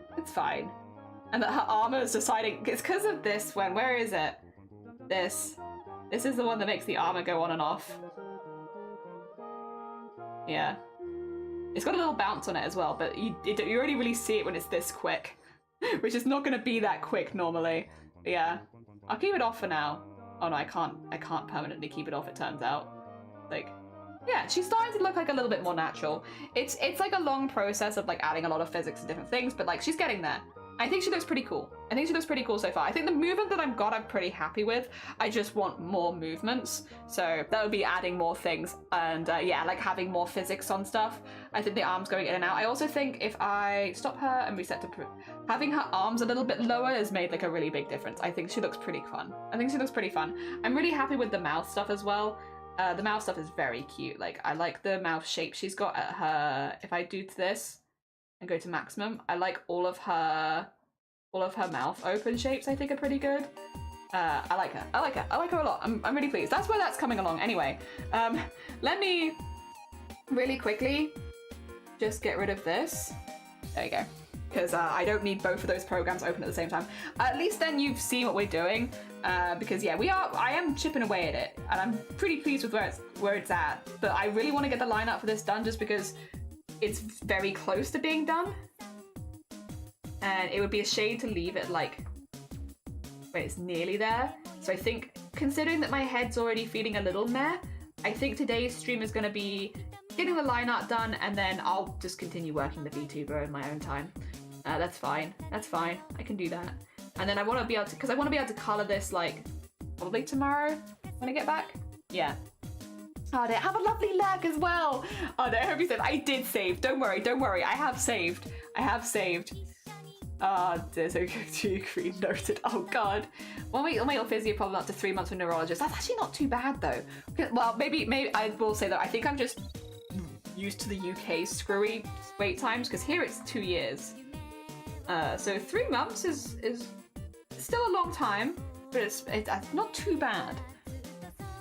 And that her armor is deciding, it's because of this one. Where is it? This is the one that makes the armor go on and off. Yeah. It's got a little bounce on it as well, but you already really see it when it's this quick, which is not going to be that quick normally. But yeah, I'll keep it off for now. Oh no, I can't permanently keep it off, it turns out. Like, yeah, she's starting to look like a little bit more natural. It's like a long process of like adding a lot of physics to different things, but like she's getting there. I think she looks pretty cool. I think she looks pretty cool so far. I think the movement that I've got, I'm pretty happy with. I just want more movements. So that would be adding more things and yeah, like having more physics on stuff. I think the arms going in and out. I also think if I stop her and reset to having her arms a little bit lower has made like a really big difference. I think she looks pretty fun. I think she looks pretty fun. I'm really happy with the mouth stuff as well. The mouth stuff is very cute. Like I like the mouth shape she's got at her. If I do this and go to maximum, I like all of her mouth open shapes. I think are pretty good. I like her. I like her. I like her a lot. I'm really pleased. That's where that's coming along. Anyway, let me really quickly just get rid of this. There you go. Because I don't need both of those programs open at the same time. At least then you've seen what we're doing. Because yeah, I am chipping away at it, and I'm pretty pleased with where it's at. But I really want to get the lineup for this done, just because it's very close to being done. And it would be a shame to leave it like where it's nearly there. So I think, considering that my head's already feeling a little meh, I think today's stream is going to be getting the line art done, and then I'll just continue working the VTuber in my own time. That's fine. That's fine. I can do that. And then I want to be able to, because I want to be able to color this like probably tomorrow when I get back. Yeah. Oh, they have a lovely lag as well. Oh, no, I hope you said I did save. Don't worry. Don't worry. I have saved. I have saved. There's a green noted. Oh god. When we your physio problem up to 3 months with neurologist, that's actually not too bad though. Well, maybe I will say that I think I'm just used to the UK screwy wait times, because here it's 2 years. So 3 months is still a long time, but it's not too bad.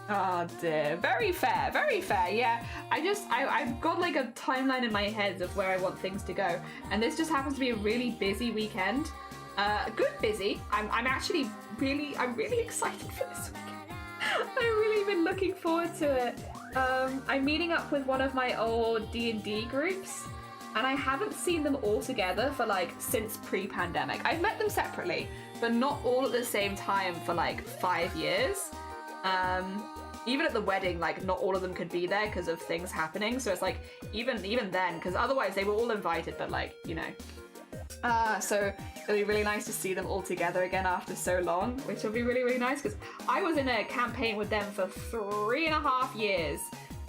Oh dear, very fair, yeah. I've got like a timeline in my head of where I want things to go, and this just happens to be a really busy weekend. Good busy. I'm actually really excited for this weekend. I've really been looking forward to it. I'm meeting up with one of my old D&D groups, and I haven't seen them all together for like since pre-pandemic. I've met them separately, but not all at the same time for like 5 years. Even at the wedding, like not all of them could be there because of things happening. So it's like even then, because otherwise they were all invited, but like, you know. So it'll be really nice to see them all together again after so long, which will be really nice, because I was in a campaign with them for 3.5 years.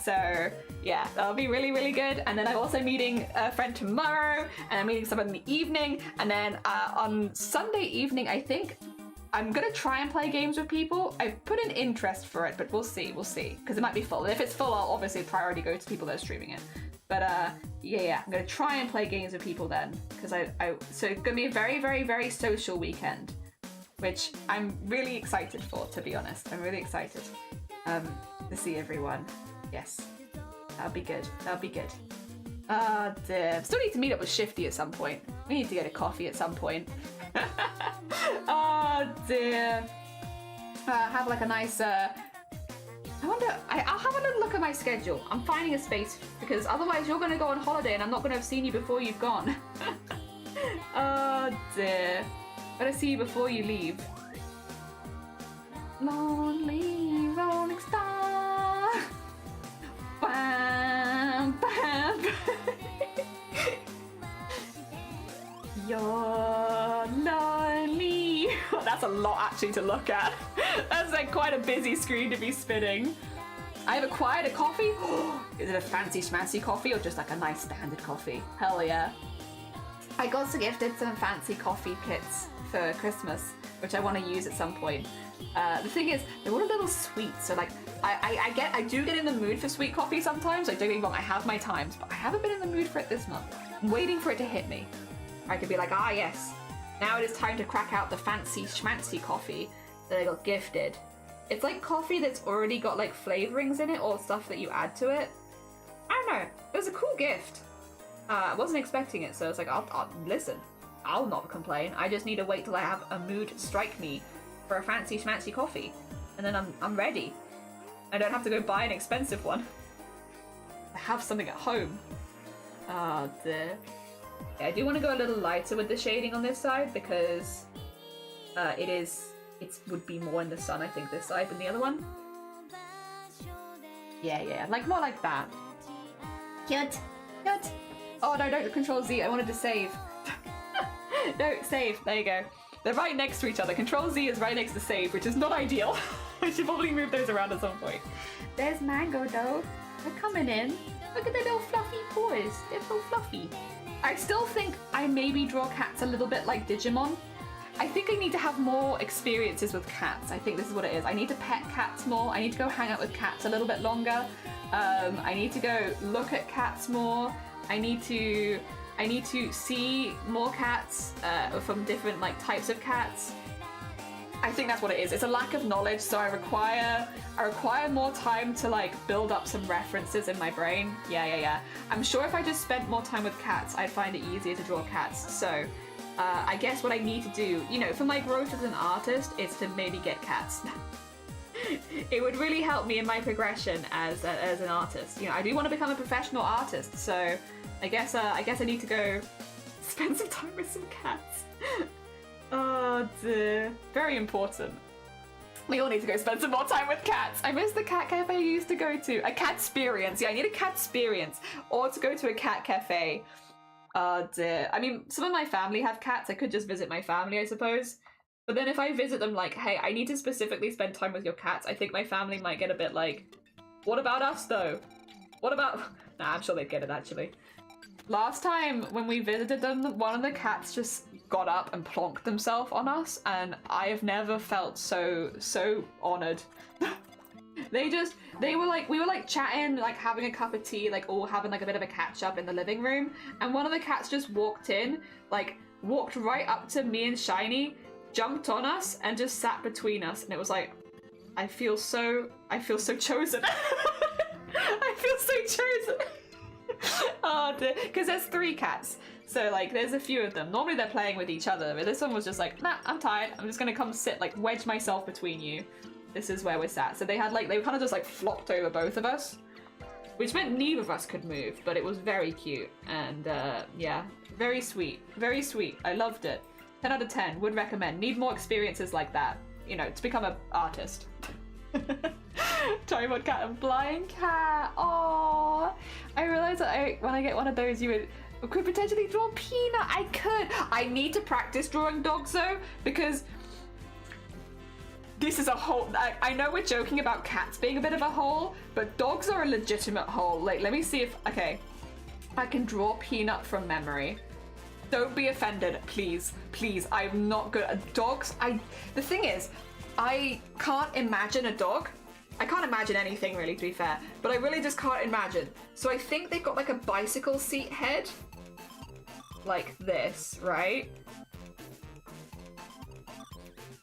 So yeah, that'll be really good. And then I'm also meeting a friend tomorrow, and I'm meeting someone in the evening, and then on Sunday evening, I think I'm gonna try and play games with people. I've put an interest for it, but we'll see, because it might be full. And if it's full, I'll obviously priority go to people that are streaming it. But yeah, I'm gonna try and play games with people then, because so it's gonna be a very social weekend, which I'm really excited for, to be honest. I'm really excited to see everyone. Yes, that'll be good. Dear. Still need to meet up with Shifty at some point. We need to get a coffee at some point. Oh dear. Have like a nice I wonder, I'll have a little look at my schedule. I'm finding a space, because otherwise you're gonna go on holiday and I'm not gonna have seen you before you've gone. Oh dear. Better see you before you leave. Lonely rolling star. Bam, bam. You're lonely. That's a lot actually to look at. That's like quite a busy screen to be spinning. I've acquired a coffee. Is it a fancy schmancy coffee or just like a nice standard coffee? Hell yeah. I got gifted some fancy coffee kits for Christmas, which I want to use at some point. The thing is, they're all a little sweet, so like I do get in the mood for sweet coffee sometimes. Like, don't get me wrong, I have my times, but I haven't been in the mood for it this month. I'm waiting for it to hit me. I could be like, ah yes, now it is time to crack out the fancy schmancy coffee that I got gifted. It's like coffee that's already got like flavorings in it or stuff that you add to it. I don't know, it was a cool gift. I wasn't expecting it, so it's like, I'll listen, I'll not complain. I just need to wait till I have a mood strike me for a fancy schmancy coffee, and then I'm ready. I don't have to go buy an expensive one. I have something at home. Oh dear. Yeah, I do want to go a little lighter with the shading on this side, because it would be more in the sun, I think, this side than the other one. Yeah, like more like that. Cute. Oh no, don't control Z, I wanted to save. No, save, there you go. They're right next to each other. Control Z is right next to save, which is not ideal. I should probably move those around at some point. There's Mango though. They're coming in. Look at their little fluffy paws. They're so fluffy. I still think I maybe draw cats a little bit like Digimon. I think I need to have more experiences with cats. I think this is what it is. I need to pet cats more. I need to go hang out with cats a little bit longer. I need to go look at cats more. I need to see more cats from different like types of cats. I think that's what it is. It's a lack of knowledge, so I require more time to like build up some references in my brain. Yeah. I'm sure if I just spent more time with cats, I'd find it easier to draw cats. So I guess what I need to do, you know, for my growth as an artist, is to maybe get cats. It would really help me in my progression as an artist. You know, I do want to become a professional artist, so I guess I need to go spend some time with some cats. Oh dear. Very important. We all need to go spend some more time with cats. I miss the cat cafe I used to go to. A cat experience. Yeah, I need a cat experience. Or to go to a cat cafe. Oh dear. I mean, some of my family have cats. I could just visit my family, I suppose. But then if I visit them like, hey, I need to specifically spend time with your cats, I think my family might get a bit like, what about us though? What about... Nah, I'm sure they'd get it actually. Last time when we visited them, one of the cats just got up and plonked themselves on us, and I have never felt so honored. We were like chatting, like having a cup of tea, like all having like a bit of a catch up in the living room, and one of the cats just walked in, like walked right up to me and Shiny, jumped on us, and just sat between us, and it was like, I feel so chosen. I feel so chosen. Oh dear, because there's 3 cats, so like there's a few of them. Normally they're playing with each other, but this one was just like, nah, I'm tired, I'm just gonna come sit, like wedge myself between you. This is where we're sat. So they had like, they kind of just like flopped over both of us, which meant neither of us could move, but it was very cute, and yeah, very sweet, very sweet. I loved it. 10 out of 10, would recommend. Need more experiences like that, you know, to become an artist. Tripod cat and blind cat. Oh, I realized that when I get one of those, you could potentially draw Peanut. I could. I need to practice drawing dogs though, because this is a hole. I know we're joking about cats being a bit of a hole, but dogs are a legitimate hole. Like, let me see if, okay, I can draw Peanut from memory. Don't be offended, please. Please, I'm not good at dogs. The thing is, I can't imagine a dog. I can't imagine anything really, to be fair, but I really just can't imagine. So I think they've got like a bicycle seat head, like this, right?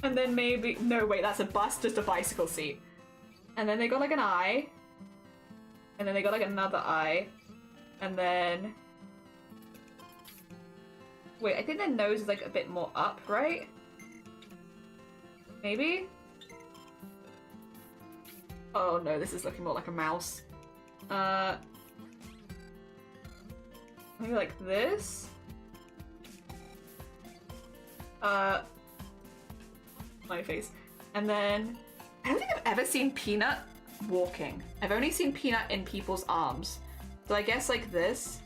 And then maybe, no wait, that's a bus, just a bicycle seat. And then they got like an eye, and then they got like another eye, and then, wait, I think their nose is like a bit more up, right? Maybe? Oh no, this is looking more like a mouse. Maybe like this? My face. And then, I don't think I've ever seen Peanut walking. I've only seen Peanut in people's arms. So I guess like this.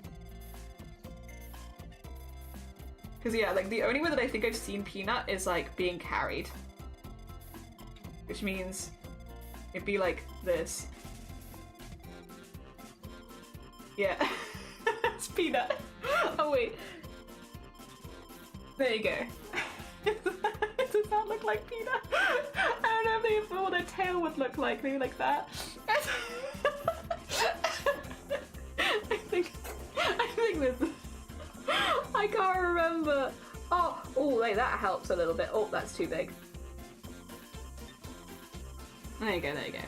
Because yeah, like the only way that I think I've seen Peanut is like being carried. Which means it'd be like this. Yeah. It's Peanut. Oh wait. There you go. Does that look like Peanut? I don't know if what their tail would look like. Maybe like that. I think this. I can't remember. Oh, wait, that helps a little bit. Oh, that's too big. There you go, there you go.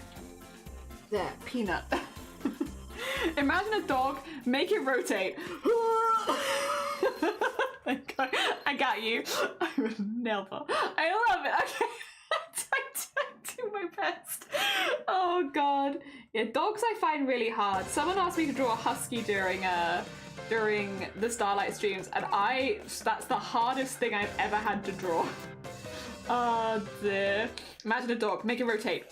There, Peanut. Imagine a dog, make it rotate. I got you. I would never. I love it. Okay. I do my best. Oh god. Yeah, dogs I find really hard. Someone asked me to draw a husky during the Starlight streams, and that's the hardest thing I've ever had to draw. Oh dear. Imagine a dog, make it rotate.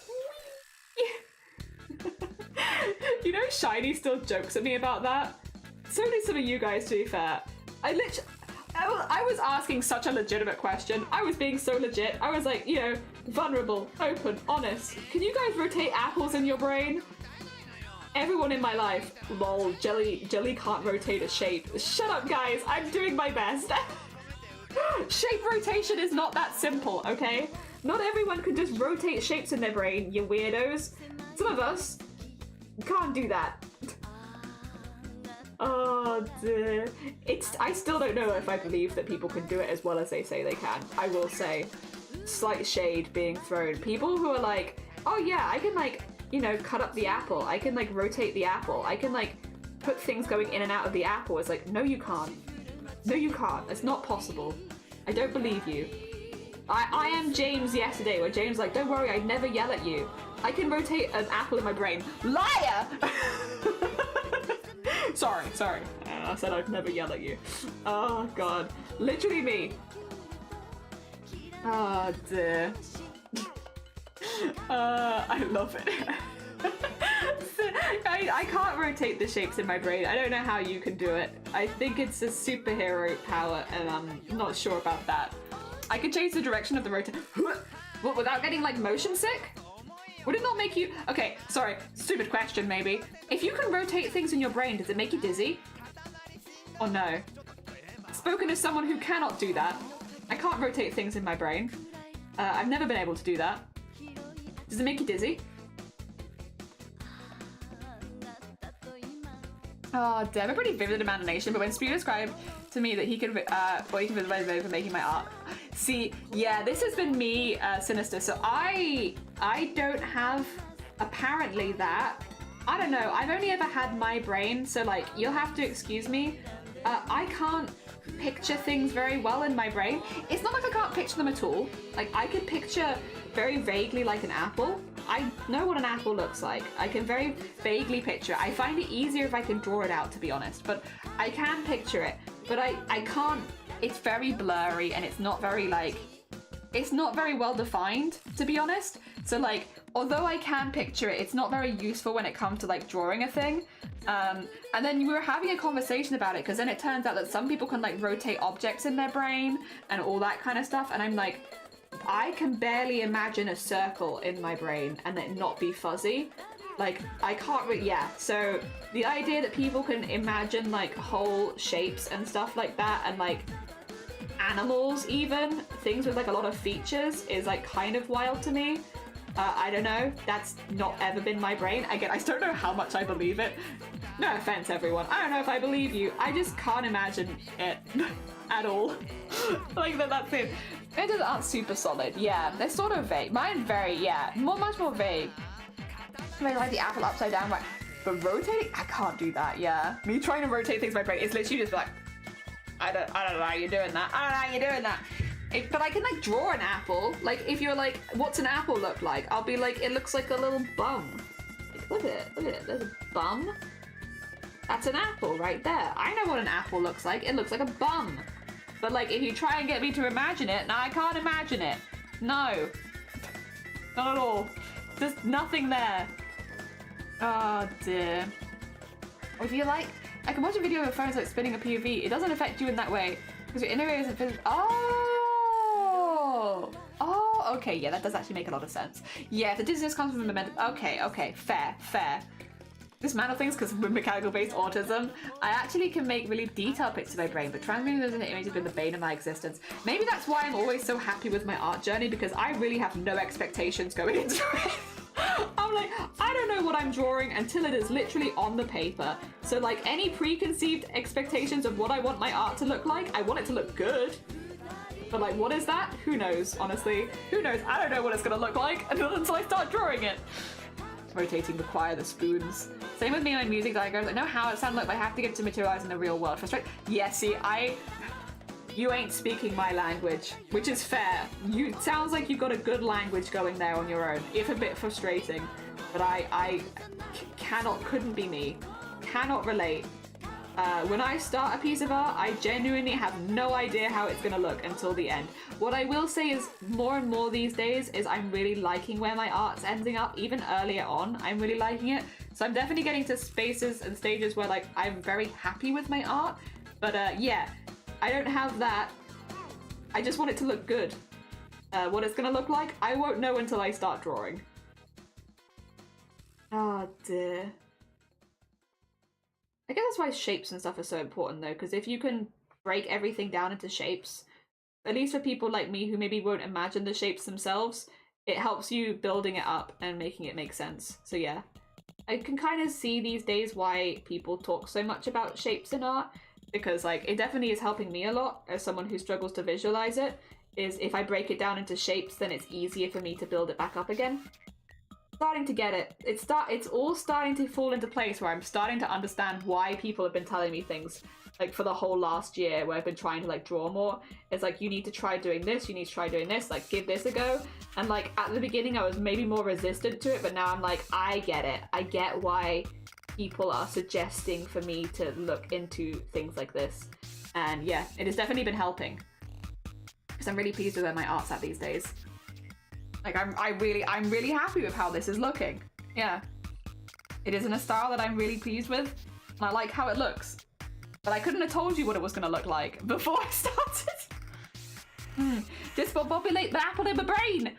You know, Shiny still jokes at me about that. So do some of you guys, to be fair. I I was asking such a legitimate question. I was being so legit. I was like, you know, vulnerable, open, honest. Can you guys rotate apples in your brain? Everyone in my life, lol, Jelly can't rotate a shape. Shut up, guys, I'm doing my best. Shape rotation is not that simple, okay? Not everyone can just rotate shapes in their brain, you weirdos. Some of us can't do that. Oh dear. I still don't know if I believe that people can do it as well as they say they can. I will say, slight shade being thrown. People who are like, oh yeah, I can like, you know, cut up the apple. I can like rotate the apple. I can like put things going in and out of the apple. It's like, no you can't. No you can't. It's not possible. I don't believe you. I am James yesterday, where James like, don't worry, I'd never yell at you. I can rotate an apple in my brain. Liar! Sorry. I said I'd never yell at you. Oh god. Literally me. Oh dear. I love it. I can't rotate the shapes in my brain. I don't know how you can do it. I think it's a superhero power and I'm not sure about that. I could change the direction of the rotation. What, without getting like motion sick? Would it not make you... Okay, sorry, stupid question maybe. If you can rotate things in your brain, does it make you dizzy? Or no? Spoken as someone who cannot do that. I can't rotate things in my brain. I've never been able to do that. Does it make you dizzy? Oh, damn, a pretty vivid imagination, but when Spew described to me that he could, he can visualize for making my art. See, yeah, this has been me, Sinister, so I don't have, apparently that. I don't know, I've only ever had my brain, so like, you'll have to excuse me. I can't picture things very well in my brain. It's not like I can't picture them at all. Like, I could picture very vaguely like an apple. I know what an apple looks like. I can very vaguely picture it. I find it easier if I can draw it out, to be honest, but I can picture it. But I can't, it's very blurry and it's not very like, it's not very well defined, to be honest. So like, although I can picture it, it's not very useful when it comes to like drawing a thing. And then we were having a conversation about it because then it turns out that some people can like rotate objects in their brain and all that kind of stuff. And I'm like, I can barely imagine a circle in my brain and it not be fuzzy. Like, I can't really, yeah. So the idea that people can imagine like whole shapes and stuff like that and like animals even, things with like a lot of features is like kind of wild to me. I don't know, that's not ever been my brain. Again, I don't know how much I believe it. No offense, everyone. I don't know if I believe you. I just can't imagine it at all. Like, that's it. It aren't super solid. Yeah, they're sort of vague. Mine very, yeah, much more vague. I like the apple upside down, right? But rotating, I can't do that, yeah. Me trying to rotate things in my brain, it's literally just like, I don't know how you're doing that. I don't know how you're doing that. But I can like draw an apple. Like if you're like, what's an apple look like? I'll be like, it looks like a little bum. Like, look at it, there's a bum. That's an apple right there. I know what an apple looks like. It looks like a bum. But like, if you try and get me to imagine it, no, I can't imagine it. No, not at all. There's nothing there. Oh dear. Or if you like, I can watch a video of your phone's like spinning a POV. It doesn't affect you in that way because your inner ear isn't physical. Oh, okay, yeah, that does actually make a lot of sense. Yeah, if the dizziness comes from momentum. Okay, fair. Dismantle things because with mechanical-based autism, I actually can make really detailed pictures of my brain, but transmuting those into images has been the bane of my existence. Maybe that's why I'm always so happy with my art journey, because I really have no expectations going into it. I'm like, I don't know what I'm drawing until it is literally on the paper. So like any preconceived expectations of what I want my art to look like, I want it to look good. But like, what is that? Who knows, honestly. Who knows? I don't know what it's gonna look like until I start drawing it. Rotating require the spoons. Same with me and my music diagrams. I know how it sounds like, but I have to get to materialize in the real world. Frustrate? Yeah, see, you ain't speaking my language, which is fair. It sounds like you've got a good language going there on your own, if a bit frustrating. But I couldn't be me. Cannot relate. When I start a piece of art, I genuinely have no idea how it's gonna look until the end. What I will say is more and more these days is I'm really liking where my art's ending up, even earlier on, I'm really liking it. So I'm definitely getting to spaces and stages where like I'm very happy with my art. But yeah, I don't have that. I just want it to look good. What it's gonna look like, I won't know until I start drawing. Oh dear. I guess that's why shapes and stuff are so important though, because if you can break everything down into shapes, at least for people like me who maybe won't imagine the shapes themselves, it helps you building it up and making it make sense. So yeah, I can kind of see these days why people talk so much about shapes in art, because like it definitely is helping me a lot as someone who struggles to visualize it, is if I break it down into shapes, then it's easier for me to build it back up again. Starting to get it. It's all starting to fall into place where I'm starting to understand why people have been telling me things like for the whole last year where I've been trying to like draw more. It's like, you need to try doing this, you need to try doing this, like give this a go. And like at the beginning I was maybe more resistant to it, but now I'm like, I get it. I get why people are suggesting for me to look into things like this. And yeah, it has definitely been helping. Because I'm really pleased with where my art's at these days. Like I'm really happy with how this is looking. Yeah. It is in a style that I'm really pleased with, and I like how it looks. But I couldn't have told you what it was gonna look like before I started. Discombobulate the apple in my brain.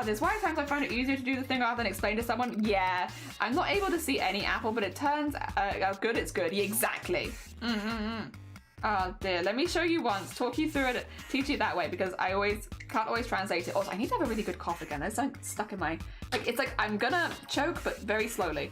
There's why at times I find it easier to do the thing rather than explain to someone. Yeah, I'm not able to see any apple, but it turns out good, it's good. Yeah, exactly. Oh dear, let me show you once, talk you through it, teach you that way, because I can't always translate it. Also, I need to have a really good cough again. There's something stuck in my, like, it's like I'm gonna choke, but very slowly.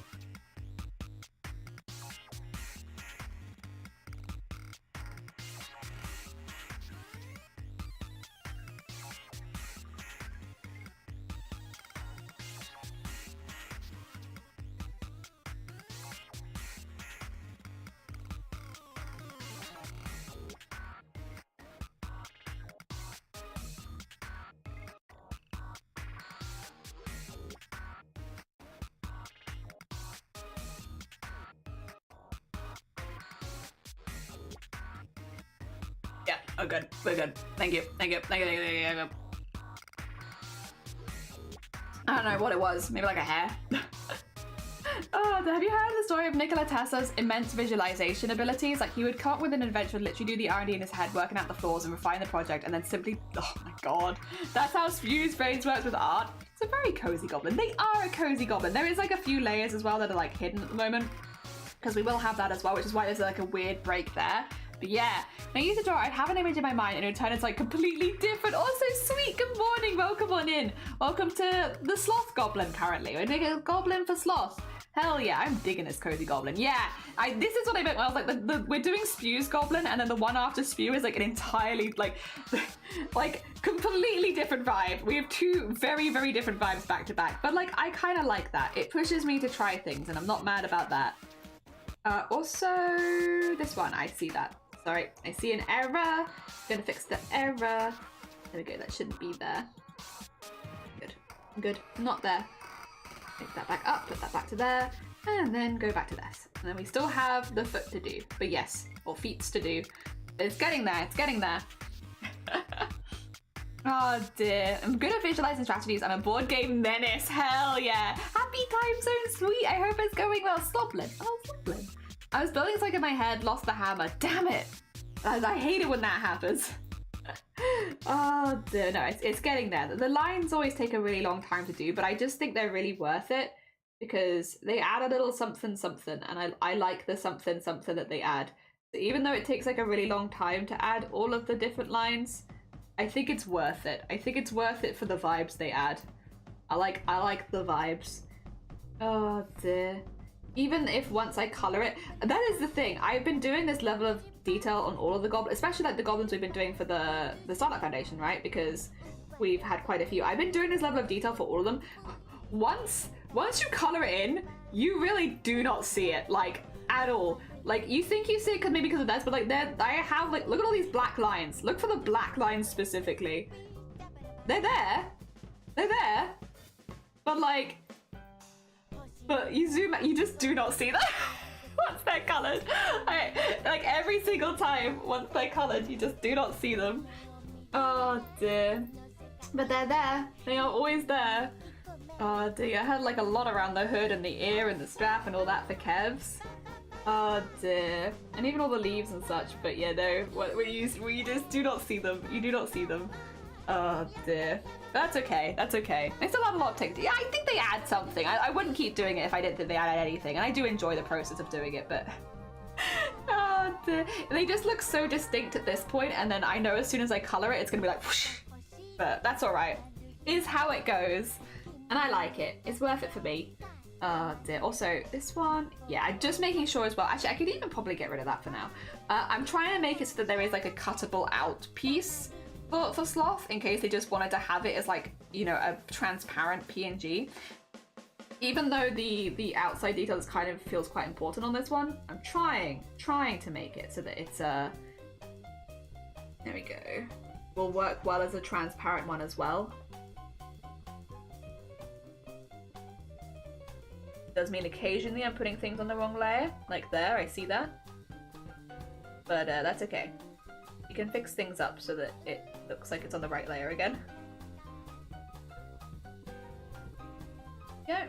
Yeah, oh good, we're good. Thank you, thank you, thank you, thank you, thank you. I don't know what it was, maybe like a hair. Oh, have you heard the story of Nikola Tesla's immense visualization abilities? Like, he would come up with an invention, literally do the R&D in his head, working out the flaws and refine the project, and then simply, oh my god. That's how Spew's brains works with art. It's a very cozy goblin. They are a cozy goblin. There is like a few layers as well that are like hidden at the moment, because we will have that as well, which is why there's like a weird break there. But yeah, when I used to draw, I'd have an image in my mind and it would turn into like completely different. Also, sweet, good morning, welcome on in. Welcome to the Sloth Goblin currently. We're doing a goblin for Sloth. Hell yeah, I'm digging this cozy goblin. Yeah, this is what I meant when I was like, we're doing Spew's goblin, and then the one after Spew is like an entirely like completely different vibe. We have two very, very different vibes back to back, but like I kind of like that. It pushes me to try things and I'm not mad about that. Also, this one, I see that. Sorry, I see an error. Gonna fix the error. There we go, that shouldn't be there. Good, good, not there. Take that back up, put that back to there, and then go back to this. And then we still have the foot to do, but yes, or feets to do. But it's getting there, it's getting there. Oh dear, I'm good at visualizing strategies. I'm a board game menace, hell yeah. Happy time zone, sweet, I hope it's going well. Sloblin, oh Sloblin. I was building something in my head, lost the hammer, damn it. I hate it when that happens. Oh dear, no, it's getting there. The lines always take a really long time to do, but I just think they're really worth it because they add a little something something, and I like the something something that they add. So even though it takes like a really long time to add all of the different lines, I think it's worth it. I think it's worth it for the vibes they add. I like the vibes. Oh dear. Even if once I color it, that is the thing. I've been doing this level of detail on all of the goblins, especially like the goblins we've been doing for the Starlight Foundation, right? Because we've had quite a few. I've been doing this level of detail for all of them. Once you color it in, you really do not see it, like, at all. Like, you think you see it maybe because of this, but like, I have like, look at all these black lines. Look for the black lines specifically. They're there. They're there. But like, but you zoom out, you just do not see them once they're colored. Like every single time, once they're colored, you just do not see them. Oh dear. But they're there. They are always there. Oh dear, I had like a lot around the hood and the ear and the strap and all that for Kevs. Oh dear. And even all the leaves and such, but yeah, no, we just do not see them. You do not see them. Oh dear. That's okay, that's okay. They still have a lot of text. Yeah, I think they add something. I wouldn't keep doing it if I didn't think they added anything, and I do enjoy the process of doing it, but... Oh dear. They just look so distinct at this point, and then I know as soon as I colour it, it's gonna be like whoosh. But that's alright. Is how it goes. And I like it. It's worth it for me. Oh dear. Also, this one, yeah, I'm just making sure as well. Actually, I could even probably get rid of that for now. I'm trying to make it so that there is like a cuttable out piece for Sloth, in case they just wanted to have it as like, you know, a transparent PNG. Even though the outside details kind of feels quite important on this one, I'm trying to make it so that it's there we go. Will work well as a transparent one as well. Does mean occasionally I'm putting things on the wrong layer, like there, I see that. But that's okay. You can fix things up so that it looks like it's on the right layer again. Yeah.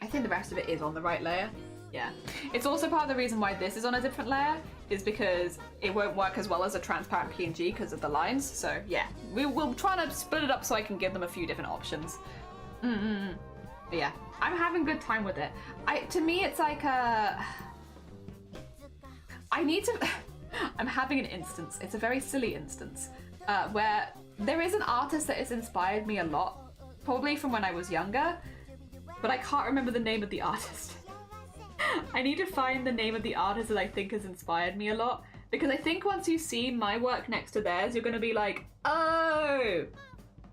I think the rest of it is on the right layer. Yeah. It's also part of the reason why this is on a different layer, is because it won't work as well as a transparent PNG because of the lines. So yeah, we'll try to split it up so I can give them a few different options. But yeah, I'm having a good time with it. To me, it's like I'm having an instance. It's a very silly instance where there is an artist that has inspired me a lot, probably from when I was younger, but I can't remember the name of the artist. I need to find the name of the artist that I think has inspired me a lot, because I think once you see my work next to theirs, you're going to be like, oh,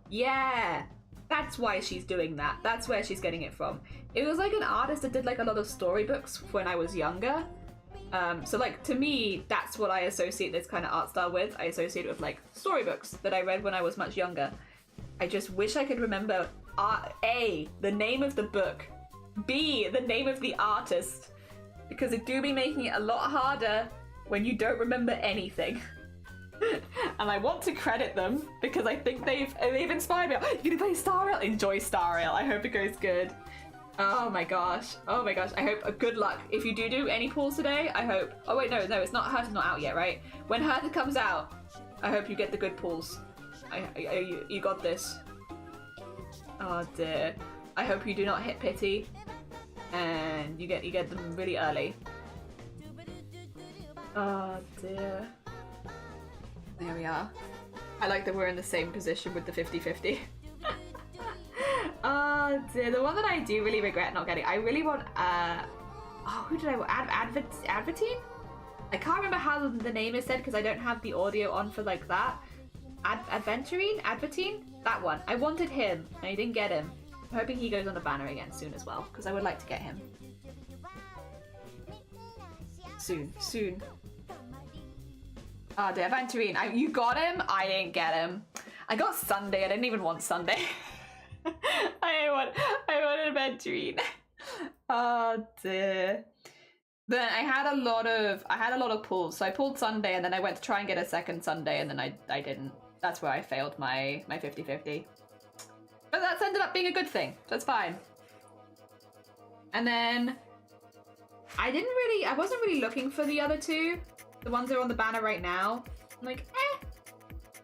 yeah, that's why she's doing that. That's where she's getting it from. It was like an artist that did like a lot of storybooks when I was younger. So like, to me, that's what I associate this kind of art style with. I associate it with like storybooks that I read when I was much younger. I just wish I could remember A, the name of the book, B, the name of the artist, because it do be making it a lot harder when you don't remember anything. And I want to credit them because I think they've inspired me. You're gonna play Star Rail? Enjoy Star Rail. I hope it goes good. Oh my gosh. Oh my gosh. I hope good luck. If you do any pulls today, I hope. Oh wait, no, it's not. Hers is not out yet, right? When hers comes out, I hope you get the good pulls. You got this. Oh dear. I hope you do not hit pity, and you get them really early. Oh dear. There we are. I like that we're in the same position with the 50-50. Oh dear. The one that I do really regret not getting, I really want, who did I want? Advertine? I can't remember how the name is said because I don't have the audio on for like that. Advertine? That one. I wanted him and I didn't get him. I'm hoping he goes on a banner again soon as well, because I would like to get him. Soon. Oh dear, Aventurine. You got him? I didn't get him. I got Sunday. I didn't even want Sunday. I wanted Aventurine. Oh dear. Then I had a lot of pulls. So I pulled Sunday and then I went to try and get a second Sunday and then I didn't. That's where I failed my 50-50. But that's ended up being a good thing. That's fine. And then I wasn't really looking for the other two. The ones that are on the banner right now. I'm like,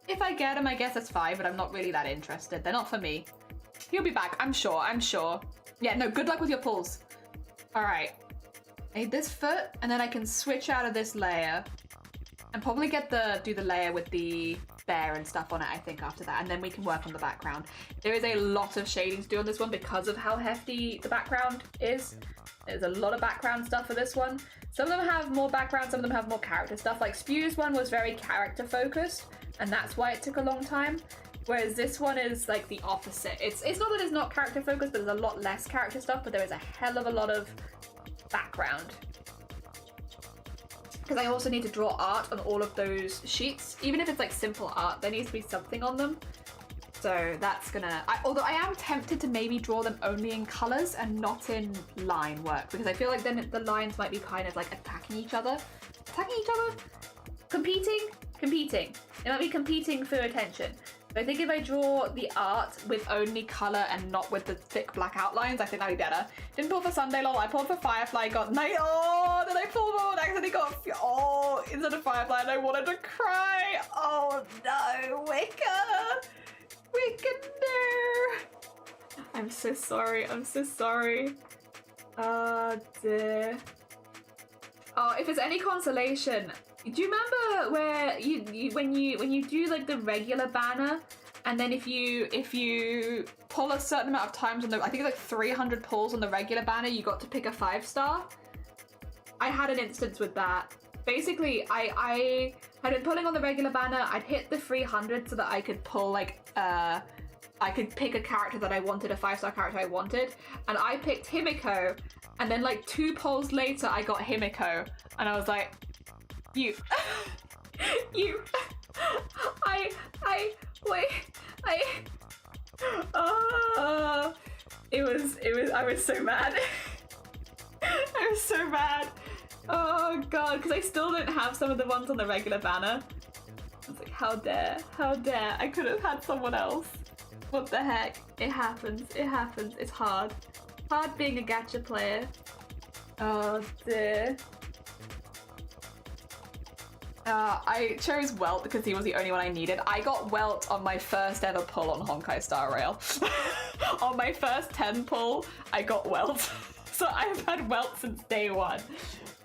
if I get them, I guess that's fine, but I'm not really that interested. They're not for me. He'll be back, I'm sure. Yeah, no, good luck with your pulls. All right. I need this foot, and then I can switch out of this layer and probably do the layer with the bear and stuff on it, I think, after that, and then we can work on the background. There is a lot of shading to do on this one because of how hefty the background is. There's a lot of background stuff for this one. Some of them have more background, some of them have more character stuff. Like Spew's one was very character focused, and that's why it took a long time. Whereas this one is like the opposite. It's not that it's not character focused, but there's a lot less character stuff, but there is a hell of a lot of background. Because I also need to draw art on all of those sheets. Even if it's like simple art, there needs to be something on them. So that's gonna, although I am tempted to maybe draw them only in colors and not in line work, because I feel like then the lines might be kind of like attacking each other. Competing? It might be competing for attention. But I think if I draw the art with only colour and not with the thick black outlines, I think that'd be better. Didn't pull for Sunday, lol. I pulled for Firefly, got night. Oh, then I pulled for accidentally got instead of Firefly, and I wanted to cry. Oh no, Wicca, no. I'm so sorry. I'm so sorry. Oh dear. Oh, if it's any consolation. Do you remember where when you do like the regular banner, and then if you pull a certain amount of times on the, I think it's like 300 pulls on the regular banner, you got to pick a 5-star? I had an instance with that. Basically, I had been pulling on the regular banner. I'd hit the 300 so that I could pull like I could pick a character that I wanted, a 5-star character I wanted, and I picked Himiko, and then like 2 pulls later I got Himiko, and I was like, you, I was so mad. I was so mad. Oh god, because I still didn't have some of the ones on the regular banner. I was like, how dare, I could have had someone else. What the heck? It happens, it's hard. Hard being a gacha player. Oh dear. I chose Welt because he was the only one I needed. I got Welt on my first ever pull on Honkai Star Rail. On my first 10 pull, I got Welt. So I've had Welt since day one.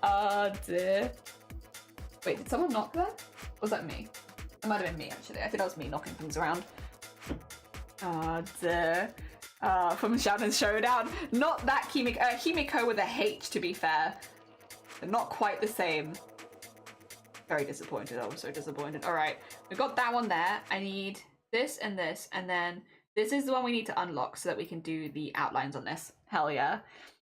Oh dear. Wait, did someone knock that? Or was that me? It might have been me actually. I think that was me knocking things around. Oh dear. From Shadow Showdown. Not that Himiko with a H, to be fair. But not quite the same. Very disappointed. I was so disappointed. Alright, we've got that one there. I need this, and then this is the one we need to unlock so that we can do the outlines on this. Hell yeah.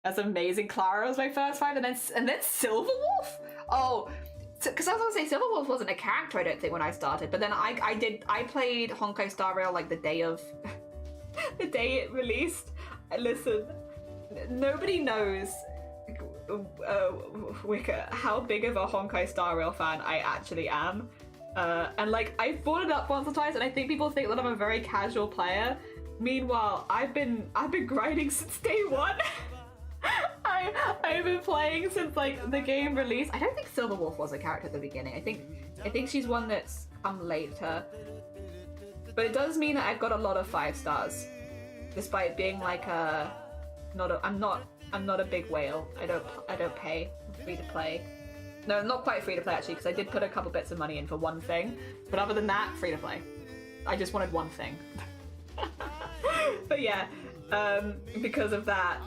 That's amazing. Clara was my first fight, and then Silverwolf? Oh, because I was gonna say Silverwolf wasn't a character, I don't think, when I started, but then I played Honkai Star Rail like the day of the day it released. Listen, nobody knows Wicca, how big of a Honkai Star Rail fan I actually am. And like, I've brought it up once or twice, and I think people think that I'm a very casual player. Meanwhile, I've been grinding since day one. I've been playing since like the game release. I don't think Silverwolf was a character at the beginning. I think she's one that's come later. But it does mean that I've got a lot of 5-stars, despite being like I'm not a big whale. I don't pay. I'm free to play. No, not quite free to play actually, because I did put a couple bits of money in for one thing. But other than that, free to play. I just wanted one thing. But yeah, because of that.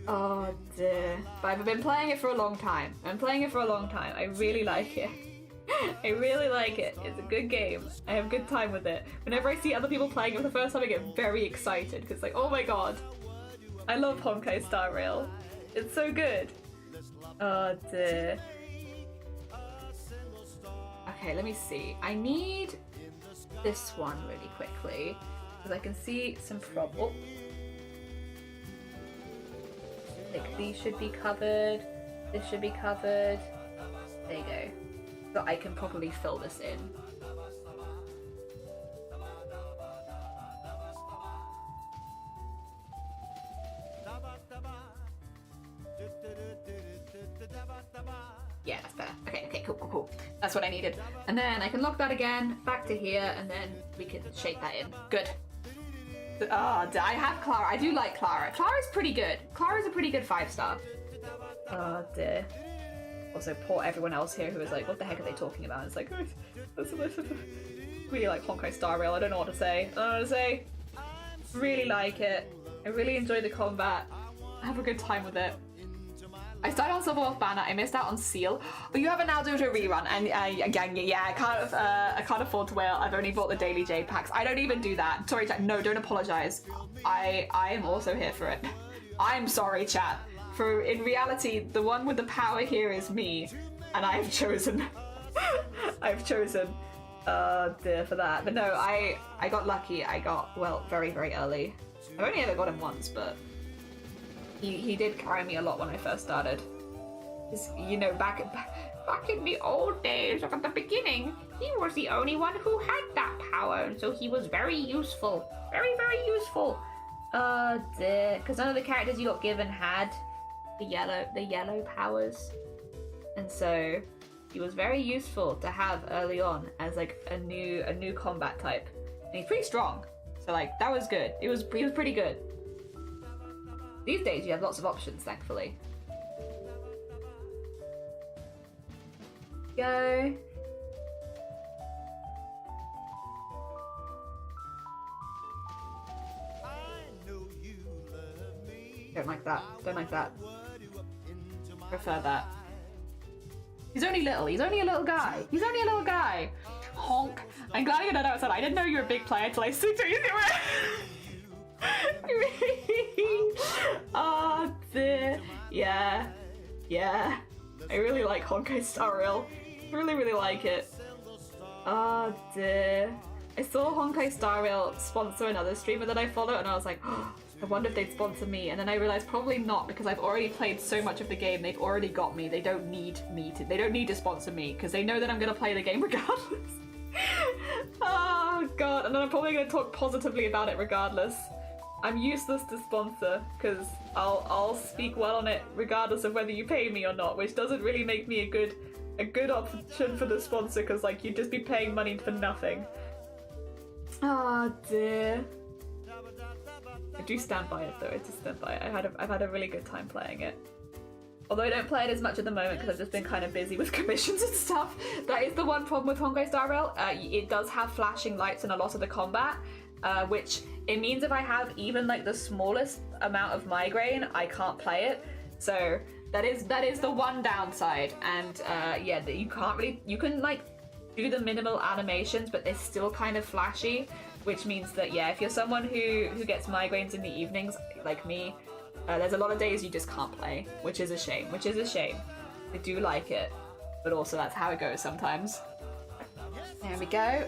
Oh dear. But I've been playing it for a long time. I really like it. I really like it. It's a good game. I have a good time with it. Whenever I see other people playing it for the first time, I get very excited, because like, oh my god. I love Honkai Star Rail. It's so good. Oh dear. Okay, let me see. I need this one really quickly, because I can see some trouble. Like, these should be covered. This should be covered. There you go. So I can properly fill this in. Yeah, that's better. Okay, cool. That's what I needed. And then I can lock that again, back to here, and then we can shape that in. Good. Oh, I have Clara. I do like Clara. Clara's pretty good. Clara's a pretty good 5-star. Oh dear. Also, poor everyone else here who is like, what the heck are they talking about? It's like, really like Honkai Star Rail. I don't know what to say. Really like it. I really enjoy the combat. I have a good time with it. I started on Silverwolf banner. I missed out on Seal. But you have it now due to a rerun, and again, yeah, I can't afford to whale. I've only bought the daily J packs. I don't even do that. Sorry, chat. No, don't apologize. I am also here for it. I'm sorry, chat. For in reality, the one with the power here is me, and I've chosen. Dear for that. But no, I got lucky. I got Welt very, very early. I've only ever got him once, but. He did carry me a lot when I first started. You know, back in the old days, like at the beginning, He was the only one who had that power, and so he was very useful. Very, very useful. Because none of the characters you got given had the yellow powers. And so he was very useful to have early on as like a new combat type. And he's pretty strong. So like that was good. He was pretty good. These days you have lots of options, thankfully. Go. Don't like that. Don't like that. Prefer that. He's only little. He's only a little guy. He's only a little guy. Honk. I'm glad you got outside. I didn't know you were a big player until I see you. Oh dear. Yeah. Yeah. I really like Honkai Star Rail. Really, really like it. Oh dear. I saw Honkai Star Rail sponsor another streamer that I follow, and I was like, oh, I wonder if they'd sponsor me. And then I realized probably not, because I've already played so much of the game. They've already got me. They don't need They don't need to sponsor me because they know that I'm gonna play the game regardless. Oh god! And then I'm probably gonna talk positively about it regardless. I'm useless to sponsor because I'll speak well on it regardless of whether you pay me or not, which doesn't really make me a good option for the sponsor, because like you'd just be paying money for nothing. Oh dear. I do stand by it though. I do stand by it. I've had a really good time playing it. Although I don't play it as much at the moment because I've just been kind of busy with commissions and stuff. That is the one problem with Honkai Star Rail. It does have flashing lights in a lot of the combat, which it means if I have even like the smallest amount of migraine, I can't play it. So that is the one downside. And yeah, you can like do the minimal animations, but they're still kind of flashy, which means that yeah, if you're someone who gets migraines in the evenings like me, there's a lot of days you just can't play, which is a shame. I do like it, but also that's how it goes sometimes. There we go.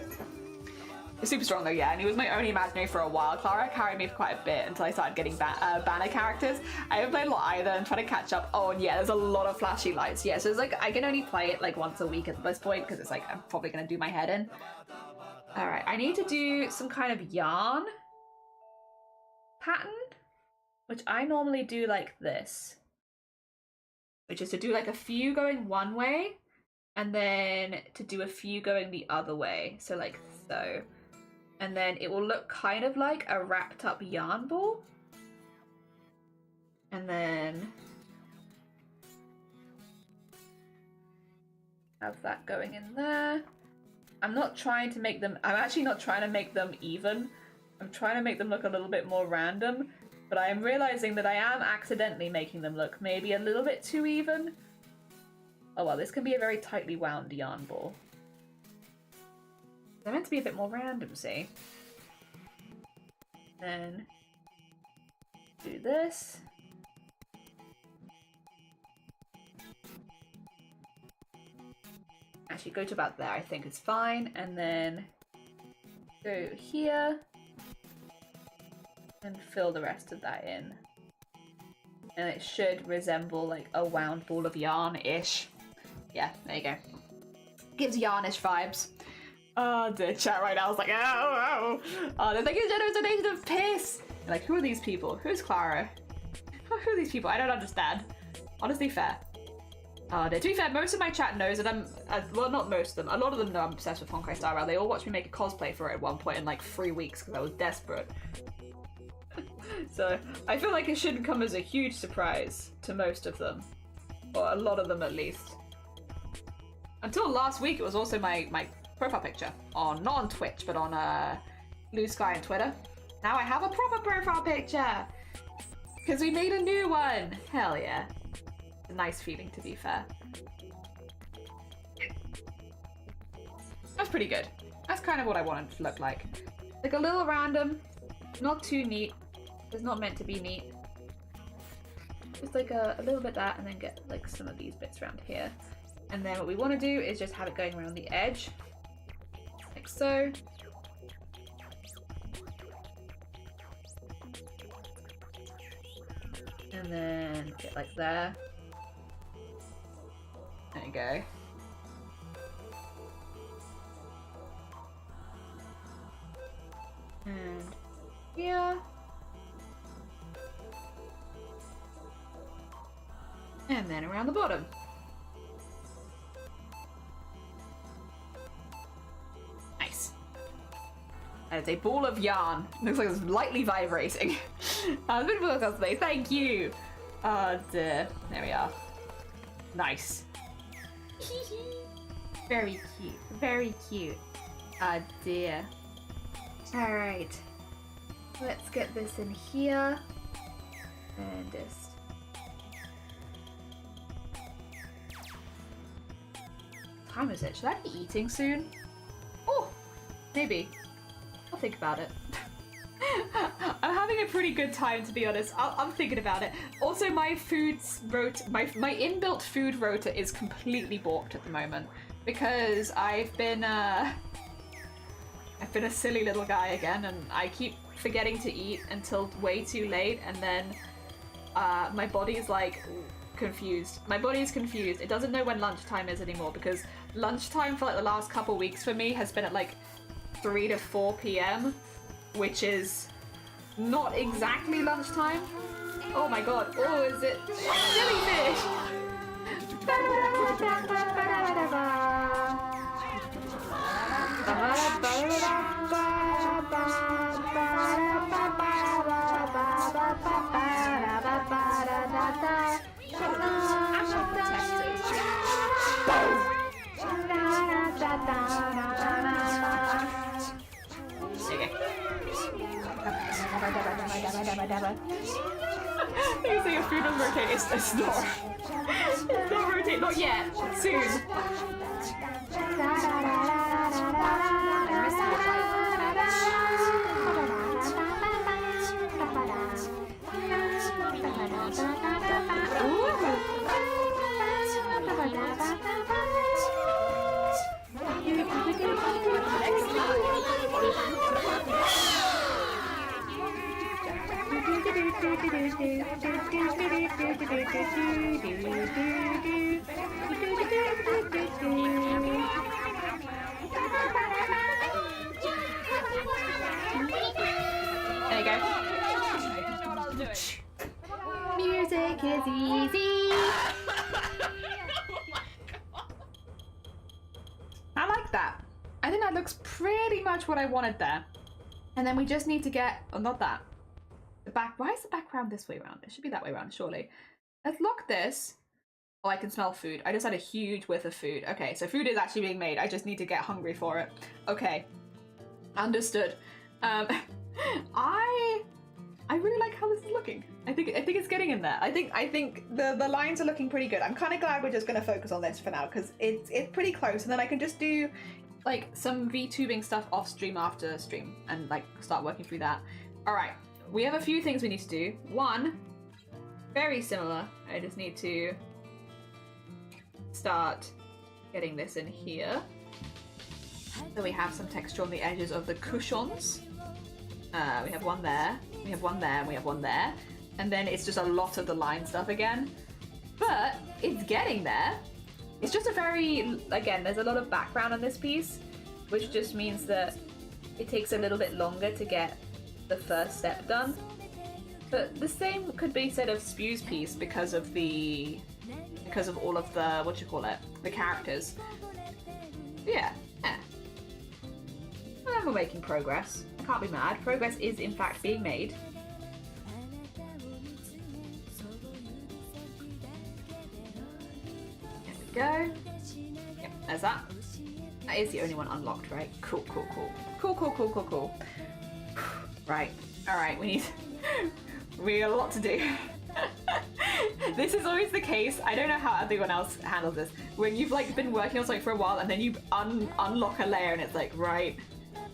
He's super strong though, yeah, and he was my only imaginary for a while. Clara carried me for quite a bit until I started getting banner characters. I haven't played a lot either and trying to catch up. Oh, and yeah, there's a lot of flashy lights. Yeah, so it's like I can only play it like once a week at this point because it's like I'm probably gonna do my head in. All right, I need to do some kind of yarn pattern, which I normally do like this, which is to do like a few going one way and then to do a few going the other way. So like so. And then it will look kind of like a wrapped up yarn ball. And then have that going in there. I'm actually not trying to make them even. I'm trying to make them look a little bit more random, but I am realizing that I am accidentally making them look maybe a little bit too even. Oh well, this can be a very tightly wound yarn ball. They're meant to be a bit more random, see? Then do this. Actually, go to about there, I think it's fine. And then go here and fill the rest of that in. And it should resemble like a wound ball of yarn-ish. Yeah, there you go. Gives yarnish vibes. Oh, the chat right now I was like, oh. Oh, they're like, it's a donation of piss. They're like, who are these people? Who's Clara? Who are these people? I don't understand. Honestly, fair. To be fair, most of my chat knows that I'm, well, not most of them, a lot of them know I'm obsessed with Honkai Star Rail. They all watched me make a cosplay for it at one point in like 3 weeks because I was desperate. So I feel like it shouldn't come as a huge surprise to most of them, or a lot of them at least. Until last week, it was also my profile picture on, not on Twitch, but on Blue Sky and Twitter. Now I have a proper profile picture because we made a new one. Hell yeah. A nice feeling, to be fair. That's pretty good. That's kind of what I wanted to look like. Like a little random, not too neat. It's not meant to be neat. Just like a little bit of that, and then get like some of these bits around here. And then what we want to do is just have it going around the edge, like so. And then get like there. There you go. And here. And then around the bottom. Nice. And it's a ball of yarn. Looks like it's lightly vibrating. A bit of cosplay, thank you. Oh dear. There we are. Nice. Very cute. Very cute. Oh dear. Alright. Let's get this in here. And just... What time is it? Should I be eating soon? Oh! Maybe. I'll think about it. I'm having a pretty good time, to be honest. I'm thinking about it. Also, my food's my inbuilt food rota is completely balked at the moment because I've been a silly little guy again, and I keep forgetting to eat until way too late, and then my body's like confused. My body is confused. It doesn't know when lunchtime is anymore because lunchtime for like the last couple weeks for me has been at like 3 to 4 p.m. which is not exactly lunchtime. Oh my god. Oh, is it jellyfish? You see your food will rotate, it's not. It's not rotate, not yet. Soon. There you go. Music is easy. I like that. I think that looks pretty much what I wanted there. And then we just need to get, oh, not that. The back, why is the background this way around? It should be that way around, surely. Let's lock this. Oh, I can smell food. I just had a huge whiff of food. Okay, so food is actually being made. I just need to get hungry for it. Okay. Understood. I really like how this is looking. I think it's getting in there. I think the lines are looking pretty good. I'm kind of glad we're just going to focus on this for now because it's pretty close, and then I can just do like some VTubing stuff off stream after stream and like start working through that. All right, we have a few things we need to do. One, very similar. I just need to start getting this in here. So we have some texture on the edges of the cushions. We have one there, we have one there, and we have one there. And then it's just a lot of the line stuff again. But it's getting there. It's just a very, again, there's a lot of background on this piece, which just means that it takes a little bit longer to get the first step done. But the same could be said of Spew's piece because of all of the, the characters. Yeah. Well, we're making progress. I can't be mad. Progress is in fact being made. There we go. Yep, there's that. That is the only one unlocked, right? Cool. Cool. Right. Alright, we got a lot to do. This is always the case. I don't know how everyone else handles this. When you've like been working on something for a while and then you unlock a layer and it's like, right,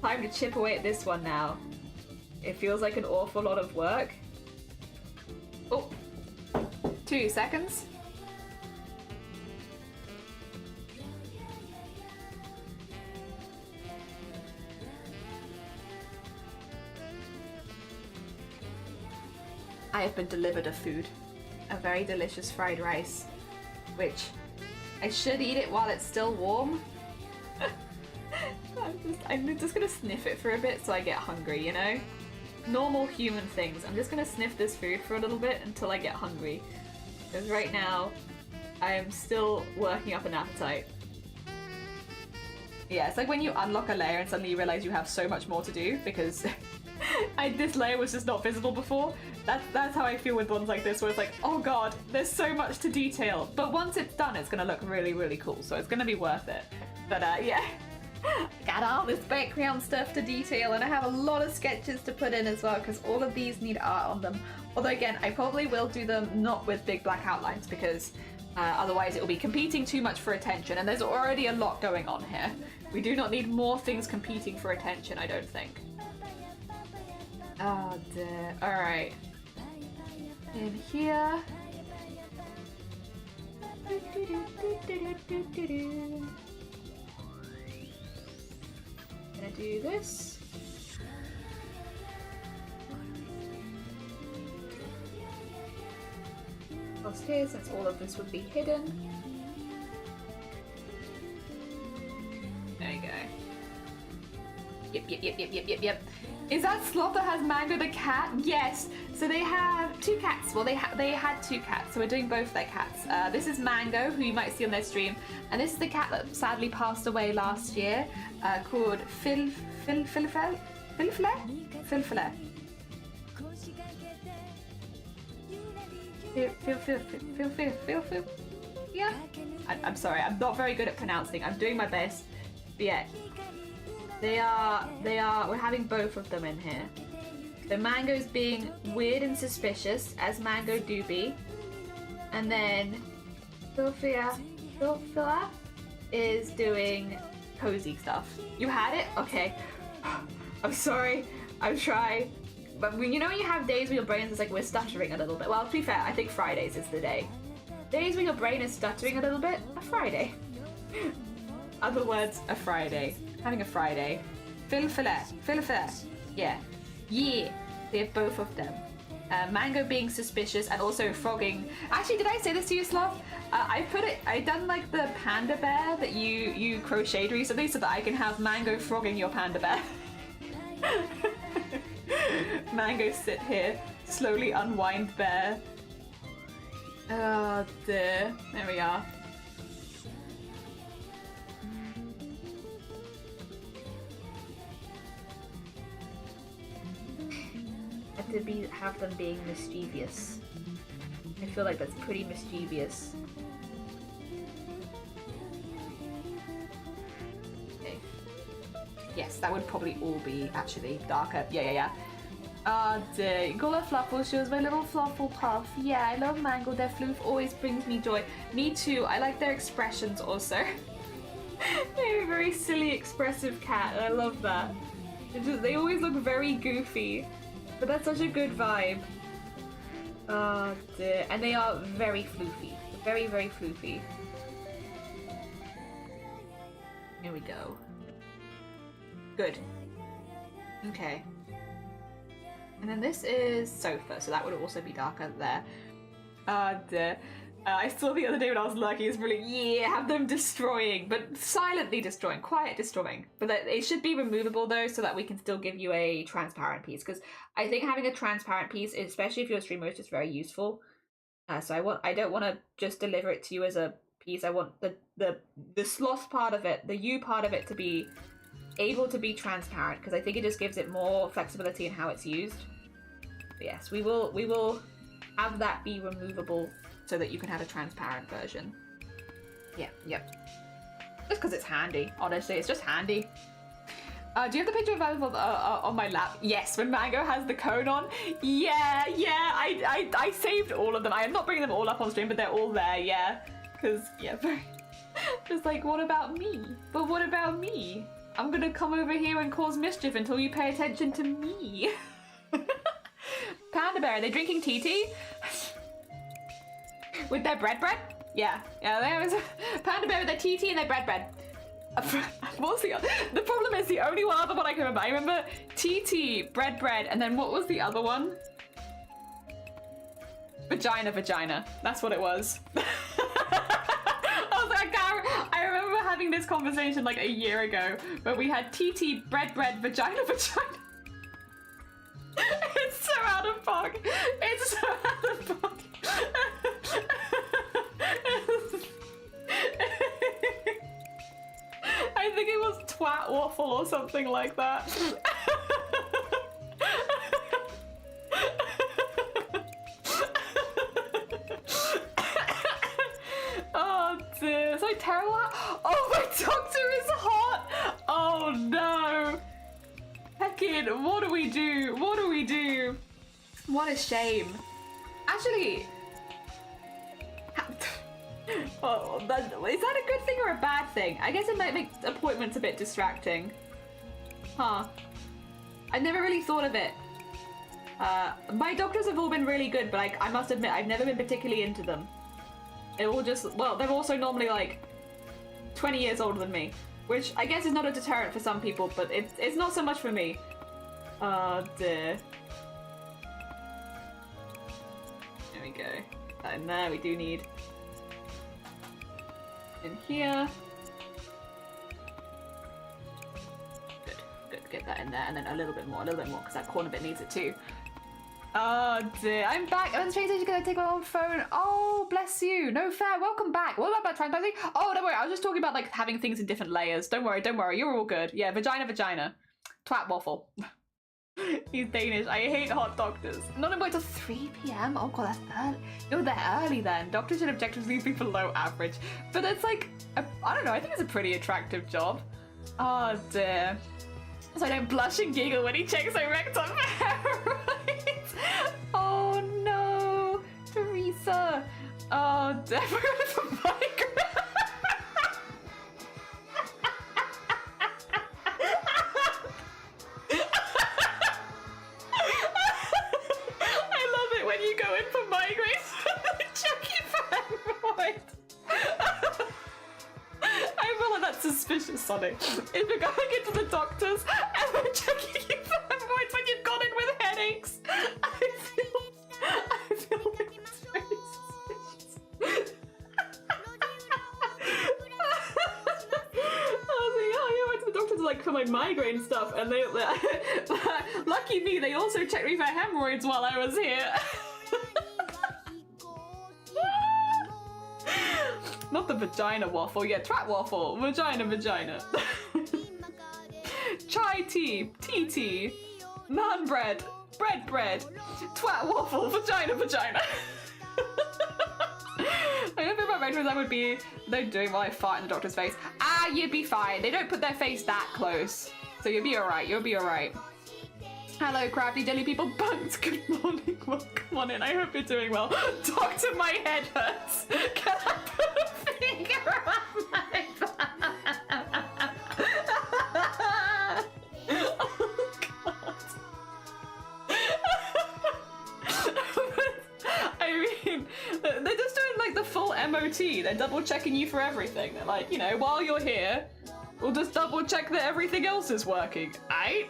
time to chip away at this one now. It feels like an awful lot of work. Oh, 2 seconds. I have been delivered a food. A very delicious fried rice, which I should eat it while it's still warm. I'm just gonna sniff it for a bit so I get hungry, you know? Normal human things. I'm just gonna sniff this food for a little bit until I get hungry. Because right now, I am still working up an appetite. Yeah, it's like when you unlock a layer and suddenly you realize you have so much more to do because this layer was just not visible before. That's how I feel with ones like this, where it's like, oh god, there's so much to detail. But once it's done, it's gonna look really, really cool, so it's gonna be worth it. But yeah, got all this background stuff to detail, and I have a lot of sketches to put in as well, because all of these need art on them. Although again, I probably will do them not with big black outlines, because otherwise it will be competing too much for attention, and there's already a lot going on here. We do not need more things competing for attention, I don't think. Oh dear. Alright. In here. Gonna do this. Across here, since all of this would be hidden. There you go. Yep. Is that Sloth that has Mango the cat? Yes. So they have two cats. Well, they had two cats, so we're doing both their cats. This is Mango, who you might see on their stream, and this is the cat that sadly passed away last year, called Phil. Yeah. I'm sorry. I'm not very good at pronouncing. I'm doing my best. But yeah. We're having both of them in here. So Mango's being weird and suspicious, as Mango do be. And then Philphila is doing cozy stuff. You had it? Okay. I'm sorry. I'm trying. But you know when you have days where your brain is like, we're stuttering a little bit. Well, to be fair, I think Fridays is the day. Days when your brain is stuttering a little bit, a Friday. Other words, a Friday. Having a Friday. Philphila. Yeah. Yeah. They have both of them. Mango being suspicious and also frogging. Actually, did I say this to you, Sloth? I done like the panda bear that you crocheted recently so that I can have Mango frogging your panda bear. Mango sit here, slowly unwind bear. Oh dear. There we are. Have them being mischievous. I feel like that's pretty mischievous. Okay. Yes, that would probably all be actually darker. Yeah. Dear. Gola Fluffle, she was my little Fluffle Puff. Yeah, I love Mango. Their floof always brings me joy. Me too. I like their expressions also. They're a very silly, expressive cat, and I love that. They always look very goofy. But that's such a good vibe. Oh dear. And they are very floofy. Very, very floofy. Here we go. Good. Okay. And then this is sofa, so that would also be darker there. Oh dear. I saw the other day when I was lurking, it's really, yeah, have them destroying, but silently destroying, quiet destroying. But it should be removable though, so that we can still give you a transparent piece, because I think having a transparent piece, especially if you're a streamer, is just very useful. So I don't want to just deliver it to you as a piece. I want the sloth part of it, the you part of it, to be able to be transparent, because I think it just gives it more flexibility in how it's used. But yes, we will have that be removable, so that you can have a transparent version. Yeah, yep. Just because it's handy, honestly, it's just handy. Do you have the picture of on my lap? Yes, when Mango has the cone on. Yeah, I saved all of them. I am not bringing them all up on stream, but they're all there, yeah. Because, yeah, just like, what about me? But what about me? I'm gonna come over here and cause mischief until you pay attention to me. Panda Bear, are they drinking tea? With their bread? Yeah, there was a Panda Bear with their tea and their bread. What was the problem is the only one other one I can remember. I remember tea, bread, and then what was the other one? Vagina. That's what it was. I was like, I remember having this conversation like a year ago where we had TT, bread, vagina. It's so out of pocket. It's so out of pocket. I think it was twat waffle or something like that. Oh dear, so terrible. Oh, my doctor is hot. Oh no. Heckin', what do we do? What do we do? What a shame. Actually, oh, is that a good thing or a bad thing? I guess it might make appointments a bit distracting. Huh. I never really thought of it. My doctors have all been really good, but I must admit, I've never been particularly into them. It all just, well, they're also normally like 20 years older than me, which I guess is not a deterrent for some people, but it's not so much for me. Oh dear. There we go. That in there, we do need. In here. Good, get that in there, and then a little bit more, because that corner bit needs it too. Oh dear, I'm back. I'm on the train station because I take my old phone. Oh, bless you. No fair. Welcome back. What about transparency? Oh, don't worry. I was just talking about like having things in different layers. Don't worry. You're all good. Yeah, vagina. Twat waffle. He's Danish. I hate hot doctors. Not employed till 3 p.m. Oh god, that's early. You're there early then. Doctors should objectively be below average. But it's like, I don't know. I think it's a pretty attractive job. Oh dear. So I don't blush and giggle when he checks my rectum for hemorrhoids. Oh no, Teresa. Oh, definitely for migraine. I love it when you go in for migraines. Check you for hemorrhoids. I feel like that's suspicious, Sonny. If you're going into the doctors and they're checking you for hemorrhoids when you've gone in with headaches, I feel like it's very suspicious. I went to the doctor to like for my migraine stuff, and they lucky me, they also checked me for hemorrhoids while I was here. Not the vagina waffle, yeah, twat waffle, vagina. Chai tea, tea, naan bread, bread, twat waffle, vagina. I don't think my right that would be they're doing while I fart in the doctor's face. Ah, you'd be fine. They don't put their face that close. So you'll be alright. Hello, crafty jelly people. Bunks, good morning. Welcome on in. I hope you're doing well. Doctor, my head hurts. Can I put a finger on my back? Oh, God. I mean, they're just doing like the full MOT. They're double checking you for everything. They're like, you know, while you're here, we'll just double check that everything else is working. Aight?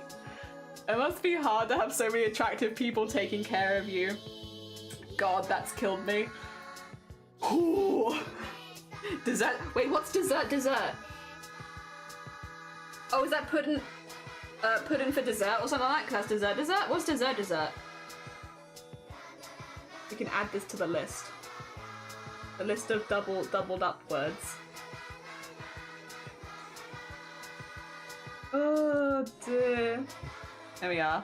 It must be hard to have so many attractive people taking care of you. God, that's killed me. Ooh. Dessert. Wait, what's dessert? Oh, is that pudding for dessert or something like that? That's dessert? What's dessert? We can add this to the list. The list of doubled up words. Oh dear. There we are.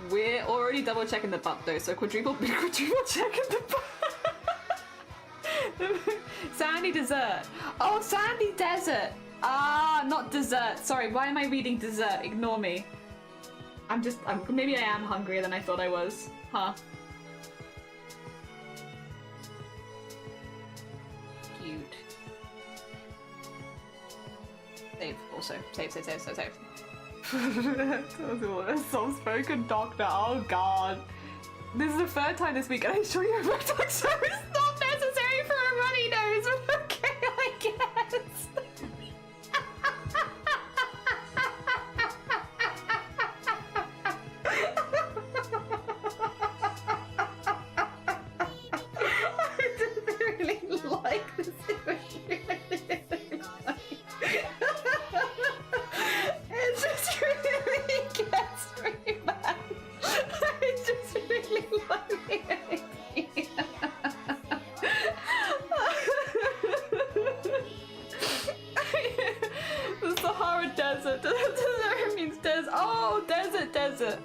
We're already double checking the butt though, so quadruple checking the butt. Sandy dessert. Oh, sandy desert. Ah, not dessert. Sorry, why am I reading dessert? Ignore me. Maybe I am hungrier than I thought I was. Huh. Cute. Save, also. Save. Soft-spoken doctor. Oh god. This is the third time this week, and I'm sure you're right. So it's not necessary for a runny nose. Okay, I guess. I didn't really like this. Oh, desert.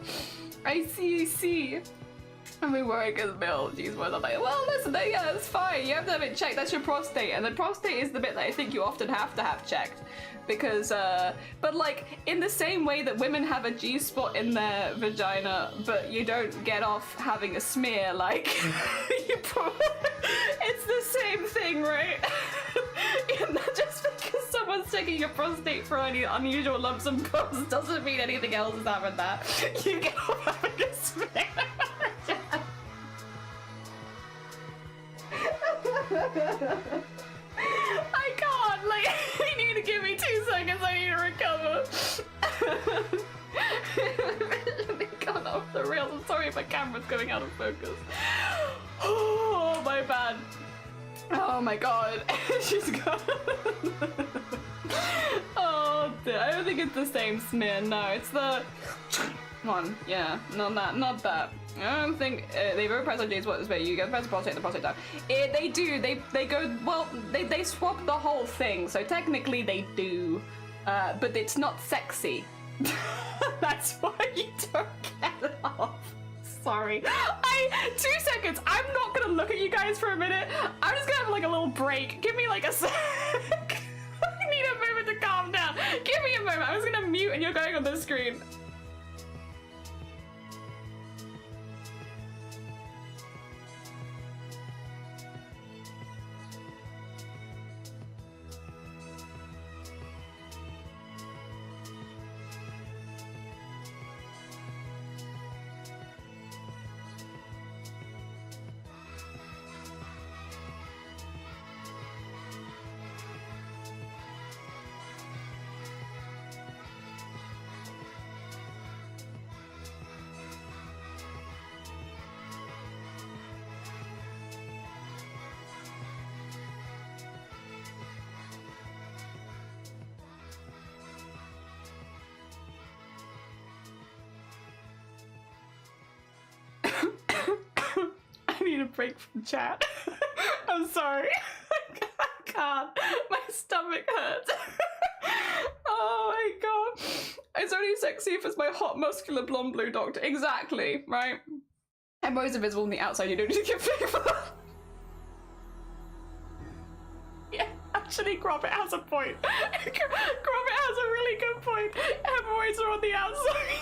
I see. And we work as male. Jeez, what am I? Well, listen, yeah, that's fine. You have to have it checked. That's your prostate. And the prostate is the bit that I think you often have to have checked. Because, but like, in the same way that women have a G-spot in their vagina, but you don't get off having a smear, like, it's the same thing, right? Just because someone's checking your prostate for any unusual lumps and bumps doesn't mean anything else is happened that. You get off having a smear. I can't, like, you need to give me 2 seconds, I need to recover. They got off the rails, I'm sorry if my camera's going out of focus. Oh, my bad. Oh my god, she's gone. Oh, dear. I don't think it's the same smear, no, it's the one, yeah, not that. I don't think they overpress on James. What is you get the prostate down. They do. They go. Well, they swap the whole thing. So technically they do, but it's not sexy. That's why you don't get it off. Sorry. 2 seconds. I'm not gonna look at you guys for a minute. I'm just gonna have like a little break. Give me like a sec. I need a moment to calm down. Give me a moment. I'm just gonna mute and you're going on the screen. Need a break from chat. I'm sorry. I can't. My stomach hurts. Oh my god. It's only sexy if it's my hot, muscular, blonde, blue doctor. Exactly, right? Hemorrhoids are visible on the outside. You don't need to get big for that. Yeah, actually, Grobbit has a point. Grobbit has a really good point. Hemorrhoids are on the outside.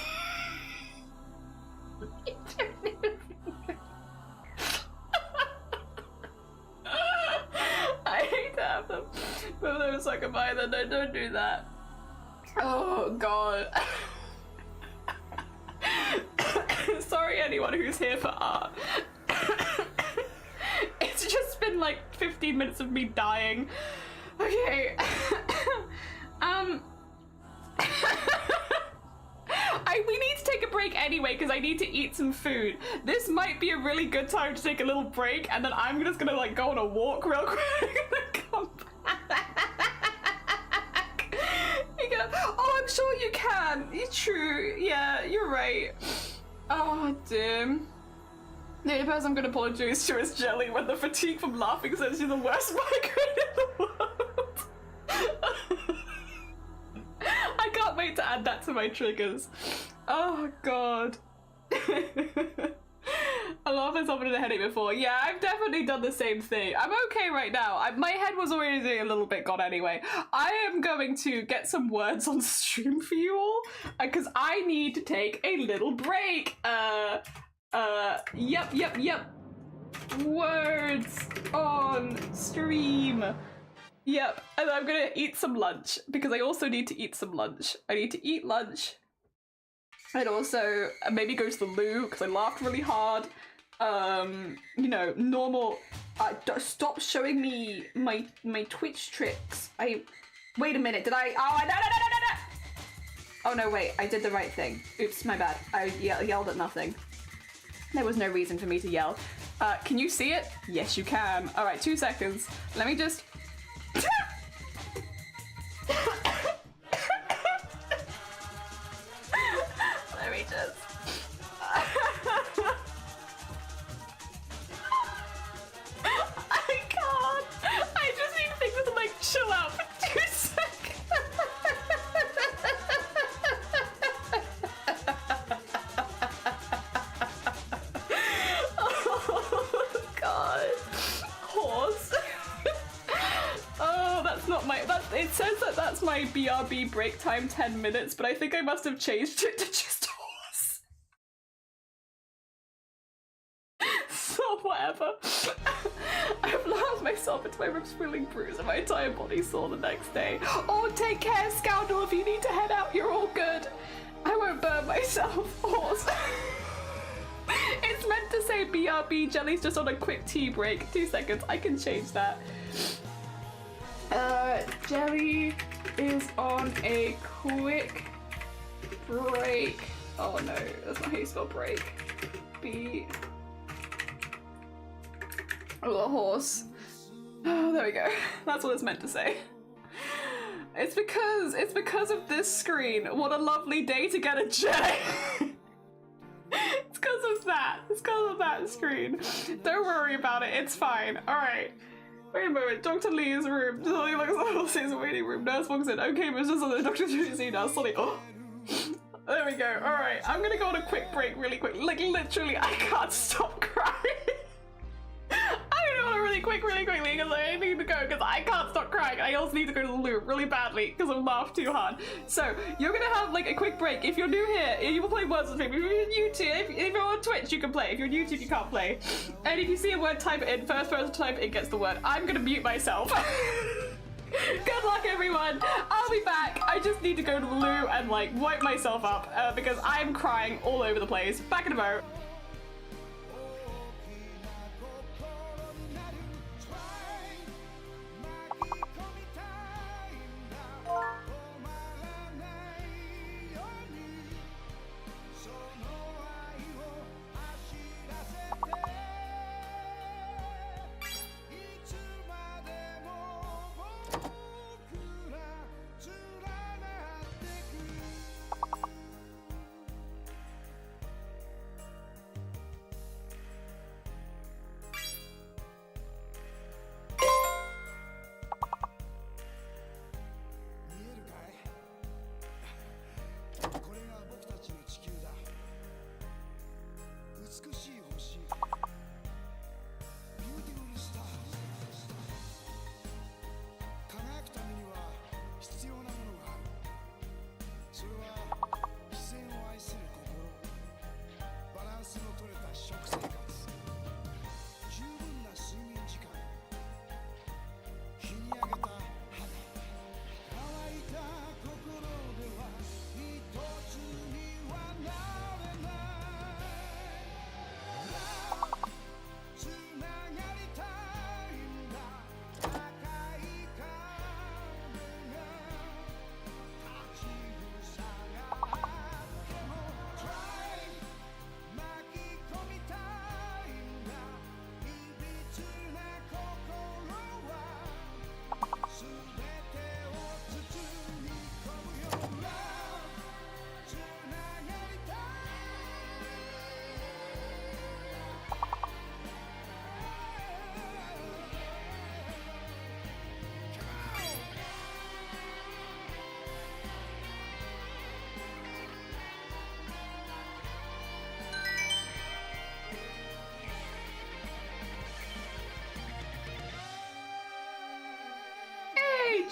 I hate to have them, but they're suck them either. No, don't do that. Oh god. Sorry anyone who's here for art. It's just been like 15 minutes of me dying. Okay. We need to take a break anyway because I need to eat some food. This might be a really good time to take a little break, and then I'm just gonna like go on a walk real quick and come back. You go, oh, I'm sure you can. It's true. Yeah, you're right. Oh, damn. The only person I'm gonna apologize to is Jelly when the fatigue from laughing says she's the worst migraine in the world. I can't wait to add that to my triggers. Oh god. I laughed at someone in a headache before. Yeah, I've definitely done the same thing. I'm okay right now. My head was already a little bit gone anyway. I am going to get some words on stream for you all because I need to take a little break. Yep. Words on stream. Yep, and I'm gonna eat some lunch because I also need to eat some lunch. I need to eat lunch and also maybe go to the loo because I laughed really hard. You know, normal. Stop showing me my Twitch tricks. Wait a minute. Did I? Oh, no. Oh no, wait. I did the right thing. Oops, my bad. I yelled at nothing. There was no reason for me to yell. Can you see it? Yes, you can. All right, 2 seconds. Let me just. Let me just. I can't. I just need things to like chill out for 2 seconds. my BRB break time 10 minutes, but I think I must have changed it to just horse. So whatever. I've lost myself into my ribs feeling bruised and my entire body sore the next day. Oh, take care, scoundrel. If you need to head out, you're all good. I won't burn myself, horse. It's meant to say BRB. Jelly's just on a quick tea break. 2 seconds. I can change that. Jelly is on a quick break. Oh no, that's not how you spell break. Oh, a horse. Oh, there we go. That's what it's meant to say. It's because of this screen. What a lovely day to get a J. It's because of that. It's because of that screen. Don't worry about it. It's fine. All right. Wait a moment. Dr. Lee's room. Sully looks like Lucy's waiting room. Nurse walks in. Okay, but it's just on the doctor's room now. Sully. Oh. There we go. All right. I'm gonna go on a quick break, really quick. Like literally, I can't stop crying. I don't want to really quickly because I need to go because I can't stop crying. I also need to go to the loo really badly because I've laughed too hard. So you're gonna have like a quick break. If you're new here, you will play words with me. If you're on YouTube, if you're on Twitch, you can play. If you're on YouTube, you can't play. And if you see a word, type it in. First person to type it gets the word. I'm gonna mute myself. Good luck, everyone. I'll be back. I just need to go to the loo and like wipe myself up because I'm crying all over the place. Back in a moment.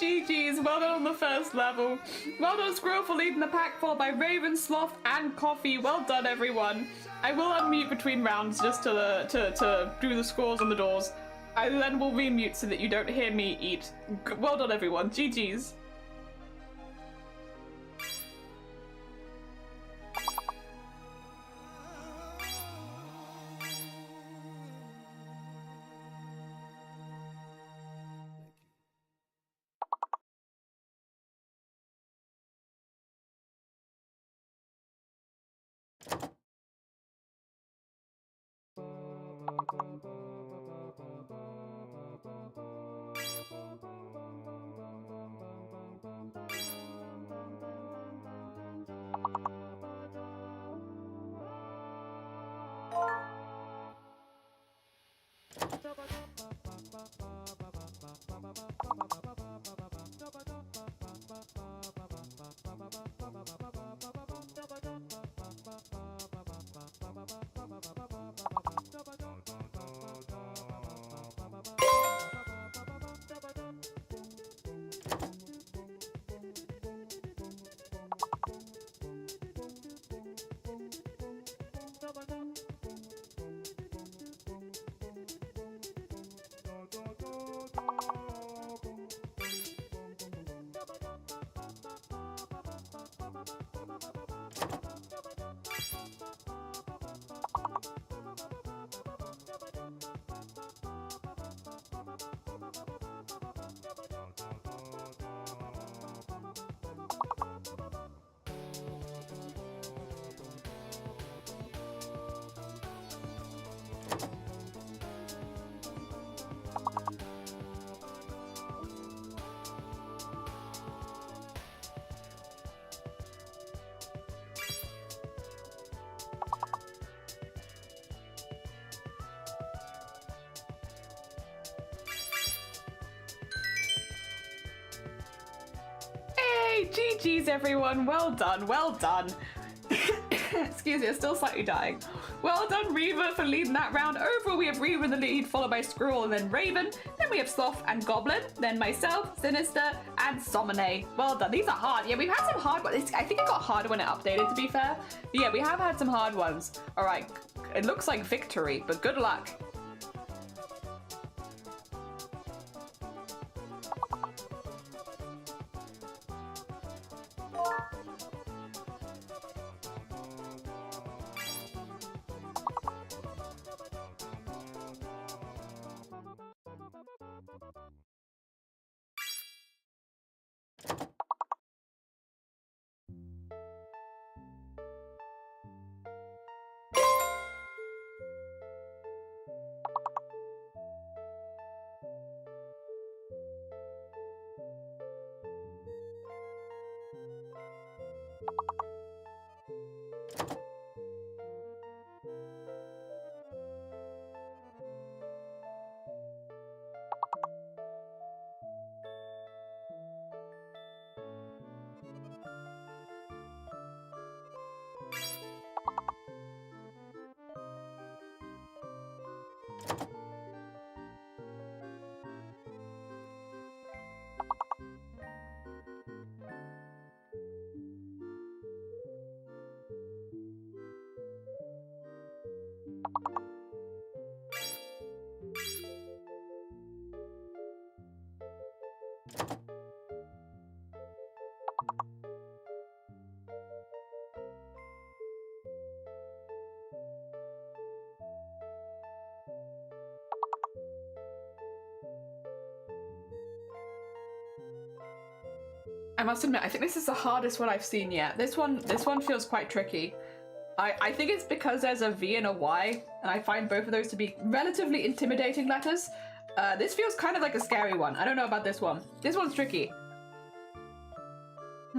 GG's, well done on the first level. Well done, Squirrel, for leading the pack, followed by Raven, Sloth, and Coffee. Well done, everyone. I will unmute between rounds just to do the scores on the doors. I then will remute so that you don't hear me eat. Well done, everyone. GG's. GG's everyone, well done, well done. Excuse me, I'm still slightly dying. Well done, Reaver, for leading that round. Overall, we have Reaver in the lead, followed by Squirrel and then Raven. Then we have Sloth and Goblin. Then myself, Sinister, and Somone. Well done. These are hard. Yeah, we've had some hard ones. I think it got harder when it updated, to be fair. But yeah, we have had some hard ones. All right, it looks like victory, but good luck. I must admit, I think this is the hardest one I've seen yet. This one feels quite tricky. I think it's because there's a V and a Y, and I find both of those to be relatively intimidating letters. This feels kind of like a scary one. I don't know about this one. This one's tricky. I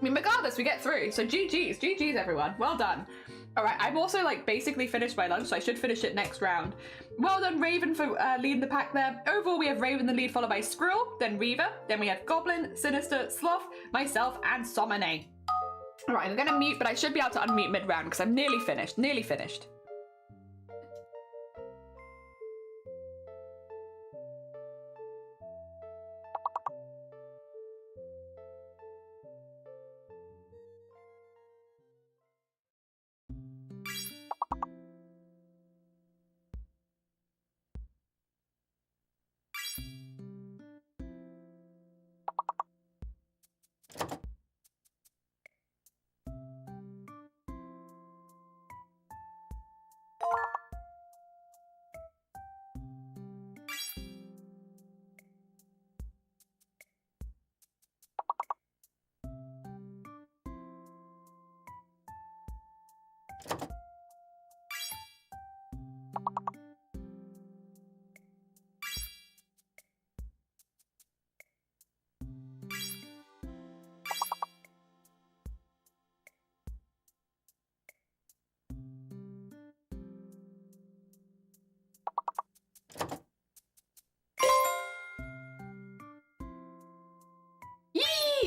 mean, regardless, we get through. So GG's everyone. Well done. All right, I'm also like basically finished my lunch, so I should finish it next round. Well done, Raven, for leading the pack there. Overall, we have Raven the lead, followed by Squirrel, then Reaver, then we have Goblin, Sinister, Sloth, myself, and Somone. All right, I'm gonna mute, but I should be able to unmute mid-round because I'm nearly finished. Nearly finished.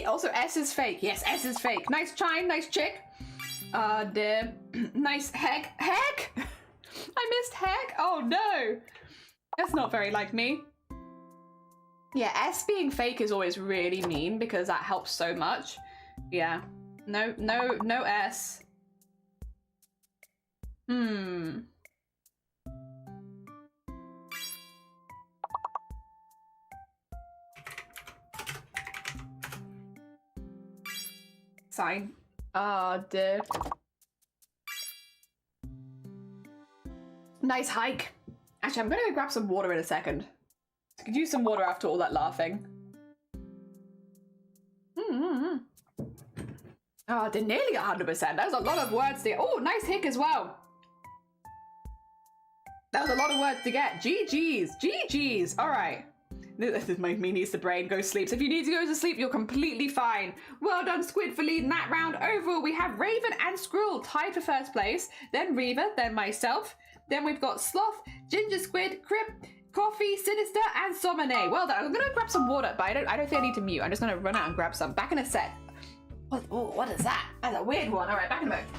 Also, S is fake. Yes, S is fake. Nice chime, nice chick. Nice heck. Heck? I missed heck? Oh no. That's not very like me. Yeah, S being fake is always really mean because that helps so much. Yeah. No S. Sign. Duh. Nice hike. Actually, I'm gonna go grab some water in a second. I could use some water after all that laughing. Oh, they're nearly 100%. That was a lot of words there. Oh, nice hick as well. That was a lot of words to get. GG's. GG's. All right. Me needs the brain, go sleep. So if you need to go to sleep, you're completely fine. Well done, Squid, for leading that round. Overall, we have Raven and Squirrel tied for first place, then Reaver, then myself, Then we've got Sloth, Ginger Squid, Crip, Coffee, Sinister, and Somone. Well done. I'm gonna grab some water, but I don't think I need to mute. I'm just gonna run out and grab some. Back in a sec. What is that? That's a weird one. All right, back in a moment.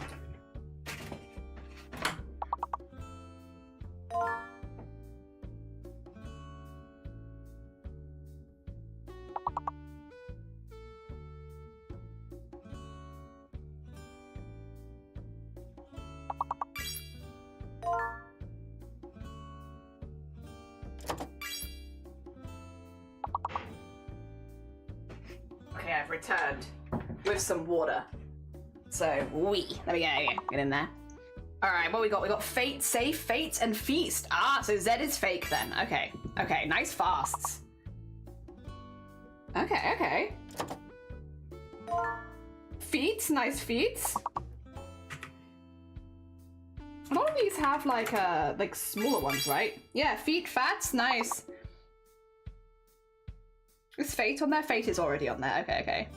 Okay, I've returned with some water. So, let me get in there. All right, what we got? We got Fate, Safe, Fate, and Feast. Ah, so Z is fake then. Okay, okay, nice fasts. Okay, okay. Feats, nice feats. A lot of these have like smaller ones, right? Yeah, feet, fats, nice. Is Fate on there? Fate is already on there. Okay, okay.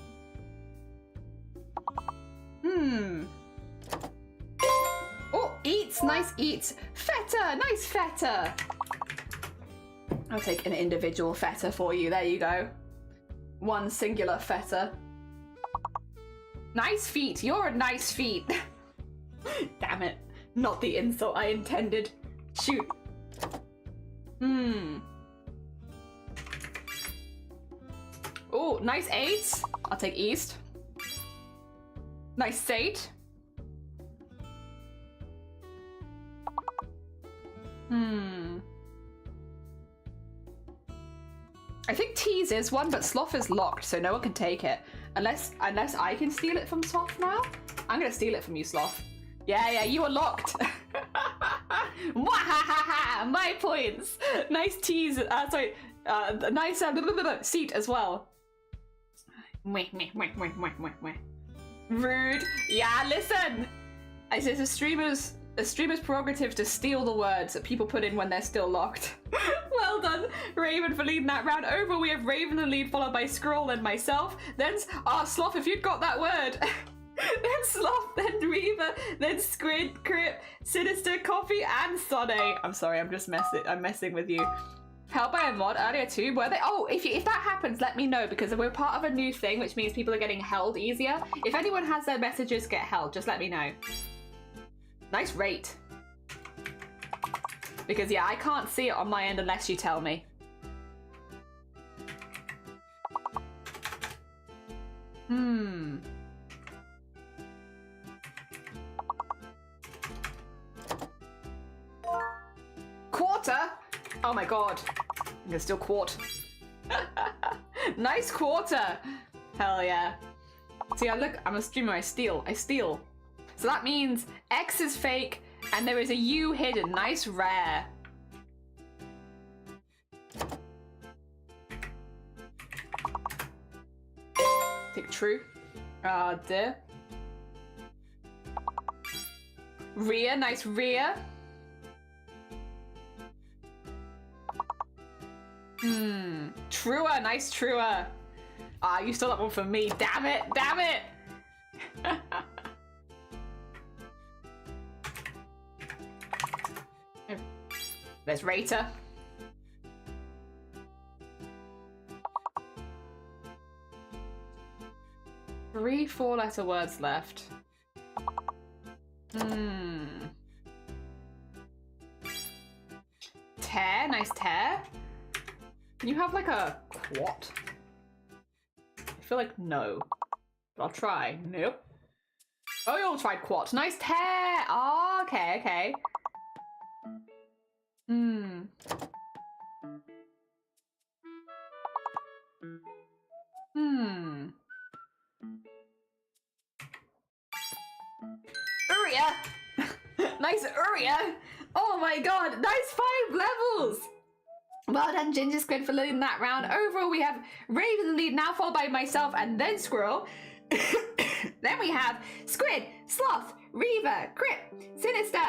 Oh, eats, nice eats. Feta, nice feta. I'll take an individual feta for you. There you go. One singular feta. Nice feet. You're a nice feet. Damn it. Not the insult I intended. Shoot. Oh, nice eights. I'll take East. Nice Sate. I think Tease is one, but Sloth is locked, so no one can take it. Unless I can steal it from Sloth now. I'm gonna steal it from you, Sloth. Yeah, you are locked. My points. Nice Tease. Nice seat as well. Rude. Yeah, listen. It's a streamer's prerogative to steal the words that people put in when they're still locked. Well done, Raven, for leading that round over. We have Raven in the lead, followed by Scroll and myself. Then, Sloth, if you'd got that word. Then Sloth, then Reaver, then Squid, Crip, Sinister, Coffee, and Sonne. I'm sorry, I'm messing with you. Held by a mod earlier too, were they? Oh, if that happens, let me know, because we're part of a new thing, which means people are getting held easier. If anyone has their messages get held, just let me know. Nice rate. Because yeah, I can't see it on my end unless you tell me. Quarter? Oh my god. I'm gonna steal quart. Nice quarter. Hell yeah. See, look, I'm a streamer, I steal. So that means X is fake and there is a U hidden. Nice rare. Take true. Dear. Rhea, nice Rhea. Truer, nice Truer. You stole that one from me. Damn it, damn it. There's Rater. Three 4-letter words left. Tear, nice tear. Can you have like a quat? I feel like no. But I'll try. Nope. Oh, you all tried quat. Nice tear. Oh, okay, okay. Uria! Nice Uria! Oh my god, nice 5 levels! Well done, Ginger Squid, for leading that round. Overall, we have Raven in the lead, now followed by myself and then Squirrel. Then we have Squid, Sloth, Reaver, Crip, Sinister,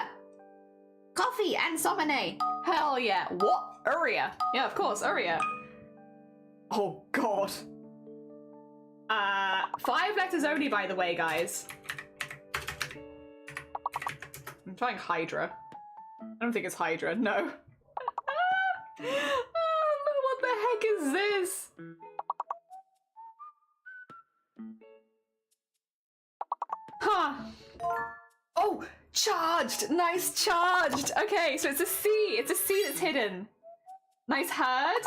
Coffee, and Somone. Hell yeah. What? Uria. Yeah, of course, Uria. Oh god. 5 letters only, by the way, guys. I'm trying Hydra. I don't think it's Hydra, no. What the heck is this? Huh. Oh, charged! Nice charged! Okay, so it's a C. It's a C that's hidden. Nice herd.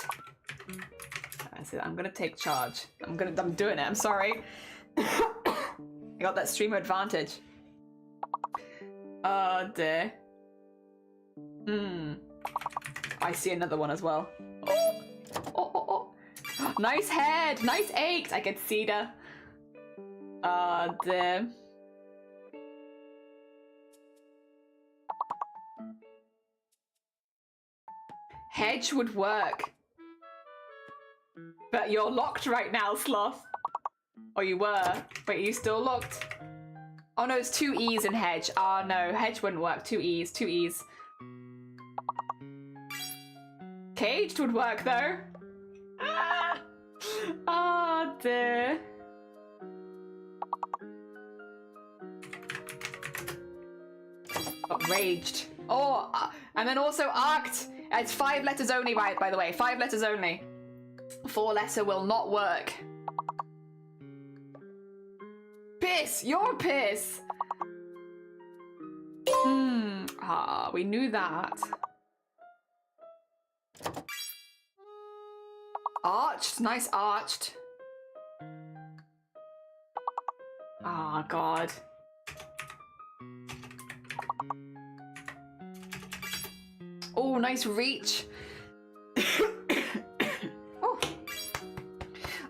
I'm gonna take charge. I'm doing it, I'm sorry. I got that streamer advantage. Oh dear. I see another one as well. Oh. Nice head, nice eggs. I get cedar. Oh dear. Hedge would work. But you're locked right now, Sloth. Or you were. Wait, are you still locked? Oh no, it's 2 E's in hedge. Oh no, hedge wouldn't work. 2 E's, 2 E's. Caged would work though. Oh dear. Got raged. Oh, and then also arced. It's 5 letters only, right, by the way. 5 letters only. 4 letter will not work. Piss! You're piss! We knew that. Arched. Nice arched. Oh, God. Oh, nice reach.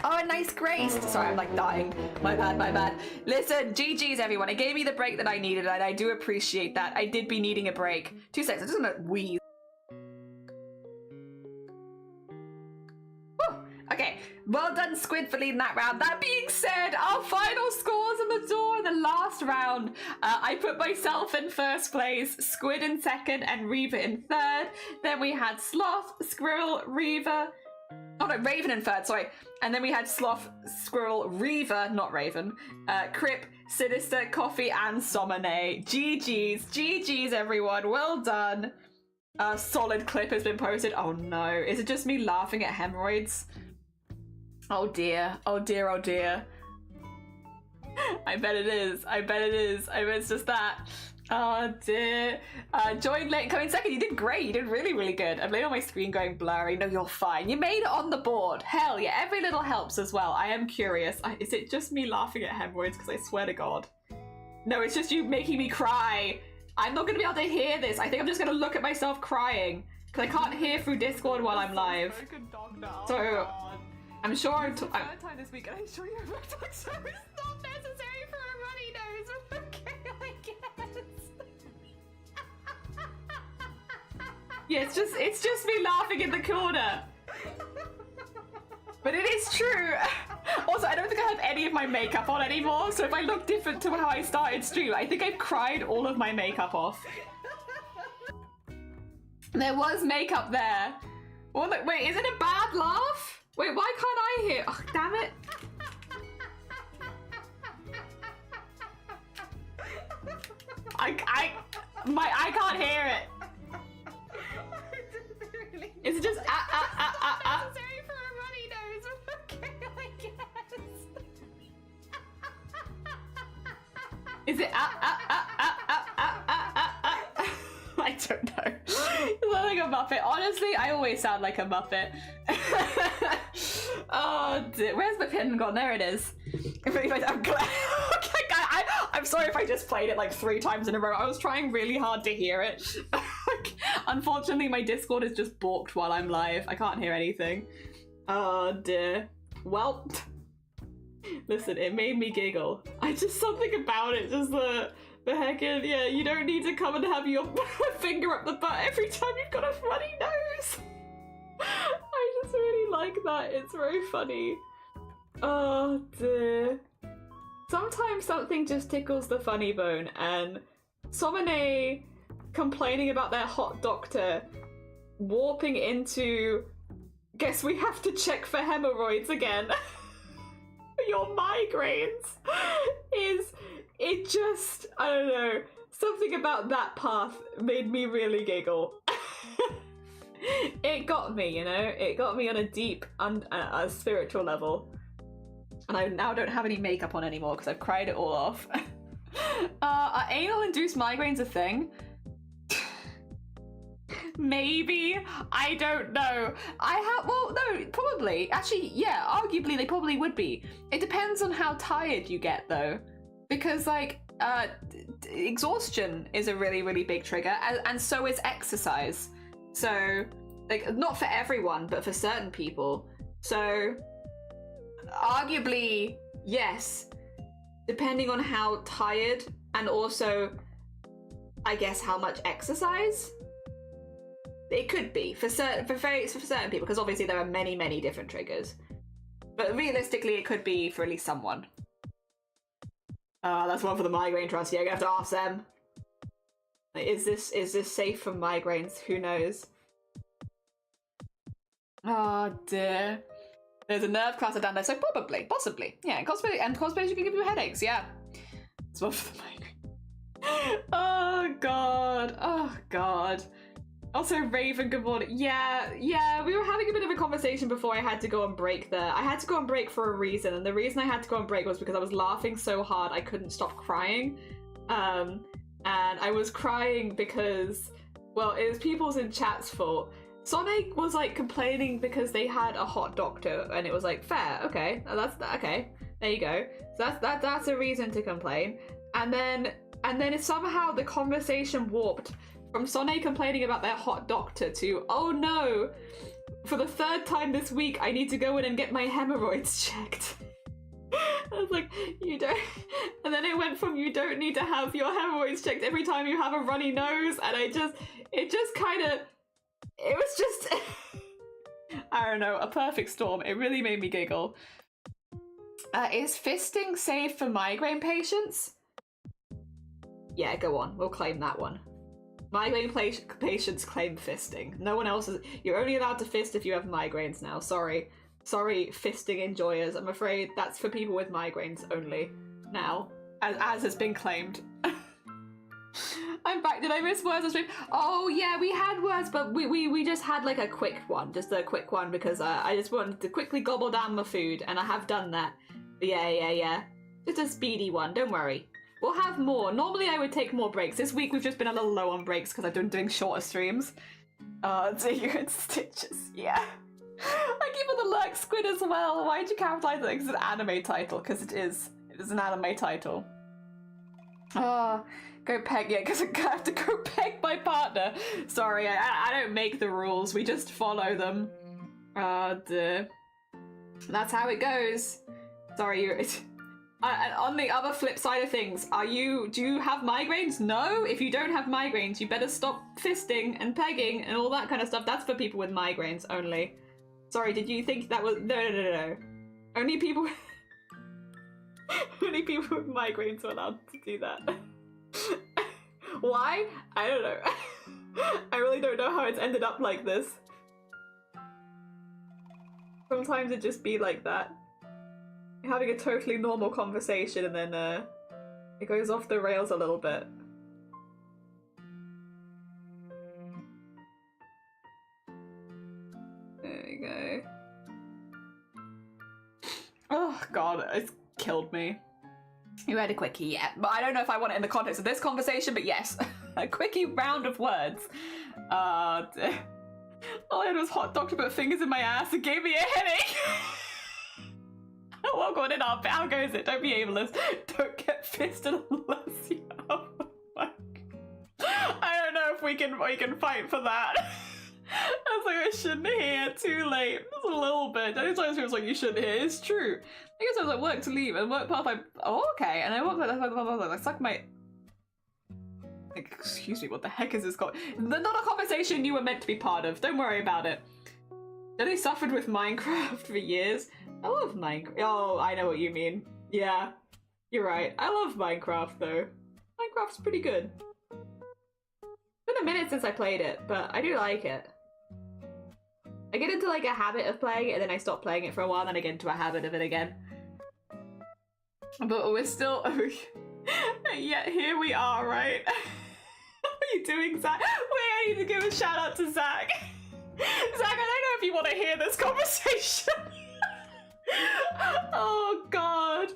Oh, nice grace. Sorry, I'm like dying. My bad. Listen, GG's everyone. It gave me the break that I needed, and I do appreciate that. I did be needing a break. 2 seconds. I'm just gonna wheeze. Woo. Okay, well done, Squid, for leading that round. That being said, our final scores on the door in the last round. I put myself in first place, Squid in second, and Reaver in third. Then we had Sloth, Squirrel, Reaver. Oh no, Raven in third, sorry. And then we had Sloth, Squirrel, Reaver, not Raven, Crip, Sinister, Coffee, and Sommonay. GG's everyone, well done. A solid clip has been posted. Oh no, is it just me laughing at hemorrhoids? Oh dear. I bet it is. I bet it's just that. Oh dear. Joined late, coming second. You did great. You did really, really good. I'm laying on my screen going blurry. No, you're fine. You made it on the board. Hell yeah, every little helps as well. I am curious. Is it just me laughing at hemorrhoids? Because I swear to God. No, it's just you making me cry. I'm not going to be able to hear this. I think I'm just going to look at myself crying. Because I can't hear through Discord while I'm live. So, I'm sure I'm... third time this week, and I'm sure you're about to talk, so it's not necessary for a runny nose. Okay, I guess. Yeah, it's just me laughing in the corner. But it is true. Also, I don't think I have any of my makeup on anymore, so if I look different to how I started stream, I think I've cried all of my makeup off. There was makeup there. Well, wait, is it a bad laugh? Wait, why can't I hear? Oh, damn it. I can't hear it. Is it just necessary for a runny nose? Okay, I guess. Is it I don't know. You sound like a Muppet. Honestly, I always sound like a Muppet. Oh, dear. Where's the pin gone? There it is. I'm glad. Okay, I'm sorry if I just played it like 3 times in a row. I was trying really hard to hear it. Unfortunately, my Discord is just balked while I'm live. I can't hear anything. Oh dear. Well, listen, it made me giggle. Something about it, just the heckin', yeah, you don't need to come and have your finger up the butt every time you've got a funny nose. I just really like that. It's very funny. Oh dear. Sometimes something just tickles the funny bone, and Sommonay complaining about their hot doctor warping into, guess we have to check for hemorrhoids again. Your migraines it just, I don't know, Something about that path made me really giggle. It got me, you know? It got me on a deep, spiritual level. And I now don't have any makeup on anymore because I've cried it all off. Are anal-induced migraines a thing? Maybe. I don't know. Well, no, probably. Actually, yeah, arguably they probably would be. It depends on how tired you get, though. Because, like, exhaustion is a really, really big trigger, and so is exercise. So, like, not for everyone, but for certain people. So, arguably, yes, depending on how tired, and also, I guess, how much exercise. It could be for certain people, because obviously there are many, many different triggers. But realistically, it could be for at least someone. That's one for the migraine trust. Yeah, you're gonna have to ask them. Is this safe from migraines? Who knows? Oh dear. There's a nerve cluster down there, so probably, possibly. Yeah, cosplayers can give you headaches, yeah. It's one for the migraine. Oh god. Oh god. Also, Raven, good morning. Yeah, we were having a bit of a conversation before I had to go on break there. I had to go on break for a reason, and the reason I had to go on break was because I was laughing so hard I couldn't stop crying. And I was crying because, well, it was people's in chat's fault. Sonic was, like, complaining because they had a hot doctor, and it was like, fair, okay, okay, there you go. So that's a reason to complain. And then somehow the conversation warped from Sonne complaining about their hot doctor to, oh no, for the third time this week, I need to go in and get my hemorrhoids checked. I was like, you don't, and then it went from you don't need to have your hemorrhoids checked every time you have a runny nose, and it just kind of, it was just, I don't know, a perfect storm. It really made me giggle. Is fisting safe for migraine patients? Yeah, go on, we'll claim that one. Migraine patients claim fisting. No one else is. You're only allowed to fist if you have migraines now. Sorry, fisting enjoyers. I'm afraid that's for people with migraines only now, as has been claimed. I'm back. Did I miss words on stream? Oh yeah, we had words, but we just had like a quick one, because I just wanted to quickly gobble down my food, and I have done that. Yeah. Just a speedy one. Don't worry. We'll have more. Normally I would take more breaks. This week we've just been a little low on breaks because I've been doing shorter streams. Dear and Stitches, yeah. I keep on the lurk squid as well. Why did you capitalize it? It's an anime title, because it is. It is an anime title. Go peg, yeah, because I have to go peg my partner. Sorry, I don't make the rules. We just follow them. Dear. That's how it goes. Sorry, you're... And on the other flip side of things, do you have migraines? No? If you don't have migraines, you better stop fisting and pegging and all that kind of stuff. That's for people with migraines only. Sorry, did you think that was... No. Only people... Only people with migraines are allowed to do that. Why? I don't know. I really don't know how it's ended up like this. Sometimes it just be like that. You're having a totally normal conversation and then it goes off the rails a little bit. There we go. Oh god, it's killed me. You had a quickie, yeah. But I don't know if I want it in the context of this conversation, but yes. A quickie round of words. All I had was hot doctor put fingers in my ass and gave me a headache. Well, go on in our... How goes it? Don't be ableist. Don't get fisted unless you have a mic. I don't know if we can fight for that. I was like, I shouldn't hear. Too late. Just a little bit. Anytime it was like, you shouldn't hear. It's true. I guess I was at work to leave, and work path oh, okay. And I walked like, I suck my... Excuse me, what the heck is this called? Not a conversation you were meant to be part of. Don't worry about it. Then I suffered with Minecraft for years. I love Minecraft. Oh, I know what you mean. Yeah, you're right. I love Minecraft though. Minecraft's pretty good. It's been a minute since I played it, but I do like it. I get into like a habit of playing it, and then I stop playing it for a while, and then I get into a habit of it again. But we're still... Yeah, here we are, right? What are you doing, Zach? Wait, I need to give a shout out to Zach. Zach, I don't know if you want to hear this conversation. Oh, God.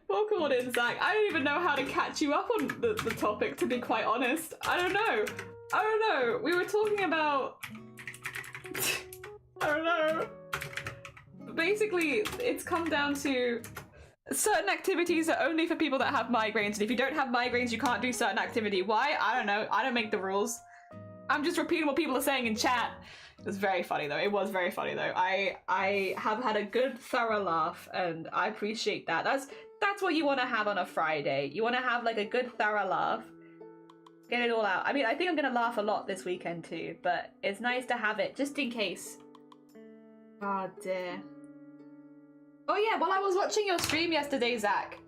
Welcome on in, Zach. I don't even know how to catch you up on the topic, to be quite honest. I don't know. We were talking about... I don't know. Basically, it's come down to certain activities are only for people that have migraines, and if you don't have migraines, you can't do certain activity. Why? I don't know. I don't make the rules. I'm just repeating what people are saying in chat. It was very funny though. It was very funny though. I have had a good thorough laugh, and I appreciate that. That's what you want to have on a Friday. You want to have like a good thorough laugh. Get it all out. I mean, I think I'm gonna laugh a lot this weekend too, but it's nice to have it just in case. Oh dear. Oh yeah, while I was watching your stream yesterday, Zach,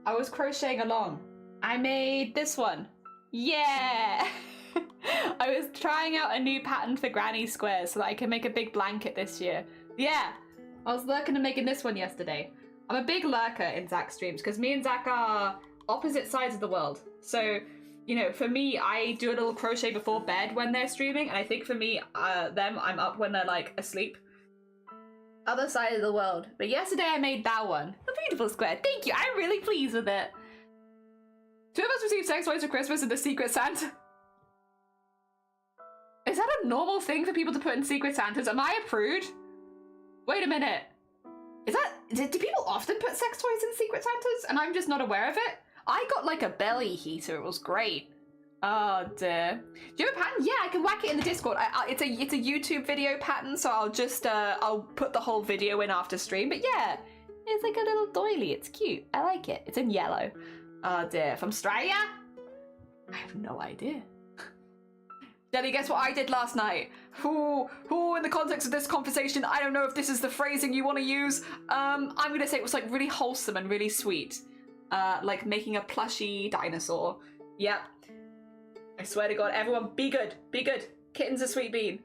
I was crocheting along. I made this one. Yeah! I was trying out a new pattern for granny squares so that I can make a big blanket this year. Yeah, I was lurking and making this one yesterday. I'm a big lurker in Zach's streams because me and Zach are opposite sides of the world. So, you know, for me, I do a little crochet before bed when they're streaming, and I think for me, I'm up when they're like asleep. Other side of the world. But yesterday I made that one. A beautiful square. Thank you. I'm really pleased with it. 2 of us received sex toys for Christmas in the Secret Santa. Is that a normal thing for people to put in Secret Santas? Am I a prude? Wait a minute. Do people often put sex toys in Secret Santas and I'm just not aware of it? I got like a belly heater. It was great. Oh dear. Do you have a pattern? Yeah, I can whack it in the Discord. It's a YouTube video pattern, so I'll just I'll put the whole video in after stream. But yeah, it's like a little doily. It's cute. I like it. It's in yellow. Oh dear. From Australia? I have no idea. Debbie, guess what I did last night? Ooh, in the context of this conversation, I don't know if this is the phrasing you want to use. I'm gonna say it was like really wholesome and really sweet. Like making a plushy dinosaur. Yep. I swear to God, everyone, be good. Be good. Kitten's a sweet bean.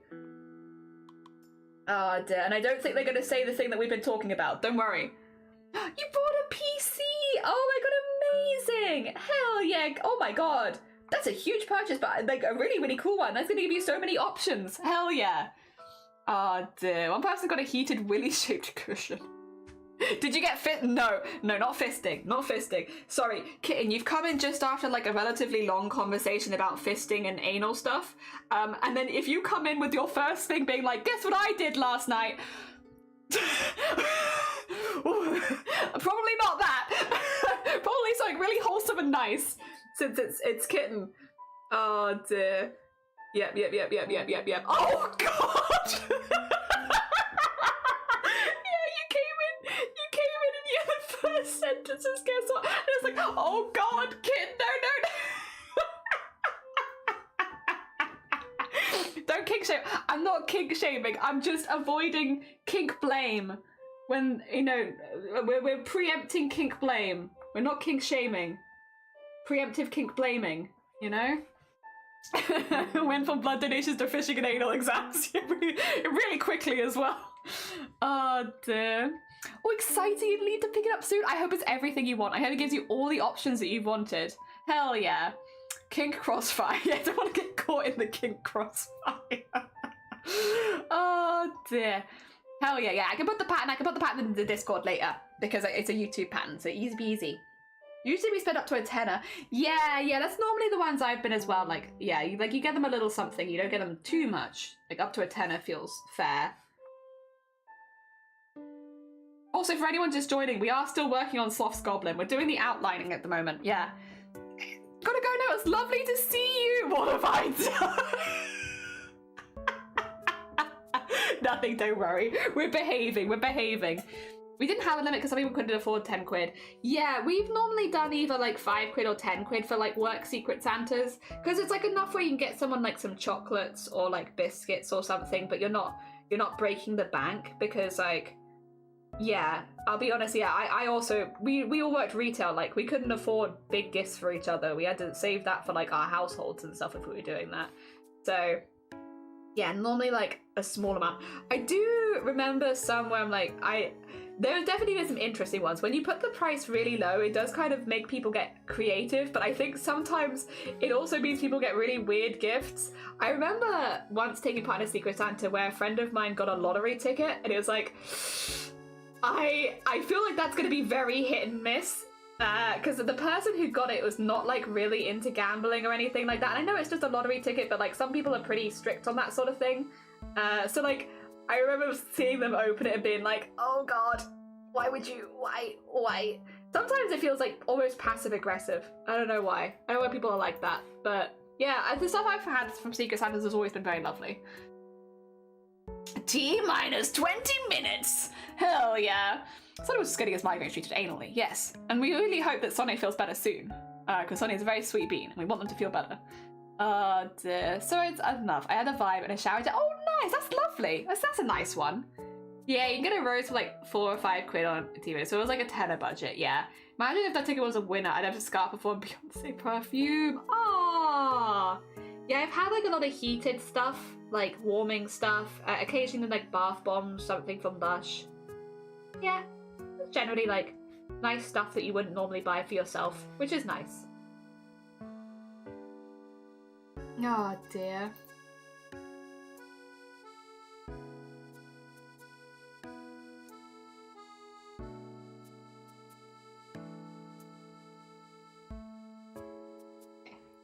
Oh dear, and I don't think they're going to say the thing that we've been talking about. Don't worry. You bought a PC! Oh my God, amazing! Hell yeah! Oh my God. That's a huge purchase, but like a really, really cool one. That's going to give you so many options. Hell yeah. Oh dear. One person got a heated willy-shaped cushion. Did you get fit? No, not fisting. Not fisting. Sorry, Kitten, you've come in just after like a relatively long conversation about fisting and anal stuff. And then if you come in with your first thing being like, guess what I did last night? Probably not that. Probably something really wholesome and nice, since it's Kitten. Oh dear. Yep. Oh God! Sentences, guess what? And it's like, oh God, kid, no. Don't kink shame. I'm not kink shaming. I'm just avoiding kink blame. When, you know, we're preempting kink blame. We're not kink shaming. Preemptive kink blaming, you know? Went from blood donations to fishing and anal exams really quickly as well. Oh dear. Oh, exciting! You need to pick it up soon. I hope it's everything you want. I hope it gives you all the options that you've wanted. Hell yeah. Kink crossfire. Yeah, I don't want to get caught in the kink crossfire. Oh dear. Hell yeah, yeah. I can put the pattern in the Discord later because it's a YouTube pattern, so easy peasy. Usually we spend up to a tenner. Yeah, that's normally the ones I've been as well. Like, yeah, you get them a little something. You don't get them too much. Like up to a tenner feels fair. Also, for anyone just joining, we are still working on Sloth's Goblin. We're doing the outlining at the moment, yeah. Gotta go now, it's lovely to see you! What have I done? Nothing, don't worry. We're behaving. We didn't have a limit because some people couldn't afford 10 quid. Yeah, we've normally done either like 5 quid or 10 quid for like work Secret Santas. Because it's like enough where you can get someone like some chocolates or like biscuits or something, but you're not breaking the bank because like, yeah, I'll be honest, yeah, I also, we all worked retail, like we couldn't afford big gifts for each other. We had to save that for like our households and stuff if we were doing that. So yeah, normally like a small amount. I do remember some where I'm like, There's definitely some interesting ones. When you put the price really low, it does kind of make people get creative, but I think sometimes it also means people get really weird gifts. I remember once taking part in a Secret Santa where a friend of mine got a lottery ticket, and it was like, I feel like that's going to be very hit and miss. Because the person who got it was not like really into gambling or anything like that. And I know it's just a lottery ticket, but like some people are pretty strict on that sort of thing. So like I remember seeing them open it and being like, oh god, why would you? Why? Sometimes it feels like almost passive aggressive. I don't know why. I don't know why people are like that. But yeah, the stuff I've had from Secret Santas has always been very lovely. T-minus 20 minutes. Hell yeah. Sonny was just getting his migraine treated anally, yes. And we really hope that Sonny feels better soon. Because Sonny is a very sweet bean, and we want them to feel better. Oh dear. So it's enough. I had a vibe and a shower. Oh nice, that's lovely. That's a nice one. Yeah, you can get a rose for like 4 or 5 quid on TV. So it was like a tenner budget, yeah. Imagine if that ticket was a winner, I'd have to scarf before Beyonce perfume. Ah. Yeah, I've had like a lot of heated stuff, like warming stuff, occasionally like bath bombs, something from Lush. Yeah, it's generally like nice stuff that you wouldn't normally buy for yourself, which is nice. Oh dear.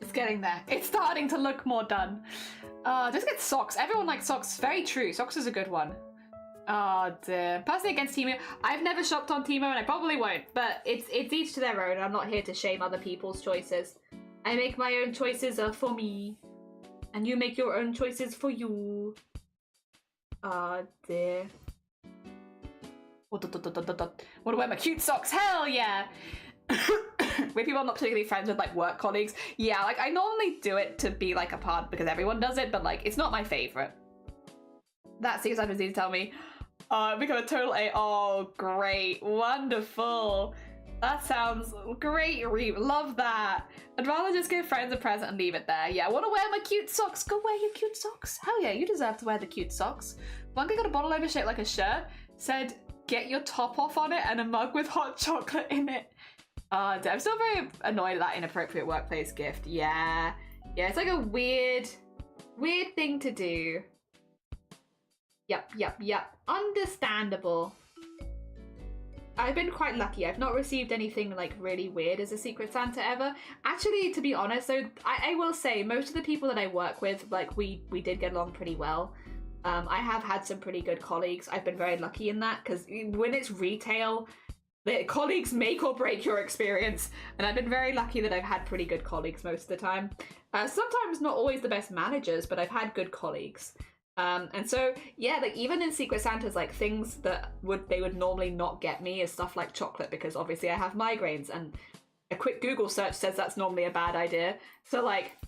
It's getting there. It's starting to look more done. Just get socks. Everyone likes socks. Very true. Socks is a good one. Oh dear. Personally against Temu, I've never shopped on Temu and I probably won't, but it's each to their own. I'm not here to shame other people's choices. I make my own choices for me, and you make your own choices for you. Oh dear. Want to wear my cute socks? Hell yeah! With people I'm not particularly friends with, like work colleagues. Yeah, like I normally do it to be like a part because everyone does it, but like it's not my favorite. That Secret Santa needs to tell me. Become a total A. Oh, great. Wonderful. That sounds great, Reeve. Love that. I'd rather just give friends a present and leave it there. Yeah, I want to wear my cute socks. Go wear your cute socks. Hell yeah, you deserve to wear the cute socks. One guy got a bottle over shaped like a shirt, said, get your top off on it and a mug with hot chocolate in it. I'm still very annoyed at that inappropriate workplace gift. Yeah. Yeah, it's like a weird thing to do. Yep. Understandable. I've been quite lucky. I've not received anything like really weird as a Secret Santa ever. Actually, to be honest, so I will say most of the people that I work with, like we did get along pretty well. I have had some pretty good colleagues. I've been very lucky in that because when it's retail, the colleagues make or break your experience. And I've been very lucky that I've had pretty good colleagues most of the time. Sometimes not always the best managers, but I've had good colleagues. And so yeah, like even in Secret Santas, like things that they would normally not get me is stuff like chocolate, because obviously I have migraines and a quick Google search says that's normally a bad idea. So like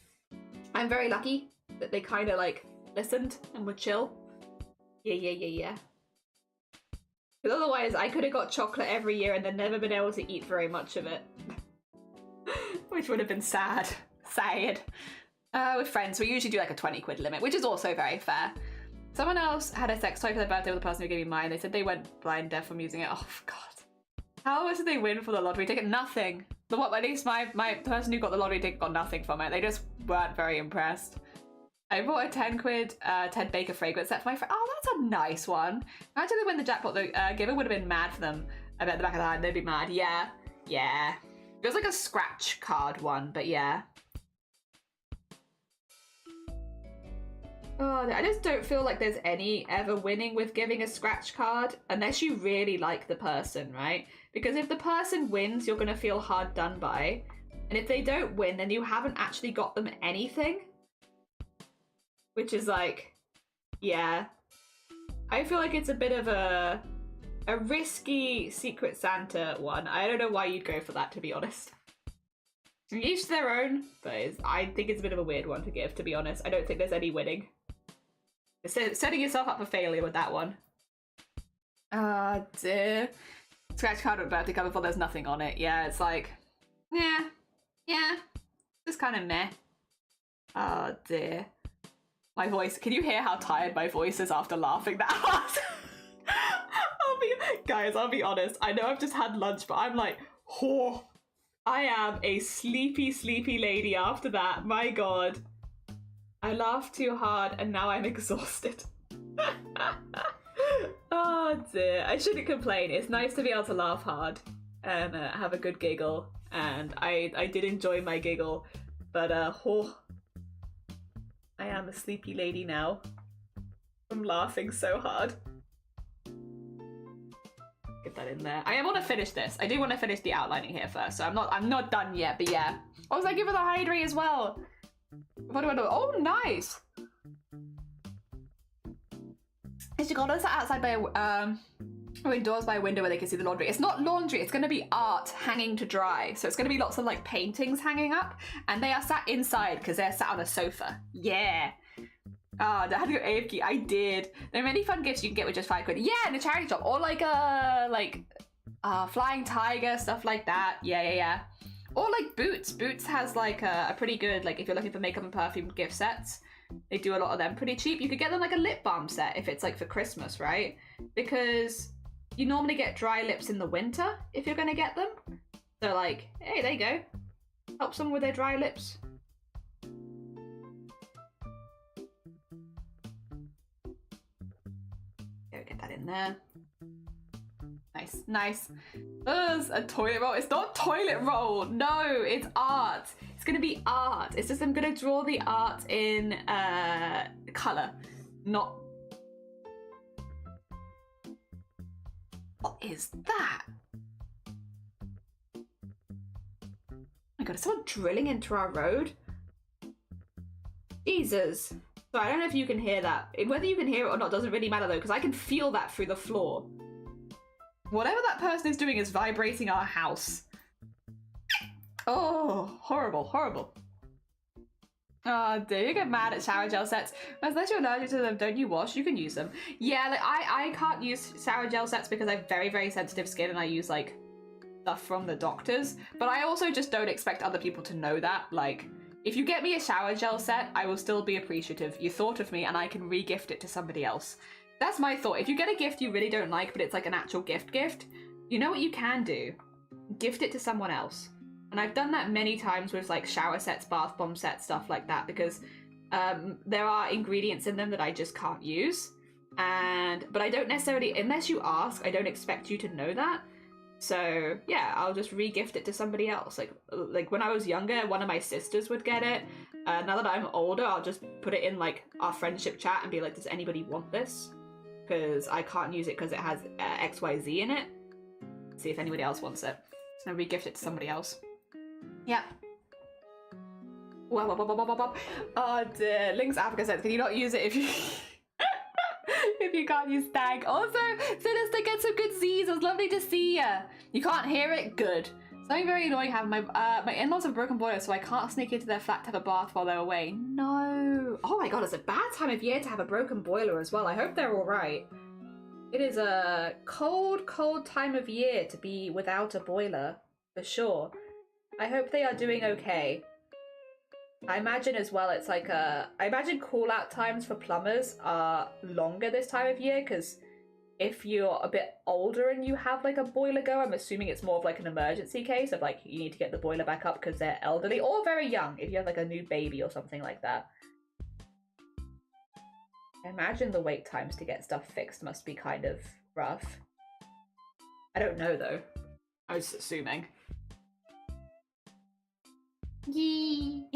I'm very lucky that they kind of like listened and were chill. Yeah. Because otherwise I could have got chocolate every year and then never been able to eat very much of it. Which would have been sad. With friends, we usually do like a 20 quid limit, which is also very fair. Someone else had a sex toy for their birthday with the person who gave me mine. They said they went blind deaf from using it. Oh god. How much did they win for the lottery ticket? Nothing. At least the person who got the lottery ticket got nothing from it. They just weren't very impressed. I bought a 10 quid Ted Baker fragrance set for my friend. Oh, that's a nice one. Imagine they win the jackpot. The giver would have been mad for them. I bet the back of the hand they'd be mad. Yeah. It was like a scratch card one, but yeah. Oh, I just don't feel like there's any ever winning with giving a scratch card unless you really like the person, right? Because if the person wins, you're going to feel hard done by. And if they don't win, then you haven't actually got them anything. Which is like, yeah. I feel like it's a bit of a risky Secret Santa one. I don't know why you'd go for that, to be honest. Each to their own, but I think it's a bit of a weird one to give, to be honest. I don't think there's any winning. Setting yourself up for failure with that one. Oh dear. Scratch card with birthday cover, there's nothing on it. Yeah, it's like, yeah. Just kind of meh. Oh dear. My voice, can you hear how tired my voice is after laughing that hard? Guys, I'll be honest. I know I've just had lunch, but I'm like, oh, I am a sleepy, sleepy lady after that. My God. I laughed too hard and now I'm exhausted. Oh dear. I shouldn't complain. It's nice to be able to laugh hard and have a good giggle. And I did enjoy my giggle. But, oh, I am a sleepy lady now. I'm laughing so hard. Get that in there. I want to finish this. I do want to finish the outlining here first, so I'm not done yet, but yeah. Oh, was I give her the hydrate as well? What do I do? Oh, nice. She got us outside by indoors by a window where they can see the laundry. It's not laundry, it's gonna be art hanging to dry. So it's gonna be lots of like paintings hanging up, and they are sat inside because they're sat on a sofa. Yeah. Oh, I had to go AFK. I did. There are many fun gifts you can get with just £5. Yeah, in a charity shop, or like a flying tiger, stuff like that. Yeah. Or like Boots. Boots has like a pretty good, like if you're looking for makeup and perfume gift sets, they do a lot of them pretty cheap. You could get them like a lip balm set if it's like for Christmas, right? Because you normally get dry lips in the winter if you're gonna get them. So like, hey, there you go. Help someone with their dry lips. Get that in there. Nice. There's a toilet roll. It's not toilet roll. No, it's art. It's gonna be art. It's just I'm gonna draw the art in color, not. What is that? Oh my God, is someone drilling into our road? Jesus. So I don't know if you can hear that. Whether you can hear it or not doesn't really matter though, because I can feel that through the floor. Whatever that person is doing is vibrating our house. Oh, horrible. Oh, do you get mad at shower gel sets? Unless you're allergic to them, don't you wash? You can use them. Yeah, like I can't use shower gel sets because I have very, very sensitive skin and I use like stuff from the doctors. But I also just don't expect other people to know that. Like, if you get me a shower gel set, I will still be appreciative. You thought of me and I can re-gift it to somebody else. That's my thought. If you get a gift you really don't like, but it's like an actual gift, you know what you can do? Gift it to someone else. And I've done that many times with like shower sets, bath bomb sets, stuff like that, because there are ingredients in them that I just can't use. But I don't necessarily, unless you ask, I don't expect you to know that. So yeah, I'll just re-gift it to somebody else. Like when I was younger, one of my sisters would get it. Now that I'm older, I'll just put it in like our friendship chat and be like, does anybody want this? Because I can't use it because it has XYZ in it. See if anybody else wants it. So I'll re-gift it to somebody else. Yeah. Oh dear. Link's Africa says, can you not use it if you if you can't use tag? Also, Sinister, get some good Z's. It was lovely to see ya. You can't hear it? Good. Something very annoying happened. My in-laws have a broken boiler, so I can't sneak into their flat to have a bath while they're away. No. Oh my God, it's a bad time of year to have a broken boiler as well. I hope they're all right. It is a cold, cold time of year to be without a boiler, for sure. I hope they are doing okay. I imagine as well it's like I imagine call-out times for plumbers are longer this time of year, because if you're a bit older and you have like a boiler go, I'm assuming it's more of like an emergency case of like you need to get the boiler back up because they're elderly or very young, if you have like a new baby or something like that. I imagine the wait times to get stuff fixed must be kind of rough. I don't know though. I was just assuming. Yee.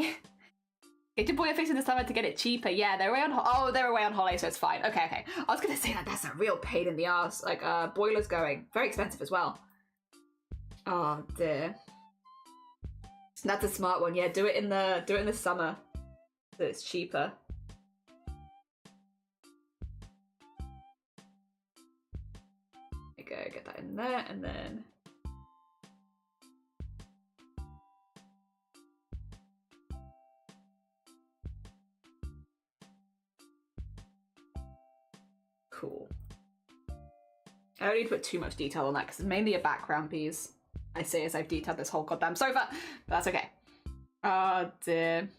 Get your boiler fixed in the summer to get it cheaper. Yeah, they're away on they're away on holiday, so it's fine. Okay. I was gonna say that's a real pain in the ass. Like boilers going very expensive as well. Oh dear. That's a smart one. Yeah, do it in the summer, so it's cheaper. There you go. Get that in there, and then. Cool. I don't need to put too much detail on that because it's mainly a background piece. I say as I've detailed this whole goddamn sofa, but that's okay. Oh dear.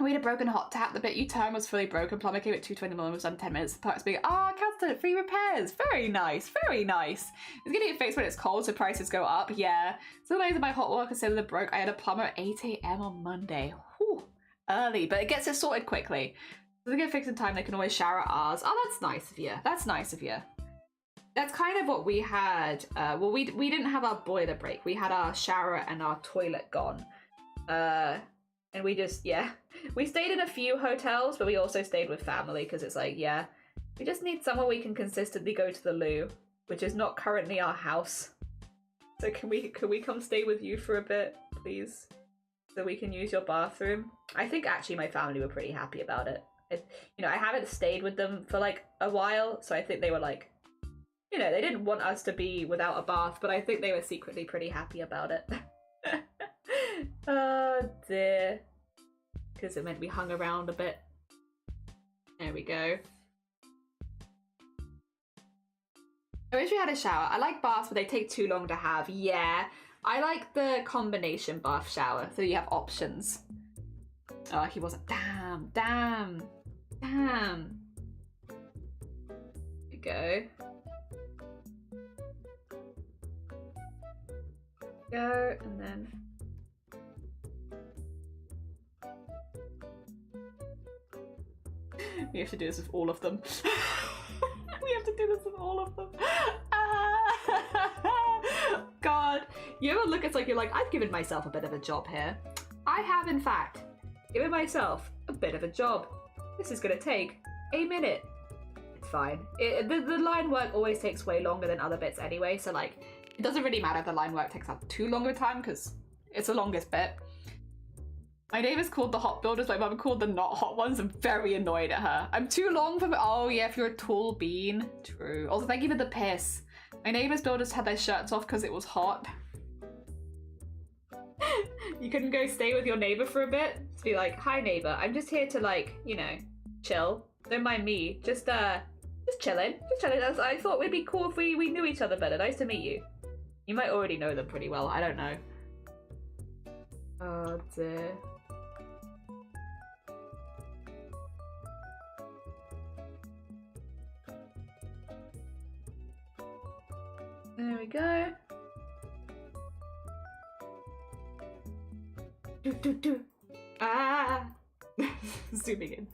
We had a broken hot tap. The bit you turned was fully broken. Plumber came at 2:20 was done 10 minutes. The park's being, cancelled. Free repairs. Very nice. Very nice. It's getting it fixed when it's cold, so prices go up. Yeah. So later my hot water cylinder broke. I had a plumber at 8 a.m. on Monday. Whew. Early, but it gets it sorted quickly. So they get fixed in time. They can always shower at ours. Oh, that's nice of you. That's nice of you. That's kind of what we had. Well, we didn't have our boiler break. We had our shower and our toilet gone. And we just, yeah. We stayed in a few hotels, but we also stayed with family because it's like, yeah, we just need somewhere we can consistently go to the loo, which is not currently our house. So can we come stay with you for a bit, please? So we can use your bathroom? I think actually my family were pretty happy about it. You know, I haven't stayed with them for like a while, so I think they were like, you know, they didn't want us to be without a bath, but I think they were secretly pretty happy about it. Oh dear. Because it meant we hung around a bit. There we go. I wish we had a shower. I like baths, but they take too long to have. Yeah. I like the combination bath shower, so you have options. Oh, he wasn't. Damn. There we go. Go, and then... We have to do this with all of them. We have to do this with all of them. God. You ever look, it's like you're like, I've given myself a bit of a job here. I have, in fact, given myself a bit of a job. This is going to take a minute. It's fine. The line work always takes way longer than other bits anyway, so like, it doesn't really matter if the line work takes up too long of a time because it's the longest bit. My neighbours called the hot builders, my mum called the not hot ones. I'm very annoyed at her. I'm too long for... Oh yeah, if you're a tall bean. True. Also, thank you for the piss. My neighbours' builders had their shirts off because it was hot. You couldn't go stay with your neighbour for a bit? To be like, hi neighbour, I'm just here to like, you know, chill. Don't mind me. Just chilling. Just chilling. I thought it'd be cool if we knew each other better. Nice to meet you. You might already know them pretty well. I don't know. Oh dear. There we go. Do. Ah! Zooming in.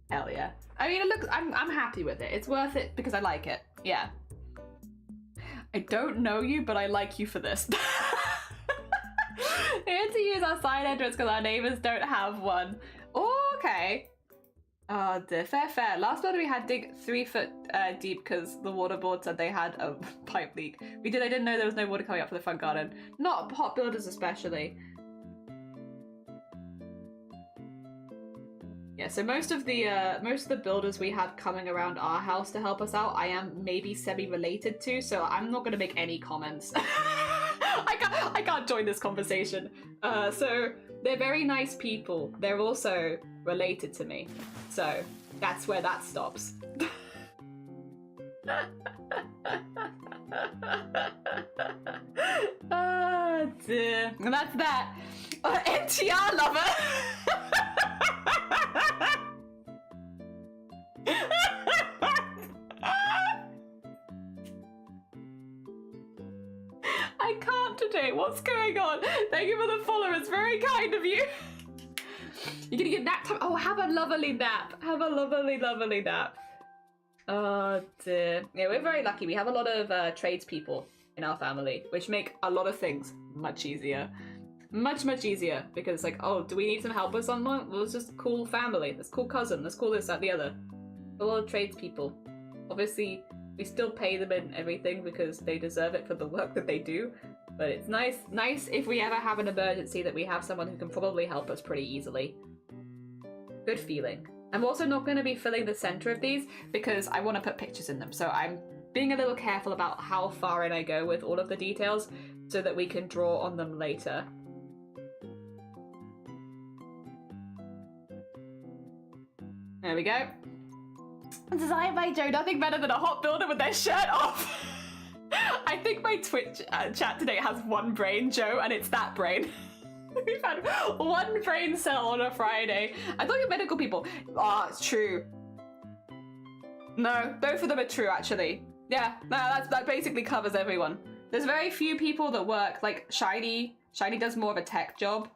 Hell yeah. I mean, it looks. I'm happy with it. It's worth it because I like it. Yeah. I don't know you, but I like you for this. We had to use our side entrance because our neighbours don't have one. Oh, okay. Oh dear, fair. Last builder we had dig 3 foot deep because the water board said they had a pipe leak. I didn't know there was no water coming up for the front garden. Not hot builders especially. Yeah, so most of the builders we have coming around our house to help us out, I am maybe semi-related to, so I'm not gonna make any comments. I can't join this conversation. So they're very nice people. They're also related to me. So that's where that stops. Oh dear. And that's that. NTR lover. I can't today. What's going on? Thank you for the follow. It's very kind of you. You're gonna get nap time. Oh, have a lovely nap. Have a lovely nap. Oh dear. Yeah, we're very lucky. We have a lot of tradespeople in our family, which make a lot of things much easier. Much easier, because it's like, oh, do we need some help with someone? Well, it's just cool family. Let's call cousin. Let's call this, that, the other. A lot of tradespeople. Obviously, we still pay them and everything because they deserve it for the work that they do. But it's nice if we ever have an emergency that we have someone who can probably help us pretty easily. Good feeling. I'm also not going to be filling the center of these because I want to put pictures in them. So I'm being a little careful about how far in I go with all of the details so that we can draw on them later. There we go. Designed by Joe, nothing better than a hot builder with their shirt off. I think my Twitch chat today has one brain, Joe, and it's that brain. We've had one brain cell on a Friday. I thought you're medical people. Ah, it's true. No, both of them are true, actually. Yeah, no, that basically covers everyone. There's very few people that work, like Shiny. Shiny does more of a tech job.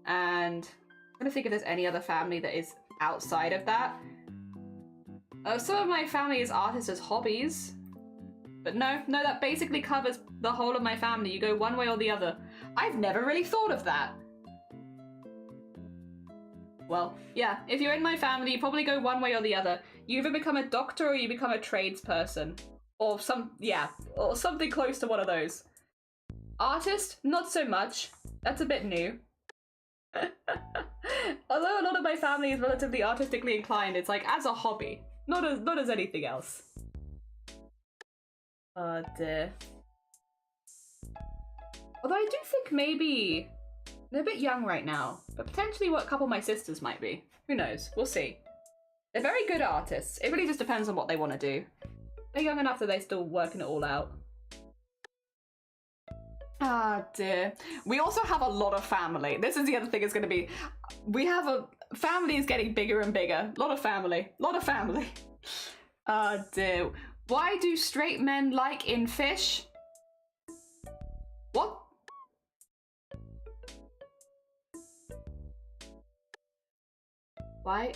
And I'm trying to think if there's any other family that is outside of that. Some of my family is artists as hobbies. But no, that basically covers the whole of my family. You go one way or the other. I've never really thought of that. Well, yeah, if you're in my family, you probably go one way or the other. You either become a doctor or you become a tradesperson. Or or something close to one of those. Artist? Not so much. That's a bit new. Although a lot of my family is relatively artistically inclined, it's like as a hobby, not as anything else. Oh dear. Although I do think maybe they're a bit young right now, but potentially what a couple of my sisters might be. Who knows? We'll see. They're very good artists. It really just depends on what they want to do. They're young enough that they're still working it all out. Ah dear. We also have a lot of family. This is the other thing is going to be, we have a, family is getting bigger and bigger. A lot of family. A lot of family. Ah dear. Why do straight men like in fish? What? Why?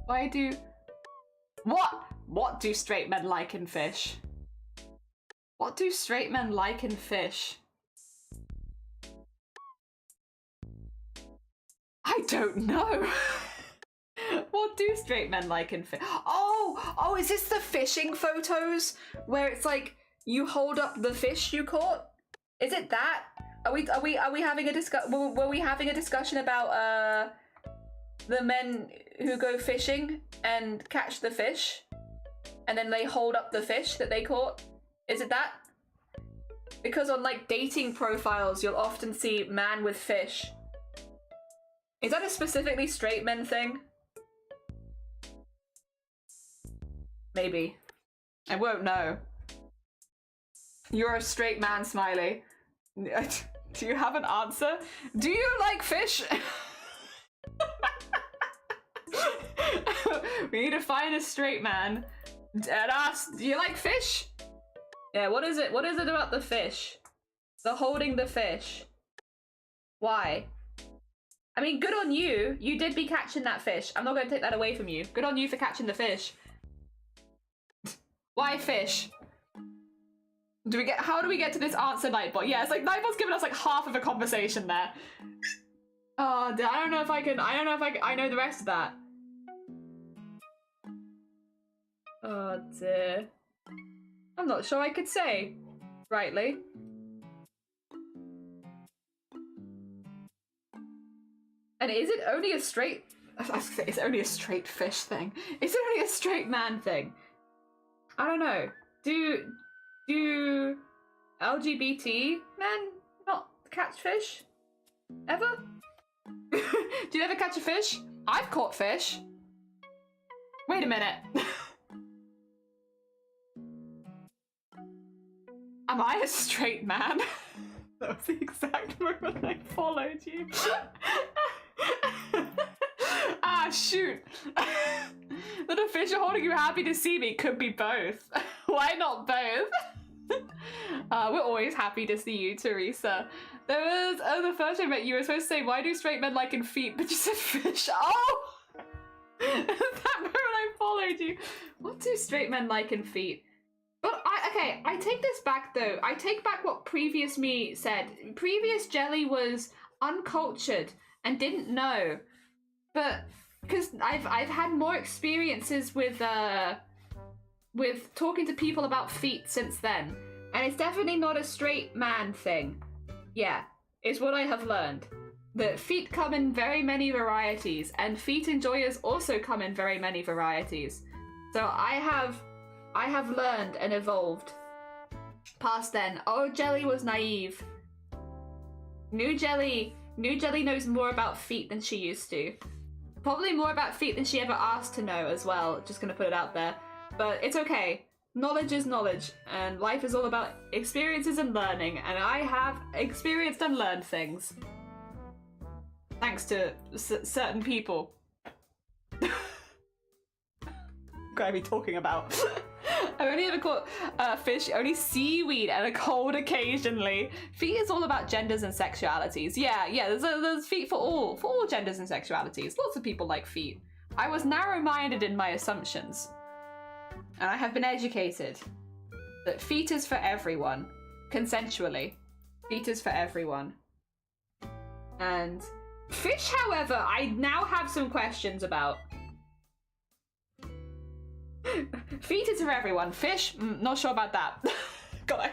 Why do... What? What do straight men like in fish? What do straight men like in fish? I don't know. What do straight men like in fish? Oh, is this the fishing photos where it's like you hold up the fish you caught? Is it that? Are we having a were we having a discussion about the men who go fishing and catch the fish and then they hold up the fish that they caught? Is it that? Because on like dating profiles you'll often see man with fish. Is that a specifically straight men thing? Maybe. I won't know. You're a straight man, Smiley. Do you have an answer? Do you like fish? We need to find a straight man and ask, do you like fish? Yeah, what is it? What is it about the fish? The holding the fish. Why? I mean, good on you. You did be catching that fish. I'm not going to take that away from you. Good on you for catching the fish. Why fish? How do we get to this answer, Nightbot? Yeah, it's like Nightbot's given us like half of a conversation there. Oh, I don't know if I know the rest of that. Oh dear. I'm not sure I could say rightly. And is it only a straight... It's only a straight fish thing. Is it only a straight man thing? I don't know. Do LGBT men not catch fish? Ever? Do you ever catch a fish? I've caught fish. Wait a minute. Am I a straight man? That was the exact moment I followed you. Ah, shoot. That a fish are holding you happy to see me could be both. Why not both? We're always happy to see you, Teresa. There was, the first time I met you, were supposed to say, why do straight men like in feet? But you said fish. Oh! That moment I followed you. What do straight men like in feet? But I take this back though. I take back what previous me said. Previous Jelly was uncultured and didn't know. But because I've had more experiences with talking to people about feet since then. And it's definitely not a straight man thing. Yeah, is what I have learned. That feet come in very many varieties, and feet enjoyers also come in very many varieties. So I have learned and evolved past then. Oh, Jelly was naive. New Jelly knows more about feet than she used to. Probably more about feet than she ever asked to know as well. Just gonna put it out there. But it's okay. Knowledge is knowledge, and life is all about experiences and learning, and I have experienced and learned things. Thanks to certain people. What are we talking about? I've only ever caught fish, only seaweed, and a cold occasionally. Feet is all about genders and sexualities. Yeah, there's feet for all genders and sexualities. Lots of people like feet. I was narrow-minded in my assumptions. And I have been educated that feet is for everyone, consensually. Feet is for everyone. And fish, however, I now have some questions about. Feet is for everyone. Fish, not sure about that. God.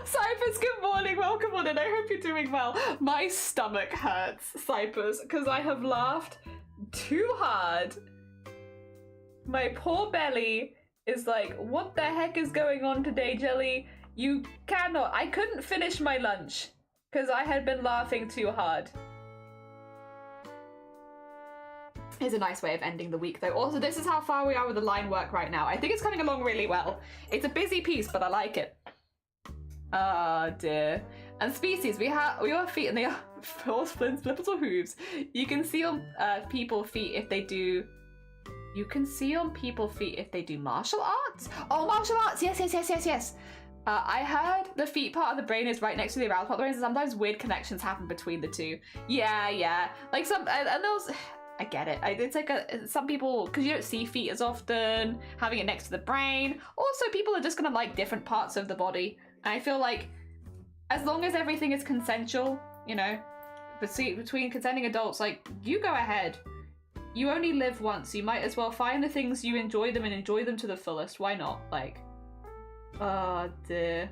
Cypress, good morning. Welcome on in. I hope you're doing well. My stomach hurts, Cypress, because I have laughed too hard. My poor belly is like, what the heck is going on today, Jelly? You cannot. I couldn't finish my lunch because I had been laughing too hard. Is a nice way of ending the week, though. Also, this is how far we are with the line work right now. I think it's coming along really well. It's a busy piece, but I like it. Oh dear. And species, we have feet, and they are four splints, flippers, or hooves. You can see on people's feet if they do. You can see on people's feet if they do martial arts. Oh, martial arts! Yes. I heard the feet part of the brain is right next to the arousal part of the brain, so sometimes weird connections happen between the two. Yeah. Like some, and those. I get it. It's like some people, because you don't see feet as often, having it next to the brain. Also, people are just gonna like different parts of the body. And I feel like as long as everything is consensual, you know, between consenting adults, like, you go ahead. You only live once. You might as well find the things you enjoy them and enjoy them to the fullest. Why not? Like, oh dear.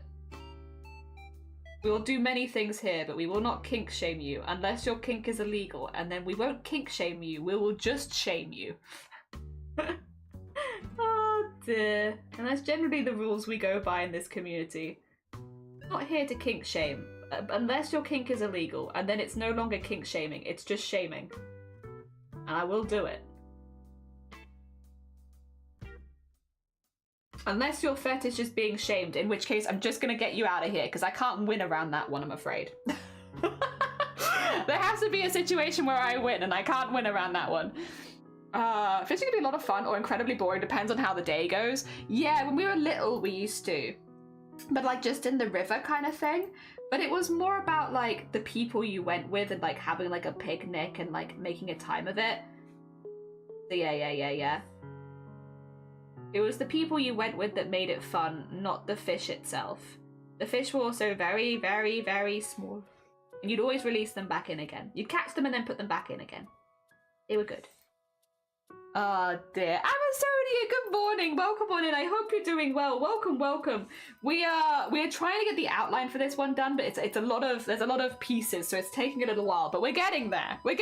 We will do many things here, but we will not kink shame you unless your kink is illegal, and then we won't kink shame you, we will just shame you. Oh dear. And that's generally the rules we go by in this community. Not here to kink shame, unless your kink is illegal, and then it's no longer kink shaming, it's just shaming. And I will do it. Unless your fetish is being shamed, in which case I'm just gonna get you out of here because I can't win around that one, I'm afraid. There has to be a situation where I win, and I can't win around that one. Fishing can be a lot of fun or incredibly boring, depends on how the day goes. Yeah, when we were little we used to, but like just in the river kind of thing. But it was more about like the people you went with and like having like a picnic and like making a time of it. So yeah. It was the people you went with that made it fun, not the fish itself. The fish were also very, very, very small. And you'd always release them back in again. You'd catch them and then put them back in again. They were good. Oh dear. Amazonia, good morning. Welcome on in. I hope you're doing well. Welcome. We are trying to get the outline for this one done, but there's a lot of pieces, so it's taking a little while, but we're getting there. And Big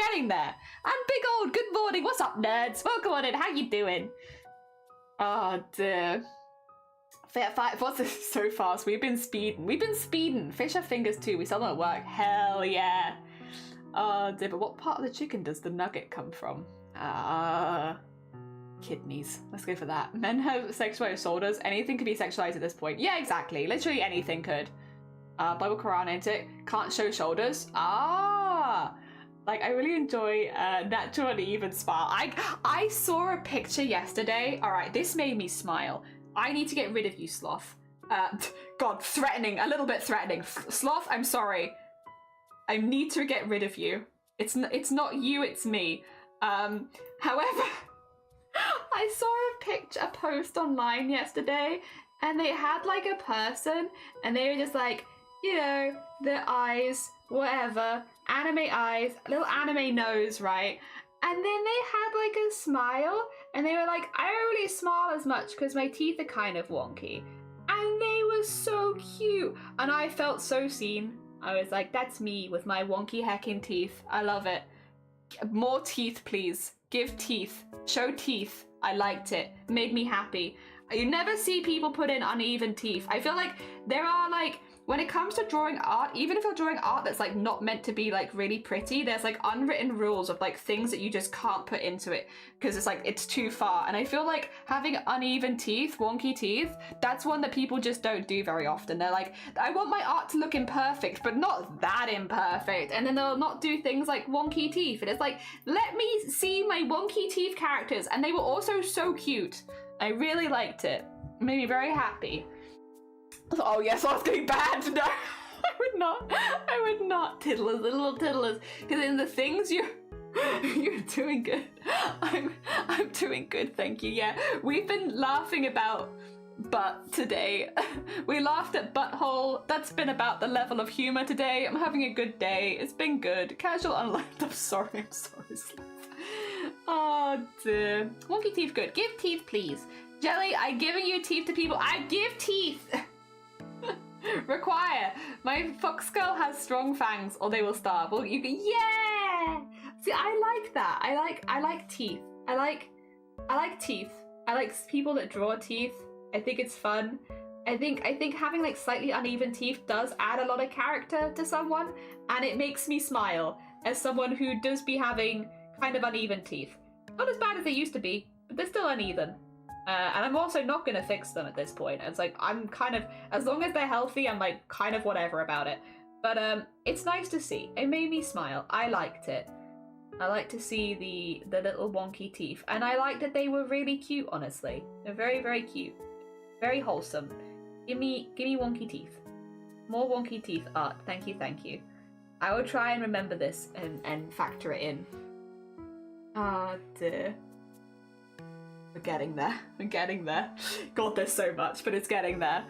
Old, good morning. What's up, nerds? Welcome on in. How you doing? Oh dear. What's this so fast? We've been speeding. Fish have fingers too. We sell them at work. Hell yeah. Oh dear, but what part of the chicken does the nugget come from? Kidneys. Let's go for that. Men have sexualized shoulders. Anything could be sexualized at this point. Yeah, exactly. Literally anything could. Bible Quran, ain't it? Can't show shoulders. Like, I really enjoy natural and even spa. I saw a picture yesterday. All right, this made me smile. I need to get rid of you, Sloth. God, threatening. A little bit threatening. Sloth, I'm sorry. I need to get rid of you. It's not you, it's me. However, I saw a post online yesterday, and they had like a person, and they were just like, you know, the eyes, whatever, anime eyes, little anime nose, right? And then they had like a smile, and they were like, I don't really smile as much because my teeth are kind of wonky. And they were so cute, and I felt so seen. I was like, that's me with my wonky heckin' teeth. I love it. More teeth, please. Give teeth. Show teeth. I liked it. Made me happy. You never see people put in uneven teeth. I feel like there are like when it comes to drawing art, even if you're drawing art that's like not meant to be like really pretty, there's like unwritten rules of like things that you just can't put into it because it's like it's too far. And I feel like having uneven teeth, wonky teeth, that's one that people just don't do very often. They're like, I want my art to look imperfect, but not that imperfect. And then they'll not do things like wonky teeth. And it's like, let me see my wonky teeth characters. And they were also so cute. I really liked it. It made me very happy. Oh yes, I was getting bad. No, I would not. Tiddlers, little tiddlers. Because in the things you're doing good. I'm doing good, thank you. Yeah, we've been laughing about butt today. We laughed at butthole. That's been about the level of humor today. I'm having a good day. It's been good. Casual unlined. I'm sorry. Oh dear. Wonky teeth good. Give teeth, please. Jelly, I'm giving you teeth to people. I give teeth. Require. My fox girl has strong fangs or they will starve. Well, you can, yeah. See, I like that. I like teeth. I like teeth. I like people that draw teeth. I think it's fun. I think having like slightly uneven teeth does add a lot of character to someone, and it makes me smile as someone who does be having kind of uneven teeth. Not as bad as they used to be, but they're still uneven. And I'm also not going to fix them at this point. It's like, I'm kind of, as long as they're healthy, I'm like kind of whatever about it. But it's nice to see. It made me smile. I liked it. I like to see the little wonky teeth. And I liked that they were really cute, honestly. They're very, very cute. Very wholesome. Give me wonky teeth. More wonky teeth art. Thank you, thank you. I will try and remember this and factor it in. Ah, dear. We're getting there. We're getting there. God, there's so much, but it's getting there.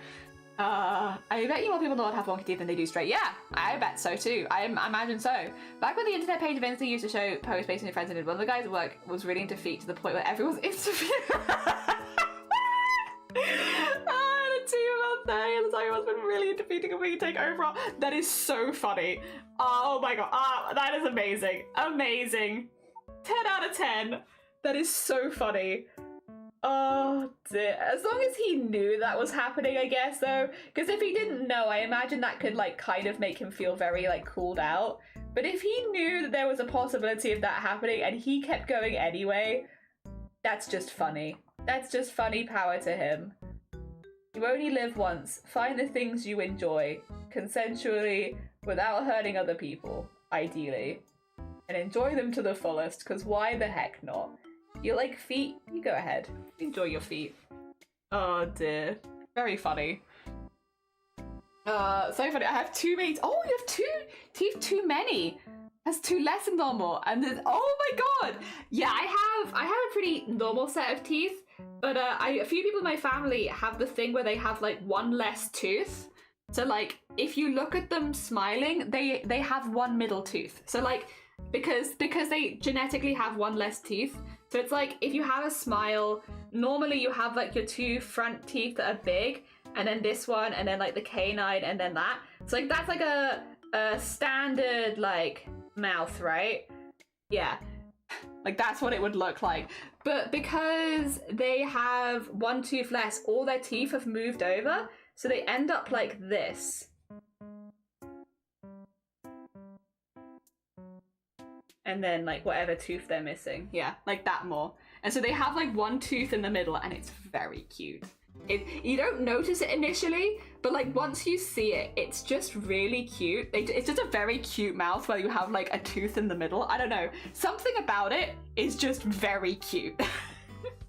I bet you more people don't have wonky teeth than they do straight. Yeah, I bet so too. I imagine so. Back when the internet page events they used to show posts based on your friends and one of the guys at work was really into feet to the point where everyone's interviewing. The team about 30 at the time has been really into feet and we take over. That is so funny. Oh my god. That is amazing. Amazing. 10 out of 10. That is so funny. Oh dear. As long as he knew that was happening, I guess, though. Because if he didn't know, I imagine that could, like, kind of make him feel very, like, cooled out. But if he knew that there was a possibility of that happening and he kept going anyway, that's just funny. That's just funny power to him. You only live once. Find the things you enjoy, consensually, without hurting other people, ideally. And enjoy them to the fullest, because why the heck not? You like feet? You go ahead. Enjoy your feet. Oh dear. Very funny. So funny. I have too many. Oh, you have two teeth too many. That's two less than normal. And then, oh my god. Yeah, I have a pretty normal set of teeth, but a few people in my family have the thing where they have like one less tooth. So like, if you look at them smiling, they have one middle tooth. So like, because they genetically have one less teeth. So it's like, if you have a smile, normally you have like your two front teeth that are big, and then this one, and then like the canine, and then that. So like, that's like a standard like mouth, right? Yeah, like that's what it would look like. But because they have one tooth less, all their teeth have moved over, so they end up like this. And then like whatever tooth they're missing. Yeah, like that more. And so they have like one tooth in the middle, and it's very cute. You don't notice it initially, but like once you see it, it's just really cute. It's just a very cute mouth where you have like a tooth in the middle. I don't know. Something about it is just very cute.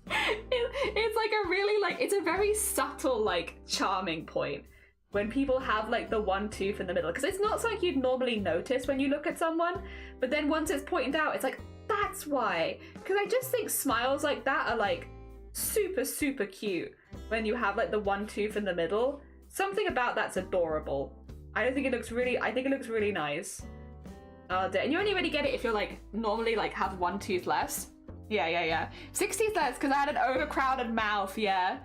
It's like a really like, it's a very subtle like charming point when people have like the one tooth in the middle, because it's not something you'd normally notice when you look at someone, but then once it's pointed out, it's like, that's why. Because I just think smiles like that are like super, super cute when you have like the one tooth in the middle. Something about that's adorable. I think it looks really nice. And you only really get it if you're like normally like have one tooth less. Yeah. 6 teeth less because I had an overcrowded mouth. Yeah,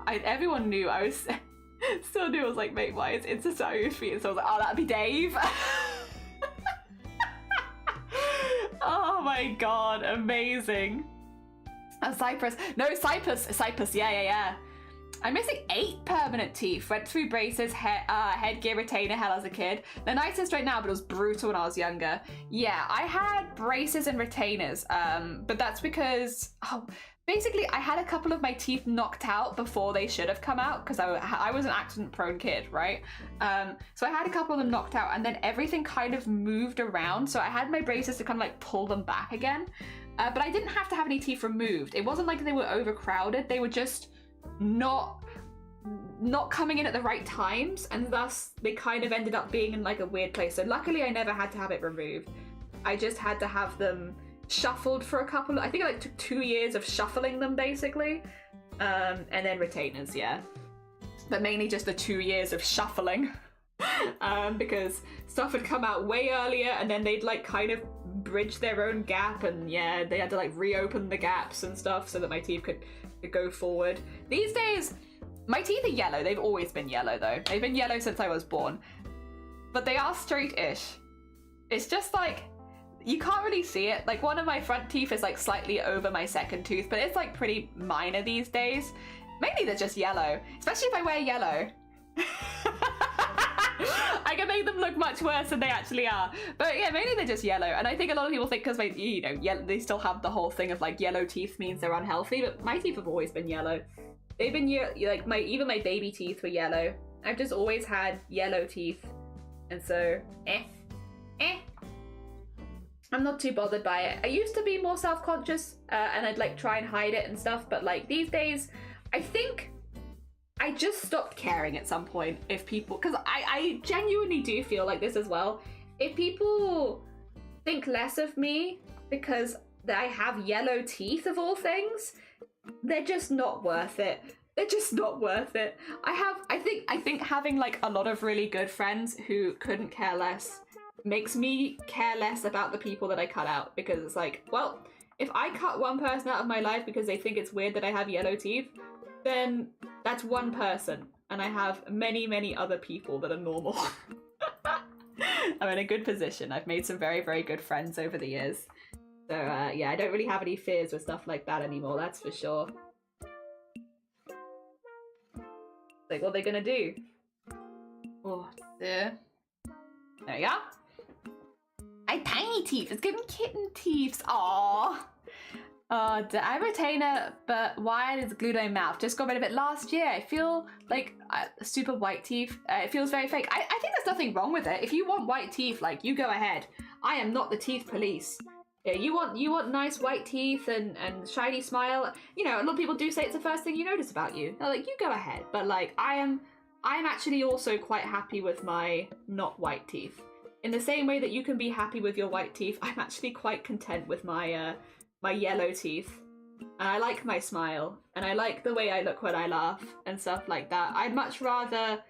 everyone knew I was. Still knew. I was like, mate, why is it's just your feet? So I was like, oh, that'd be Dave. Oh my god, amazing. Cyprus. No, Cyprus. Yeah. I'm missing 8 permanent teeth. Went through braces, headgear, retainer hell as a kid. They're nice and straight now, but it was brutal when I was younger. Yeah, I had braces and retainers, but that's because, basically I had a couple of my teeth knocked out before they should have come out because I was an accident-prone kid, right? So I had a couple of them knocked out, and then everything kind of moved around. So I had my braces to kind of like pull them back again. But I didn't have to have any teeth removed. It wasn't like they were overcrowded. They were just not coming in at the right times, and thus they kind of ended up being in like a weird place. So luckily I never had to have it removed. I just had to have them shuffled for a couple, I think it like took 2 years of shuffling them basically, and then retainers, yeah, but mainly just the 2 years of shuffling. Because stuff had come out way earlier, and then they'd like kind of bridge their own gap, and yeah, they had to like reopen the gaps and stuff so that my teeth could go forward. These days my teeth are yellow. They've always been yellow though. They've been yellow since I was born, but they are straight-ish. It's just like you can't really see it. Like one of my front teeth is like slightly over my second tooth, but it's like pretty minor these days. Mainly they're just yellow, especially if I wear yellow. I can make them look much worse than they actually are. But yeah, mainly they're just yellow. And I think a lot of people think because they still have the whole thing of like yellow teeth means they're unhealthy, but my teeth have always been yellow. They've been like even my baby teeth were yellow. I've just always had yellow teeth. And so, I'm not too bothered by it. I used to be more self-conscious and I'd like try and hide it and stuff, but like these days, I think I just stopped caring at some point if people, because I genuinely do feel like this as well. If people think less of me because I have yellow teeth of all things, they're just not worth it. They're just not worth it. I think having like a lot of really good friends who couldn't care less makes me care less about the people that I cut out, because it's like, well, if I cut one person out of my life because they think it's weird that I have yellow teeth, then that's one person, and I have many, many other people that are normal. I'm in a good position. I've made some very, very good friends over the years. So yeah, I don't really have any fears with stuff like that anymore, that's for sure. Like, what are they gonna do? Oh, there we go. My tiny teeth. It's giving kitten teeth. Aww. I have a retainer, but wired is glued on my mouth. Just got rid of it last year. I feel like super white teeth. It feels very fake. I think there's nothing wrong with it. If you want white teeth, like, you go ahead. I am not the teeth police. Yeah, you want nice white teeth and shiny smile. You know, a lot of people do say it's the first thing you notice about you. They're like, you go ahead. But like, I'm actually also quite happy with my not white teeth. In the same way that you can be happy with your white teeth, I'm actually quite content with my my yellow teeth. And I like my smile, and I like the way I look when I laugh and stuff like that. I'd much rather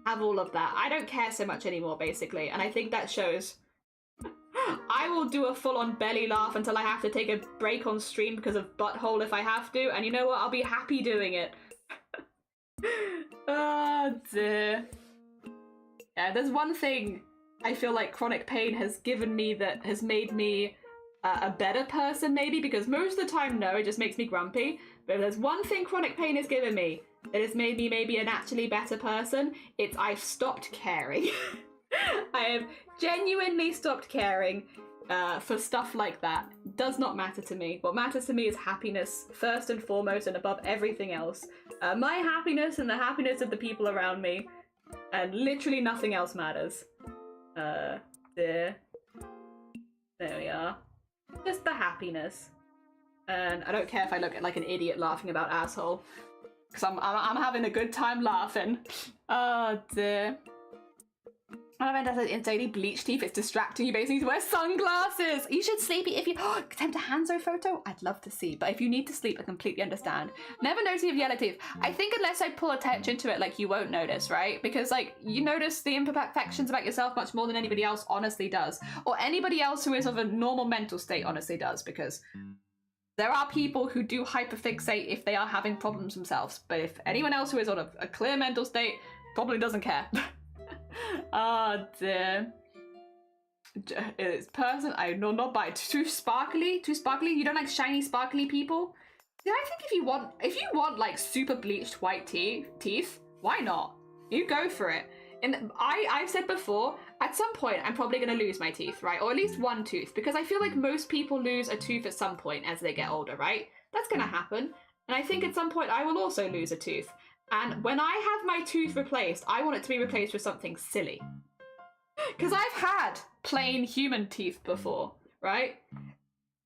have all of that. I don't care so much anymore, basically, and I think that shows. I will do a full-on belly laugh until I have to take a break on stream because of butthole if I have to, and you know what? I'll be happy doing it. Oh dear. Yeah, there's one thing I feel like chronic pain has given me that has made me a better person, maybe, because most of the time, no, it just makes me grumpy. But if there's one thing chronic pain has given me that has made me maybe an actually better person, it's I've stopped caring. I have genuinely stopped caring for stuff like that. Does not matter to me. What matters to me is happiness, first and foremost, and above everything else. My happiness and the happiness of the people around me, and literally nothing else matters. There we are. Just the happiness. And I don't care if I look like an idiot laughing about asshole, because I'm having a good time laughing. Oh dear. My friend has in daily bleach teeth. It's distracting. You basically need to wear sunglasses. You should sleep if you attempt a Hanzo photo. I'd love to see, but if you need to sleep, I completely understand. Never notice you have yellow teeth. I think unless I pull attention to it, like, you won't notice, right? Because like, you notice the imperfections about yourself much more than anybody else honestly does, or anybody else who is of a normal mental state honestly does, because there are people who do hyperfixate if they are having problems themselves, but if anyone else who is on a clear mental state probably doesn't care. Oh dear. It's person I know not by too sparkly. You don't like shiny sparkly people? Yeah, I think if you want like super bleached white teeth, why not? You go for it. And I've said before, at some point I'm probably going to lose my teeth, right? Or at least one tooth, because I feel like most people lose a tooth at some point as they get older, right? That's going to happen. And I think at some point I will also lose a tooth. And when I have my tooth replaced, I want it to be replaced with something silly. Because I've had plain human teeth before, right?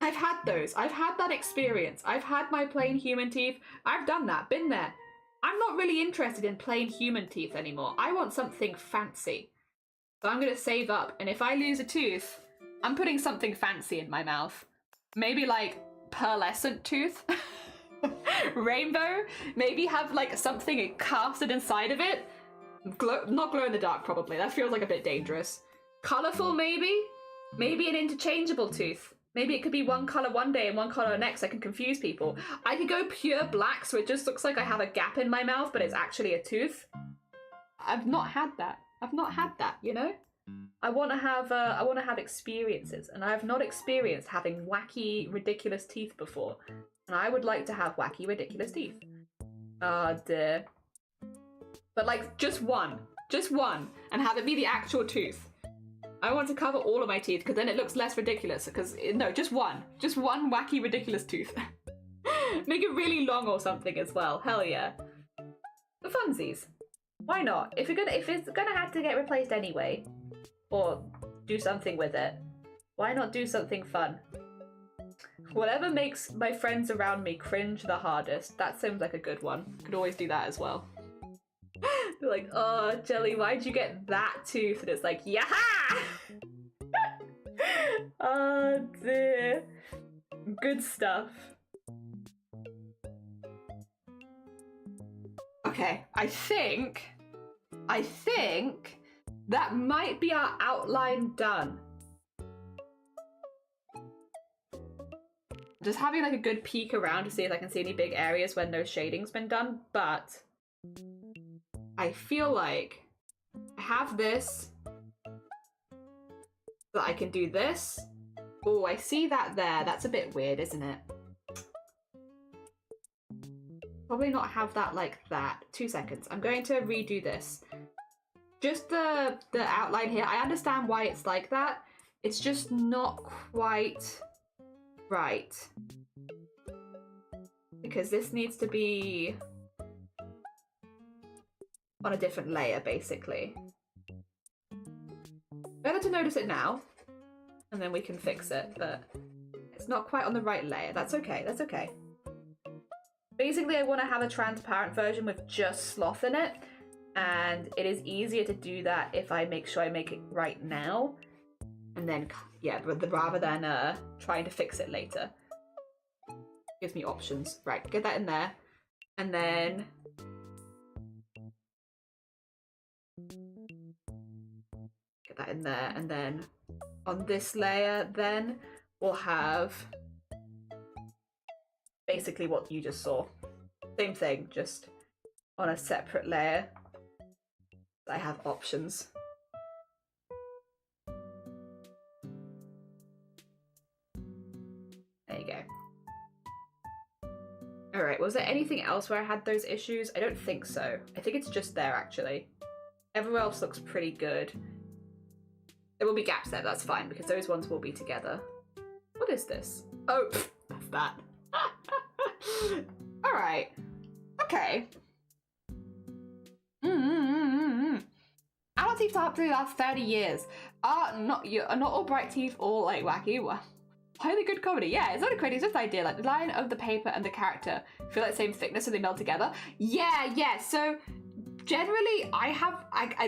I've had those. I've had that experience. I've had my plain human teeth. I've done that, been there. I'm not really interested in plain human teeth anymore. I want something fancy. So I'm going to save up, and if I lose a tooth, I'm putting something fancy in my mouth. Maybe like pearlescent tooth. Rainbow. Maybe have like something casted inside of it. Not glow in the dark, probably. That feels like a bit dangerous. Colourful, maybe? Maybe an interchangeable tooth. Maybe it could be one colour one day and one colour next. I can confuse people. I could go pure black, so it just looks like I have a gap in my mouth, but it's actually a tooth. I've not had that. I've not had that, you know? I want to have experiences, and I have not experienced having wacky, ridiculous teeth before. And I would like to have wacky, ridiculous teeth. Oh dear. But like, just one, and have it be the actual tooth. I want to cover all of my teeth, because then it looks less ridiculous, because, no, just one wacky, ridiculous tooth. Make it really long or something as well, hell yeah. For funsies. Why not? If it's gonna have to get replaced anyway, or do something with it, why not do something fun? Whatever makes my friends around me cringe the hardest, that seems like a good one. Could always do that as well. They're like, oh, Jelly, why'd you get that tooth? And it's like, yaha! Oh dear. Good stuff. Okay, I think that might be our outline done. Just having like a good peek around to see if I can see any big areas where no shading's been done, but I feel like I have this, so I can do this. Oh, I see that there. That's a bit weird, isn't it? Probably not have that like that. 2 seconds. I'm going to redo this. Just the outline here. I understand why it's like that. It's just not quite right. Because this needs to be on a different layer, basically. Better to notice it now, and then we can fix it, but it's not quite on the right layer. That's okay, that's okay. Basically, I want to have a transparent version with just sloth in it, and it is easier to do that if I make sure I make it right now, and then, yeah, rather than trying to fix it later. Gives me options. Right, get that in there, and then get that in there, and then on this layer, then we'll have basically what you just saw. Same thing, just on a separate layer. I have options. There you go. Alright, was there anything else where I had those issues? I don't think so. I think it's just there, actually. Everywhere else looks pretty good. There will be gaps there, that's fine, because those ones will be together. What is this? Oh, that's that. Alright. Okay. Adult teeth up to the last 30 years. Not all bright teeth, all like wacky. Highly good comedy. Yeah, it's not a credit, it's just the idea. Like the line of the paper and the character feel like the same thickness so they meld together. Yeah. So generally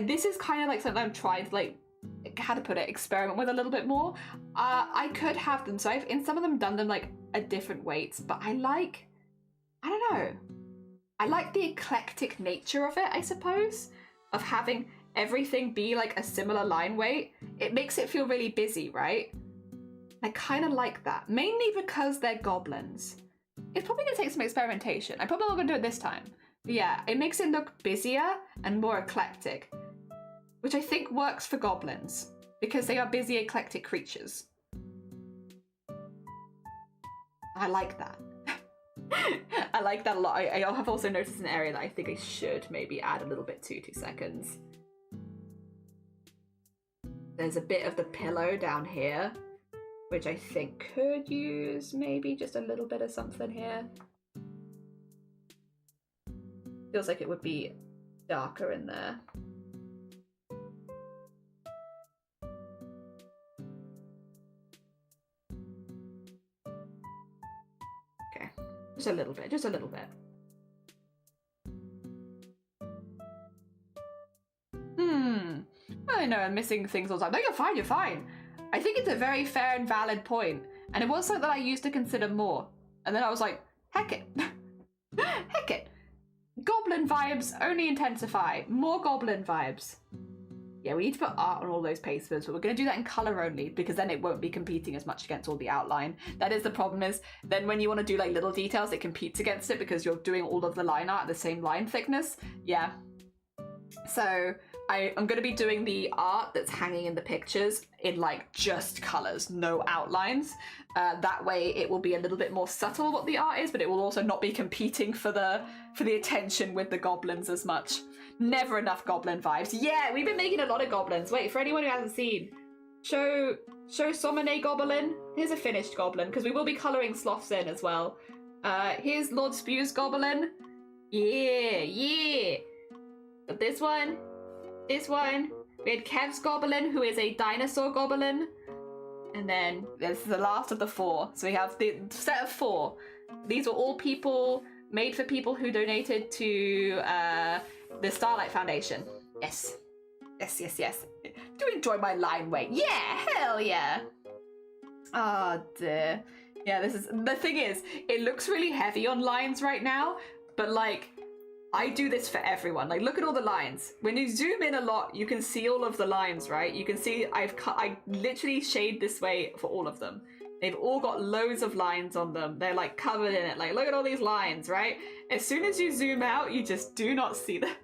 this is kind of like something I'm trying to like, how to put it, experiment with a little bit more. I could have them, so I've in some of them done them like at different weights, but I don't know. I like the eclectic nature of it, I suppose, of having everything be like a similar line weight. It makes it feel really busy, right? I kind of like that, mainly because they're goblins. It's probably going to take some experimentation. I'm probably not going to do it this time. But yeah, it makes it look busier and more eclectic, which I think works for goblins, because they are busy, eclectic creatures. I like that. I like that a lot. I have also noticed an area that I think I should maybe add a little bit to. 2 seconds. There's a bit of the pillow down here, which I think could use maybe just a little bit of something here. Feels like it would be darker in there. Okay, just a little bit, just a little bit. I know I'm missing things all the time. No, you're fine, you're fine. I think it's a very fair and valid point. And it was something that I used to consider more. And then I was like, heck it. Heck it. Goblin vibes only intensify. More goblin vibes. Yeah, we need to put art on all those papers, but we're going to do that in colour only because then it won't be competing as much against all the outline. That is the problem is, then when you want to do like little details, it competes against it because you're doing all of the line art at the same line thickness. Yeah. So I'm going to be doing the art that's hanging in the pictures in like just colours, no outlines. That way it will be a little bit more subtle what the art is, but it will also not be competing for the attention with the goblins as much. Never enough goblin vibes. Yeah, we've been making a lot of goblins. Wait, for anyone who hasn't seen, show Somone Goblin. Here's a finished goblin, because we will be colouring sloths in as well. Here's Lord Spew's goblin. Yeah, yeah. But this one. We had Kev's goblin, who is a dinosaur goblin. And then this is the last of the 4. So we have the set of 4. These were all people, made for people who donated to the Starlight Foundation. Yes. Yes, yes, yes. Do enjoy my line weight. Yeah, hell yeah. Oh dear. Yeah, this is, the thing is, it looks really heavy on lines right now, but like, I do this for everyone. Like, look at all the lines. When you zoom in a lot, you can see all of the lines, right? You can see I literally shade this way for all of them. They've all got loads of lines on them. They're like covered in it. Like, look at all these lines, right? As soon as you zoom out, you just do not see them.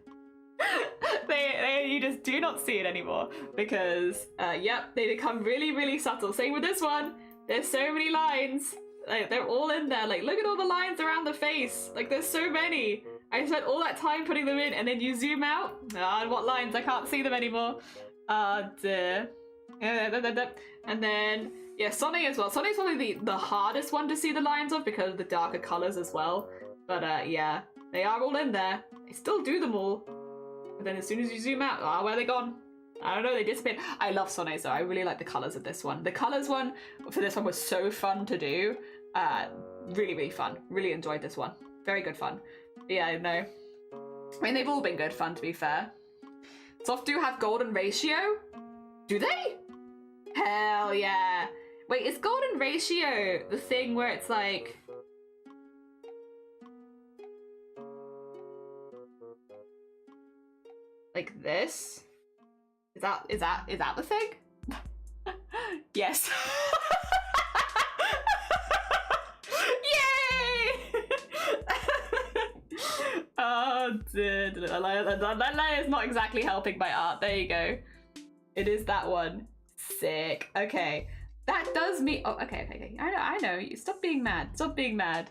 You just do not see it anymore because, yep, they become really, really subtle. Same with this one. There's so many lines. Like, they're all in there. Like, look at all the lines around the face. Like, there's so many. I spent all that time putting them in, and then you zoom out. Ah, what lines? I can't see them anymore. Dear. And then, yeah, Sonic as well. Sonic's probably the hardest one to see the lines of because of the darker colours as well. But, yeah, they are all in there. I still do them all. But then as soon as you zoom out, where are they gone? I don't know, they disappeared. I love Sonic, though. I really like the colours of this one. The colours one for this one was so fun to do. Really, really fun. Really enjoyed this one. Very good fun. Yeah, I know. I mean, they've all been good fun, to be fair. Soft do have golden ratio? Do they? Hell yeah. Wait, is golden ratio the thing where it's like... like this? Is that the thing? Yes. Yay! Oh, dude. That layer is not exactly helping my art. There you go. It is that one. Sick. Okay. That does mean... oh, okay. I know. You stop being mad. Stop being mad.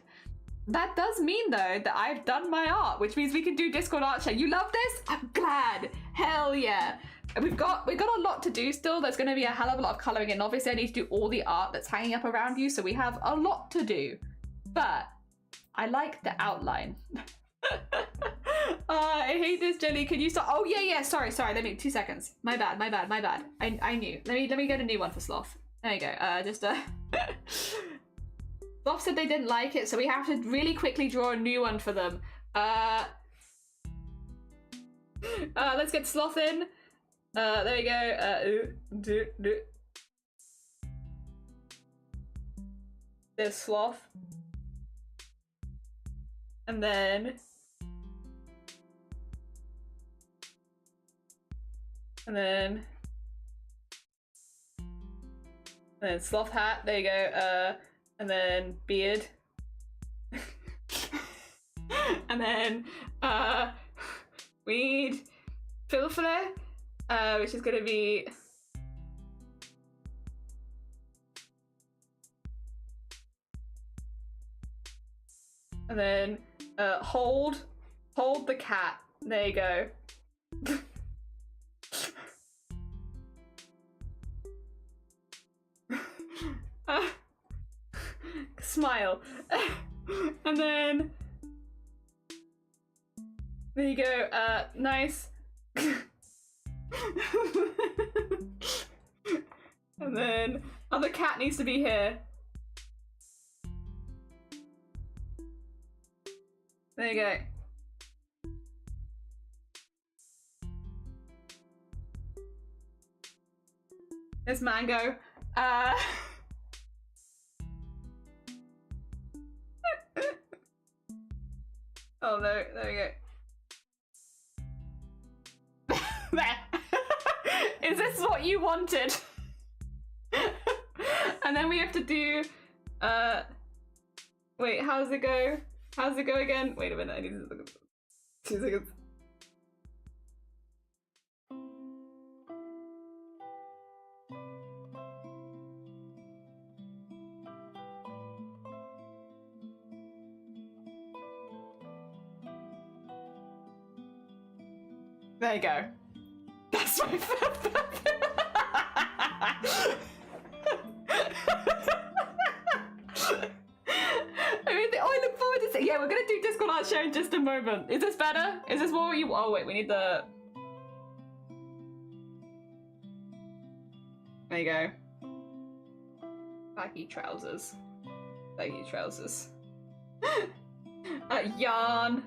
That does mean, though, that I've done my art, which means we can do Discord art share. You love this? I'm glad. Hell yeah. And we've got a lot to do still. There's going to be a hell of a lot of colouring in. Obviously, I need to do all the art that's hanging up around you, so we have a lot to do. But I like the outline. I hate this, Jelly. Can you stop? Oh, yeah. Sorry. Let me... 2 seconds. My bad. I knew. Let me get a new one for Sloth. There you go. Sloth said they didn't like it, so we have to really quickly draw a new one for them. Let's get Sloth in. There we go. There's Sloth. And then Sloth hat, there you go. And then beard. And then weed filfler, which is gonna be And then hold the cat. There you go. Smile. And then there you go. Nice. And then other cat needs to be here. There you go. There's Mango. Oh no, there we go. There. Is this what you wanted? And then we have to do wait, how does it go? How does it go again? Wait a minute, I need to look at 2 seconds. There you go. That's my I look forward to see. Yeah, we're gonna do Discord art show in just a moment. Is this better? Is this what you? Oh wait, we need the. There you go. Baggy trousers. Baggy trousers. Yarn.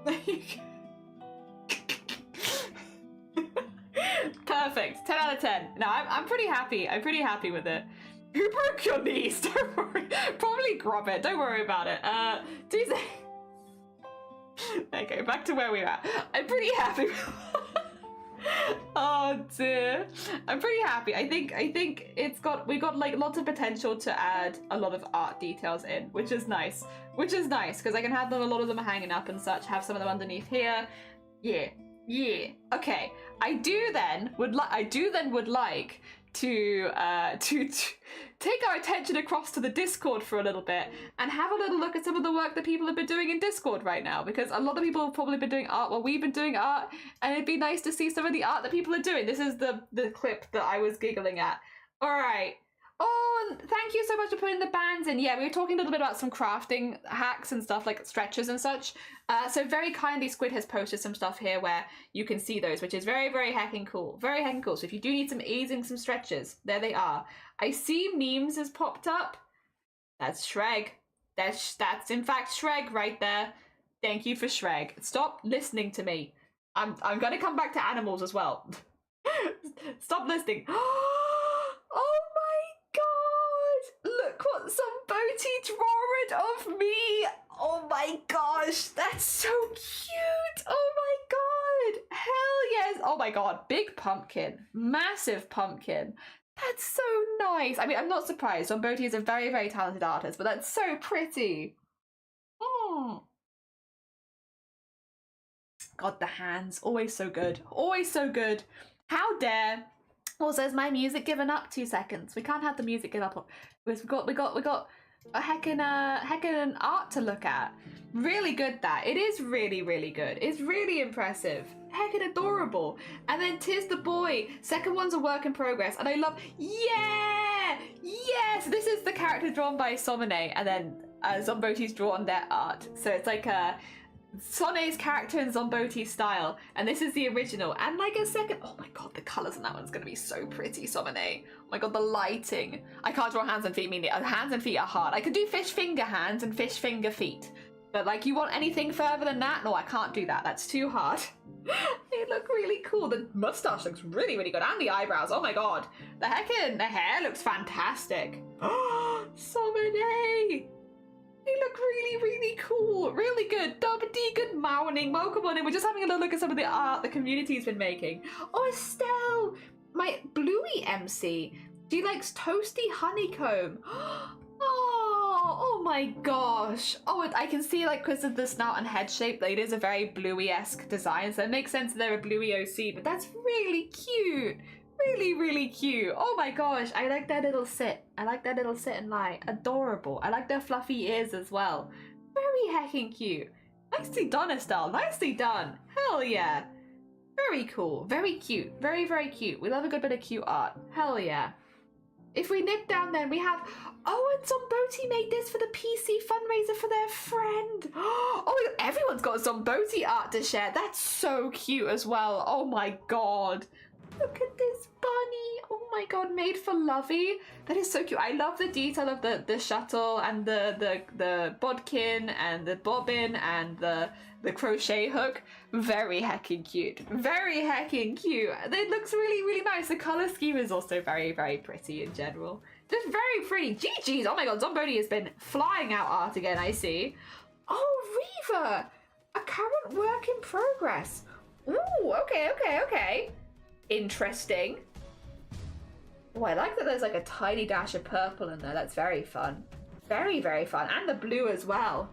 There you go. Perfect. 10 out of 10. No, I'm pretty happy. I'm pretty happy with it. Who broke your knees? Don't worry. Probably Grub it. Don't worry about it. Tuesday. Okay, back to where we were. I'm pretty happy. Oh dear. I'm pretty happy. I think we got like lots of potential to add a lot of art details in, which is nice. Which is nice because I can have them, a lot of them hanging up and such, have some of them underneath here. Yeah. Okay. I do then would like to take our attention across to the Discord for a little bit and have a little look at some of the work that people have been doing in Discord right now, because a lot of people have probably been doing art while we've been doing art, and it'd be nice to see some of the art that people are doing. This is the clip that I was giggling at. All right. Oh, and thank you so much for putting the bands in. Yeah, we were talking a little bit about some crafting hacks and stuff, like stretchers and such. So very kindly, Squid has posted some stuff here where you can see those, which is very, very heckin' cool. Very heckin' cool. So if you do need some easing, some stretchers, there they are. I see memes has popped up. That's Shreg. That's in fact Shreg right there. Thank you for Shreg. Stop listening to me. I'm gonna come back to animals as well. Stop listening. Oh my god! Look what Zomboti drawn of me! Oh my gosh, that's so cute! Oh my god! Hell yes! Oh my god, big pumpkin. Massive pumpkin. That's so nice. I mean, I'm not surprised. Zomboti is a very, very talented artist, but that's so pretty. Oh. God, the hands. Always so good. Always so good. How dare. Also, is my music given up? 2 seconds. We can't have the music give up. We got a heckin' art to look at. Really good that. It is really, really good. It's really impressive. Heckin' adorable. And then Tis the Boy. Second one's a work in progress. And I love, yeah! Yes! This is the character drawn by Somene. And then Zomboti's drawn their art. So it's like Sone's character in Zomboti's style, and this is the original, and like a second. Oh my god, the colours in that one's gonna be so pretty, Somene. Oh my god, the lighting. I can't draw hands and feet, meaning hands and feet are hard. I could do fish finger hands and fish finger feet, but like, you want anything further than that? No, I can't do that. That's too hard. They look really cool. The mustache looks really, really good, and the eyebrows. Oh my god, the hair looks fantastic. Somene. They look really, really cool. Really good. Dubbity, good morning. Welcome on in. We're just having a little look at some of the art the community's been making. Oh, Estelle, my Bluey MC. She likes toasty honeycomb. Oh my gosh. Oh, I can see, like, because of the snout and head shape, that it is a very Bluey-esque design, so it makes sense that they're a Bluey OC, but that's really cute. Really, really cute. Oh my gosh, I like their little sit. I like their little sit and lie. Adorable. I like their fluffy ears as well. Very heckin' cute. Nicely done, Estelle. Nicely done. Hell yeah. Very cool. Very cute. Very, very cute. We love a good bit of cute art. Hell yeah. If we nip down then, we have... Oh, and Zomboti made this for the PC fundraiser for their friend. Oh, everyone's got Zomboti art to share. That's so cute as well. Oh my god. Look at this bunny. Oh my god, made for Lovey. That is so cute. I love the detail of the shuttle and the bodkin and the bobbin and the crochet hook. Very heckin' cute. Very heckin' cute. It looks really, really nice. The color scheme is also very, very pretty in general. Just very pretty. GG's. Oh my god, Zomboti has been flying out art again, I see. Oh, Reva. A current work in progress. Ooh, okay. Interesting. Oh, I like that there's like a tiny dash of purple in there. That's very fun. Very, very fun. And the blue as well.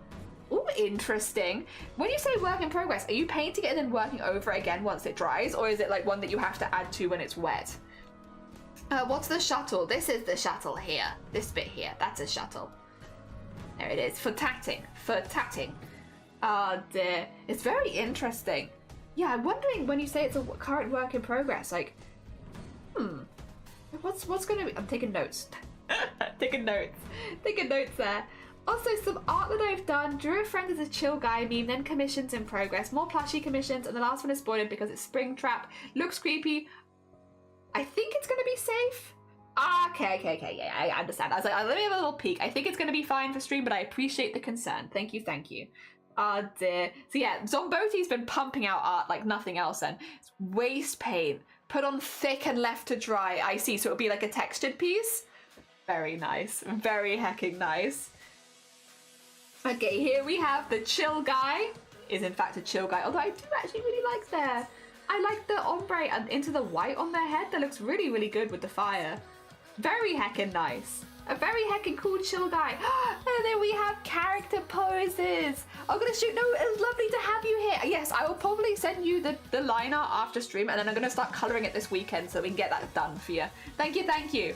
Ooh, interesting. When you say work in progress, are you painting it and then working over it again once it dries? Or is it like one that you have to add to when it's wet? What's the shuttle? This is the shuttle here. This bit here. That's a shuttle. There it is. For tatting. For tatting. Oh dear. It's very interesting. Yeah, I'm wondering when you say it's a current work in progress, like, what's going to be... I'm taking notes. Taking notes there. Also, some art that I've done. Drew a friend as a chill guy meme, then commissions in progress. More plushie commissions, and the last one is spoiled because it's Springtrap. Looks creepy. I think it's going to be safe. Okay, yeah, I understand. I was like, let me have a little peek. I think it's going to be fine for stream, but I appreciate the concern. Thank you. Oh dear. So yeah, Zomboti's been pumping out art like nothing else then. It's waste paint, put on thick and left to dry. I see, so it'll be like a textured piece. Very nice. Very hecking nice. Okay, here we have the chill guy. Is in fact a chill guy, although I do actually really like I like the ombre and into the white on their head. That looks really, really good with the fire. Very heckin' nice. A very heckin' cool chill guy. And then we have character poses. I'm gonna shoot. No, it's lovely to have you here. Yes, I will probably send you the line art after stream, and then I'm gonna start coloring it this weekend so we can get that done for you. Thank you.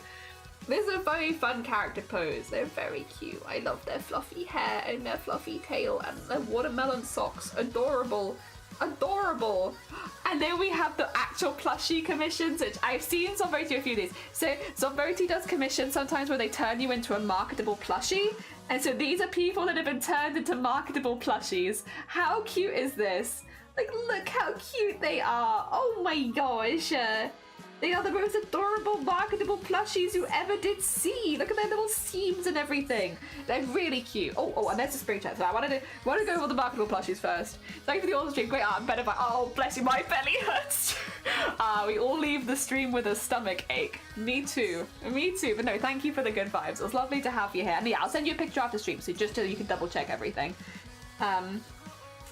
This is a very fun character pose. They're very cute. I love their fluffy hair and their fluffy tail and their watermelon socks. Adorable. And then we have the actual plushie commissions, which I've seen Zomboti do a few of these. So Zomboti does commissions sometimes where they turn you into a marketable plushie. And so these are people that have been turned into marketable plushies. How cute is this? Like, look how cute they are. Oh my gosh. They are the most adorable marketable plushies you ever did see. Look at their little seams and everything. They're really cute. Oh, and there's a spring chat. So I wanted to go over the marketable plushies first. Thank you for the all stream. Great art and better fight. Oh, bless you, my belly hurts. We all leave the stream with a stomach ache. Me too. But no, thank you for the good vibes. It was lovely to have you here. And yeah, I'll send you a picture after stream, so just so you can double check everything.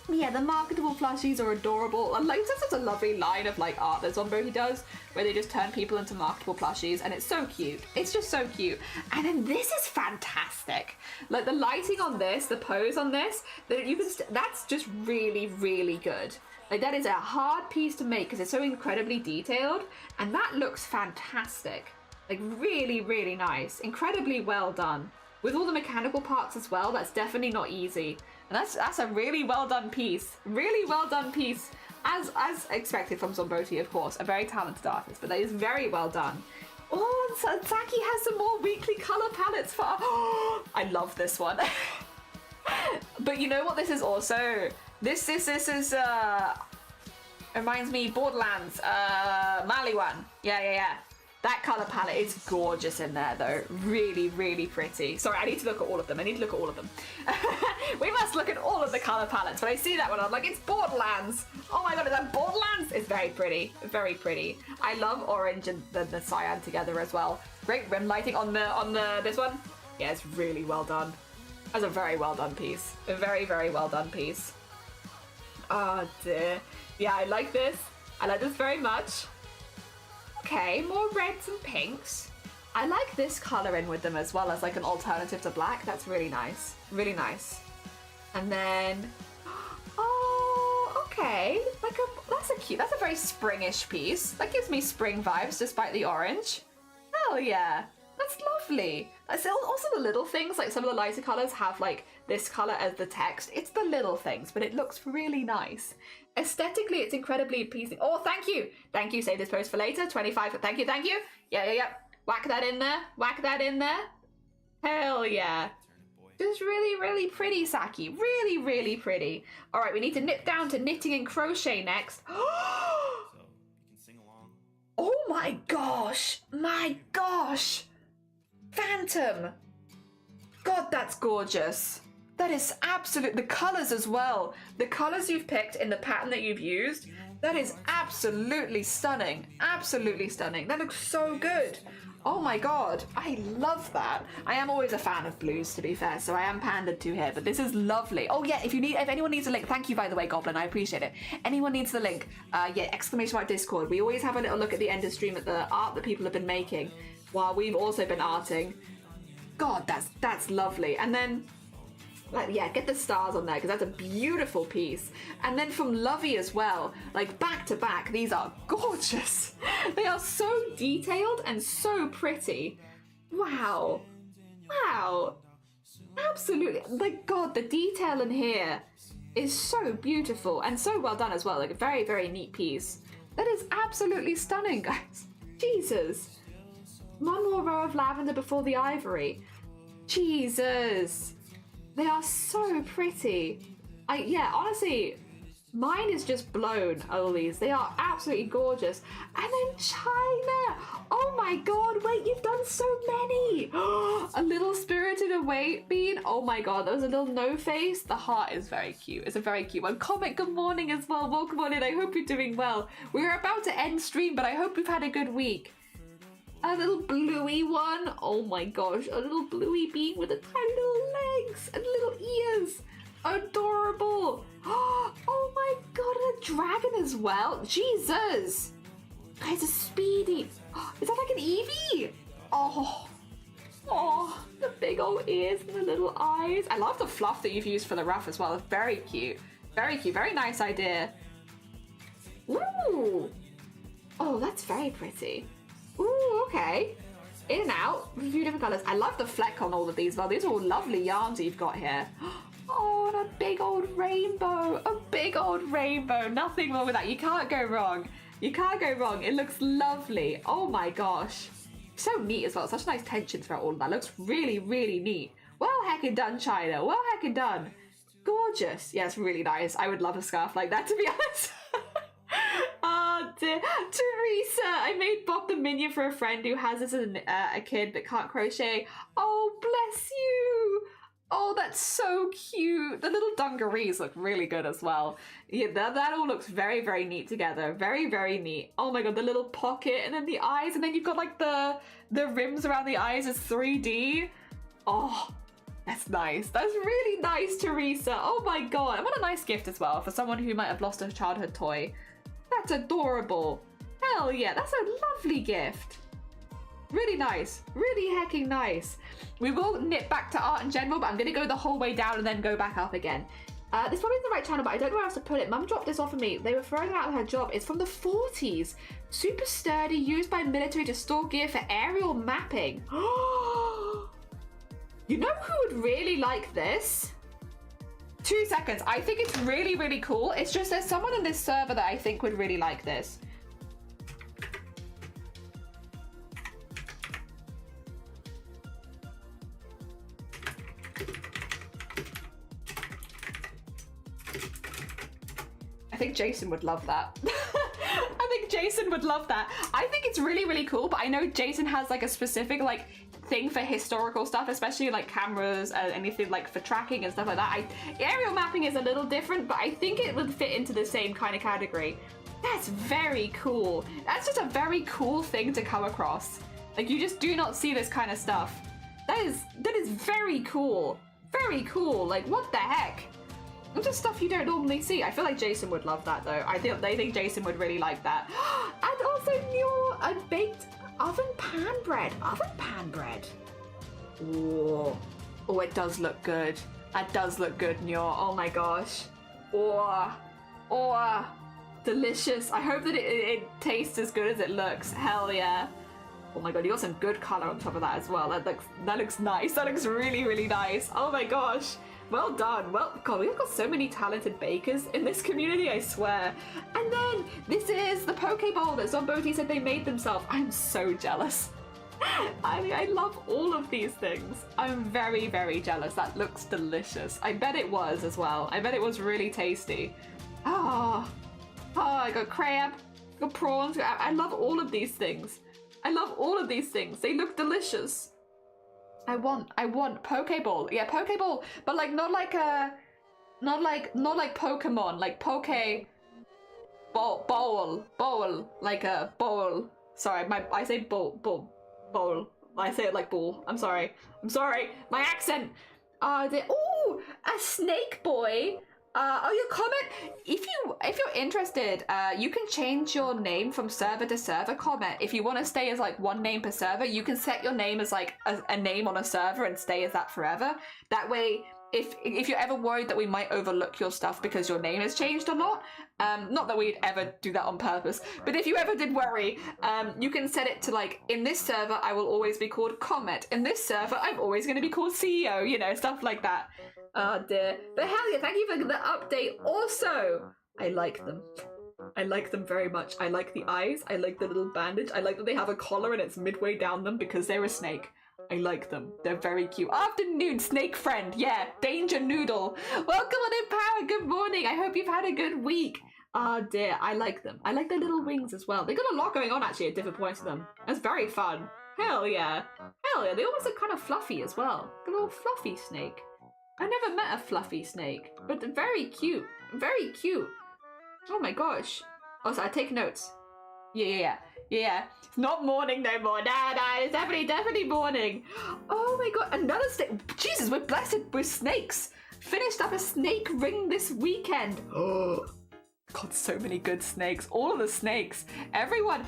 Yeah, the marketable plushies are adorable. And like, that's such a lovely line of like art that Zomboti does, where they just turn people into marketable plushies, and it's so cute. It's just so cute. And then this is fantastic. Like the lighting on this, the pose on this, that's just really, really good. Like that is a hard piece to make because it's so incredibly detailed, and that looks fantastic. Like really, really nice. Incredibly well done. With all the mechanical parts as well, that's definitely not easy. And that's a really well done piece. Really well done piece. As expected from Zomboti, of course. A very talented artist, but that is very well done. Oh, and Saki has some more weekly color palettes for... Oh, I love this one. But you know what this is also? This is reminds me Borderlands, Maliwan. Yeah. That colour palette is gorgeous in there though. Really, really pretty. Sorry, I need to look at all of them. We must look at all of the colour palettes. But I see that one, I'm like, it's Borderlands. Oh my god, is that Borderlands? It's very pretty. Very pretty. I love orange and the cyan together as well. Great rim lighting on this one. Yeah, it's really well done. That's a very well done piece. A very, very well done piece. Oh dear. Yeah, I like this. I like this very much. Okay, more reds and pinks. I like this colour in with them as well as like an alternative to black. That's really nice. Really nice. And then, oh, okay. That's that's a very springish piece. That gives me spring vibes despite the orange. Hell yeah. That's lovely. That's also the little things, like some of the lighter colors have like this color as the text. It's the little things, but it looks really nice. Aesthetically, it's incredibly pleasing. Oh, thank you. Thank you. Save this post for later. 25. Thank you. Thank you. Yeah. Whack that in there. Whack that in there. Hell yeah. Just really, really pretty, Saki. Really, really pretty. All right, we need to nip down to knitting and crochet next.
So you can sing along.
Oh my gosh. My gosh. Phantom. God, that's gorgeous. That is absolute. The colors as well. The colors you've picked in the pattern that you've used. That is absolutely stunning. Absolutely stunning. That looks so good. Oh my god, I love that. I am always a fan of blues, to be fair, so I am pandered to here, but this is lovely. Oh yeah, if anyone needs a link, thank you by the way, Goblin, I appreciate it. Anyone needs the link, yeah, ! Discord. We always have a little look at the end of stream at the art that people have been making while we've also been arting. God, that's lovely. And then, like, yeah, get the stars on there because that's a beautiful piece. And then from Lovey as well, like back to back, these are gorgeous. They are so detailed and so pretty. Wow. Wow. Absolutely. Like, God, the detail in here is so beautiful and so well done as well. Like a very, very neat piece. That is absolutely stunning, guys. Jesus. One more row of lavender before the ivory. Jesus. They are so pretty. Yeah, honestly, mine is just blown, all these. They are absolutely gorgeous. And then China. Oh my god, wait, you've done so many. A little Spirited Away bean. Oh my god, there was a little no face. The heart is very cute. It's a very cute one. Comet, good morning as well. Welcome on in. I hope you're doing well. We're about to end stream, but I hope you've had a good week. A little bluey one. Oh my gosh, a little bluey bean with a tiny little legs and little ears. Adorable. Oh my god, and a dragon as well. Jesus. Guys, a Speedy. Is that like an Eevee? Oh, the big old ears and the little eyes. I love the fluff that you've used for the ruff as well. It's very cute. Very cute. Very nice idea. Ooh. Oh, that's very pretty. Ooh, okay. In and out with a few different colours. I love the fleck on all of these. Well, these are all lovely yarns you've got here. Oh, and a big old rainbow. A big old rainbow. Nothing wrong with that. You can't go wrong. You can't go wrong. It looks lovely. Oh my gosh. So neat as well. Such nice tension throughout all of that. Looks really, really neat. Well heckin' done, China. Well heckin' done. Gorgeous. Yeah, it's really nice. I would love a scarf like that, to be honest. Oh dear. Teresa, I made Bob the minion for a friend who has this as a kid but can't crochet. Oh, bless you. Oh, that's so cute. The little dungarees look really good as well. Yeah, that all looks very, very neat together. Very, very neat. Oh my god, the little pocket and then the eyes, and then you've got like the rims around the eyes as 3D. Oh, that's nice. That's really nice, Teresa. Oh my god. And what a nice gift as well for someone who might have lost a childhood toy. That's adorable. Hell yeah, that's a lovely gift. Really nice. Really hecking nice. We will nip back to art in general, but I'm going to go the whole way down and then go back up again. This probably is the right channel, but I don't know where else to put it. Mum dropped this off of me. They were throwing it out of her job. It's from the 40s. Super sturdy, used by military to store gear for aerial mapping. You know who would really like this? 2 seconds. I think it's really, really cool. It's just there's someone in this server that I think would really like this. I think Jason would love that. I think Jason would love that. I think it's really, really cool, but I know Jason has like a specific like thing for historical stuff, especially like cameras and anything like for tracking and stuff like that. Aerial mapping is a little different, but I think it would fit into the same kind of category. That's very cool. That's just a very cool thing to come across. Like, you just do not see this kind of stuff. That is very cool. Very cool. Like, what the heck? It's just stuff you don't normally see. I feel like Jason would love that though. They think Jason would really like that. And also a baked oven pan bread. Oven pan bread. Oh, it does look good. That does look good, Nyor. Oh my gosh. Oh, delicious. I hope that it tastes as good as it looks. Hell yeah. Oh my god, you got some good color on top of that as well. That looks nice. That looks really, really nice. Oh my gosh. Well done. Well, God, we've got so many talented bakers in this community, I swear. And then this is the poke bowl that Zomboti said they made themselves. I'm so jealous. I love all of these things. I'm very, very jealous. That looks delicious. I bet it was as well. I bet it was really tasty. Oh, I got crab, got prawns. I love all of these things. I love all of these things. They look delicious. I want Pokeball. Yeah, Pokeball, but like not like Pokemon, like bowl, like a bowl. Sorry, I say bowl. I say it like bull. I'm sorry. My accent. Ooh, a snake boy. Your comment. If you're interested, you can change your name from server to server. Comment. If you want to stay as like one name per server, you can set your name as like a name on a server and stay as that forever. That way, if you're ever worried that we might overlook your stuff because your name has changed or not, not that we'd ever do that on purpose, but if you ever did worry, you can set it to like, in this server I will always be called Comet, in this server I'm always going to be called CEO, you know, stuff like that. Oh dear. But hell yeah, thank you for the update. Also, I like them. I like them very much. I like the eyes, I like the little bandage, I like that they have a collar and it's midway down them because they're a snake. I like them. They're very cute. Afternoon, snake friend. Yeah, Danger Noodle. Welcome on in, Power. Good morning. I hope you've had a good week. Oh dear, I like them. I like their little wings as well. They got a lot going on actually at different points of them. That's very fun. Hell yeah. Hell yeah. They almost look kind of fluffy as well. A little fluffy snake. I never met a fluffy snake, but they're very cute. Very cute. Oh my gosh. Oh, so I take notes. Yeah. It's not morning no more. Nah, it's definitely morning. Oh my god, another snake. Jesus, we're blessed with snakes. Finished up a snake ring this weekend. Oh, got so many good snakes. All of the snakes. Everyone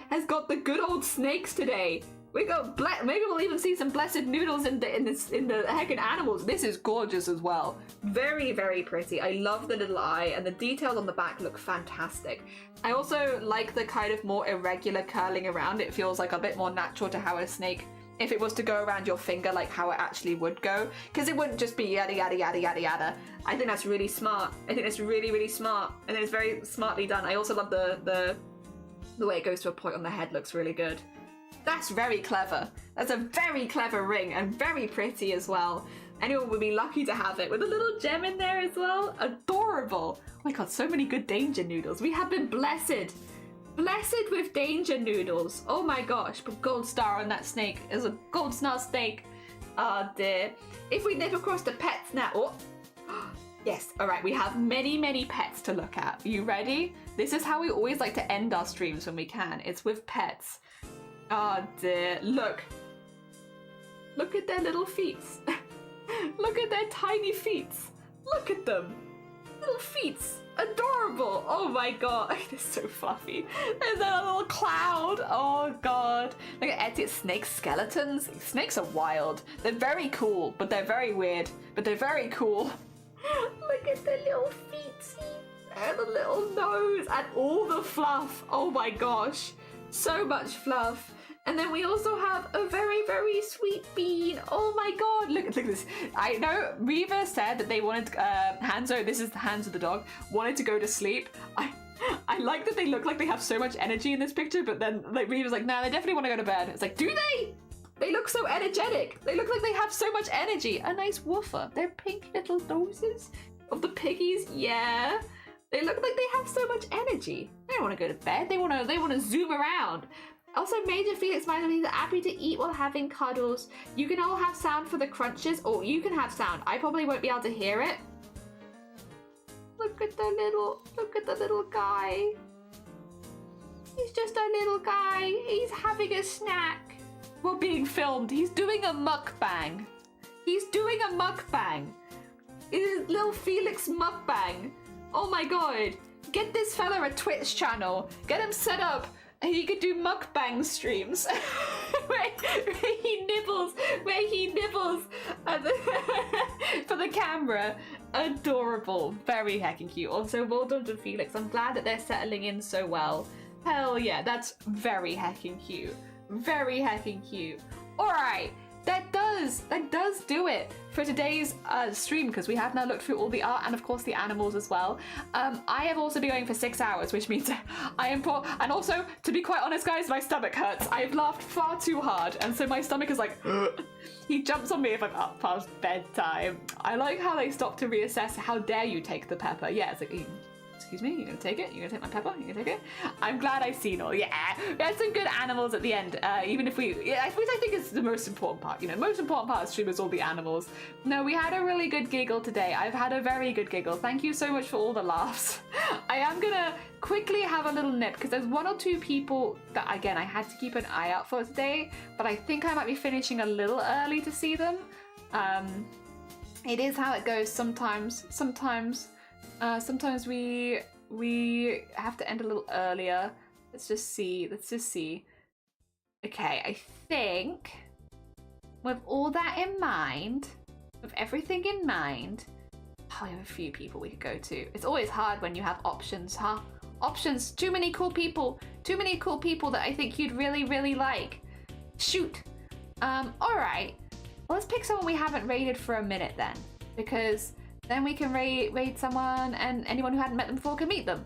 has got the good old snakes today. We got maybe we'll even see some blessed noodles in the heckin' animals. This is gorgeous as well. Very, very pretty. I love the little eye and the details on the back look fantastic. I also like the kind of more irregular curling around. It feels like a bit more natural to how a snake, if it was to go around your finger, like how it actually would go, because it wouldn't just be yada yada yada yada yada. I think that's really smart. I think that's really, really smart, and it's very smartly done. I also love the way it goes to a point on the head. Looks really good. That's very clever. That's a very clever ring and very pretty as well. Anyone would be lucky to have it with a little gem in there as well. Adorable. Oh my god, so many good danger noodles. We have been blessed. Blessed with danger noodles. Oh my gosh, but gold star on that snake is a gold star snake. Oh dear. If we nip across the pets now. Oh. Yes, all right, we have many, many pets to look at. Are you ready? This is how we always like to end our streams when we can. It's with pets. Oh dear, look at their little feet. Look at their tiny feet. Look at them. Little feet. Adorable. Oh my god. They're so fluffy. There's a little cloud. Oh god. Look at Etsy. Snake skeletons. Snakes are wild. They're very cool, but they're very weird. But they're very cool. Look at the little feet. And the little nose. And all the fluff. Oh my gosh. So much fluff. And then we also have a very, very sweet bean. Oh my god, look at this. I know Reva said that they wanted, Hanzo, this is Hanzo the dog, wanted to go to sleep. I like that they look like they have so much energy in this picture, but then like Reva's like, nah, they definitely want to go to bed. It's like, do they? They look so energetic. They look like they have so much energy. A nice woofer. They're pink little noses of the piggies, yeah. They look like they have so much energy. They don't want to go to bed. They want to zoom around. Also, Major Felix reminds me that happy to eat while having cuddles. You can all have sound for the crunches, or you can have sound. I probably won't be able to hear it. Look at the little guy. He's just a little guy. He's having a snack. We're being filmed. He's doing a mukbang. He's doing a mukbang. It is little Felix mukbang. Oh my god. Get this fella a Twitch channel. Get him set up. He could do mukbang streams where he nibbles for the camera adorable. Very heckin' cute. Also, well done to Felix. I'm glad that they're settling in so well. Hell yeah, that's very heckin' cute. Very heckin' cute. Alright, that does do it for today's stream, because we have now looked through all the art and of course the animals as well. I have also been going for 6 hours, which means I am poor. And also, to be quite honest guys, my stomach hurts. I've laughed far too hard, and so my stomach is like he jumps on me if I'm up past bedtime. I like how they stop to reassess. How dare you take the pepper? Yeah, it's like, excuse me, you're gonna take it? You're gonna take my pepper? You're gonna take it? I'm glad I've seen all. Yeah, we had some good animals at the end. Even if which I think is the most important part. You know, most important part of stream is all the animals. No, we had a really good giggle today. I've had a very good giggle. Thank you so much for all the laughs. I am gonna quickly have a little nip because there's 1 or 2 people that, again, I had to keep an eye out for today, but I think I might be finishing a little early to see them. It is how it goes sometimes. Sometimes we have to end a little earlier. Let's just see. Okay, I think with all that in mind, with everything in mind, I have a few people we could go to. It's always hard when you have options, huh? Options. Too many cool people that I think you'd really, really like. Shoot. All right. Well, let's pick someone we haven't raided for a minute then, because then we can raid someone, and anyone who hadn't met them before can meet them.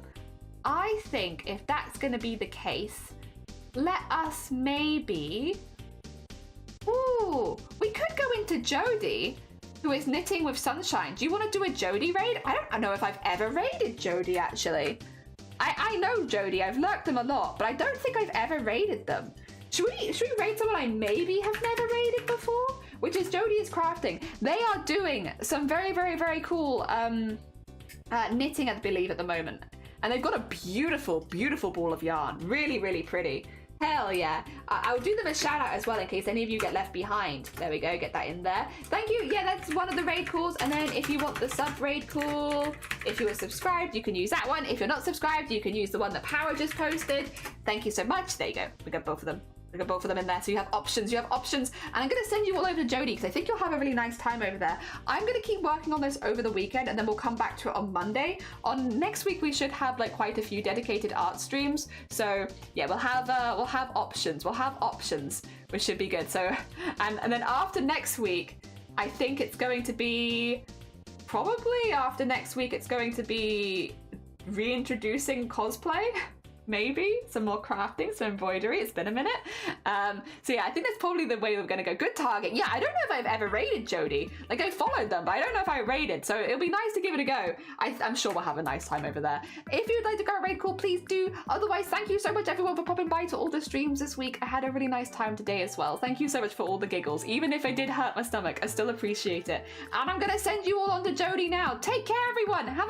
I think if that's going to be the case, let us maybe... Ooh, we could go into Jody, who is knitting with Sunshine. Do you want to do a Jody raid? I don't know if I've ever raided Jody, actually. I know Jody, I've lurked them a lot, but I don't think I've ever raided them. Should we raid someone I maybe have never raided before? Which is Jody is Crafting. They are doing some very, very, very cool knitting, I believe, at the moment. And they've got a beautiful, beautiful ball of yarn. Really, really pretty. Hell yeah. I'll do them a shout out as well in case any of you get left behind. There we go, get that in there. Thank you. Yeah, that's one of the raid calls. And then if you want the sub raid call, if you are subscribed, you can use that one. If you're not subscribed, you can use the one that Power just posted. Thank you so much. There you go. We got both of them. We got both of them in there, so you have options. And I'm going to send you all over to Jody because I think you'll have a really nice time over there. I'm going to keep working on this over the weekend, and then we'll come back to it on Monday. On next week, we should have like quite a few dedicated art streams. So yeah, we'll have options. We'll have options, which should be good. So and then after next week, I think it's going to be probably after next week. It's going to be reintroducing cosplay. Maybe some more crafting, some embroidery. It's been a minute. So yeah, I think that's probably the way we're gonna go. Good target. Yeah, I don't know if I've ever raided Jody. Like, I followed them, but I don't know if I raided. So it'll be nice to give it a go. I'm sure we'll have a nice time over there. If you'd like to go raid call, please do. Otherwise, thank you so much everyone for popping by to all the streams this week. I had a really nice time today as well. Thank you so much for all the giggles. Even if it did hurt my stomach, I still appreciate it. And I'm gonna send you all on to Jody now. Take care, everyone. Have